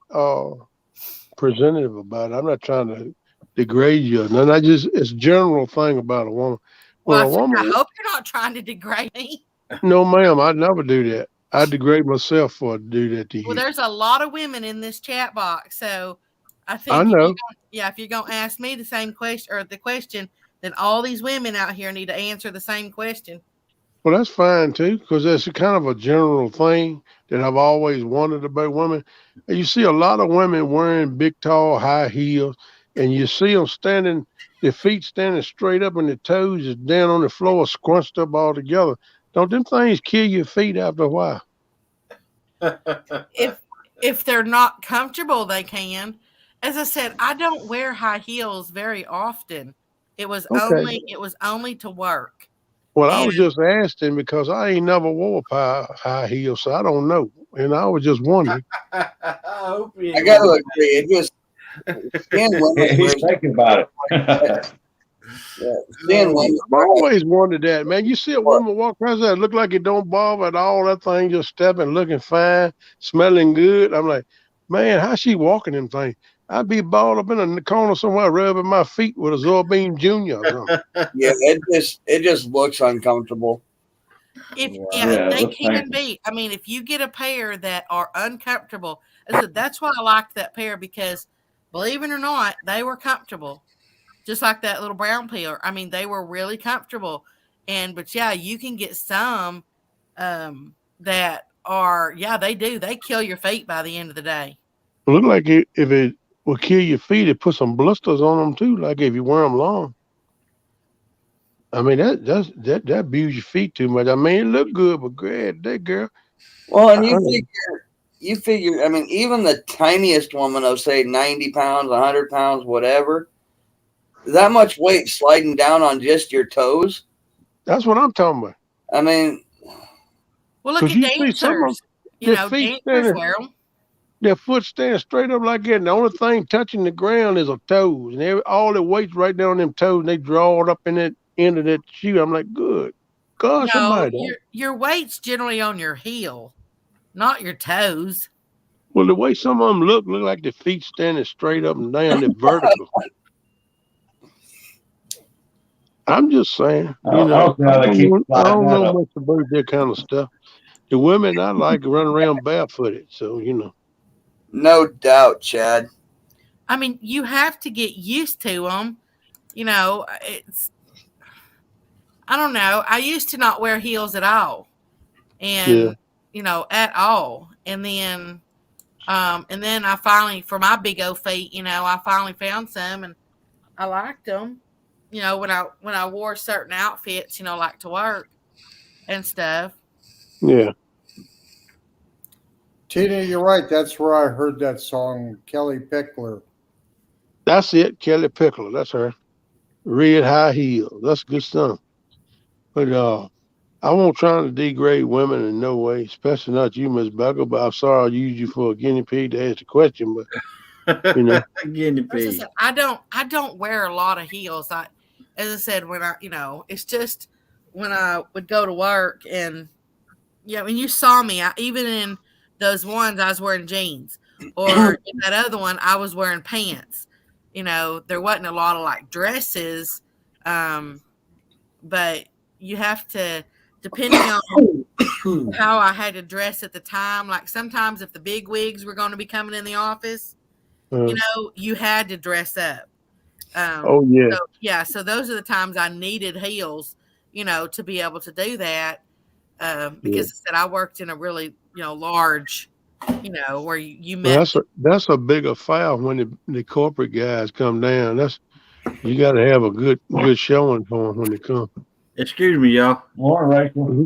presentative about it. I'm not trying to degrade you. And I just, it's a general thing about a woman. When Well, a woman, I hope you're not trying to degrade me. no, ma'am, I'd never do that. I degrade myself for to do that to you. Well, there's a lot of women in this chat box, so I think I know. if you're gonna ask me the same question or the question, then all these women out here need to answer the same question. Well, that's fine too, because that's kind of a general thing that I've always wondered about women. You see a lot of women wearing big, tall, high heels, and you see them standing, their feet standing straight up, and their toes is down on the floor, scrunched up all together. Don't them things kill your feet after a while? If they're not comfortable, they can. As I said, I don't wear high heels very often. It was only to work. Well, I was just asking because I ain't never wore high heels, so I don't know. And I was just wondering. I gotta agree. It just He's thinking about it. I've always wondered that, man. You see a woman walk across there, look like it don't bother at all. That thing just stepping, looking fine, smelling good. I'm like, man, how's she walking them things? I'd be balled up in the corner somewhere, rubbing my feet with a Zorbine Jr. or something. Yeah, it just looks uncomfortable. They can be. I mean, if you get a pair that are uncomfortable, that's why I liked that pair because, believe it or not, they were comfortable. Just like that little brown pair. I mean, they were really comfortable. But you can get some that are, they do. They kill your feet by the end of the day. It look like if it will kill your feet, it put some blisters on them too, like if you wear them long. I mean, that abuse your feet too much. I mean, it look good, but great, that girl. Well, and I don't- you figure, I mean, even the tiniest woman of say 90 pounds, 100 pounds, whatever, that much weight sliding down on just your toes. That's what I'm talking about. I mean, Well, look Because at you see some of them, dancers. You their know, feet dancers standing, wear them. their foot standing straight up like that, and the only thing touching the ground is a toes, and all the weight's right down on them toes, and they draw it up in that end of that shoe. I'm like, good gosh, No, somebody. your weight's generally on your heel, not your toes. Well, the way some of them look like their feet standing straight up and down, they're vertical. I'm just saying, I don't know how they keep I don't sliding that know up. much about that kind of stuff. The women I like run around barefooted, so no doubt, Chad. I mean, you have to get used to them. You know, I don't know. I used to not wear heels at all. And, at all. And then I finally, for my big old feet, I finally found some and I liked them. When I wore certain outfits, like to work and stuff. yeah. Tina, you're right. That's where I heard that song, Kelly Pickler. That's it, Kelly Pickler. That's her. Red high heels. That's a good song. But I won't try to degrade women in no way, especially not you, Miss Becker. But I'm sorry I used you for a guinea pig to ask the question. But Guinea As I pig. said, I don't wear a lot of heels. As I said, when it's just when I would go to work and when you saw me, even in those ones I was wearing jeans, or in that other one I was wearing pants. There wasn't a lot of like dresses, but you have to, depending on how I had to dress at the time. Like sometimes if the big wigs were going to be coming in the office, you had to dress up. Oh yeah. So those are the times I needed heels, to be able to do that. Because I said I worked in a really, large, where you met. Well, that's a bigger foul when the corporate guys come down. You got to have a good showing for them when they come. Excuse me, y'all. More Rachel. Mm-hmm.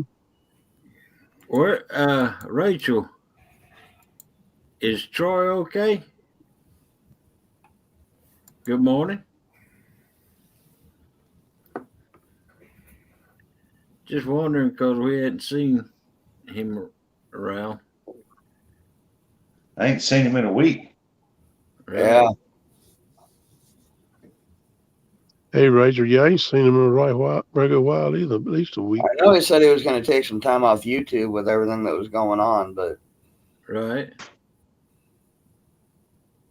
Where, Rachel, is Troy okay? Good morning. Just wondering because we hadn't seen him around. I ain't seen him in a week. Right? Yeah. Hey, Rachel, I ain't seen him in a regular while either, at least a week. I know he said he was going to take some time off YouTube with everything that was going on, but Right.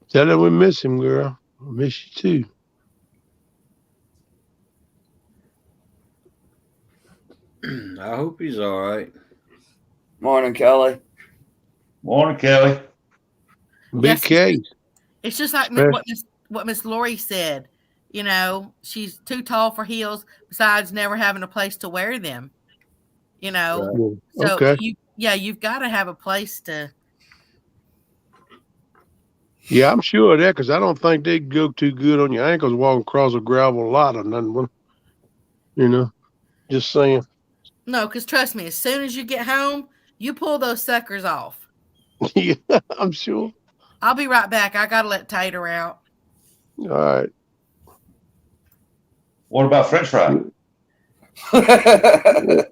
Tell him we miss him, girl. I miss you too. I hope he's all right. morning, Kelly. Morning, Kelly. Big case. It's just like what Miss Lori said. She's too tall for heels. Besides, never having a place to wear them. Right. So Okay. you've got to have a place to. Yeah, I'm sure of that because I don't think they'd go too good on your ankles walking across a gravel lot or nothing. Just saying. No, because trust me, as soon as you get home, you pull those suckers off. Yeah, I'm sure. I'll be right back. I gotta let Tater out. All right. What about French fry? I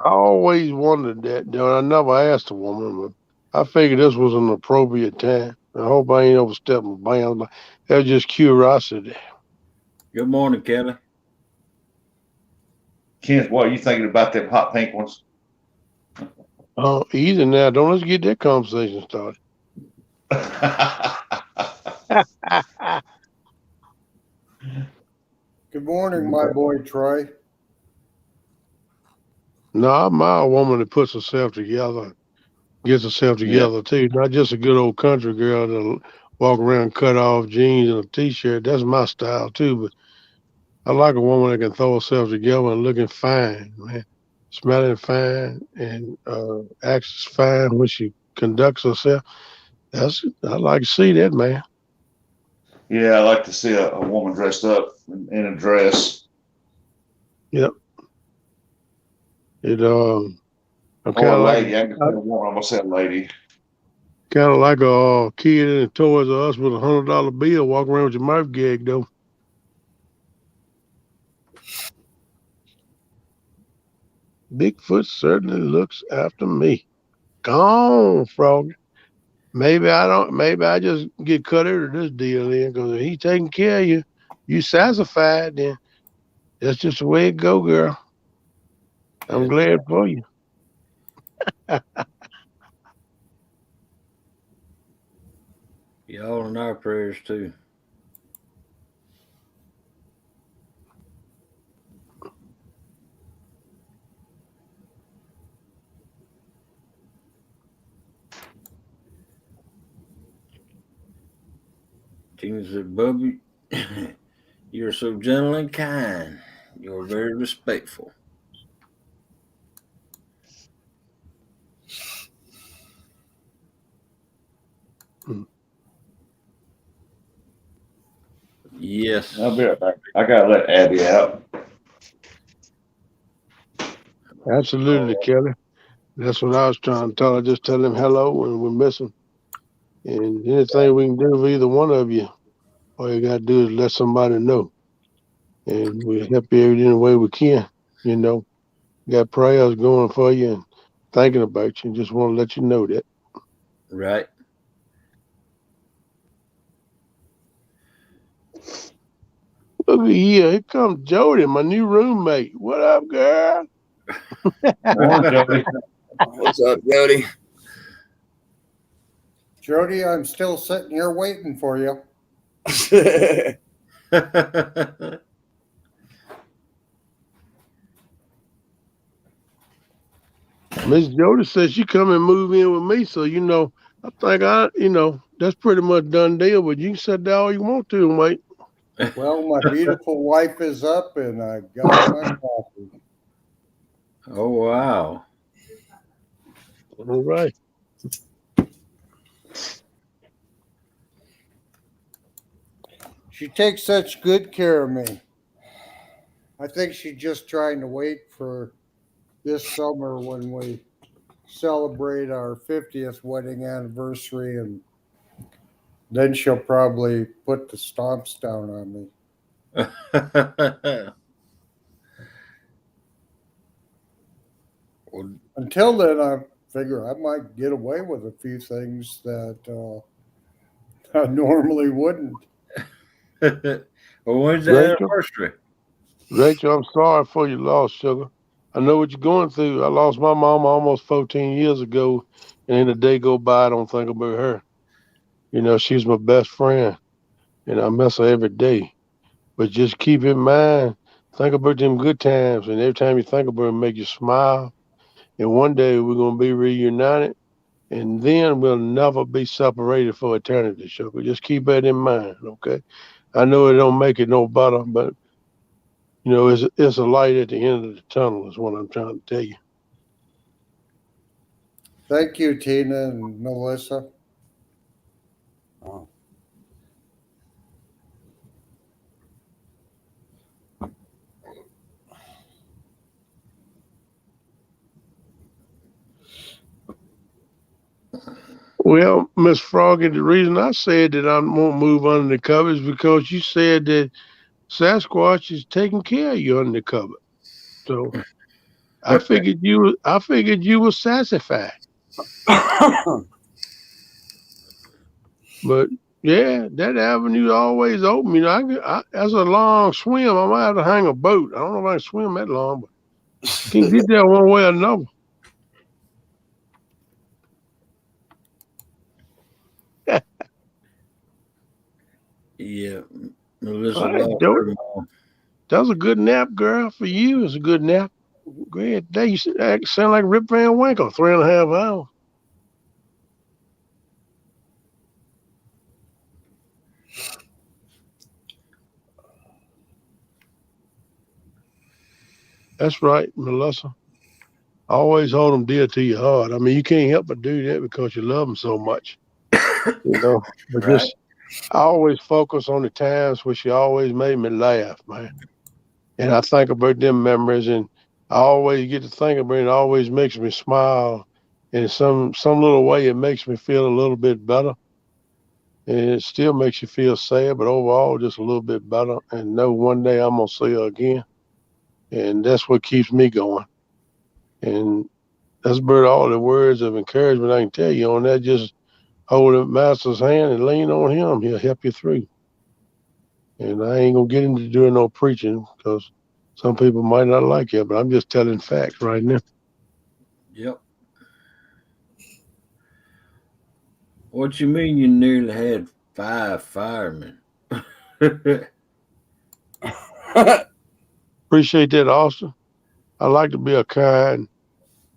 always wondered that, though. I never asked a woman, but I figured this was an appropriate time. I hope I ain't overstepping bounds. That was just curiosity. Good morning, Kelly. Kenneth, what are you thinking about them hot pink ones? Easy now. Don't let's get that conversation started. Good morning, my boy Troy. No, I admire a woman that puts herself together, gets herself together too. Not just a good old country girl that'll walk around cut off jeans and a t-shirt. That's my style too. But I like a woman that can throw herself together and looking fine, man. Smelling fine and acts fine when she conducts herself. I like to see that, man. Yeah, I like to see a woman dressed up in a dress. Yep. It I'm Or kind a of like lady. I can say one. I'm gonna say lady. kind of like a kid in a Toys R Us with $100 bill walking around with your mouth gagged though. Bigfoot certainly looks after me. Gone, Frog. Maybe I don't. Maybe I just get cut out of this deal then, because if he taking care of you, you satisfied. Then that's just the way it go, girl. I'm Yeah. glad for you. Y'all in our prayers too. Tina said, Bubby, you're so gentle and kind. You're very respectful. Mm. Yes. I'll be right back. I gotta let Abby out. Absolutely, Kelly. That's what I was trying to tell her. Just tell him hello and we're missing. And anything we can do for either one of you, all you gotta do is let somebody know. And we'll help you in any way we can. You know, got prayers going for you and thinking about you. Just want to let you know that. Right. Look at here. Here comes Jody, my new roommate. What up, girl? Morning, Jody. What's up, Jody? Jody, I'm still sitting here waiting for you. Miss Jody says she come and move in with me, so I think that's pretty much done deal. But you can sit there all you want to and wait. Well, my beautiful wife is up and I got my coffee. Oh, wow. All right. She takes such good care of me. I think she's just trying to wait for this summer when we celebrate our 50th wedding anniversary, and then she'll probably put the stomps down on me. Well, Until then, I figure I might get away with a few things that I normally wouldn't. well, when's the Rachel, anniversary? Rachel, I'm sorry for your loss, sugar. I know what you're going through. I lost my mama almost 14 years ago, and in a day go by, I don't think about her. She's my best friend, and I miss her every day. But just keep in mind, think about them good times, and every time you think about it, make you smile. And one day we're gonna be reunited, and then we'll never be separated for eternity, sugar. Just keep that in mind, okay? I know it don't make it no better, but it's a light at the end of the tunnel is what I'm trying to tell you. Thank you, Tina and Melissa. Oh. Well, Miss Froggy, the reason I said that I won't move under the cover is because you said that Sasquatch is taking care of you under the cover. So I figured you were sassified. But yeah, that avenue's always open. That's a long swim. I might have to hang a boat. I don't know if I can swim that long, but can get there one way or another. Yeah, Melissa All right, lost her Jody. mom. That was a good nap, girl. For you, it's a good nap. Great day. You sound like Rip Van Winkle, 3.5 hours. That's right, Melissa. Always hold them dear to your heart. I mean, you can't help but do that because you love them so much, But Right. just I always focus on the times where she always made me laugh, man. And I think about them memories, and I always get to think about it. It always makes me smile. In some little way, it makes me feel a little bit better. And it still makes you feel sad, but overall, just a little bit better. And know one day I'm going to see her again. And that's what keeps me going. And that's about all the words of encouragement I can tell you on that. Just hold the master's hand and lean on him. He'll help you through. And I ain't going to get into doing no preaching because some people might not like it, but I'm just telling facts right now. Yep. What you mean you nearly had 5 firemen? Appreciate that, Austin. I like to be a kind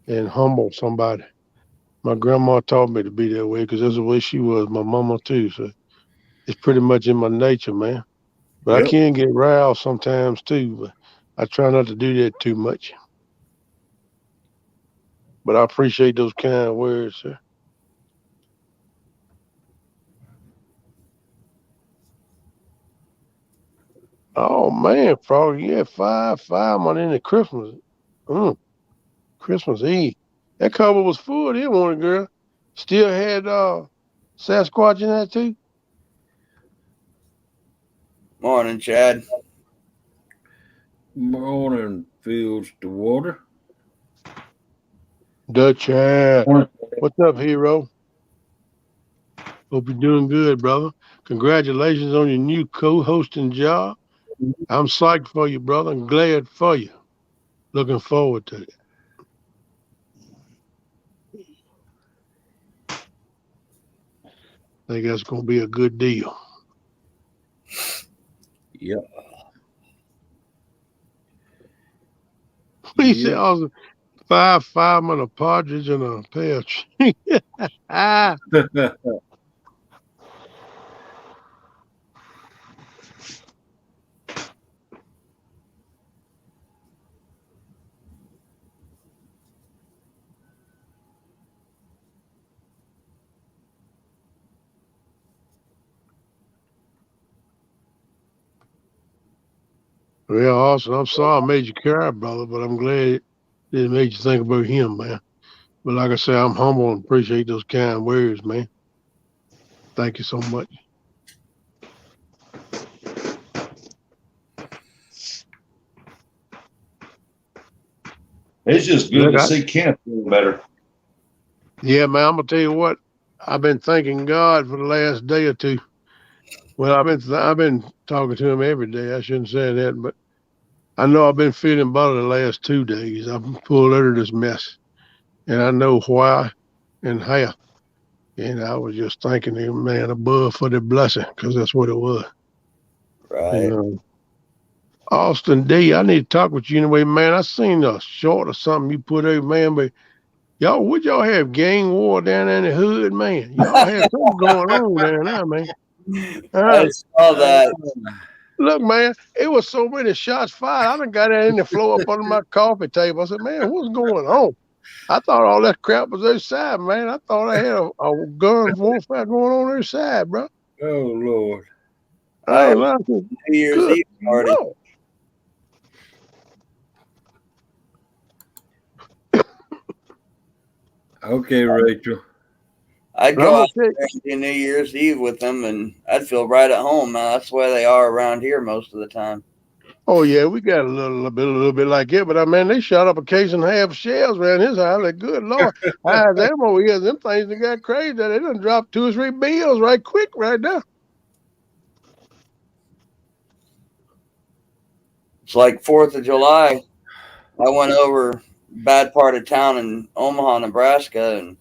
and humble somebody. My grandma taught me to be that way because that's the way she was. My mama too. So it's pretty much in my nature, man. But I Yep. can get riled sometimes too. But I try not to do that too much. But I appreciate those kind words, sir. Oh man, Froggy, yeah, 5 months into Christmas. Christmas Eve. That cover was full then, one girl. Still had Sasquatch in that too. Morning, Chad. Morning, Fields to Water. Dutch, what's up, hero? Hope you're doing good, brother. Congratulations on your new co-hosting job. I'm psyched for you, brother. I'm glad for you. Looking forward to it. I think that's going to be a good deal. Yep. He said, "I was 5 and a partridge and a pair of trees." Well, Austin, I'm sorry I made you cry, brother, but I'm glad it made you think about him, man. But like I say, I'm humble and appreciate those kind words, man. Thank you so much. It's just good to see Kenneth feel better. Yeah, man, I'm gonna tell you what. I've been thanking God for the last day or two. Well, I've been talking to him every day. I shouldn't say that, but I know I've been feeling better the last 2 days. I've pulled out of this mess, and I know why and how. And I was just thanking him, man, above for the blessing, because that's what it was. Right. Austin D, I need to talk with you anyway, man. I seen a short or something you put out, man, but would y'all have gang war down there in the hood, man? Y'all had something going on down there, man. I saw that. Look, man, it was so many shots fired. I done got that in the floor up under my coffee table. I said, man, what's going on? I thought all that crap was outside, man. I thought I had a gun warfare going on outside, bro. Oh, Lord. I ain't lying. New Year's Eve party. No. Okay, Rachel. I'd go out there and do New Year's Eve with them, and I'd feel right at home, man. That's the way they are around here most of the time. Oh yeah, we got a little bit like it, but I mean they shot up a case and a half shells around his house. Like, good Lord, high as ammo is, them things that got crazy. They done dropped 2 or 3 bills right quick right now. It's like 4th of July. I went over bad part of town in Omaha, Nebraska, and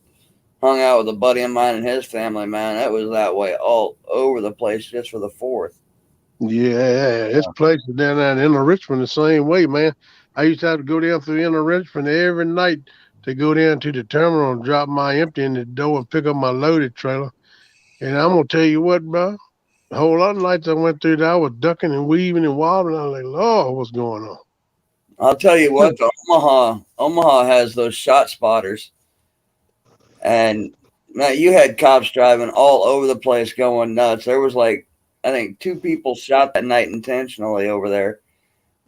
hung out with a buddy of mine and his family, man. It was that way all over the place just for the 4th. Yeah, this place is down there in Inner Richmond the same way, man. I used to have to go down through Inner Richmond every night to go down to the terminal and drop my empty in the door and pick up my loaded trailer. And I'm gonna tell you what, bro, a whole lot of nights I went through there, I was ducking and weaving and wobbling. I was like, Lord, what's going on? I'll tell you what, Omaha has those shot spotters. And man, you had cops driving all over the place going nuts. There was like, I think 2 people shot that night intentionally over there.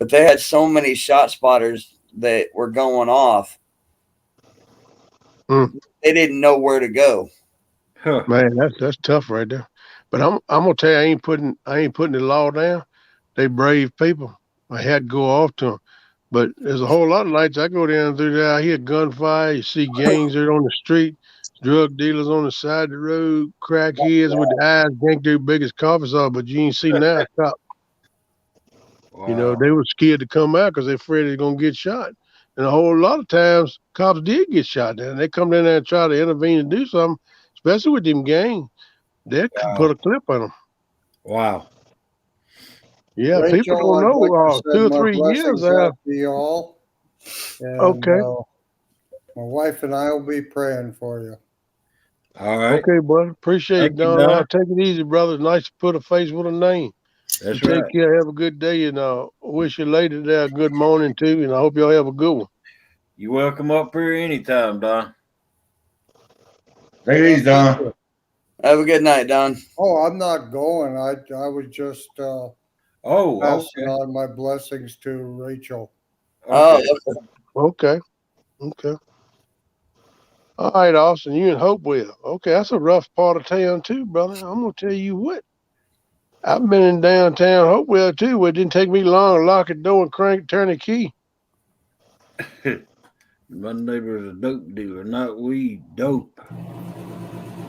but they had so many shot spotters that were going off. Mm. They didn't know where to go. Huh. Man, that's tough right there. But I'm gonna tell you, I ain't putting the law down. They brave people. I had to go off to them. But there's a whole lot of nights I go down through there. I hear gunfire. You see gangs there on the street, drug dealers on the side of the road, crackheads with the eyes think they're big as coffee sauce, but you ain't see now a cop. Wow. You know, they were scared to come out because they're afraid they're gonna get shot. And a whole lot of times, cops did get shot. And they come down there and try to intervene and do something, especially with them gangs. They put a clip on them. Wow. Yeah, people Rachel, don't I'd like to know. send 2 or my 3 years blessings now. out to you all. And Okay. my wife and I will be praying for you. All right. Okay, brother. Appreciate Thank it, you, Don. Don. Take it easy, brother. It's nice to put a face with a name. That's You right. take care. Have a good day, and wish your lady there a good morning too. And I hope y'all have a good one. You're welcome up here anytime, Don. Take it easy, Don. Have a good night, Don. Oh, I'm not going. I was just Oh, passing okay. on my blessings to Rachel. Oh, Okay. Okay. Okay. All right, Austin. You in Hopewell. Okay, that's a rough part of town too, brother. I'm gonna tell you what. I've been in downtown Hopewell too, where it didn't take me long to lock the door and turn the key. My neighbor's a dope dealer, not weed, dope.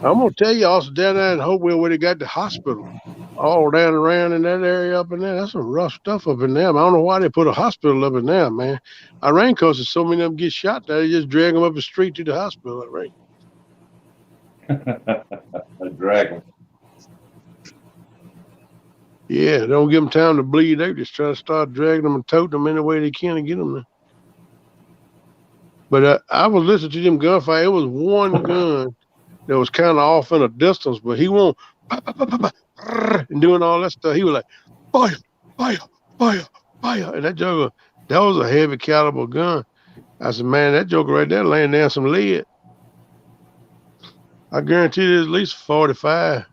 I'm gonna tell you also down there in Hopewell where they got the hospital. All down around in that area up in there. That's some rough stuff up in there. I don't know why they put a hospital up in there, man. I ran because so many of them get shot there. They just drag them up the street to the hospital. Right? A dragon. Yeah, don't give them time to bleed. They just try to start dragging them and toting them any way they can to get them there. But I was listening to them gunfire. It was one gun that was kind of off in a distance, but he won't and doing all that stuff. He was like, fire, fire, fire, fire. And that was a heavy caliber gun. I said, man, that joker right there laying down some lead. I guarantee there's at least 45.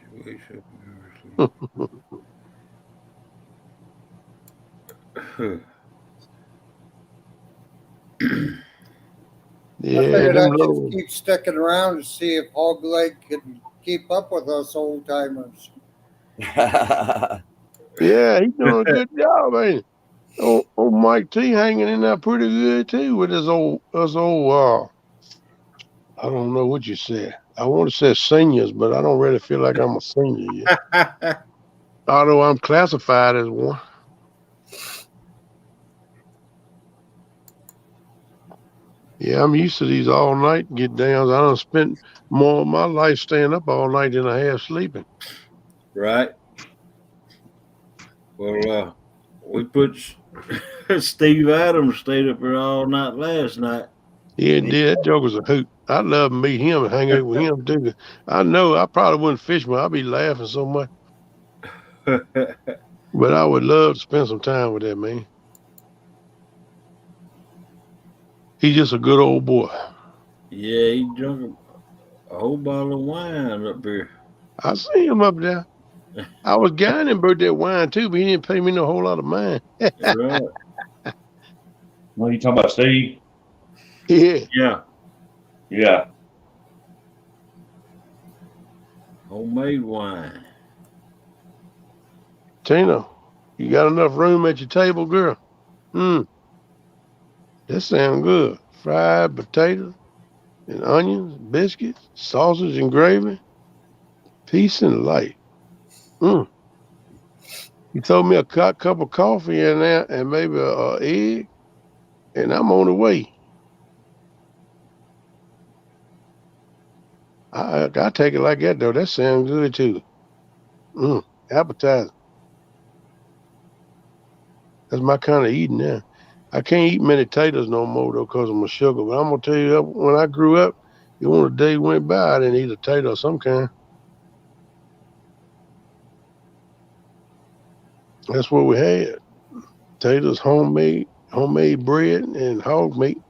I Yeah, figured them I'd just low. keep sticking around to see if Hog Leg can keep up with us old timers. Yeah, he's doing a good job, ain't he? Old Mike T hanging in there pretty good too with his old I don't know what you said. I want to say seniors, but I don't really feel like I'm a senior yet. Although I'm classified as one. Yeah, I'm used to these all night get downs. I done spent more of my life staying up all night than I have sleeping. Right. Well, we put Steve Adams stayed up here all night last night. Yeah, indeed, that joker's a hoot. I'd love to meet him and hang out with him too. I know I probably wouldn't fish, but I'd be laughing so much. But I would love to spend some time with that man. He's just a good old boy. Yeah, he drunk a whole bottle of wine up here. I see him up there. I was guying him about that wine too, but he didn't pay me no whole lot of mind. That's right. What are you talking about, Steve? Yeah. Yeah. Yeah. Homemade wine. Tina, you got enough room at your table, girl? That sounds good. Fried potatoes and onions, biscuits, sausage and gravy. Peace and light. You throw me a cup of coffee in there and maybe a egg, and I'm on the way. I take it like that though. That sounds good too. Appetizing. That's my kind of eating now. I can't eat many taters no more though because of my sugar. But I'm gonna tell you, when I grew up, you want a day went by, I didn't eat a tater of some kind. That's what we had. Taters, homemade bread, and hog meat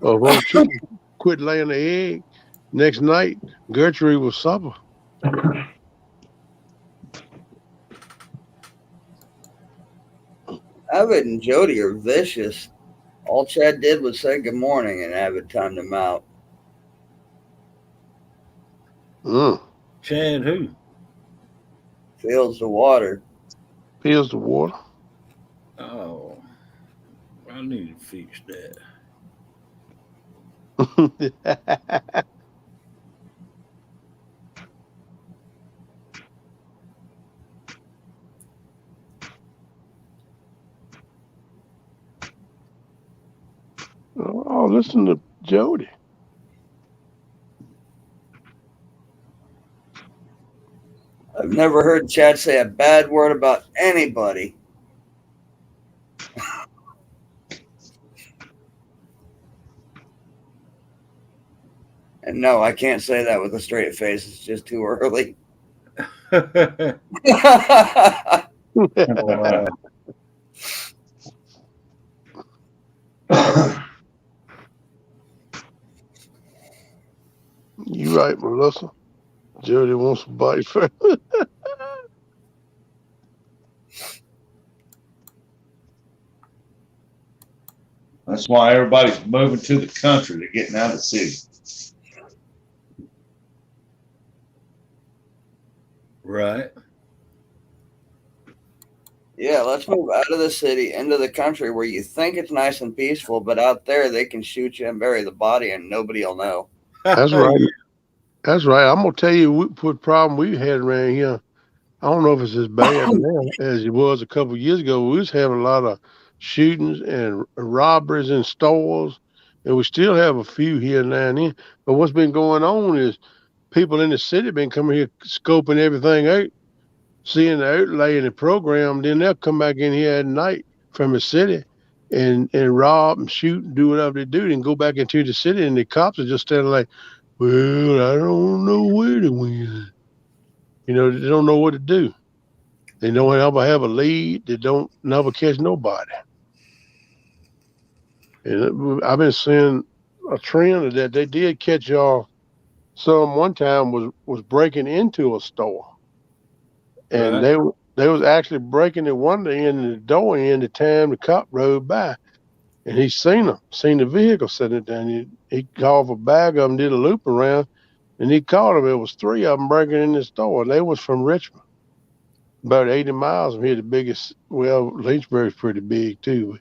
or roast chicken. quit laying the egg. Next night, Gertrude was supper. Avid and Jody are vicious. All Chad did was say good morning, and Avid timed him out. Chad who? Fields the water. Fills the water. Oh, I need to fix that. Oh, listen to Jody. I've never heard Chad say a bad word about anybody. And no, I can't say that with a straight face. It's just too early. Wow. You right, Melissa. Jody wants to bite first. That's why everybody's moving to the country. They're getting out of the city. Right. Yeah, let's move out of the city into the country where you think it's nice and peaceful, but out there they can shoot you and bury the body and nobody will know. That's right. That's right. I'm gonna tell you what problem we had around here. I don't know if it's as bad now as it was a couple of years ago. We was having a lot of shootings and robberies in stores, and we still have a few here now and then. But what's been going on is people in the city been coming here scoping everything out, seeing the outlay in the program. Then they'll come back in here at night from the city and rob and shoot and do whatever they do, then go back into the city, and the cops are just standing like, well, I don't know where they went. You know, they don't know what to do. They don't ever have a lead. They don't never catch nobody. And I've been seeing a trend of that. They did catch y'all. Some one time was breaking into a store, and Right. they was actually breaking the window in and the door in the time the cop rode by, and he seen the vehicle sitting down. He called for a bag of them, did a loop around, and he caught them. It was 3 of them breaking in the store, and they was from Richmond. About 80 miles from here, the biggest. Well, Lynchburg's pretty big too.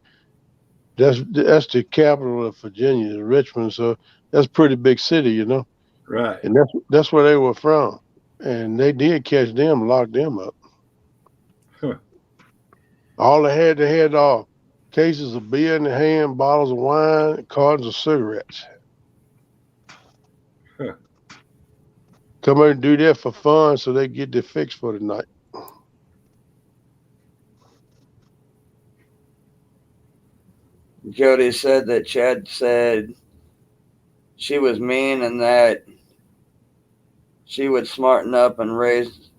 That's the capital of Virginia, Richmond. So that's a pretty big city, you know. Right. And that's where they were from. And they did catch them, lock them up. Huh. All they had cases of beer in their hand, bottles of wine, cartons of cigarettes. Huh. Come out and do that for fun, so they get their fix for the night. Jody said that Chad said she was mean and that she would smarten up and raise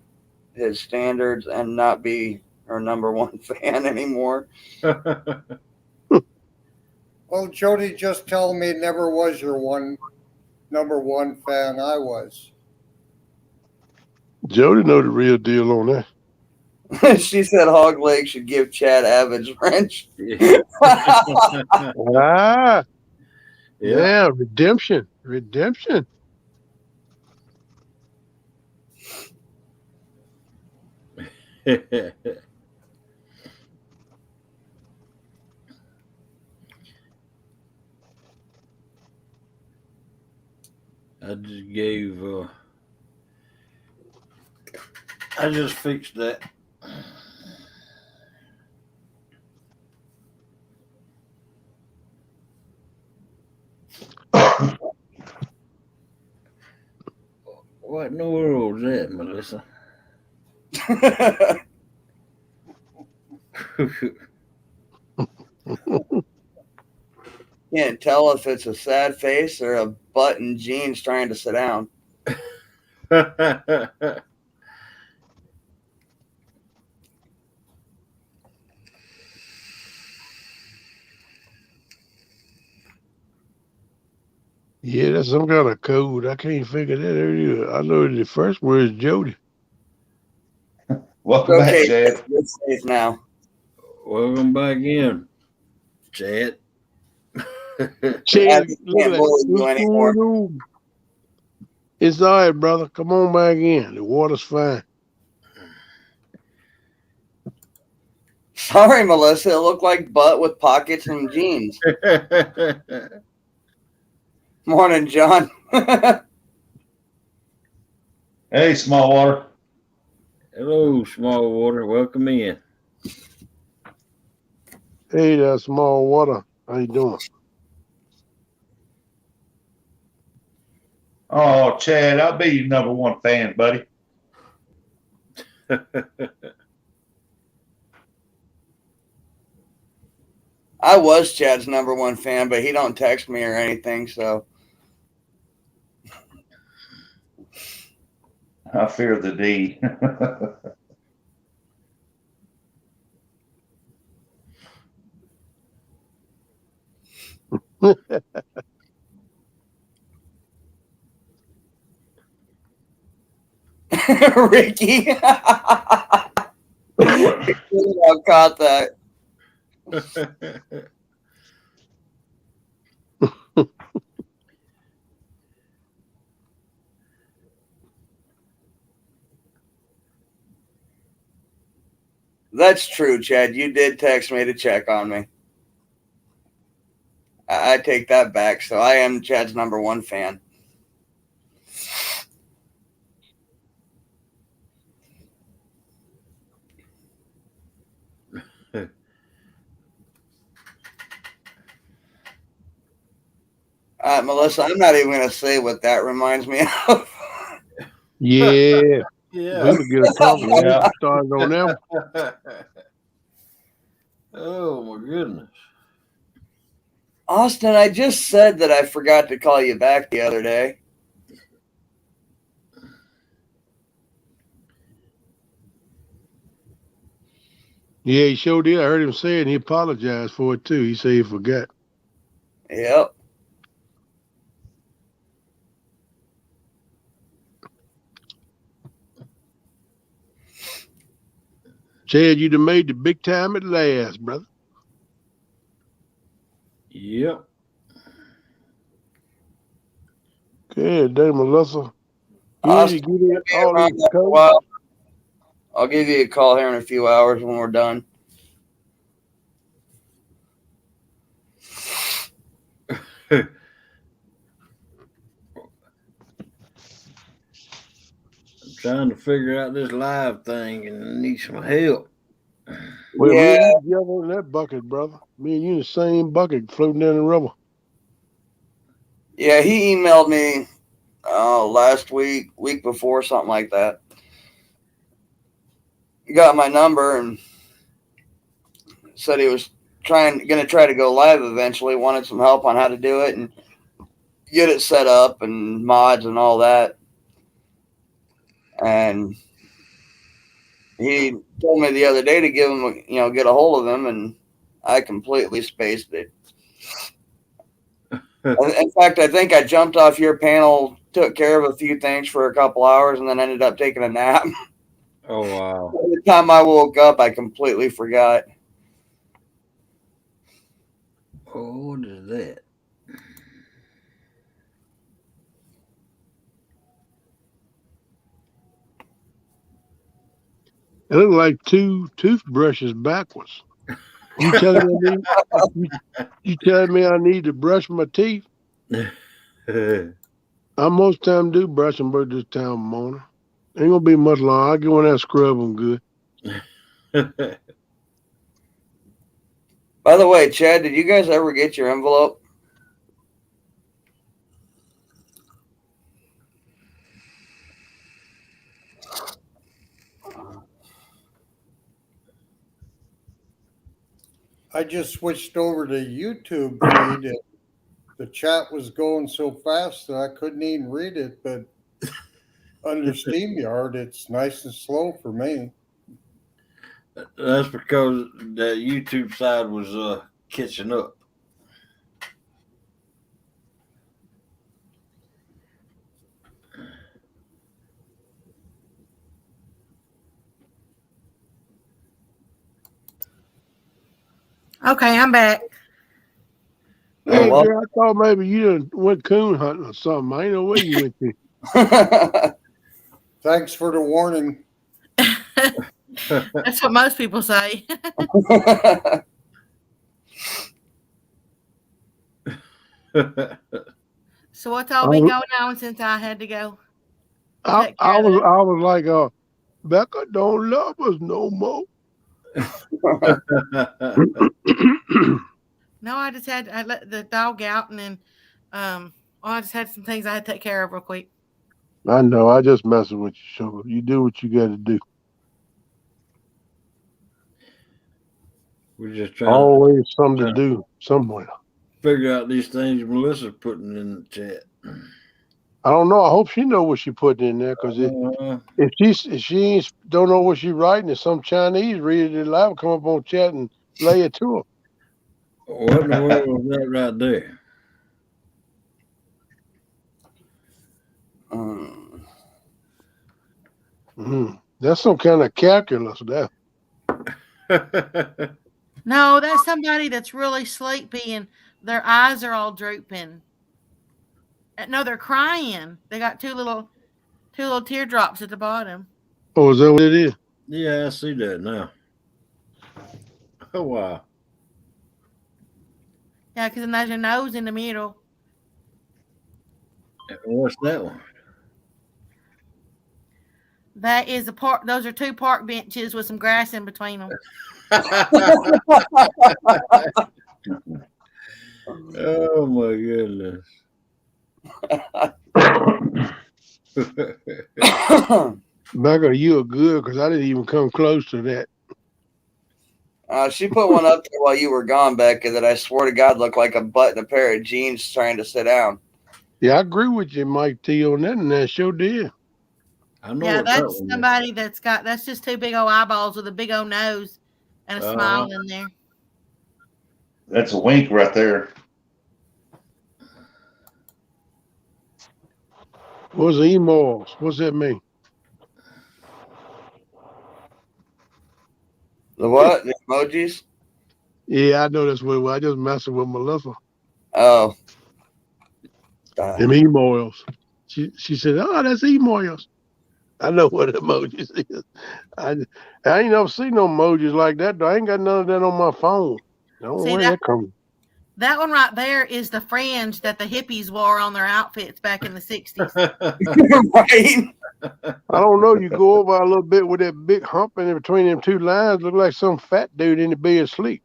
his standards and not be her number one fan anymore. Well, Jody just told me never was your number one fan. I was. Jody know the real deal on that. She said Hog Leg should give Chad Avid's wrench. Ah, Yeah. redemption. I just gave. I just fixed that. What in the world was that, Melissa? Can't tell if it's a sad face or a butt in jeans trying to sit down. Yeah, that's some kind of code. I can't figure that out either. I know the first word is Jody. Welcome back, Okay, Chad. you're safe now. Welcome back in, Chad. Chad, Abby look can't like, bully you what's anymore. going on? It's all right, brother. Come on back in. The water's fine. Sorry, Melissa. It looked like butt with pockets and jeans. Morning, John. Hey, small water. Hello, small water. Welcome in. Hey there, small water. How you doing? Oh, Chad, I'll be your number one fan, buddy. I was Chad's number one fan, but he don't text me or anything, so I fear the D. Ricky. I caught that. That's true, Chad. You did text me to check on me. I take that back. So I am Chad's number one fan. Melissa, I'm not even going to say what that reminds me of. Yeah. Yeah. We could get a conversation Yeah. started on them. Oh my goodness. Austin, I just said that I forgot to call you back the other day. Yeah, he sure did. I heard him say it, and he apologized for it too. He said he forgot. Yep. Chad, you done made the big time at last, brother. Yep. Good day, Melissa. You need to Austin, get it all around these after a codes. while. I'll give you a call here in a few hours when we're done. I'm trying to figure out this live thing and I need some help. Well, me Yeah, and you together in that bucket, brother. Me and you in the same bucket floating down the river. yeah. He emailed me last week before, something like that. He got my number and said he was going to try to go live eventually. Wanted some help on how to do it and get it set up and mods and all that. And he told me the other day to give him, get a hold of him, and I completely spaced it. In fact, I think I jumped off your panel, took care of a few things for a couple hours, and then ended up taking a nap. Oh wow. By the time I woke up, I completely forgot. Oh, what is that? It looked like two toothbrushes backwards. You telling me I need to brush my teeth? I most time do brush them, but this time of morning. Ain't gonna be much long. I'll get one that scrub them good. By the way, Chad, did you guys ever get your envelope? I just switched over to YouTube feed and the chat was going so fast that I couldn't even read it, but under StreamYard, it's nice and slow for me. That's because the YouTube side was catching up. Okay, I'm back. Hey, well- girl, I thought maybe you done went coon hunting or something. I ain't know where you went to. Thanks for the warning. That's what most people say. So what's all been going on since I had to go? I, Take care I of was that. I was like, Becca don't love us no more. No, I let the dog out, and then I just had some things I had to take care of real quick. I know. I just messing with you, sugar. You do what you got to do. We're just trying Always something to do somewhere. to figure out these things Melissa's putting in the chat. I don't know. I hope she know what she put in there, because if she ain't, don't know what she writing, if some Chinese read it live, come up on chat and lay it to her. What in the world was that right there? That's some kind of calculus there. No, that's somebody that's really sleepy and their eyes are all drooping. No, they're crying. They got two little teardrops at the bottom. Oh, is that what it is? Yeah, I see that now. Oh wow. Yeah, because then there's your nose in the middle. What's that one? That is a park. Those are two park benches with some grass in between them. Oh my goodness. Becca, you are good, because I didn't even come close to that. She put one up there while you were gone, Becca, that I swear to God looked like a butt in a pair of jeans trying to sit down. Yeah, I agree with you, Mike T, on that, and that sure did. I know Yeah, what that that's one is. somebody that's just two big old eyeballs with a big old nose and a smile in there. That's a wink right there. What's emos? What's that mean? The what? The emojis? Yeah, I know that's what it was. I just messing with Melissa. Oh. Them emos. She said, "Oh, that's emos." I know what emojis is. I ain't never seen no emojis like that, though. I ain't got none of that on my phone. I don't know where that comes. That one right there is the fringe that the hippies wore on their outfits back in the 60s. Right? I don't know. You go over a little bit with that big hump in between them two lines, look like some fat dude in the bed asleep.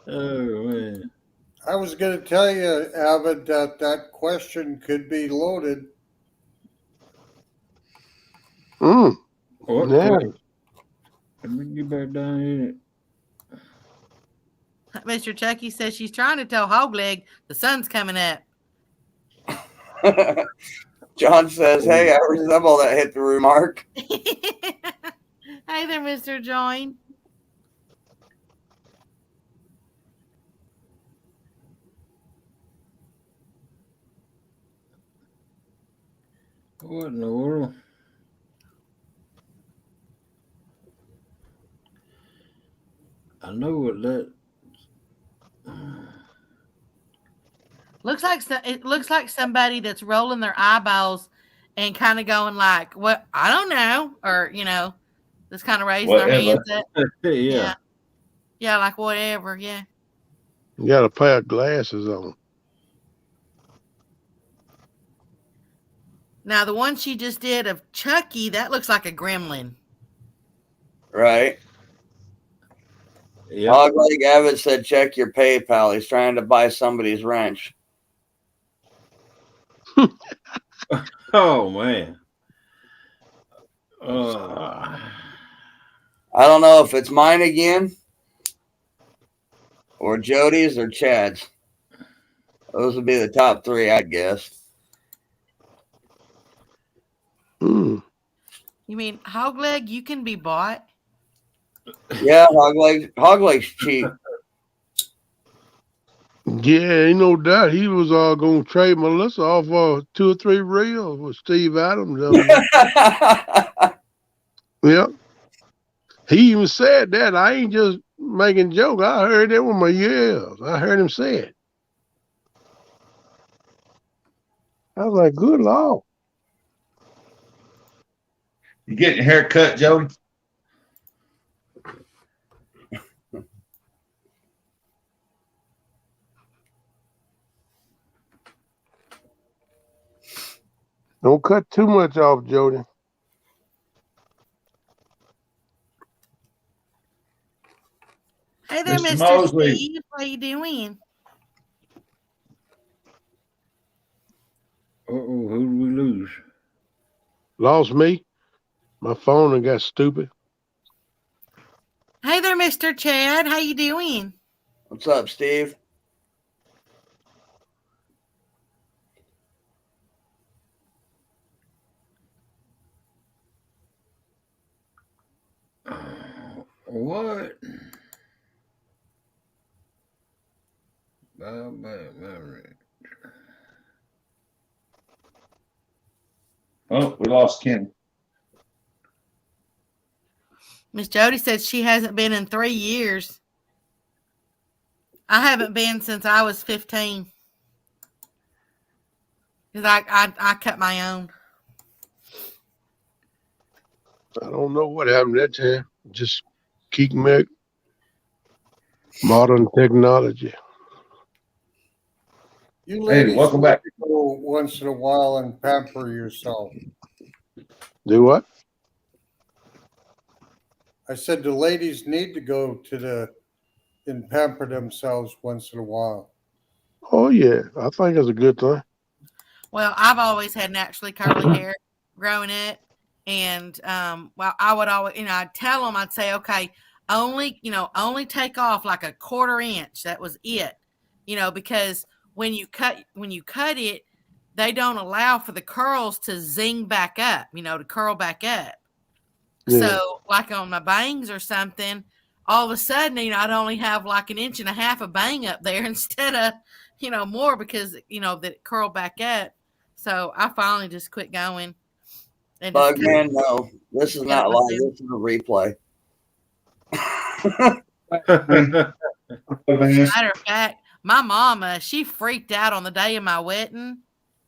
Oh man. I was going to tell you, Avid, that question could be loaded. What? Yeah. Let me get back down here. Mr. Chucky says she's trying to tell Hogleg the sun's coming up. John says, "Hey, I resemble that hit the remark." Hey there, Mr. Join. What in the world? I know what that. It looks like somebody that's rolling their eyeballs and kind of going like, "What? I don't know," or just kind of raising their hands up. Yeah. Yeah, like whatever. Yeah. You got a pair of glasses on. Now the one she just did of Chucky, that looks like a gremlin. Right. Yep. Hogleg Avid said, "Check your PayPal." He's trying to buy somebody's wrench. Oh man. I don't know if it's mine again, or Jody's, or Chad's. Those would be the top three, I guess. You mean Hogleg? You can be bought. Yeah, Hogleg's cheap. Yeah, ain't no doubt. He was gonna trade Melissa off 2 or 3 reels with Steve Adams. Yep. He even said that. I ain't just making joke. I heard it with my ears. I heard him say it. I was like, good Lord. You getting your hair cut, Jody? Don't cut too much off, Jody. Hey there, Mr. Mr. Mosley. Steve. How you doing? Uh-oh, who did we lose? Lost me. My phone and got stupid. Hey there, Mr. Chad. How you doing? What's up, Steve? What? Memory. Oh, we lost Ken. Miss Jody said she hasn't been in 3 years. I haven't been since I was 15. Because I cut my own. I don't know what happened that time. Just keep me modern technology. You Hey, ladies welcome need back. to go once in a while and pamper yourself. Do what? I said the ladies need to go and pamper themselves once in a while. Oh, yeah. I think it's a good thing. Well, I've always had naturally curly hair growing it. And, well, I would always, I'd tell them, I'd say, okay, only take off like a 1/4 inch. That was it, because when you cut it, they don't allow for the curls to zing back up, to curl back up. Yeah. So like on my bangs or something, all of a sudden, I'd only have like 1.5 inches of bang up there instead of, more because, that it curled back up. So I finally just quit going. And just Bugman, no. This is not live. This is a replay. Matter of fact, my mama, she freaked out on the day of my wedding,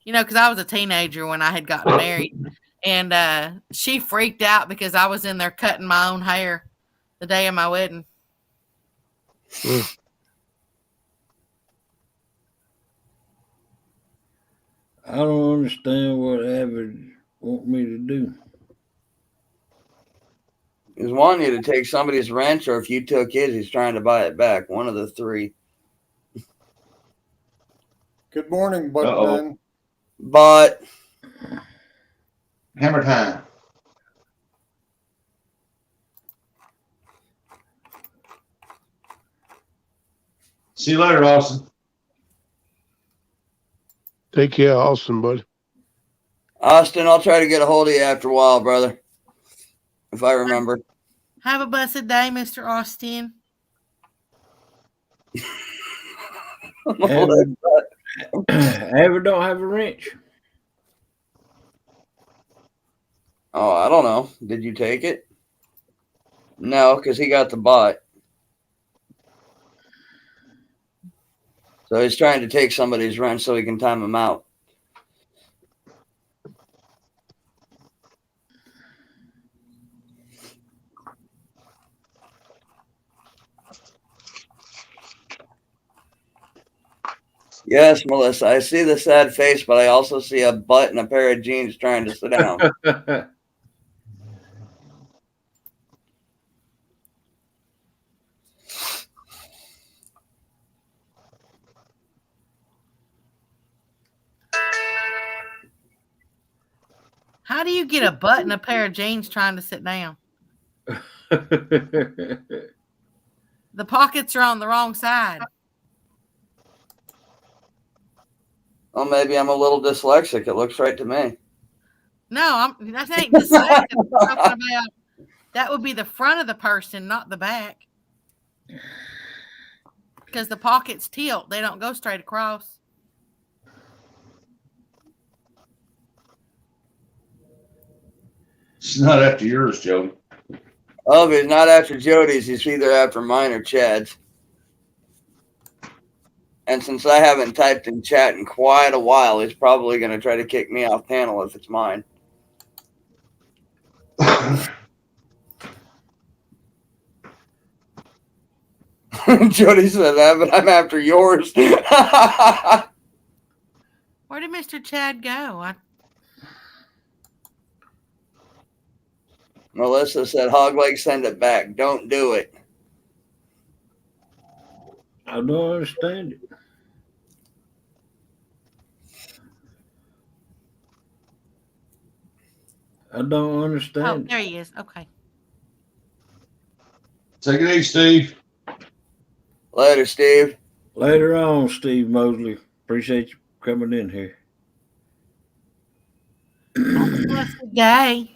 because I was a teenager when I had gotten married. And she freaked out because I was in there cutting my own hair the day of my wedding. I don't understand what Avid want me to do. He's wanting you to take somebody's wrench, or if you took his, he's trying to buy it back. One of the three. Good morning, Bugman. But Hammer time. See you later, Austin. Take care, Austin, buddy. Austin, I'll try to get a hold of you after a while, brother. If I remember. Have a blessed day, Mr. Austin. Avid don't have a wrench. Oh, I don't know. Did you take it? No, because he got the bot. So he's trying to take somebody's wrench so he can time him out. Yes, Melissa, I see the sad face, but I also see a butt and a pair of jeans trying to sit down. How do you get a butt and a pair of jeans trying to sit down? The pockets are on the wrong side. Well, maybe I'm a little dyslexic. It looks right to me. No, that ain't dyslexic. I'm talking about that would be the front of the person, not the back. Because the pockets tilt. They don't go straight across. It's not after yours, Jody. Oh, if he's not after Jody's, he's either after mine or Chad's. And since I haven't typed in chat in quite a while, he's probably going to try to kick me off panel if it's mine. Jody said that, but I'm after yours. Where did Mr. Chad go? Melissa said, Hog Leg, send it back. Don't do it. I don't understand it. I don't Oh, understand there it. he is. Okay. Take it easy, Steve. Later, Steve. Later on, Steve Mosley. Appreciate you coming in here. Blessed day.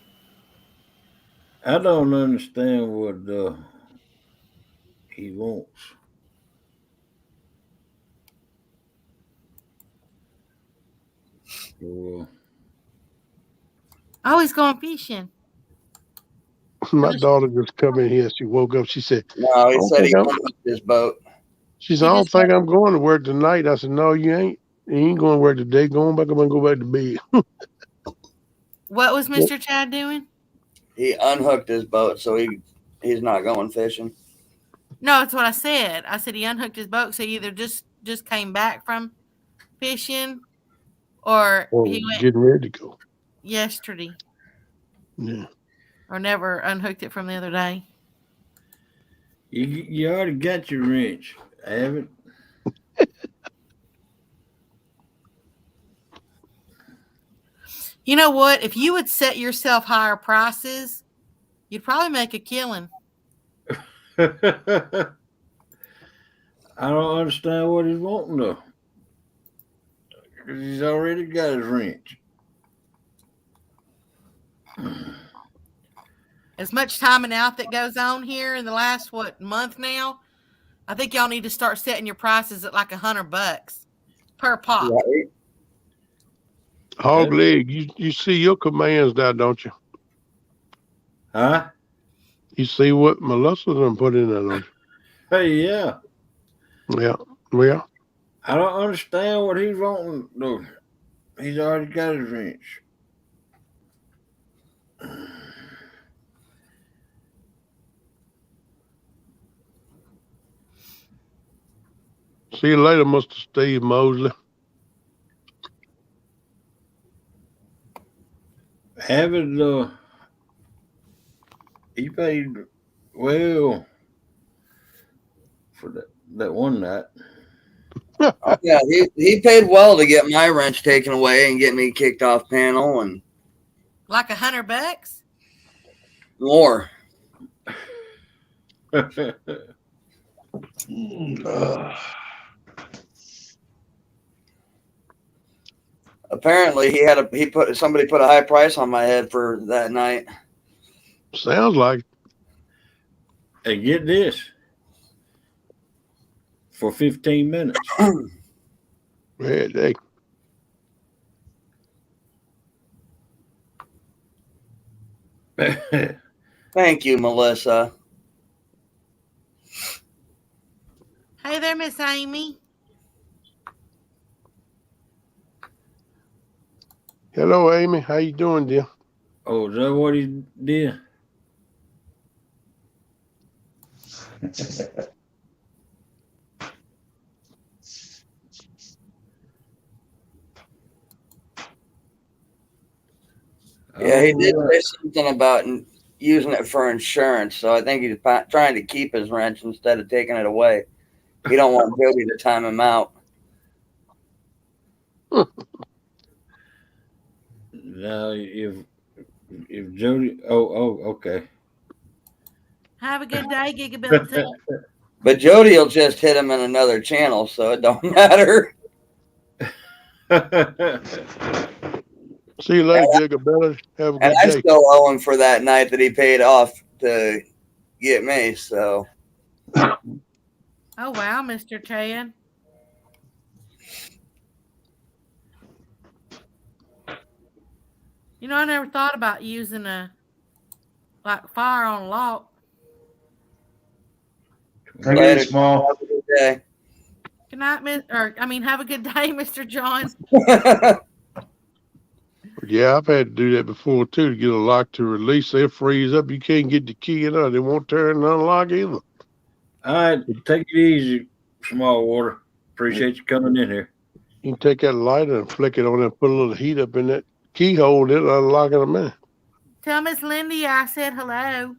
I don't understand what he wants. So, Oh, he's going fishing. My daughter just come in here. She woke up. She said, No, he "I don't said he think I'm-" unhooked his boat. she said, "I don't think I'm going to work tonight." I said, "No, you ain't. You ain't going to work today. Going back up and go back to bed." What was Mr. Chad doing? He unhooked his boat, so he's not going fishing. No, that's what I said. I said he unhooked his boat, so he either just came back from fishing or Or he went getting ready to go. yesterday Yeah. or never unhooked it from the other day. you already got your wrench, haven't? You know what? If you would set yourself higher prices, you'd probably make a killing. I don't understand what he's wanting though. Because he's already got his wrench. As much time and out that goes on here in the last month now, I think y'all need to start setting your prices at like $100 per pop. Right? Hog Leg, you see your commands now, don't you? Huh? You see what Melissa done put in there, don't you? Hey, yeah. Yeah. Well, I don't understand what he's wanting though. He's already got his wrench. see you later, Mr. Steve Mosley. Avid, he paid well for that one night. Oh, yeah, he paid well to get my wrench taken away and get me kicked off panel and Like $100? more. Apparently, somebody put a high price on my head for that night. Sounds like Hey, get this. For 15 minutes. yeah, they Thank you, Melissa. Hey there, Miss Amy. Hello, Amy. How you doing, dear? Oh, is that what he did? Yeah, he did say something about using it for insurance, so I think he's trying to keep his wrench instead of taking it away. He don't want Jody to time him out. Now, if Jody, okay. Have a good day, Gigability. But Jody will just hit him in another channel, so it don't matter. See you later, Gigability. Have a good And I day. still owe him for that night that he paid off to get me. So Oh, wow, Mr. Chad. You know, I never thought about using a fire on a lock. Take it Later. easy, Small. Have a good day. Good night, have a good day, Mr. John. Yeah, I've had to do that before too to get a lock to release. They'll freeze up. You can't get the key in there. They won't turn and unlock either. All right, take it easy, Small Water. Appreciate you coming in here. You can take that lighter and flick it on and put a little heat up in that keyhole, and it'll unlock in a minute. Tell Miss Lindy I said hello.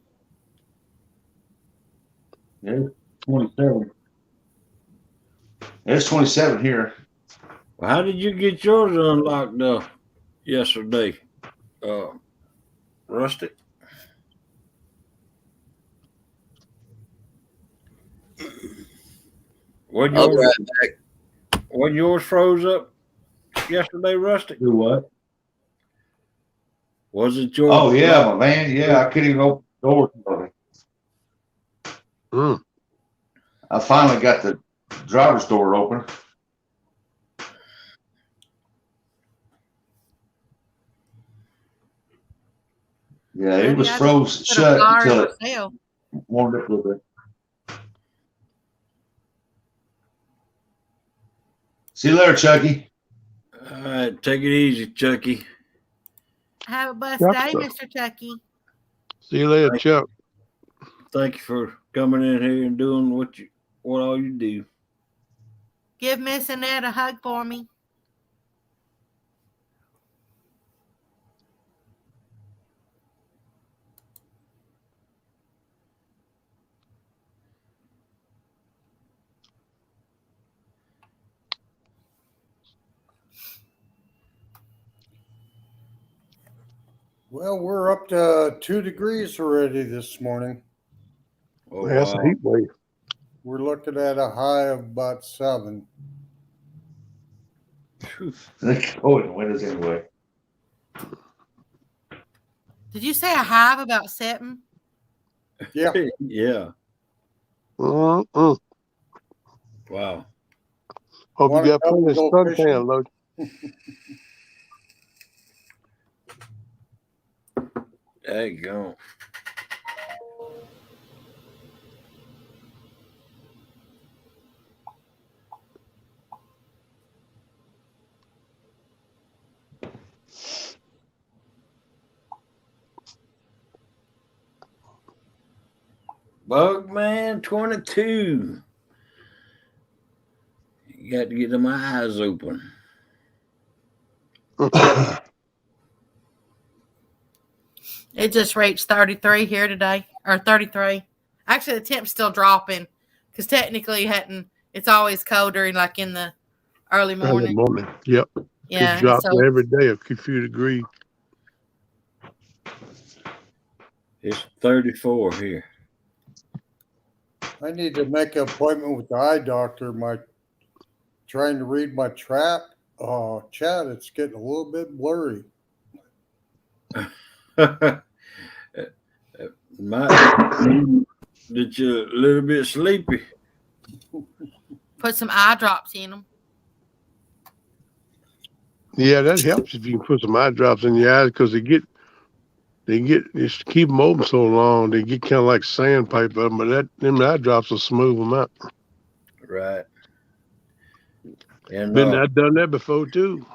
Yeah, 27. There's 27 here. Well, how did you get yours unlocked yesterday, Rusty? What I'll be yours? right back. What yours froze up yesterday, Rusty? Do what? Was it your? Oh, yeah, my man. Yeah, I couldn't even open the door. Mm. I finally got the driver's door open. Yeah, it was froze shut until it warmed up a little bit. See you later, Chucky. All right, take it easy, Chucky. Have a blessed Yep, day, sir. Mr. Chucky. See you later, Chuck. Thank you for coming in here and doing what all you do. Give Miss Annette a hug for me. Well, we're up to 2 degrees already this morning. Oh, That's a heat wave. We're looking at a high of about 7. They go in the windows anyway. Did you say a hive about 7? Yeah. Yeah. Mm-mm. Wow. Hope you got plenty of go fishing? suntan, Logan. There you go. Bugman 22. You got to get them eyes open. It just reached 33 here today, or 33. Actually, the temp's still dropping because technically it's always colder in the early morning. Early morning. Yep. Yeah. It drops so every day a few degrees. It's 34 here. I need to make an appointment with the eye doctor. Trying to read my chat, it's getting a little bit blurry. That you're a little bit sleepy. put some eye drops in them. Yeah, that helps if you can put some eye drops in your eyes because just keep them open so long, they get kind of like sandpaper, but them eye drops will smooth them out. Right. And I've done that before too.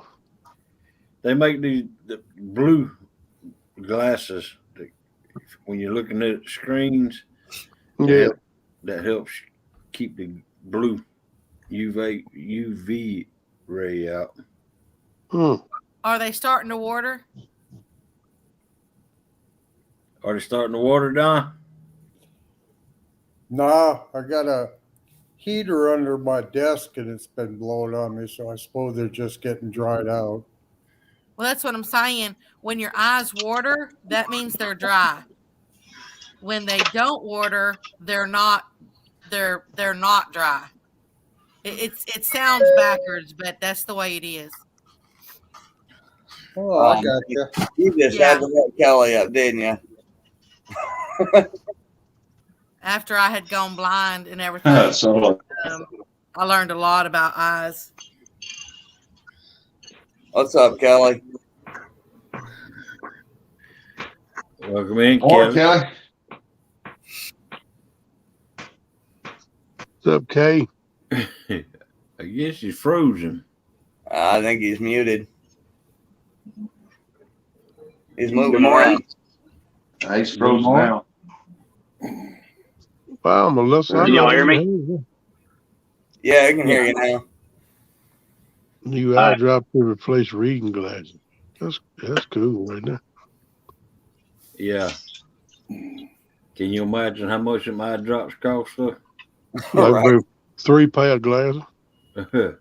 They make the blue glasses when you're looking at screens. Yeah. That helps keep the blue UV ray out. Are they starting to water? Are they starting to water down? Nah, I got a heater under my desk and it's been blowing on me, so I suppose they're just getting dried out. Well, that's what I'm saying. When your eyes water, that means they're dry. When they don't water, they're not dry. It sounds backwards, but that's the way it is. Oh, I got you. You just had to let Kelly up, didn't you? After I had gone blind and everything, I learned a lot about eyes. What's up, Kelly? Welcome in, Kelly. What's up, Kay? I guess he's frozen. I think he's muted. He's Good moving morning. around. He's frozen now. Wow, Melissa. Can y'all hear me? Yeah, I can hear you now. New eye drop to replace reading glasses. That's cool right now. Yeah. Can you imagine how much them eye drops cost? Like Right. about 3 pair of glasses. I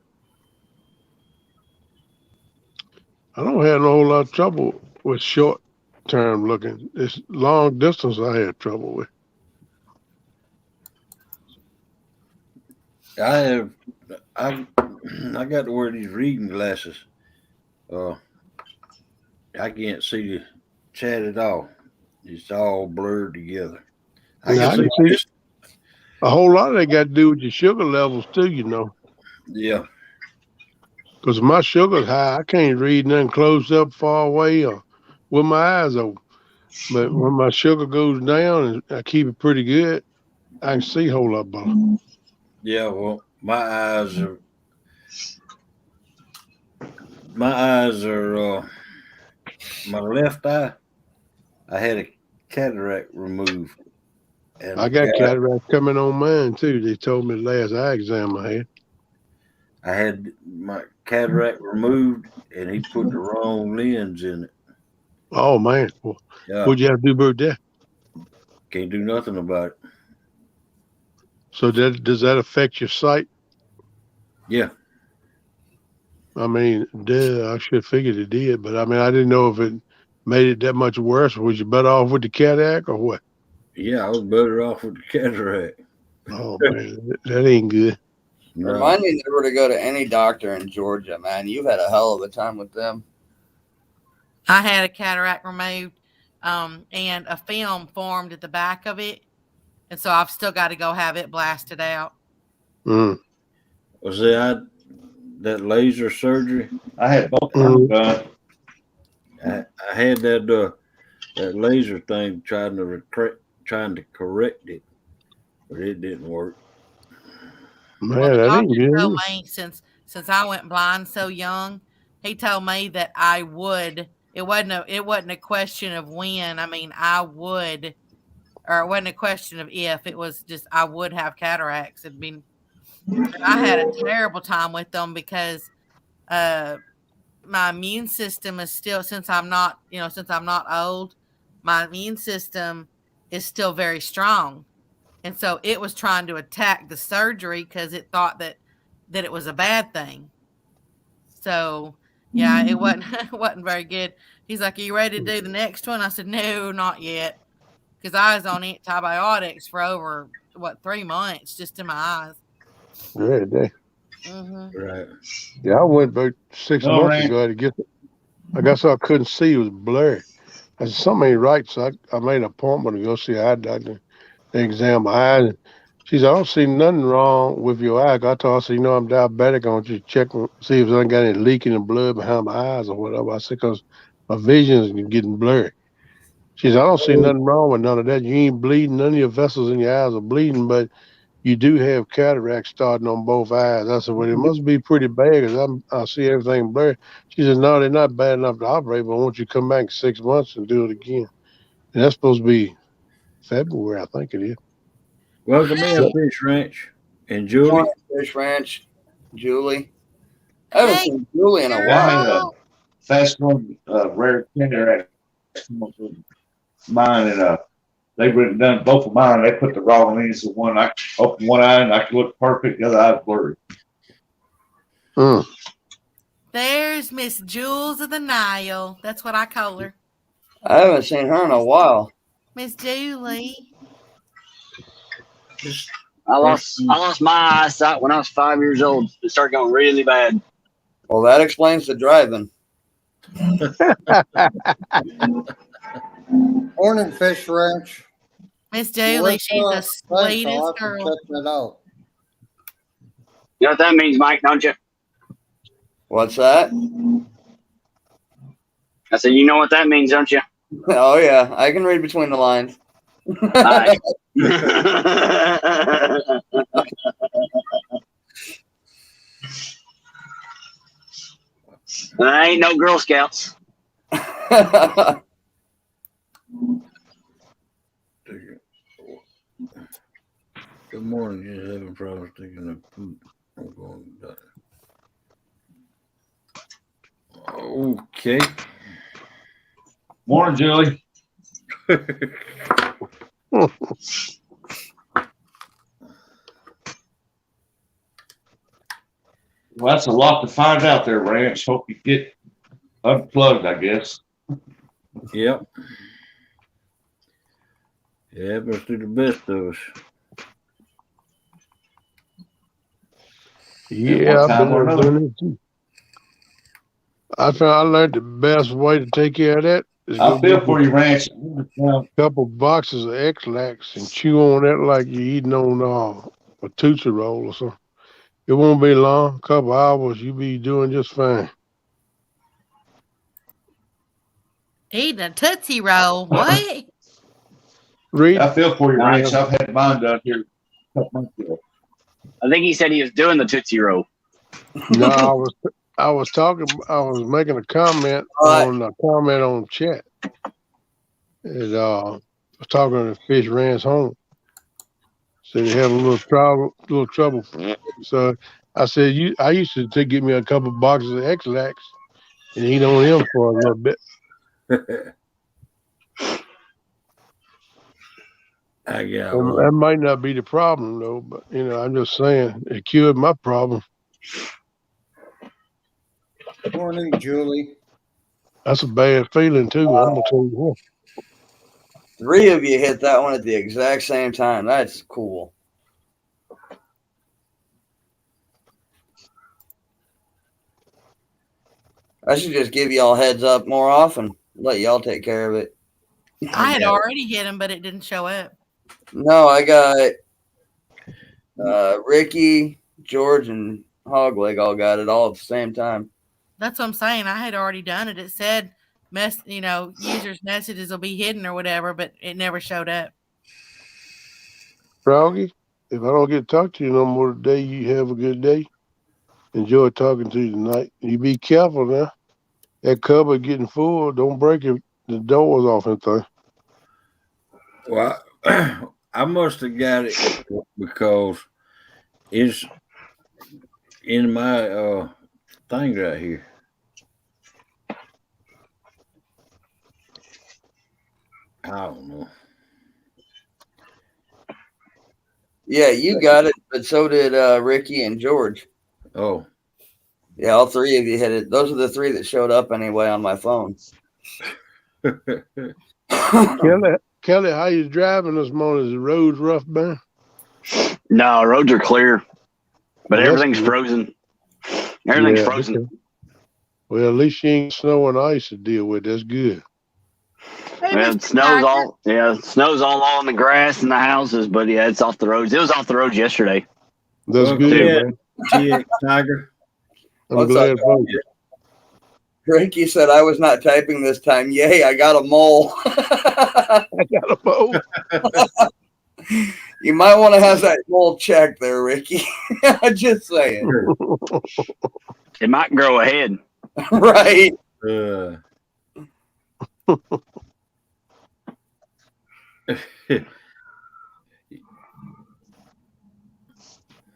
don't have a whole lot of trouble with short term looking. It's long distance I had trouble with. I got to wear these reading glasses. I can't see the chat at all. It's all blurred together. I Now, I can can see. see a whole lot of that got to do with your sugar levels too, you know. Yeah. Because my sugar's high, I can't read nothing close up, far away, or with my eyes open. But when my sugar goes down and I keep it pretty good, I can see a whole lot better. Yeah. Well, my eyes are. My left eye. I had a cataract removed. And I got cataract coming on mine too. They told me the last eye exam I had. I had my cataract removed, and he put the wrong lens in it. Oh man, well, Yeah. what'd you have to do about that? Can't do nothing about it. So does that affect your sight? Yeah. I mean, I should have figured it did, but I mean, I didn't know if it made it that much worse. Was you better off with the cataract or what? Yeah, I was better off with the cataract. Oh man, that ain't good. No. Remind me never to go to any doctor in Georgia, man. You've had a hell of a time with them. I had a cataract removed, and a film formed at the back of it, and so I've still got to go have it blasted out. Mm. Was that laser surgery? I had both of them done. I had that laser thing trying to correct it, but it didn't work. Man, Well, the that doctor ain't good. told me since I went blind so young, he told me that I would. It wasn't a question of when. I mean, I would, or it wasn't a question of if. It was just I would have cataracts. I had a terrible time with them because my immune system is still, since I'm not old, my immune system is still very strong. And so it was trying to attack the surgery because it thought that it was a bad thing. So yeah, it wasn't very good. He's like, "Are you ready to do the next one?" I said, "No, not yet," because I was on antibiotics for over 3 months just in my eyes. Right there. Mm-hmm. Right. Yeah, I went about 6 No, months Randy. ago to get. I guess I couldn't see; it was blurry. I said something ain't right, so I made an appointment to go see an eye doctor. They examined my eyes. She said, "I don't see nothing wrong with your eye." I told her, I said, "I'm diabetic. I want you to check see if there's got any leaking in blood behind my eyes or whatever." I said, "Because my vision is getting blurry." She said, "I don't see nothing wrong with none of that. You ain't bleeding. None of your vessels in your eyes are bleeding, but you do have cataracts starting on both eyes." I said, "Well, it must be pretty bad because I see everything blurry." She said, "No, they're not bad enough to operate, but I want you to come back in 6 months and do it again." And that's supposed to be February, I think it is. Welcome in, Fish Ranch. And Julie. Morning, Fish Ranch, Julie. I haven't seen Julie in a I while. had a fast growing rare cataract come up with mine, and they done both of mine. They put the wrong lens in one. I opened one eye and I could look perfect, the other eye blurry. There's Miss Jules of the Nile. That's what I call her. I haven't seen her in a while. Miss Julie. I lost my eyesight when I was 5 years old. It started going really bad. Well, that explains the driving. Morning, Fish Ranch. Miss Julie, she's the sweetest girl. Check that out. You know what that means, Mike, don't you? What's that? I said, you know what that means, don't you? Oh, yeah. I can read between the lines. All right. I ain't no Girl Scouts. Good morning. Just having problems taking a poop. I'm going okay. Morning, Julie. Well, that's a lot to find out there, Ranch. Hope you get unplugged, I guess. Yep. Yeah, let's do the best of us. Yeah, I've time been or there another. doing it too. I learned the best way to take care of that is I go feel get for you, Ranch. a couple boxes of X-Lax and chew on that like you're eating on a Tootsie Roll or something. It won't be long, a couple hours, you'll be doing just fine. Eating a Tootsie Roll. What? Read? I feel for you, No, Ranch. I've had mine done here a couple months ago. I think he said he was doing the Tootsie Roll. No, I was making a comment on chat. And I was talking to Fish Ranch home. Said he had a little trouble. So I said, I used to get me a couple boxes of X-Lax and eat on them for a little bit. I got That one. might not be the problem though, but I'm just saying it cured my problem. Morning, Julie. That's a bad feeling too. I'm gonna tell you what. 3 of you hit that one at the exact same time. That's cool. I should just give y'all heads up more often. Let y'all take care of it. I had already hit him, but it didn't show up. No, I got Ricky, George, and Hogleg all got it all at the same time. That's what I'm saying. I had already done it. It said, users' messages will be hidden or whatever, but it never showed up. Froggy, if I don't get to talk to you no more today, you have a good day. Enjoy talking to you tonight. You be careful now. That cupboard getting full. Don't break the doors off and thing. Well, I must have got it because it's in my thing right here. I don't know. Yeah, you got it, but so did Ricky and George. Oh. Yeah, all 3 of you hit it. Those are the 3 that showed up anyway on my phone. Kelly, how you driving this morning? Is the roads rough, man? No, roads are clear, but Well, everything's frozen. Everything's frozen. Okay. Well, at least you ain't snow and ice to deal with. That's good. Hey, Well, Mr. snow's Tiger. snow's all on the grass and the houses, but yeah, it's off the roads. It was off the roads yesterday. That's good, man. TX Tiger. I'm glad for you. Ricky said I was not typing this time. Yay, I got a mole. I got a mole. You might want to have that mole checked there, Ricky. Just saying. It might grow ahead. Right.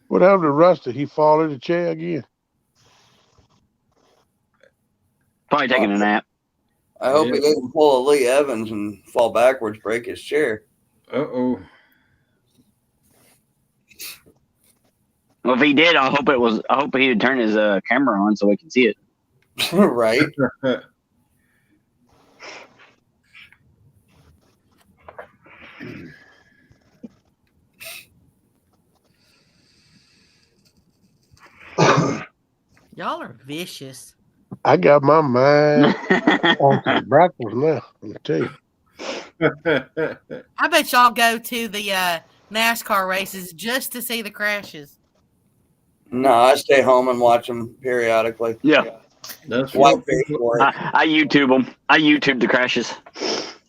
What happened to Rusty? He fall in the chair again? Probably taking a nap. I hope he doesn't pull a Lee Evans and fall backwards, break his chair. Uh-oh. Well, if he did, I hope he would turn his camera on so we can see it. Right. Y'all are vicious. I got my mind on some breakfast now. Let me tell you. I bet y'all go to the NASCAR races just to see the crashes. No, I stay home and watch them periodically. Yeah. That's White what face for it. I YouTube them. I YouTube the crashes.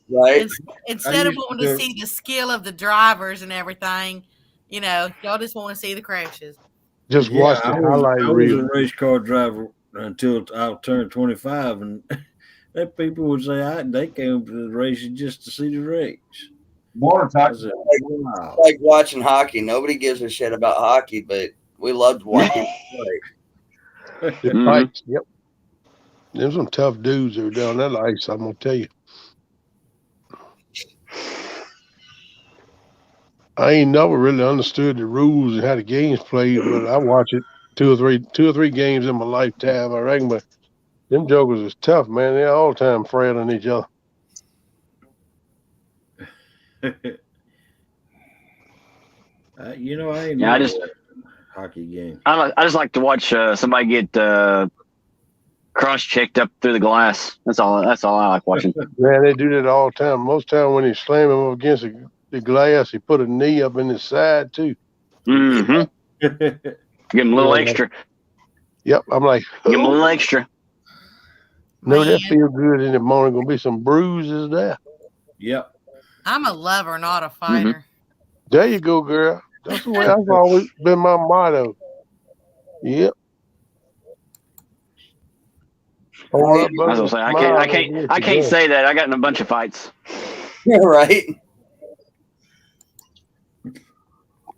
Right. Instead of wanting to see the skill of the drivers and everything, y'all just want to see the crashes. Just watch the highlight I was reel. a race car driver until I'll turn 25, and that people would say they came to the races just to see the race. More I time. said, wow. Like watching hockey. Nobody gives a shit about hockey, but we loved watching. The Mhm. fights. Yep. There's some tough dudes who are down that ice. I'm gonna tell you. I ain't never really understood the rules and how the games played, but I watch it two or three games in my lifetime, I reckon. But them jokers is tough, man. They're all the time frailing each other. You know, I ain't Yeah, I never just- watched a hockey game. I just like to watch somebody get cross-checked up through the glass. That's all I like watching. Man, they do that all the time. Most time when he slam him up against the glass, he put a knee up in his side too. Mm-hmm. Give him a little Yeah. extra. Yep. I'm like, Give him a oh, little extra. no, that Man, feel good in the morning. Gonna be some bruises there. Yep. I'm a lover, not a fighter. There you go, girl. That's the way I've always been my motto. Yep. Hold up, I was gonna say I can't say that. I got in a bunch of fights. Right?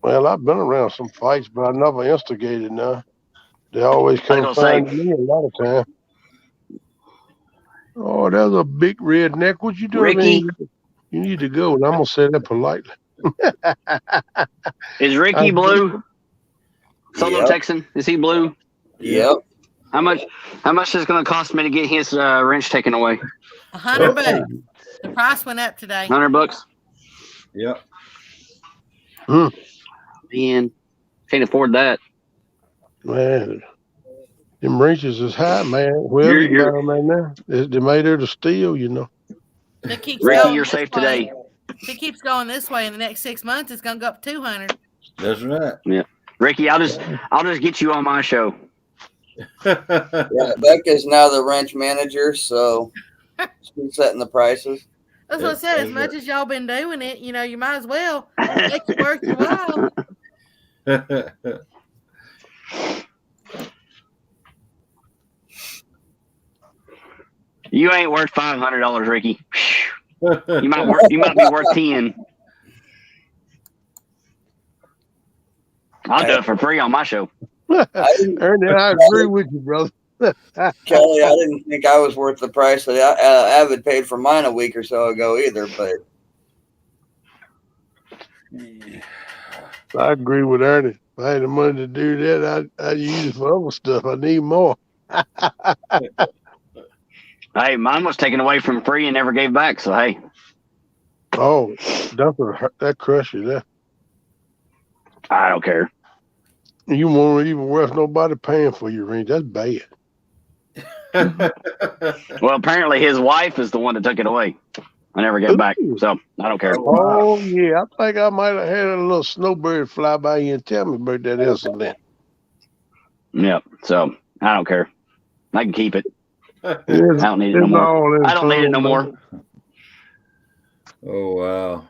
Well, I've been around some fights, but I never instigated none. They always come gonna find say- me a lot of time. Oh, there's a big redneck. What you doing? Ricky? You need to go. And I'm gonna say that politely. Is Ricky blue? Solo Yep. Texan? Is he blue? Yep. How much is it going to cost me to get his wrench taken away? $100. The price went up today. $100. Yep. Man, can't afford that. Man, them wrenches is high, man. Wherever you buy them right now, they're made out of steel, you know. If it keeps Ricky, going you're this safe way- today. If it keeps going this way in the next 6 months, it's gonna go up 200. That's right. Ricky, I'll just get you on my show. Yeah, Becca's now the wrench manager, so she's setting the prices. That's what I said. As much as y'all been doing it, you know, you might as well make it worth your while. You ain't worth $500, Ricky. You might be worth 10. I'll do it for free on my show. Ernie, I agree with you, brother. Kelly, I didn't think I was worth the price that Avid paid for mine a week or so ago either, but I agree with Ernie. If I had the money to do that, I'd use it for other stuff. I need more. Hey, mine was taken away from free and never gave back. So hey, Oh, that crushes that. I don't care. You won't even worth nobody paying for your wrench. That's bad. Well, apparently his wife is the one that took it away. I never gave it back, so I don't care. Oh, yeah. I think I might have had a little snowbird fly by you and tell me about that incident. Yep. So I don't care. I can keep it. I It's don't need it no more. all in I don't need it no fun, more. man. Oh wow.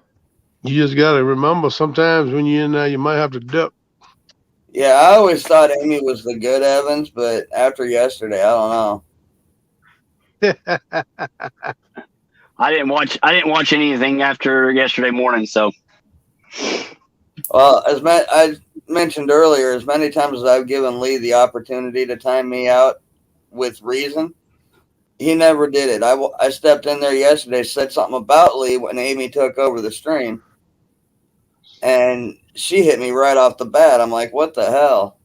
You just got to remember sometimes when you're in there, you might have to duck. yeah, I always thought Amy was the good Evans, but after yesterday, I don't know. I didn't watch anything after yesterday morning. So Well, I mentioned earlier, as many times as I've given Lee the opportunity to time me out with reason, he never did it. I stepped in there yesterday, said something about Lee when Amy took over the stream, and she hit me right off the bat. I'm like, what the hell?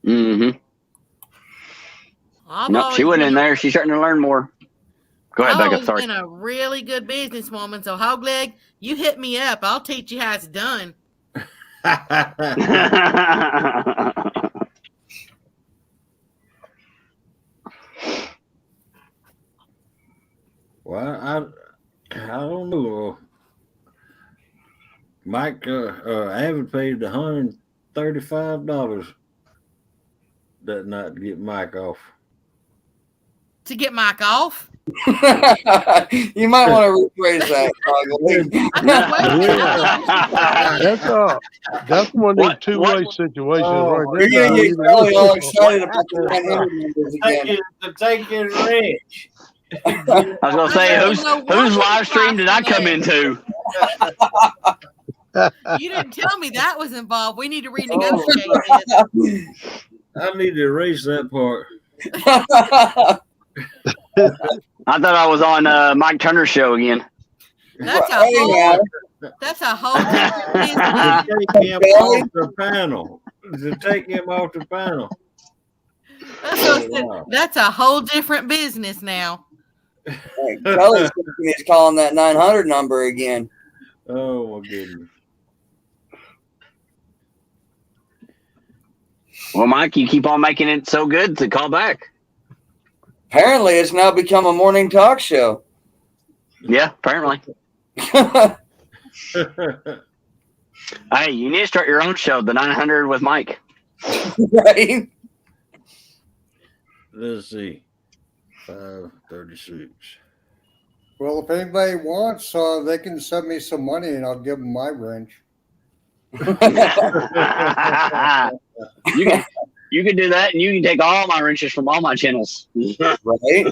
mm-hmm. I've Nope, she always went been in there. She's starting to learn more. Go ahead, I've Becca. always Sorry. been a really good businesswoman. So Hogleg, you hit me up. I'll teach you how it's done. Well, I don't know. Mike Avid paid $135 that night to get Mike off. To get Mike off? You might want to rephrase that, That's one of them two-way situations right there. You're gonna get Kelly all excited about the 900 numbers again. Take his wrench. I was gonna say, whose live stream did I come into? You didn't tell me that was involved. We need to renegotiate this. I need to erase that part. I thought I was on Mike Turner's show again. That's a whole different business. Take him off the panel. To take him off the panel. That's a whole different business now. Hey, Kelly's thinking he's calling that 900 number again. Oh my goodness. Well, Mike, you keep on making it so good to call back. Apparently, it's now become a morning talk show. Yeah, apparently. Hey, you need to start your own show, the 900 with Mike. Right? Let's see. 536. Well, if anybody wants, they can send me some money and I'll give them my wrench. You can do that, and you can take all my wrenches from all my channels. Right?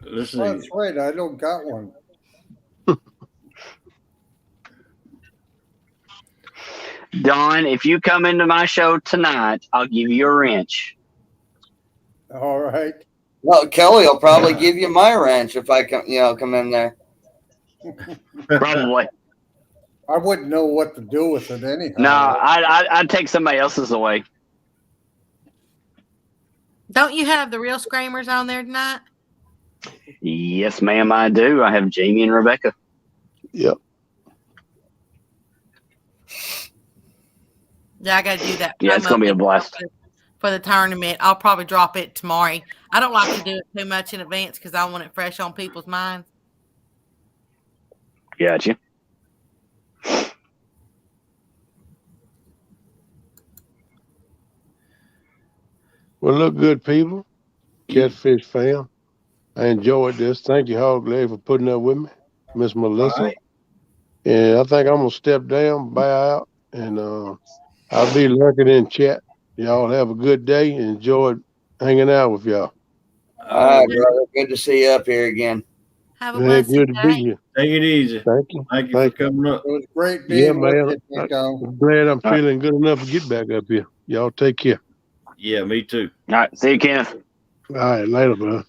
Let's see. That's right. I don't got one. Don, if you come into my show tonight, I'll give you a wrench. All right. Well, Kelly will probably give you my wrench if I come in there. Probably. I wouldn't know what to do with it anyhow. No, I'd take somebody else's away. Don't you have the real Screamers on there tonight? Yes, ma'am, I do. I have Jamie and Rebecca. Yep. Yeah, I got to do that. Yeah, it's going to be a blast. For the tournament. I'll probably drop it tomorrow. I don't like to do it too much in advance because I want it fresh on people's minds. Gotcha. Well, look good, people. Catfish fam. I enjoyed this. Thank you, Hog Leg, for putting up with me. Miss Melissa. Right. And I think I'm going to step down, bow out, and I'll be lurking in chat. Y'all have a good day. Enjoyed hanging out with y'all. All right, brother. Good to see you up here again. Have a Yeah, blessed good to be day. here. Take it easy. Thank you. Thank you for coming up. It was great Yeah, being with man. you, Nico. I'm glad I'm feeling good enough to get back up here. Y'all take care. Yeah, me too. All right, see you, Kenneth. All right, later, bud.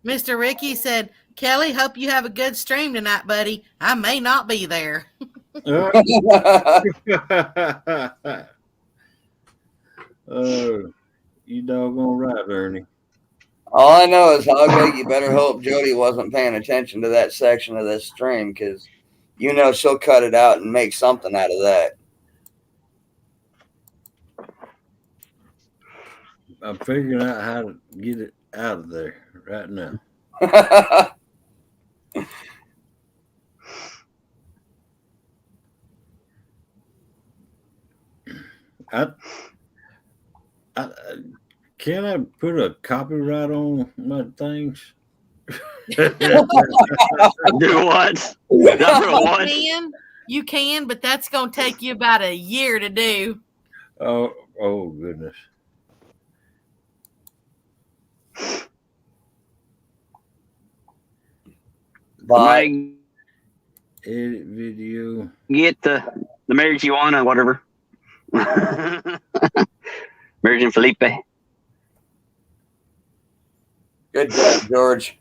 Mr. Ricky said, Kelly, hope you have a good stream tonight, buddy. I may not be there. Oh, you doggone right, Ernie. All I know is, Hogleg, you better hope Jody wasn't paying attention to that section of this stream, because she'll cut it out and make something out of that. I'm figuring out how to get it out of there right now. Can I put a copyright on my things? Do what? Number one. You can, but that's going to take you about a year to do. Oh goodness. Bye. Edit video. Get the marriage you want or whatever. Marriage and Felipe. Good job, George.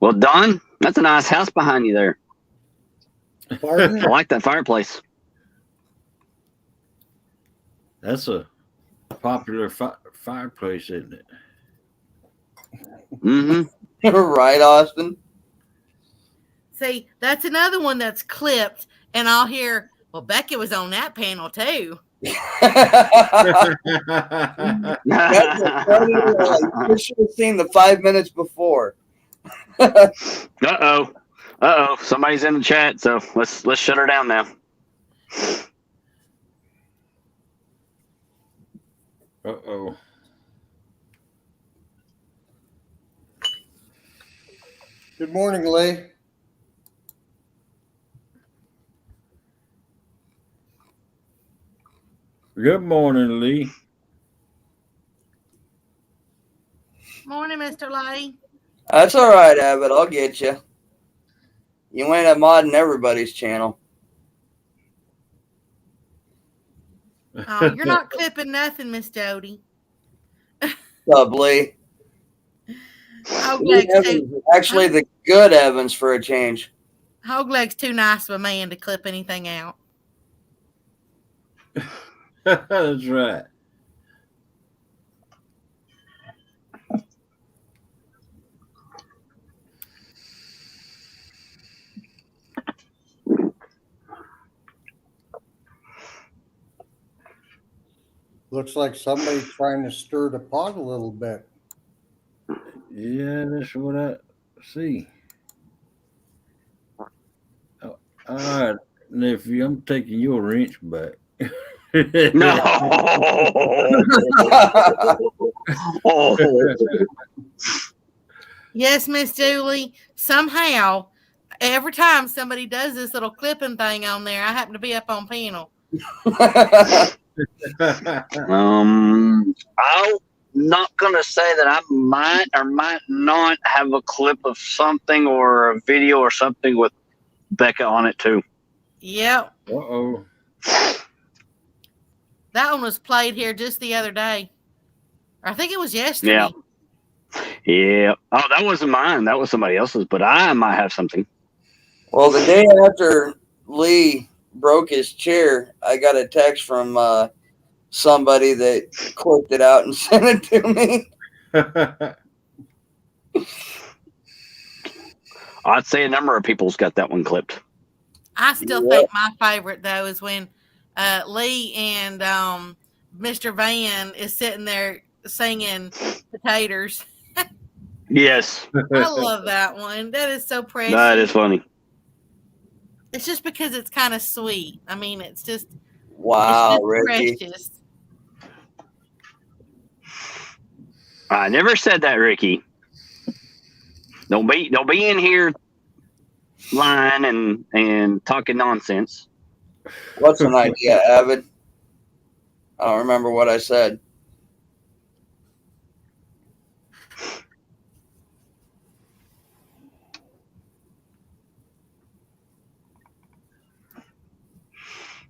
Well, Don, that's a nice house behind you there. Pardon? I like that fireplace. That's a popular fireplace, isn't it? Mm-hmm. Right, Austin? See, that's another one that's clipped, and I'll hear, well, Becky was on that panel too. You should have seen the 5 minutes before. Uh-oh. Somebody's in the chat, so let's shut her down now. Uh-oh. Good morning, Lee. Good morning, Lee. Morning, Mr. Lay. That's all right, Abbott. I'll get you. You ain't a modding everybody's channel. Oh, you're not clipping nothing, Miss Jody. What's up, Lee? Lee Evans is actually the good Evans for a change. Hogleg's too nice of a man to clip anything out. That's right. Looks like somebody's trying to stir the pot a little bit. Yeah, that's what I see. Oh, all right, nephew, I'm taking your wrench back. No. Yes, Miss Julie. Somehow, every time somebody does this little clipping thing on there, I happen to be up on panel. I'm not gonna say that I might or might not have a clip of something or a video or something with Becca on it too. Yep. Uh-oh. That one was played here just the other day. I think it was yesterday. Yeah. Oh, that wasn't mine. That was somebody else's, but I might have something. Well, the day after Lee broke his chair, I got a text from somebody that clipped it out and sent it to me. I'd say a number of people's got that one clipped. I still think my favorite, though, is when Lee and Mr. Van is sitting there singing Potatoes. Yes. I love that one. That is so precious. That is funny. It's just because it's kind of sweet. I mean, it's just Ricky. precious. I never said that, Ricky. Don't be in here lying and talking nonsense. What's an idea, Avid? I don't remember what I said.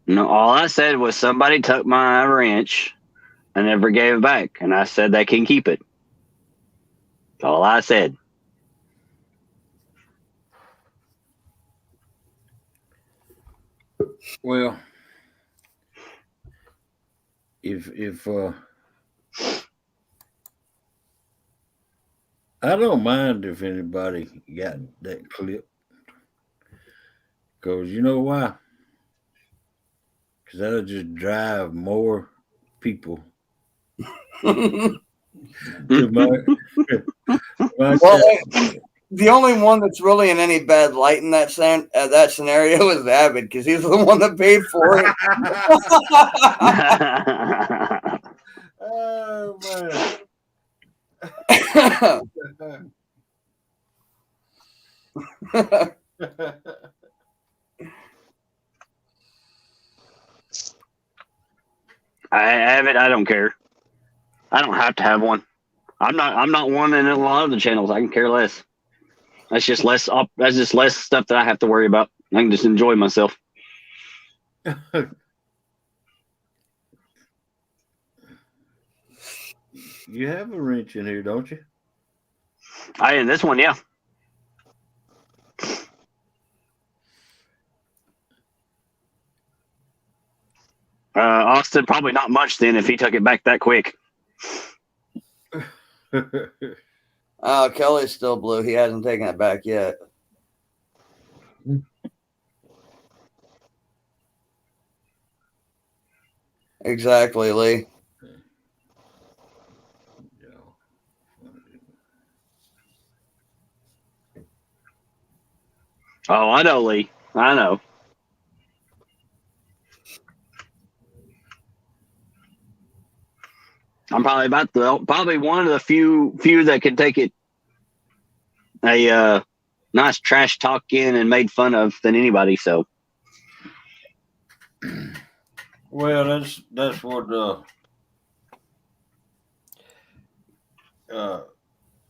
No, all I said was somebody took my wrench and never gave it back, and I said they can keep it. That's all I said. Well, if I don't mind if anybody got that clip, because you know why? Because that'll just drive more people to my the only one that's really in any bad light in that that scenario is Avid, because he's the one that paid for it. Oh man. I have it. I don't care. I don't have to have one. I'm not one in a lot of the channels. I can care less. That's just less stuff that I have to worry about. I can just enjoy myself. You have a wrench in here, don't you? In this one, yeah. Austin, probably not much then if he took it back that quick. Kelly's still blue. He hasn't taken it back yet. Exactly, Lee. Oh, I know, Lee. I know. I'm probably one of the few that can take it a nice trash talk in and made fun of than anybody. So Well, that's what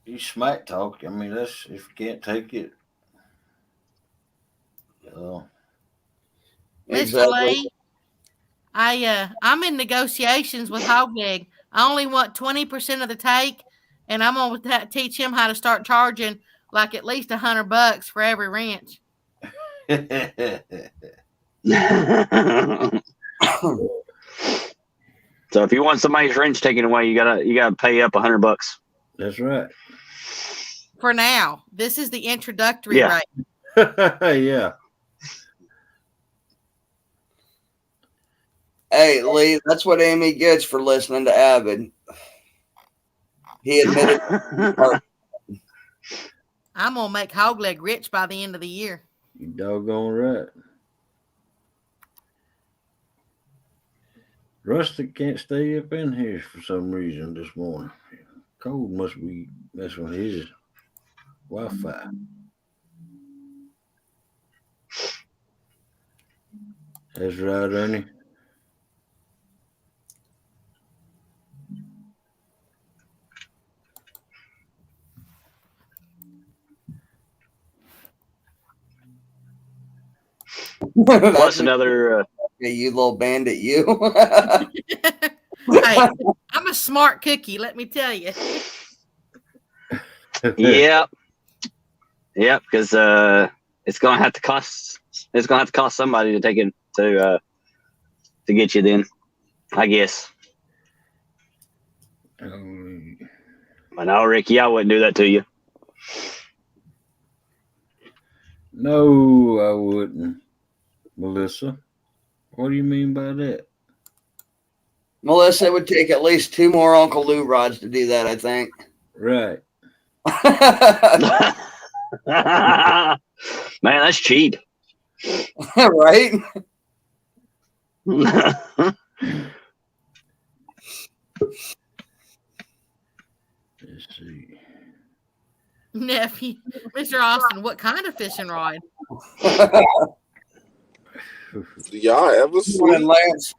you smack talk. I mean, that's if you can't take it. Mr. Exactly. Lee, I'm in negotiations with Hogleg. I only want 20% of the take, and I'm gonna teach him how to start charging like at least $100 for every ranch. so if you want somebody's wrench taken away, you gotta pay up $100. That's right. For now, this is the introductory Yeah. rate. Yeah. Hey, Lee, that's what Amy gets for listening to Avid. He admitted. I'm gonna make Hogleg rich by the end of the year. You doggone right. Rustic can't stay up in here for some reason this morning. Cold must be messing with his Wi-Fi. That's right, Ernie. Plus another. You little bandit, you. Hey, I'm a smart cookie, let me tell you. Yep. Because it's gonna have to cost somebody to take it to get you. Then, I guess. I know, Ricky. I wouldn't do that to you. No, I wouldn't. Melissa, what do you mean by that? Melissa, it would take at least 2 more Uncle Lou rods to do that, I think. Right. Man, that's cheap. Right? Let's see. Nephew, Mr. Austin, what kind of fishing rod? Do y'all ever sleep? Lance.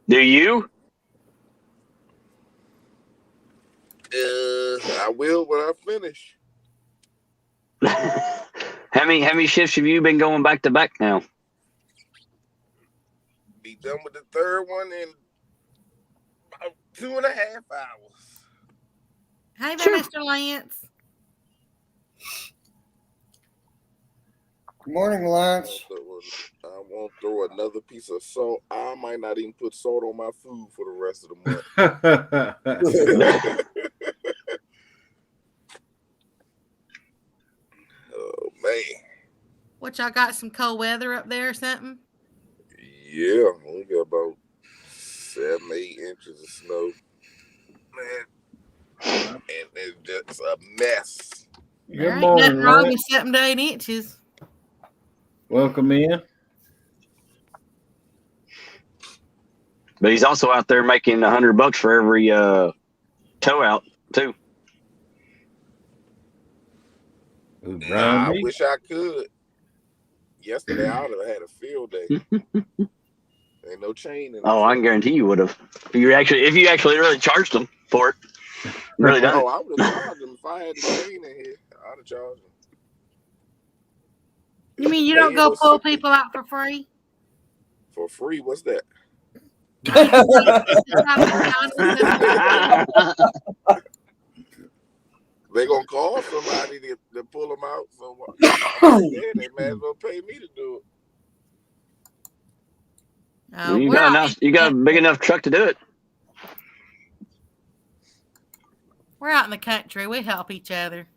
Do you? I will when I finish. How many shifts have you been going back to back now? Be done with the third one in about 2.5 hours. Hey there, Mr. Lance. Good morning, Lance. I won't throw another piece of salt. I might not even put salt on my food for the rest of the month. Oh, man. What, y'all got some cold weather up there or something? Yeah, we got about 7-8 inches of snow. Man. And it's just a mess. There ain't nothing wrong with 7 to 8 inches. Welcome in. But he's also out there making $100 for every tow out too. Nah, I wish I could. Yesterday I would have had a field day. Ain't no chain in the I can guarantee you would have. If you actually really charged them for it. Really done. Oh, I would have charged them if I had the chain in here. I'd have charged them. You mean you don't go pull people out for free? For free? What's that? They're gonna call somebody to pull them out. So they might as well pay me to do it. You got a big enough truck to do it. We're out in the country. We help each other.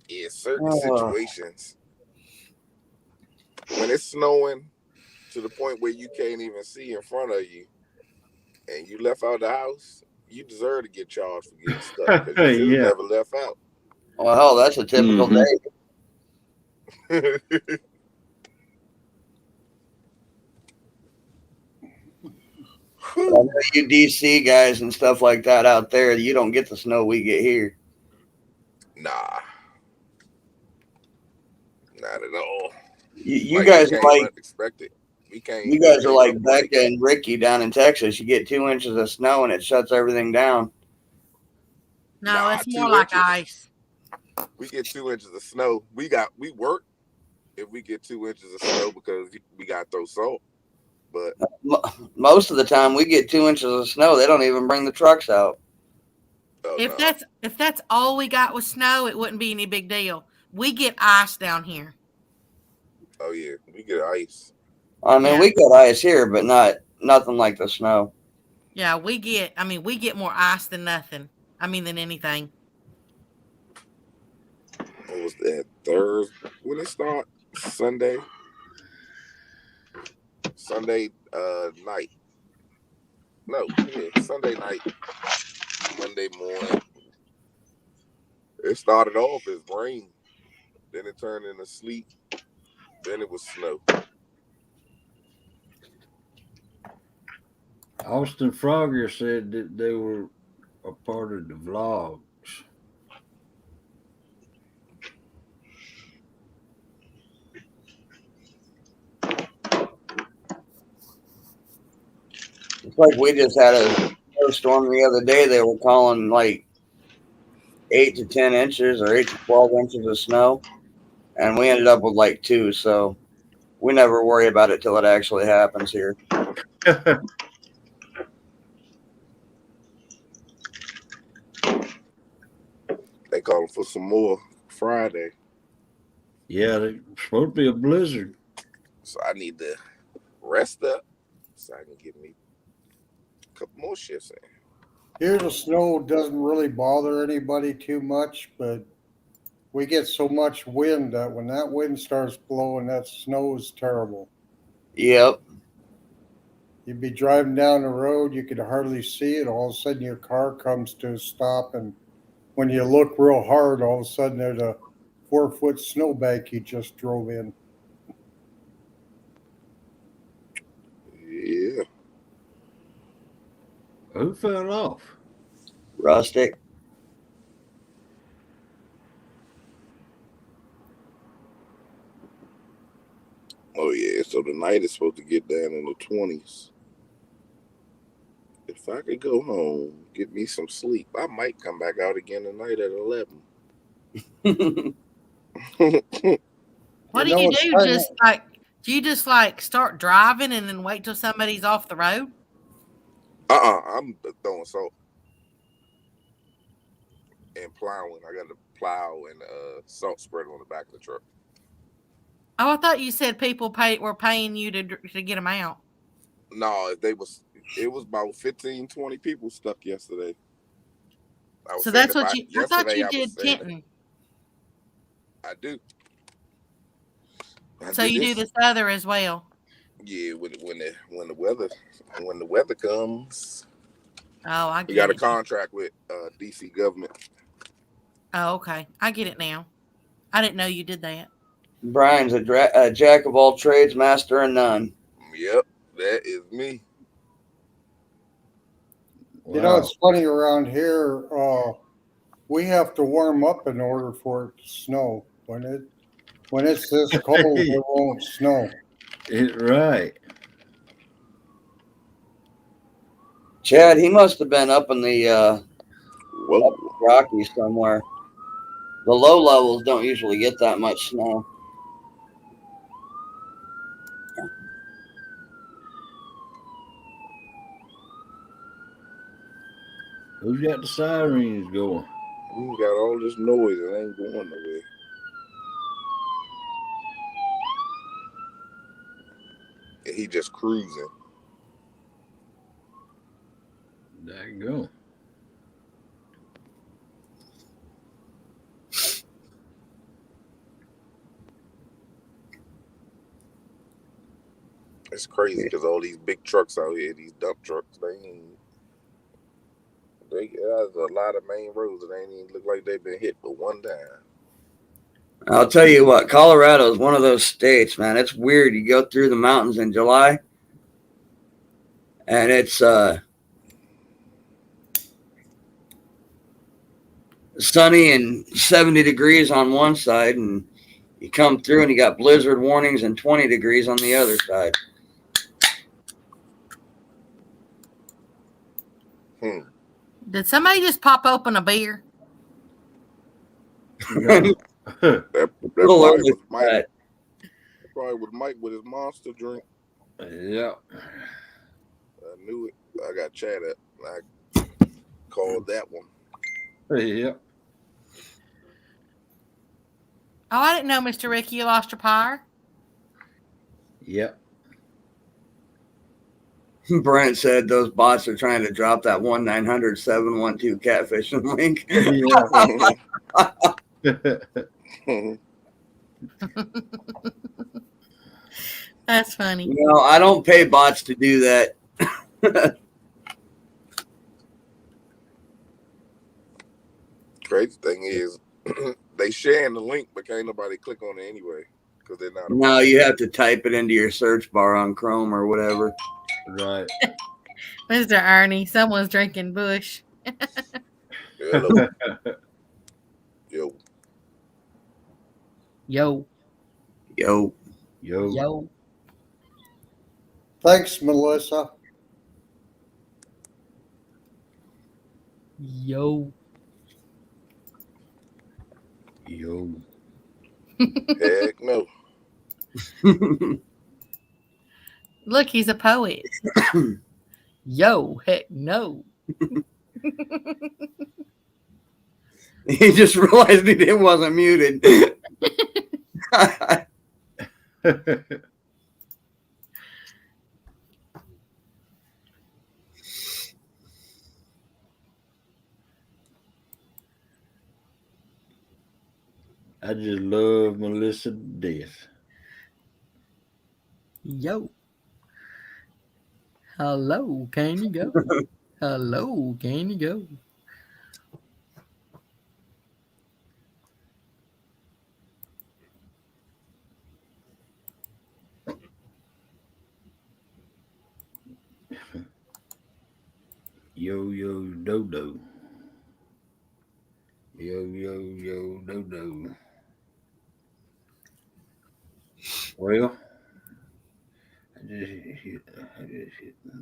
Yeah, certain situations. When it's snowing to the point where you can't even see in front of you, and you left out the house, you deserve to get charged for getting stuck because you should have Yeah. never left out. Well, hell, that's a typical Mhm. day. I know you DC guys and stuff like that out there, you don't get the snow we get here. Nah, not at all. You Like, guys we are came like unexpected. We you guys are came like up Becca and Ricky down in Texas. You get 2 inches of snow and it shuts everything down. No, Nah, it's more 2 like inches. ice. We get 2 inches of snow. We work if we get 2 inches of snow because we got to throw salt. But Most of the time, we get 2 inches of snow. They don't even bring the trucks out. oh If no, that's all we got with snow, it wouldn't be any big deal. We get ice down here. oh yeah, we get ice. I mean, Yeah. we got ice here, but nothing like the snow. Yeah, we get more ice than nothing. Than anything. What was that? Thursday? When it start? Sunday night. No, yeah, Sunday night, Monday morning. It started off as rain, then it turned into sleet, then it was snow. Austin Frogger said that they were a part of the vlogs. It's like we just had a snowstorm the other day. They were calling like 8 to 10 inches or 8 to 12 inches of snow, and we ended up with like 2. So we never worry about it till it actually happens here. They calling for some more Friday, Yeah, it's supposed to be a blizzard. so I need to rest up so I can get me a couple more shifts in. Here, the snow doesn't really bother anybody too much, but we get so much wind that when that wind starts blowing, that snow is terrible. Yep. You'd be driving down the road, you could hardly see it. All of a sudden, your car comes to a stop, and when you look real hard, all of a sudden, there's a 4-foot snowbank you just drove in. Yeah. Who fell off? Rustic. Oh yeah. So the night is supposed to get down in the 20s. If I could go home, get me some sleep, I might come back out again tonight at 11. What You do know, you it's do? kind of, Do you just like start driving and then wait till somebody's off the road? I'm throwing salt and plowing. I got to plow and salt spreader on the back of the truck. Oh, I thought you said people were paying you to get them out. No, it was about 15, 20 people stuck yesterday. So that's what you. I thought you I was did saying Kenton. I do. So you do this other as well. Yeah, when the weather comes. Oh, I We get got a it. contract with DC government. Oh, okay. I get it now. I didn't know you did that. Brian's a jack of all trades, master of none. Yep, that is me. Wow. You know, it's funny around here. We have to warm up in order for it to snow. When it's this cold, it won't snow. Right. Chad, he must have been up in the up Rockies somewhere. The low levels don't usually get that much snow. Who's got the sirens going? We got all this noise and ain't going nowhere. And he just cruising. There you go. It's crazy because all these big trucks out here, these dump trucks, There's a lot of main roads that ain't even look like they've been hit but one time. I'll tell you what, Colorado is one of those states, man. It's weird. You go through the mountains in July, and it's sunny and 70 degrees on one side, and you come through and you got blizzard warnings and 20 degrees on the other side. Did somebody just pop open a beer? That probably was Mike. That probably was Mike with his monster drink. Yeah. I knew it. I got chat up. I called that one. Yeah. Oh, I didn't know, Mr. Ricky, you lost your power. Yep. Brent said those bots are trying to drop that 1-900-712 catfishing link. Yeah. That's funny. No, I don't pay bots to do that. Crazy thing is, they sharing the link, but can't nobody click on it anyway because they're not. No, you have to type it into your search bar on Chrome or whatever. Right. Mr. Ernie, someone's drinking Bush. Hello. Yo. Yo. Yo. Yo. Yo. Thanks, Melissa. Yo. Yo. Heck no. Look, he's a poet. Yo, heck no. He just realized it wasn't muted. I just love Melissa to death. Yo. Hello, can you go? Hello, can you go? Yo, yo, dodo. Yo, yo, yo, dodo. Well,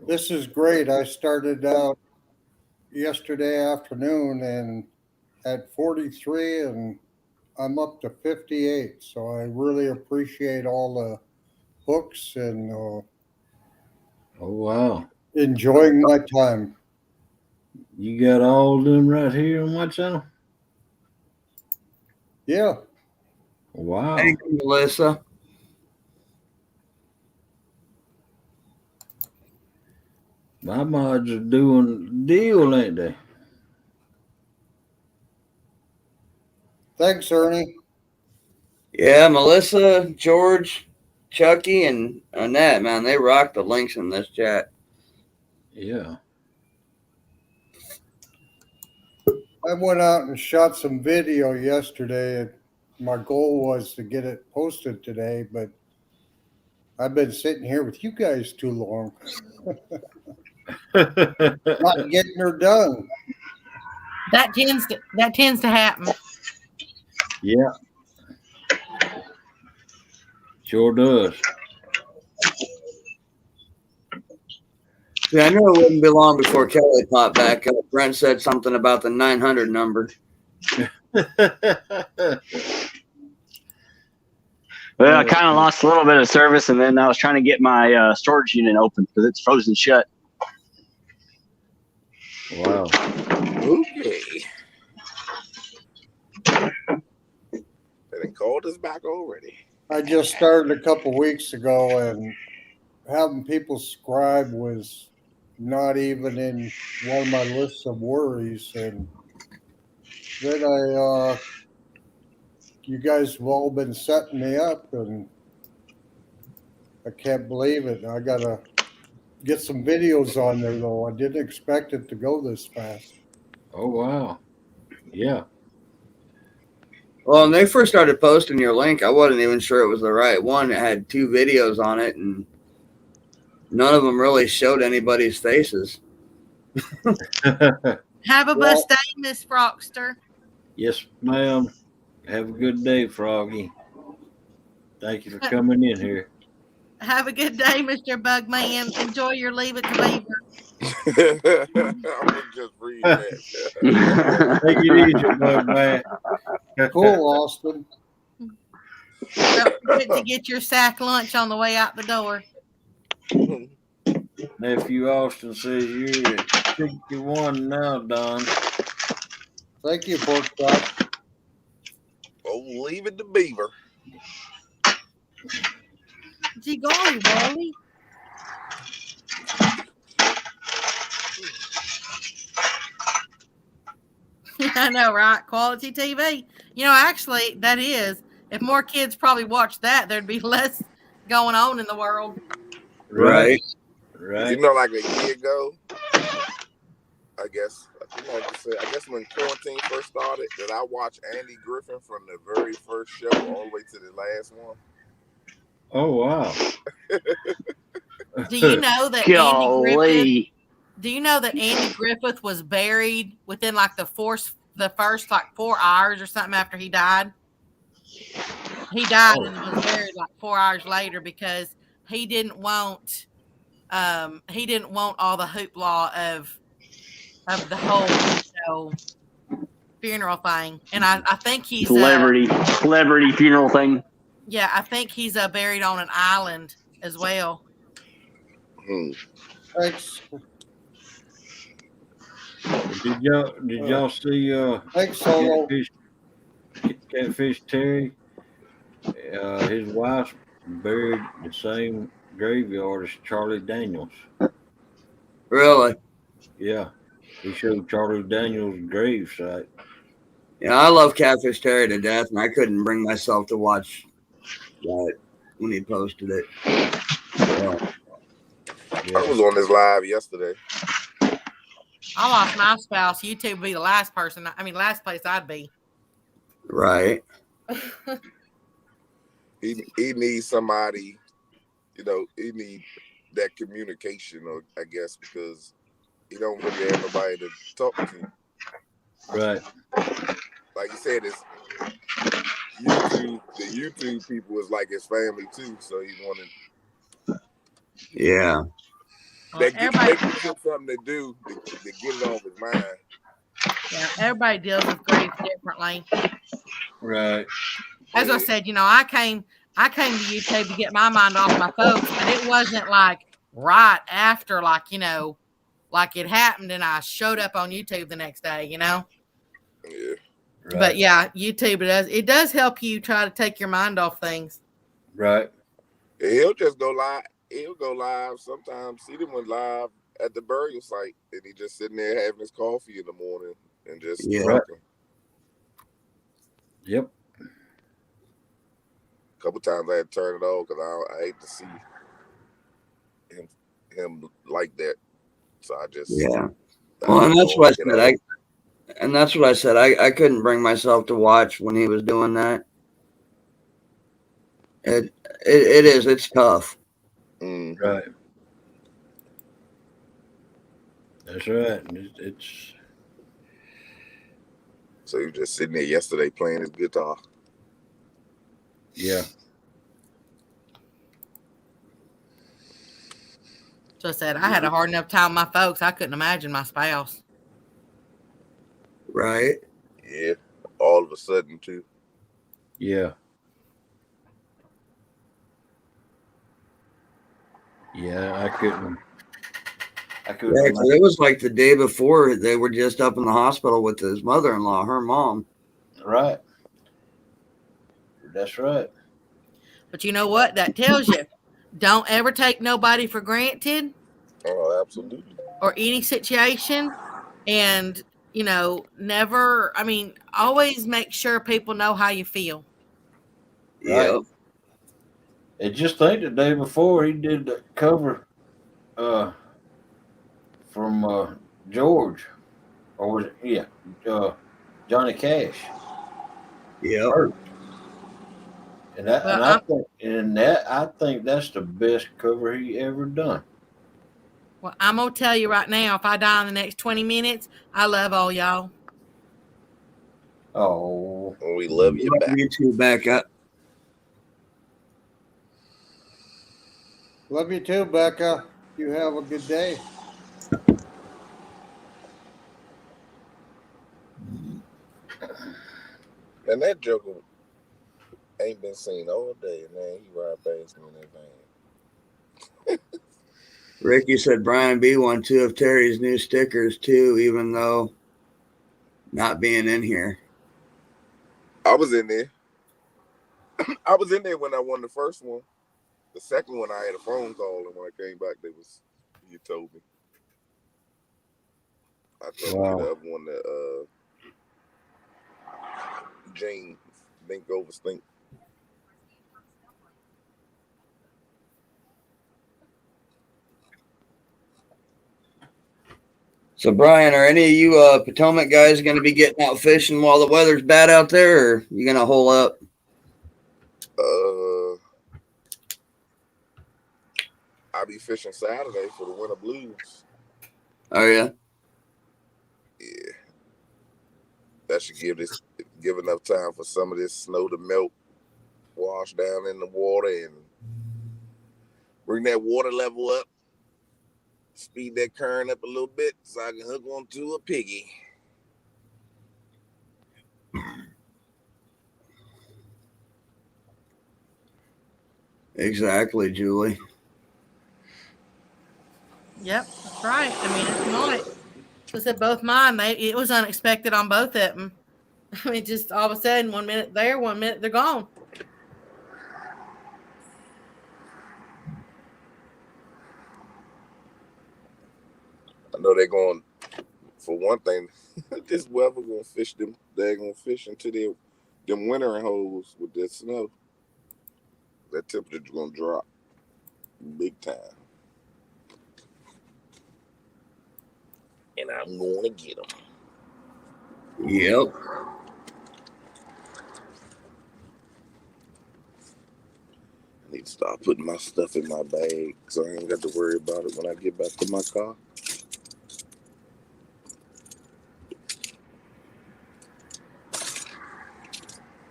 This is great. I started out yesterday afternoon and at 43, and I'm up to 58. So I really appreciate all the books and oh, wow. enjoying my time. You got all of them right here on my channel? Yeah. Wow. Thank you, Melissa. My mods are doing the deal, ain't they? Thanks, Ernie. Yeah, Melissa, George, Chucky, and Annette, man, they rock the links in this chat. Yeah. I went out and shot some video yesterday. My goal was to get it posted today, but I've been sitting here with you guys too long. Not getting her done. That tends to happen. Yeah. Sure does. Yeah, I knew it wouldn't be long before Kelly popped back up. Brent said something about the 900 number. Well, I kind of lost a little bit of service, and then I was trying to get my storage unit open because it's frozen shut. Wow. Okay. They called us back already. I just started a couple weeks ago, and having people scribe was not even in one of my lists of worries. And then you guys have all been setting me up, and I can't believe it. I gotta get some videos on there, though. I didn't expect it to go this fast. Oh wow. Yeah. Well, when they first started posting your link, I wasn't even sure it was the right one. It had 2 videos on it, and none of them really showed anybody's faces. Have a Well, blessed day, Miss Frockster. Yes, ma'am. Have a good day, Froggy. Thank you for coming in here. Have a good day, Mr. Bugman. Enjoy your leave at the Beaver. I was just reading that. Take it easy, bug man. cool, Austin. Don't forget to get your sack lunch on the way out the door. Nephew Austin says you're at 61 now, Don. Thank you, Pork Chop. Oh, leave it to Beaver. Gee golly, Wally. I know, right? Quality TV. You know, actually, that is. If more kids probably watched that, there'd be less going on in the world. Right. You Right. know, like a year ago, I guess when quarantine first started, that I watched Andy Griffin from the very first show all the way to the last one. Oh wow. Do you know that Andy Griffith? Golly. Do you know that Andy Griffith was buried within like the first like 4 hours or something after he died? He died and was buried like 4 hours later because he didn't want all the hoopla of the whole, funeral thing. And I think he's Celebrity funeral thing. yeah, I think he's buried on an island as well. Thanks. Did y'all see Thanks, Solo. Catfish Terry? His wife's buried the same graveyard as Charlie Daniels. Really? Yeah. He showed Charlie Daniels' grave site. Yeah, I love Catfish Terry to death, and I couldn't bring myself to watch that when he posted it. Yeah. I was on this live yesterday. I lost my spouse. YouTube would be the last place I'd be. Right. He needs somebody, he needs that communication, or I guess, because he don't really have nobody to talk to. Right. Like you said, it's YouTube. The YouTube people is like his family too, so he wanted. Yeah. They give him something to do to get it off his mind. Yeah, everybody deals with grief differently. Right. As I said, I came to YouTube to get my mind off my folks, but it wasn't like right after, like it happened and I showed up on YouTube the next day, Yeah. Right. But yeah, YouTube it does help you try to take your mind off things. Right. He'll just go live. He'll go live sometimes. See them live at the burial site, and he just sitting there having his coffee in the morning and just talking. Yep. A couple times I had to turn it off because I hate to see him like that. So I just Well, and that's what I said. That's what I said. I couldn't bring myself to watch when he was doing that. It's tough. Right. That's right. It's So he was just sitting there yesterday playing his guitar. Yeah. So I said I had a hard enough time with my folks. I couldn't imagine my spouse. Right. Yeah. All of a sudden too. Yeah. Yeah, I couldn't. Yeah, 'cause it was like the day before they were just up in the hospital with his mother-in-law, her mom. Right. That's right. But you know what? That tells you, don't ever take nobody for granted. Oh, absolutely. Or any situation. And, never, always make sure people know how you feel. Right. Yep. And just think the day before he did the cover from George. or was it? Yeah, Johnny Cash. Yep. Hurt. And that, Well, I think that's the best cover he ever done. Well, I'm gonna tell you right now, if I die in the next 20 minutes, I love all y'all. Oh, We love you back. You two back up. Love you too, Becca. You have a good day. And that joker ain't been seen all day, man. He ride past me in that van. Ricky said Brian B won 2 of Terry's new stickers too, even though not being in here. I was in there. I was in there when I won the first one. The second one, I had a phone call, and when I came back, you told me. I told you the other one that Jane Think over Stink. So Brian, are any of you Potomac guys going to be getting out fishing while the weather's bad out there, or you going to hole up? I'll be fishing Saturday for the Winter Blues. Oh yeah. Yeah. That should give enough time for some of this snow to melt, wash down in the water, and bring that water level up, speed that current up a little bit so I can hook onto a piggy. Exactly, Julie. Yep, that's right. I mean, it's not. I said both mine. It was unexpected on both of them. I mean, just all of a sudden, 1 minute there, 1 minute they're gone. I know they're going, for one thing, this weather gonna fish them. They're gonna fish into them wintering holes with that snow. That temperature's gonna drop big time. And I'm gonna get them. Yep. I need to start putting my stuff in my bag so I ain't got to worry about it when I get back to my car.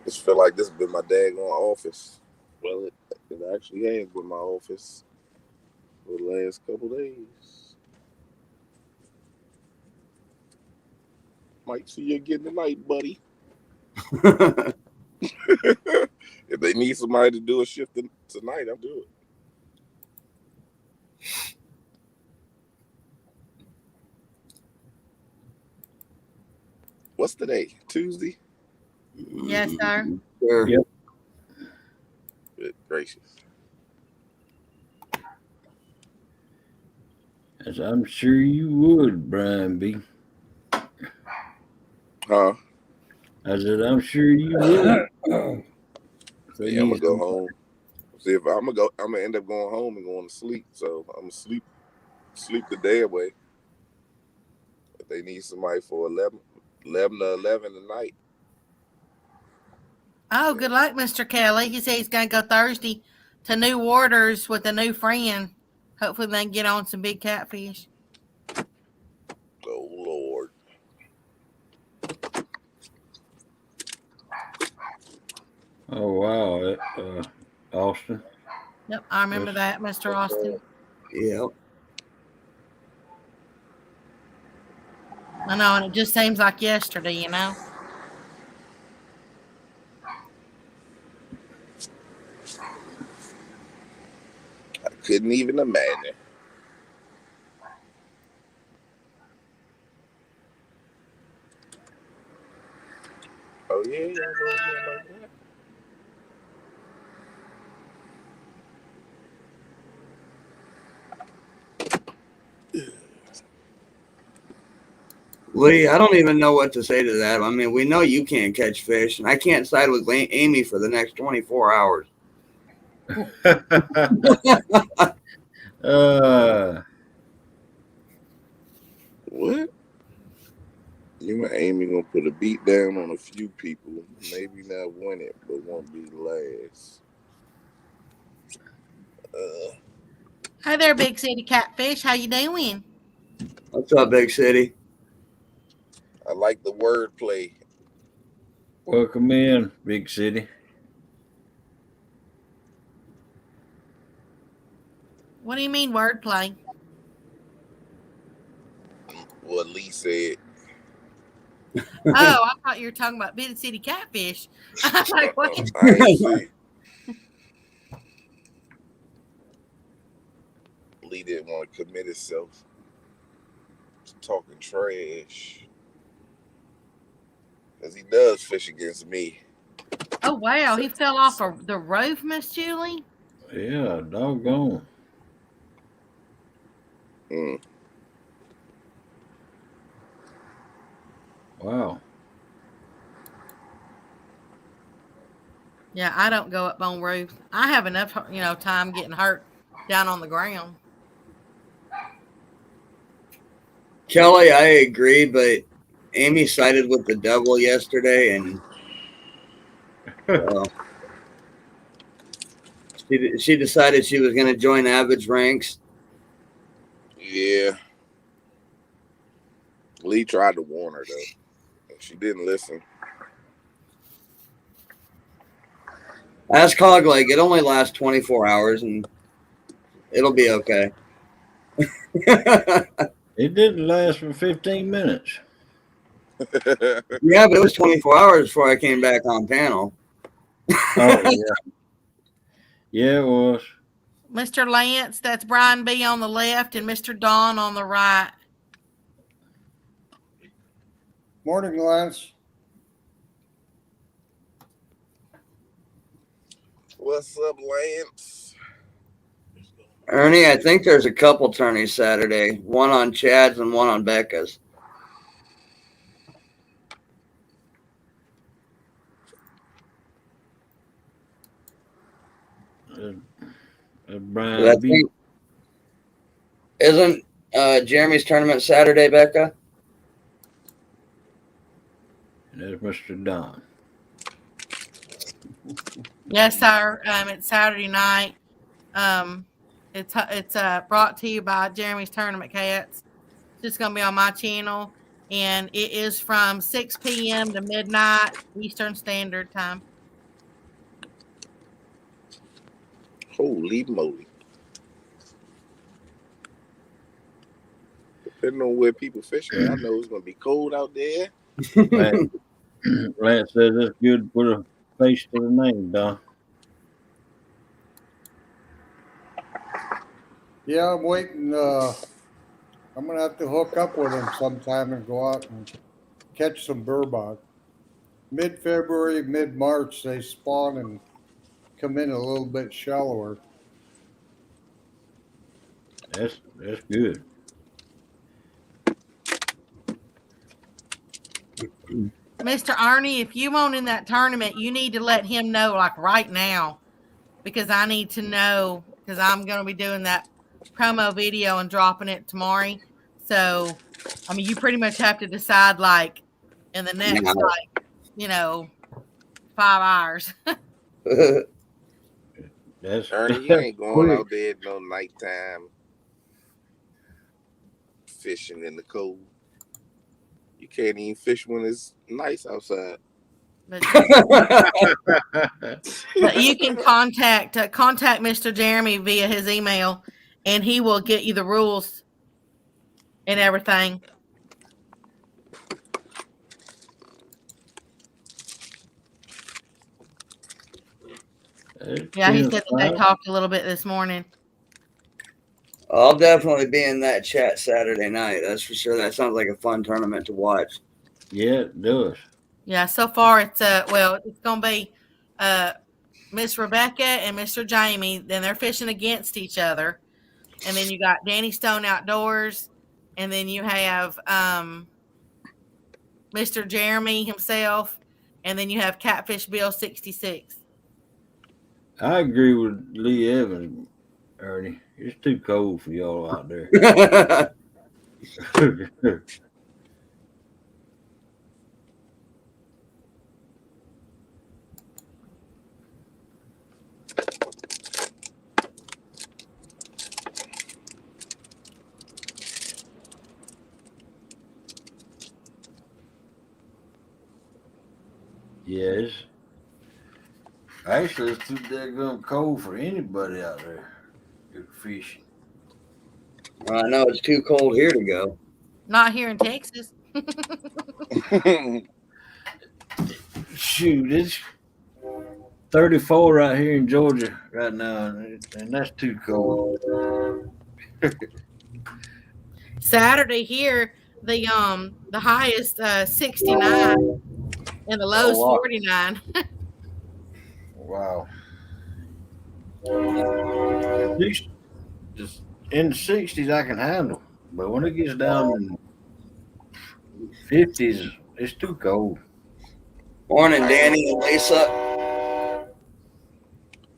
Just feel like this has been my daggone office. Well, it actually has been my office for the last couple days. Might see you again tonight, buddy. If they need somebody to do a shift tonight, I'll do it. What's today? Tuesday? Yes, sir. Sure. Yep. Good gracious. As I'm sure you would, Brian B. Huh? I said, I'm sure you would. Yeah, I'm gonna go home. See if I'm gonna end up going home and going to sleep. So I'm gonna sleep the day away. But they need somebody for 11 to 11 tonight. Oh, good luck, Mr. Kelly. He said he's going to go Thursday to New Waters with a new friend. Hopefully they can get on some big catfish. Oh, Lord. Oh, wow. Austin. Yep, I remember that, Mr. Austin. Yep. I know, and it just seems like yesterday, you know? I couldn't even imagine. Oh, yeah, y'all go again like that. Lee, I don't even know what to say to that. I mean, we know you can't catch fish, and I can't side with Amy for the next 24 hours. What? You know, Amy gonna put a beat down on a few people. Maybe not win it, but won't be last. Hi there, Big City Catfish. How you doing? What's up, Big City? I like the wordplay. Welcome in, Big City. What do you mean wordplay? What Lee said. Oh, I thought you were talking about Big City Catfish. I was like, what? I ain't see. Lee didn't want to commit himself to talking trash. Because he does fish against me. Oh, wow. He fell off the roof, Miss Julie? Yeah, doggone. Mm. Wow. Yeah, I don't go up on roofs. I have enough, time getting hurt down on the ground. Kelly, I agree, but Amy sided with the devil yesterday, and well, she decided she was going to join Avid's ranks. Yeah. Lee tried to warn her, though. And she didn't listen. Ask Hogleg. It only lasts 24 hours, and it'll be okay. It didn't last for 15 minutes. Yeah, but it was 24 hours before I came back on panel. Oh, yeah. Yeah, it was. Mr. Lance, that's Brian B. on the left and Mr. Don on the right. Morning, Lance. What's up, Lance? Ernie, I think there's a couple tourneys Saturday. One on Chad's and one on Becca's. Brian B. Isn't Jeremy's tournament Saturday, Becca? There's Mr. Don. Yes, sir. It's Saturday night. It's brought to you by Jeremy's Tournament Cats. It's just going to be on my channel, and it is from 6 p.m. to midnight Eastern Standard Time. Holy moly. Depending on where people fishing, I know it's going to be cold out there. Lance says it's good to put a face to the name, Don. Yeah, I'm waiting. I'm going to have to hook up with him sometime and go out and catch some burbot. Mid-February, mid-March, they spawn and come in a little bit shallower. That's good. Mr. Arnie, if you want in that tournament, you need to let him know like right now, because I need to know, because I'm going to be doing that promo video and dropping it tomorrow. So, I mean, you pretty much have to decide like in the next, 5 hours. That's Ernie, you ain't going out there no nighttime fishing in the cold. You can't even fish when it's nice outside. But you can contact Mr. Jeremy via his email, and he will get you the rules and everything. Yeah, he said that they talked a little bit this morning. I'll definitely be in that chat Saturday night. That's for sure. That sounds like a fun tournament to watch. Yeah, it does. Yeah, so far it's it's gonna be Miss Rebecca and Mr. Jamie. Then they're fishing against each other, and then you got Danny Stone Outdoors, and then you have Mr. Jeremy himself, and then you have Catfish Bill 66. I agree with Lee Evans, Ernie. It's too cold for y'all out there. Yes. Actually, it's too daggone cold for anybody out there go fishing. I know it's too cold here to go. Not here in Texas. Shoot, it's 34 right here in Georgia right now, and that's too cold. Saturday here, the highest 69 and the Oh low's wow! 49. Wow. At least just in the 60s I can handle, but when it gets down in 50s, it's too cold. Morning, Danny and Lisa.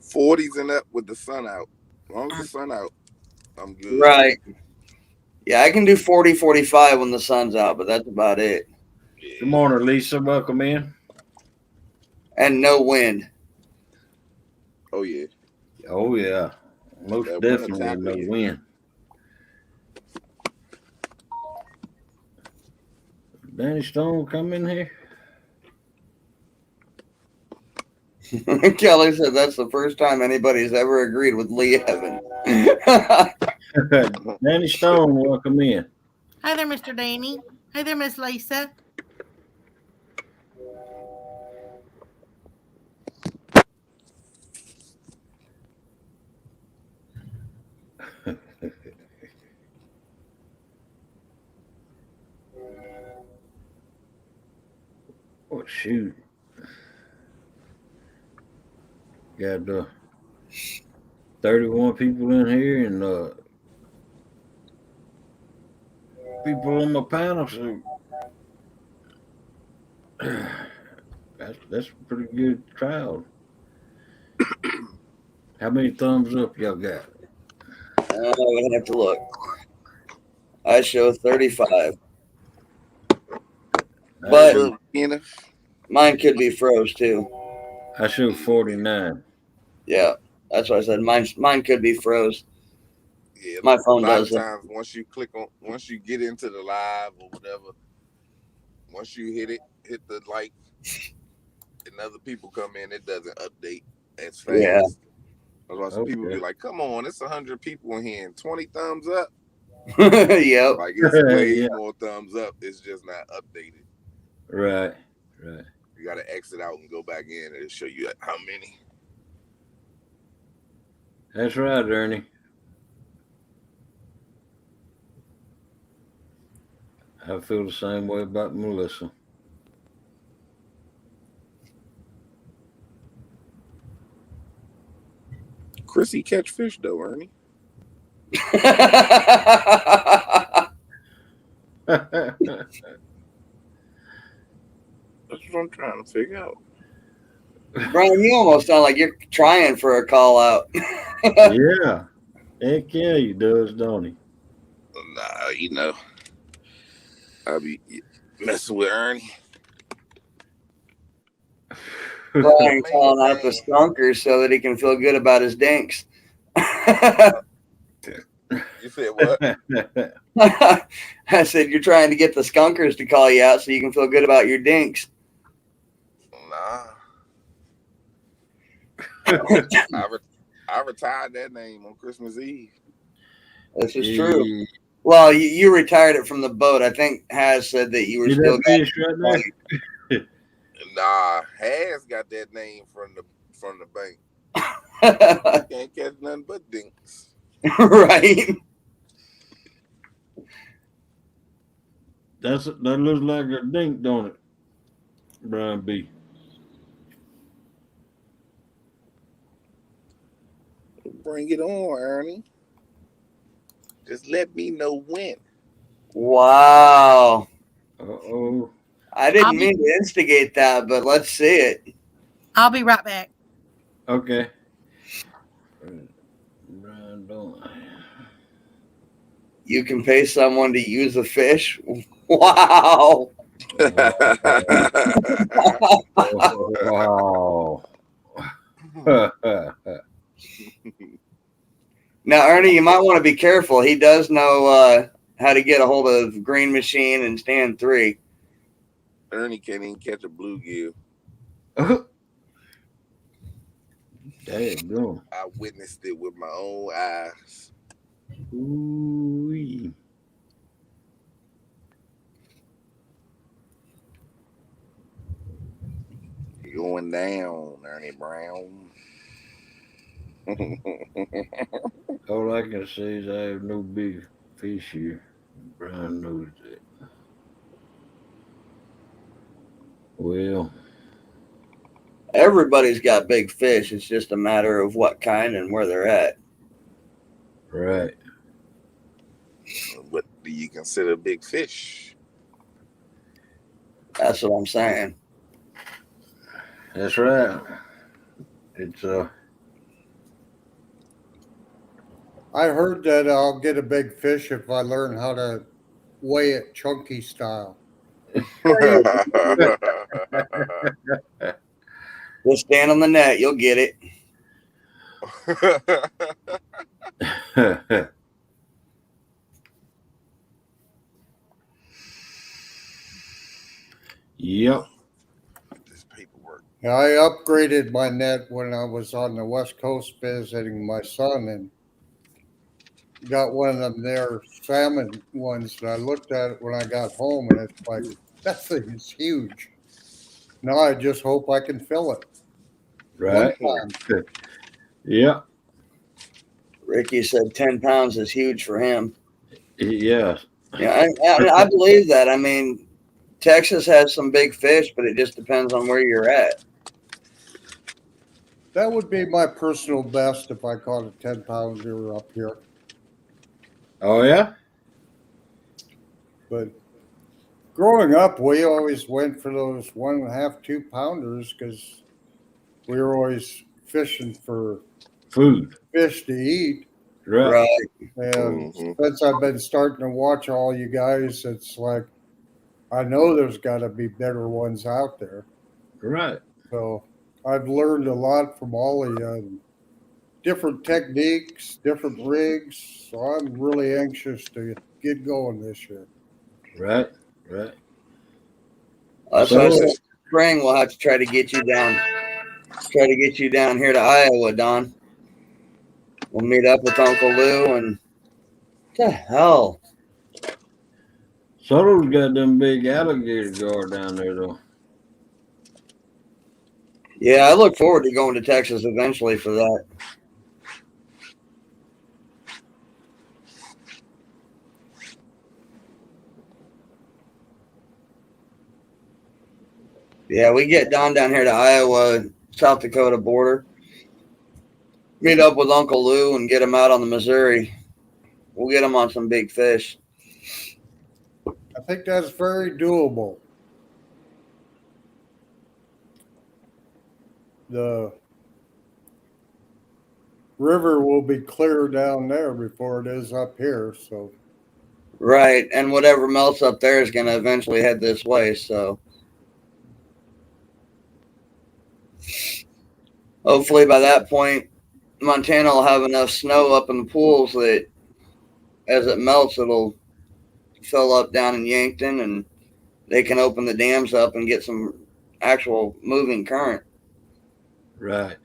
40s and up with the sun out. As long as the sun out, I'm good. Right. Yeah, I can do 40, 45 when the sun's out, but that's about it. Good morning, Lisa. Welcome in. And no wind. Oh yeah. Oh yeah, most That winter definitely time no of year. wind. Danny Stone come in here. Kelly said that's the first time anybody's ever agreed with Lee Evans. Danny Stone, welcome in. Hi there, Mr. Danny. Hi there, Miss Lisa. Oh shoot! Got 31 people in here, and people on my panel. So that's a pretty good crowd. How many thumbs up y'all got? I'm gonna have to look. I show 35. But mine could be froze too. I show 49. Yeah, that's what I said. Mine could be froze. Yeah, my phone a lot does of it. times once you get into the live or whatever, once you hit the like, and other people come in, it doesn't update as fast. Yeah. That's why some people be like, "Come on, it's 100 people in here and 20 thumbs up." Yep. Like it's way Yeah. more thumbs up. It's just not updated. Right. You got to exit out and go back in, and it'll show you how many. That's right, Ernie. I feel the same way about Melissa. Chrissy catch fish though, Ernie. That's what I'm trying to figure out. Brian, you almost sound like you're trying for a call out. Yeah. Heck yeah, he does, don't he? Nah, I'll be messing with Ernie. Brian calling out the skunkers so that he can feel good about his dinks. You said what? I said you're trying to get the skunkers to call you out so you can feel good about your dinks. Nah. I retired that name on Christmas Eve. This is true. Well, you retired it from the boat. I think Has said that you were still fish right there. Nah, Has got that name from the bank. Can't catch nothing but dinks. Right. That looks like a dink, don't it, Brian B? Bring it on, Ernie. Just let me know when. Wow. Uh-oh. I didn't mean to instigate that, but let's see it. I'll be right back. Okay. You can pay someone to use a fish? Wow. Wow. Now, Ernie, you might want to be careful. He does know how to get a hold of Green Machine and Stand 3. Ernie can't even catch a bluegill. Daggone. I witnessed it with my own eyes. Ooh-wee. Going down, Ernie Brown. All I can say is I have no big fish here. Brian knows that. Well, Everybody's got big fish. It's just a matter of what kind and where they're at. right. What do you consider big fish? That's what I'm saying. That's right. It's I heard that I'll get a big fish if I learn how to weigh it chunky style. Just stand on the net, you'll get it. yep. This paperwork. Yeah, I upgraded my net when I was on the West Coast visiting my son and got one of them there salmon ones. And I looked at it when I got home and it's like, that thing is huge. Now I just hope I can fill it. Right. One time. Yep. Ricky said 10 pounds is huge for him. Yeah. Yeah, I believe that. I mean, Texas has some big fish, but it just depends on where you're at. That would be my personal best if I caught a 10-pounder up here. Oh yeah. But growing up, we always went for those 1.5, 2-pounders because we were always fishing for Food. fish to eat. Right. Right. And since I've been starting to watch all you guys, it's like I know there's got to be better ones out there. Right. So I've learned a lot from all of you. Different techniques, different rigs. So I'm really anxious to get going this year. Right. Right. That's So- why I said spring we'll have to try to get you down. Try to get you down here to Iowa, Don. We'll meet up with Uncle Lou and what the hell? Soto's got them big alligator guard down there though. Yeah, I look forward to going to Texas eventually for that. Yeah, we get Don down here to Iowa, South Dakota border. Meet up with Uncle Lou and get him out on the Missouri. We'll get him on some big fish. I think that's very doable. The river will be clear down there before it is up here. So Right, and whatever melts up there is going to eventually head this way. So hopefully by that point, Montana will have enough snow up in the pools that as it melts, it'll fill up down in Yankton and they can open the dams up and get some actual moving current. Right.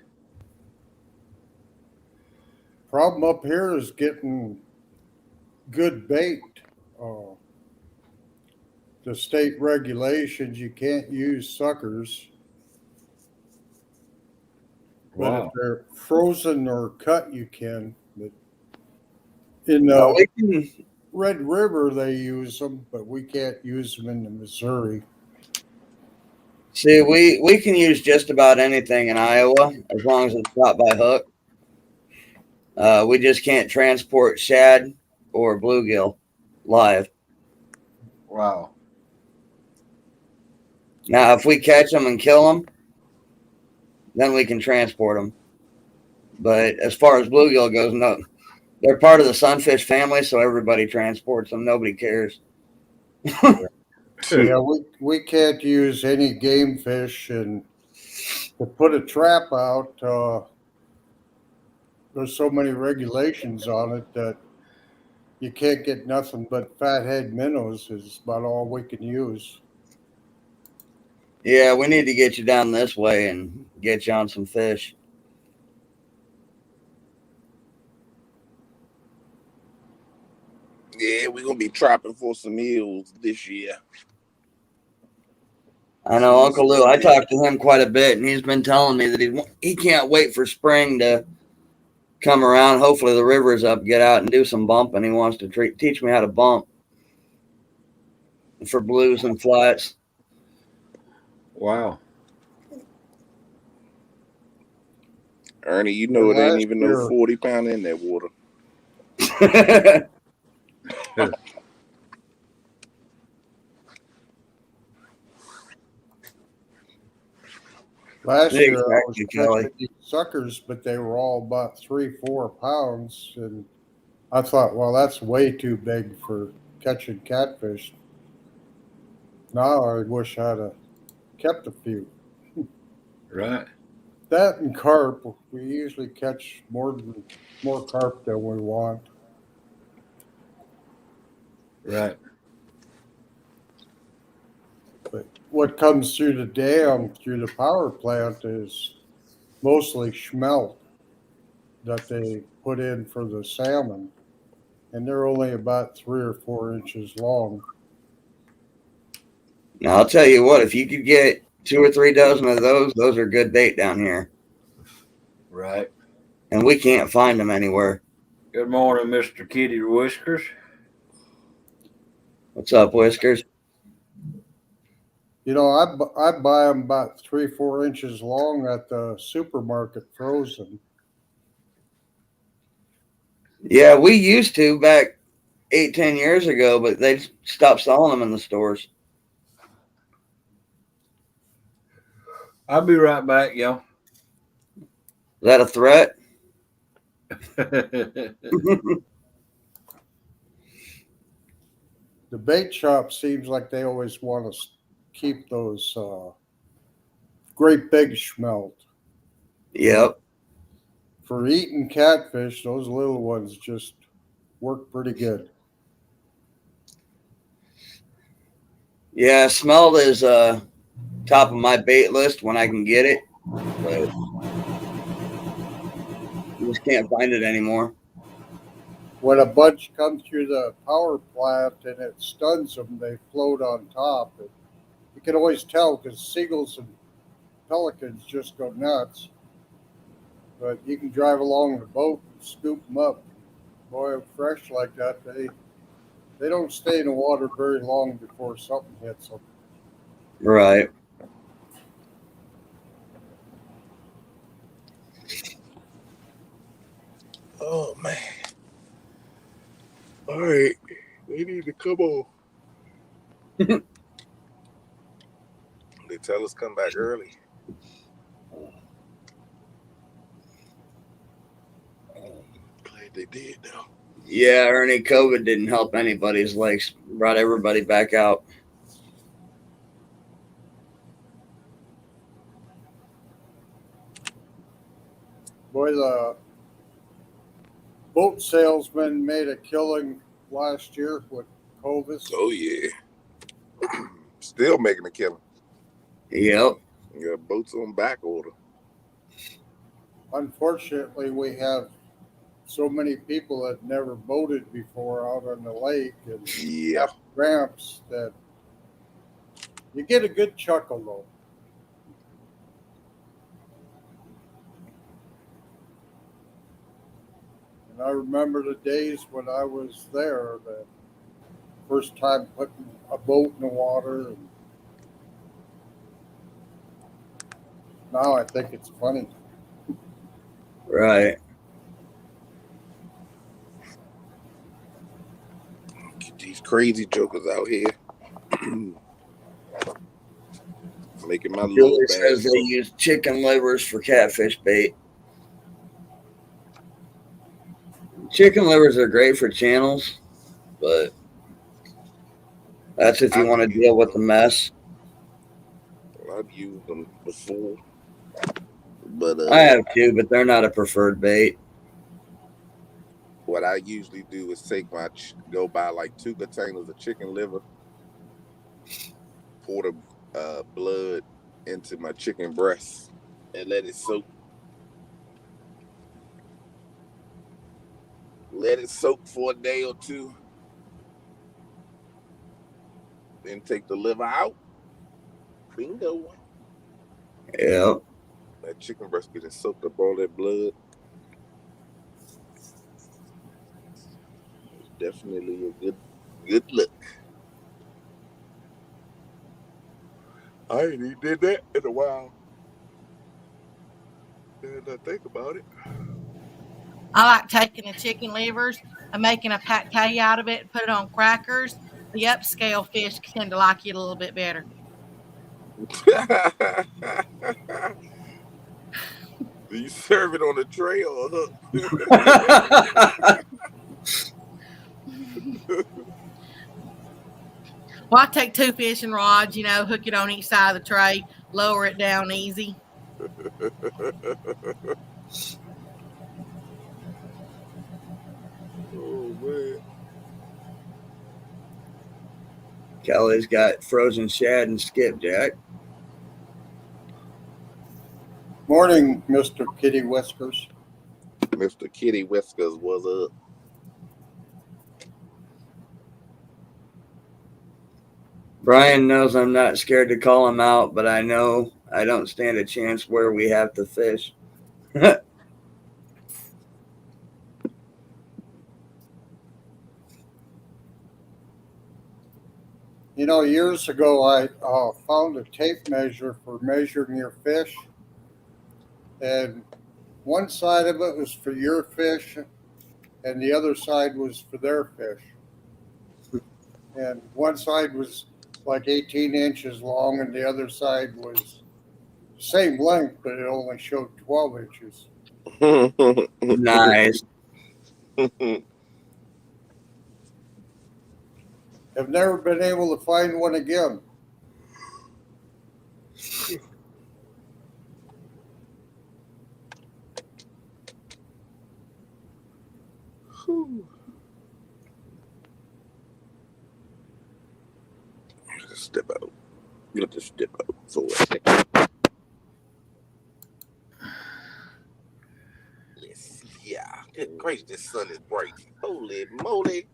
problem up here is getting good bait. The state regulations, you can't use suckers. But if Wow. they're frozen or cut, you can. But in We can, Red River, they use them, but we can't use them in the Missouri. see, we can use just about anything in Iowa as long as it's caught by hook. We just can't transport shad or bluegill live. Wow. Now, if we catch them and kill them, then we can transport them. But as far as bluegill goes, no, they're part of the sunfish family, so everybody transports them. Nobody cares. Yeah, we can't use any game fish, and to put a trap out, there's so many regulations on it that you can't get nothing but fathead minnows is about all we can use. Yeah, we need to get you down this way and get you on some fish. Yeah, we're gonna be trapping for some eels this year. I know Uncle Lou. I talked to him quite a bit, and he's been telling me that he can't wait for spring to come around. Hopefully the river's up, get out and do some bumping. He wants to teach me how to bump for blues and flats. Wow. Ernie, you know it ain't last even year- no 40-pounder in that water. Last year I was Exactly, Kelly. catching these suckers, but they were all about 3-4 pounds, and I thought, well, that's way too big for catching catfish. Now I wish I'd have kept a few. Right. That and carp, we usually catch more carp than we want. Right. But what comes through the dam, through the power plant, is mostly smelt that they put in for the salmon. And they're only about 3 or 4 inches long. Now I'll tell you what, if you could get 2 or 3 dozen of those are good bait down here. Right. And we can't find them anywhere. Good morning, Mr. Kitty Whiskers. What's up, Whiskers? You know, I buy them about 3-4 inches long at the supermarket frozen. Yeah, we used to back 8-10 years ago, but they stopped selling them in the stores. I'll be right back, y'all. Is that a threat? The bait shop seems like they always want to keep those great big smelt. Yep. For eating catfish, those little ones just work pretty good. Yeah, smelt is top of my bait list when I can get it, but you just can't find it anymore. When a bunch come through the power plant and it stuns them, they float on top. And you can always tell because seagulls and pelicans just go nuts. But you can drive along the boat and scoop them up. Boy, fresh like that, they don't stay in the water very long before something hits them. Right. Oh man. All right. They need to come on. They tell us come back early. Glad they did though. Yeah, Ernie, COVID didn't help anybody's legs. Brought everybody back out. Boy, the boat salesman made a killing last year with COVID. Oh yeah. Still making a killing. Yep. You got boats on back order. Unfortunately, we have so many people that never boated before out on the lake and Yeah. ramps that you get a good chuckle though. And I remember the days when I was there, the first time putting a boat in the water. And now I think it's funny. Right. Get these crazy jokers out here. Making my little Julie bad. says they use chicken livers for catfish bait. Chicken livers are great for channels, but that's if you want to deal with the mess. I've used them before, but I have too, but they're not a preferred bait. what I usually do is go buy like 2 containers of chicken liver, pour the blood into my chicken breast and let it soak. Let it soak for a day or two. Then take the liver out. Bingo. Yeah. That chicken breast getting soaked up all that blood. It's definitely a good look. I ain't even did that in a while. And I think about it. I like taking the chicken livers and making a pate out of it and put it on crackers. The upscale fish tend to like it a little bit better. Do you serve it on a tray or a hook? Well, I take 2 fishing rods, hook it on each side of the tray, lower it down easy. Oh, man. Kelly's got frozen shad and skipjack. Morning, Mr. Kitty Whiskers. Mr. Kitty Whiskers, what's up? Brian knows I'm not scared to call him out, but I know I don't stand a chance where we have to fish. Years ago, I found a tape measure for measuring your fish, and one side of it was for your fish, and the other side was for their fish. And one side was like 18 inches long, and the other side was same length, but it only showed 12 inches. Nice. Have never been able to find one again. Let's step out. Let us step out for a second. Let's see. Yeah. Good gracious, this sun is bright. Holy moly.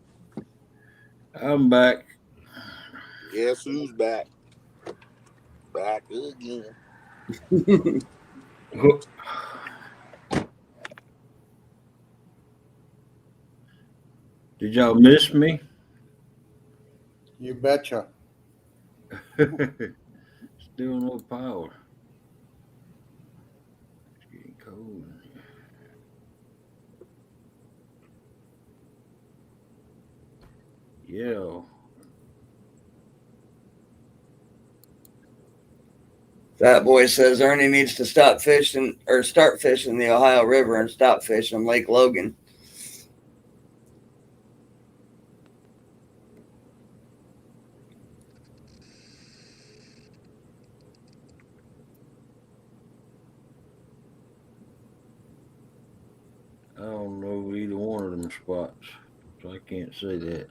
I'm back. Guess who's back? Back again. Did y'all miss me? You betcha. Still no power. It's getting cold in here. Yeah. Fat Boy says Ernie needs to start fishing the Ohio River and stop fishing Lake Logan. I don't know either one of them spots, so I can't say that.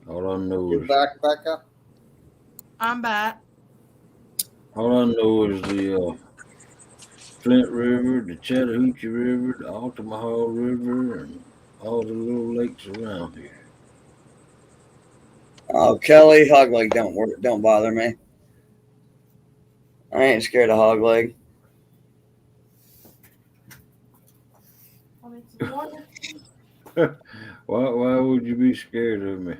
All I know You is back, Becca? I'm back. all I know is the Flint River, the Chattahoochee River, the Altamaha River, and all the little lakes around here. Oh, Kelly, hog leg don't bother me. I ain't scared of hog leg. Why would you be scared of me?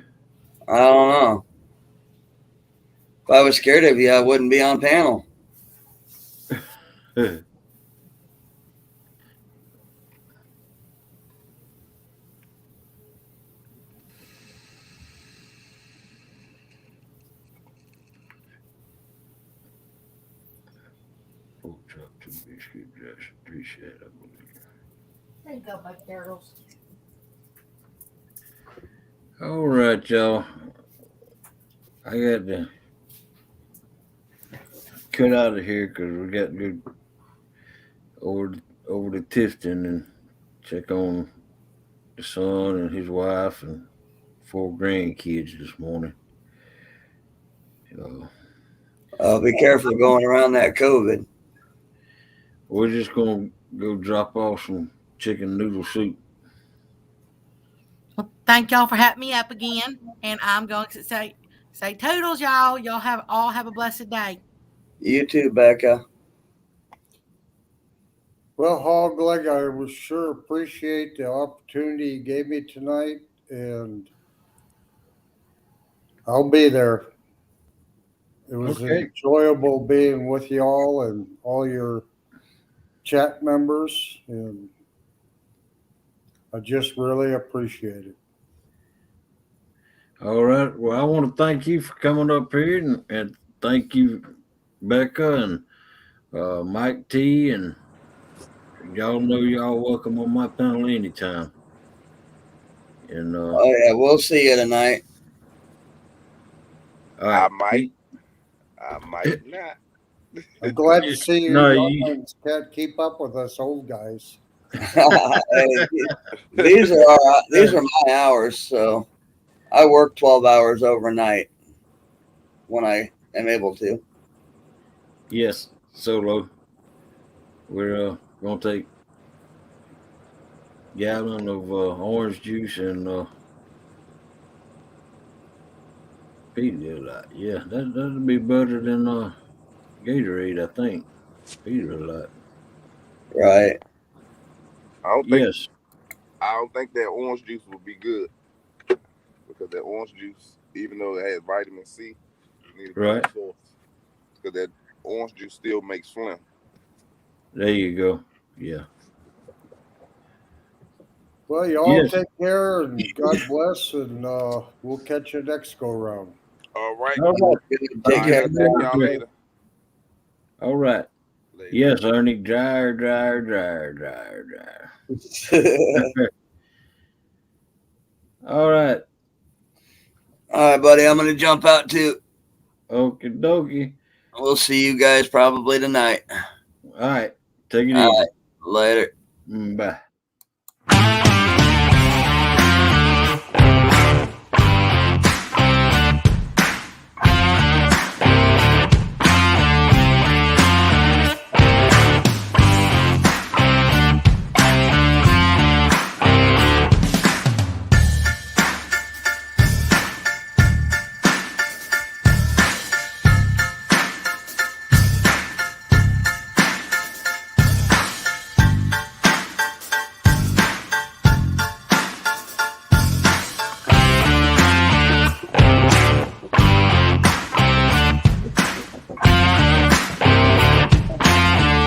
I don't know. If I was scared of you, I wouldn't be on panel. Pork chop, 2 biscuit, just 3 shad, I believe. There you go, my girls. All right, y'all. I got to cut out of here because we got to go over to Tifton and check on the son and his wife and 4 grandkids this morning. Be careful going around that COVID. We're just gonna go drop off some chicken noodle soup. Well, thank y'all for having me up again, and I'm going to say toodles, y'all. Y'all have a blessed day. You too, Becca. Well, Hogleg, I was sure appreciate the opportunity you gave me tonight, and I'll be there. It was enjoyable being with y'all and all your chat members, and I just really appreciate it. All right. Well, I want to thank you for coming up here, and thank you, Becca and Mike T, and y'all know y'all welcome on my panel anytime. And oh yeah, we'll see you tonight. All right. I might not. I'm glad to see you. No, young can't keep up with us old guys. Hey, these are my hours, so I work 12 hours overnight when I am able to. Yes, Solo. We're gonna take a gallon of orange juice and Pedialyte. Yeah, that'd be better than Gatorade, I think. Pedialyte. Right. I Yes. don't think that orange juice would be good, because that orange juice, even though it has vitamin C, you need a good source, because that orange juice still makes phlegm. There you go. Yeah. Well, y'all take care and God bless, and we'll catch you next go round. All right. Take care. Y'all later. All right. Later. Yes, Ernie. Dryer. All right. All right, buddy. I'm going to jump out too. Okie dokie. We'll see you guys probably tonight. All right. Take it All easy. right. Later. Bye.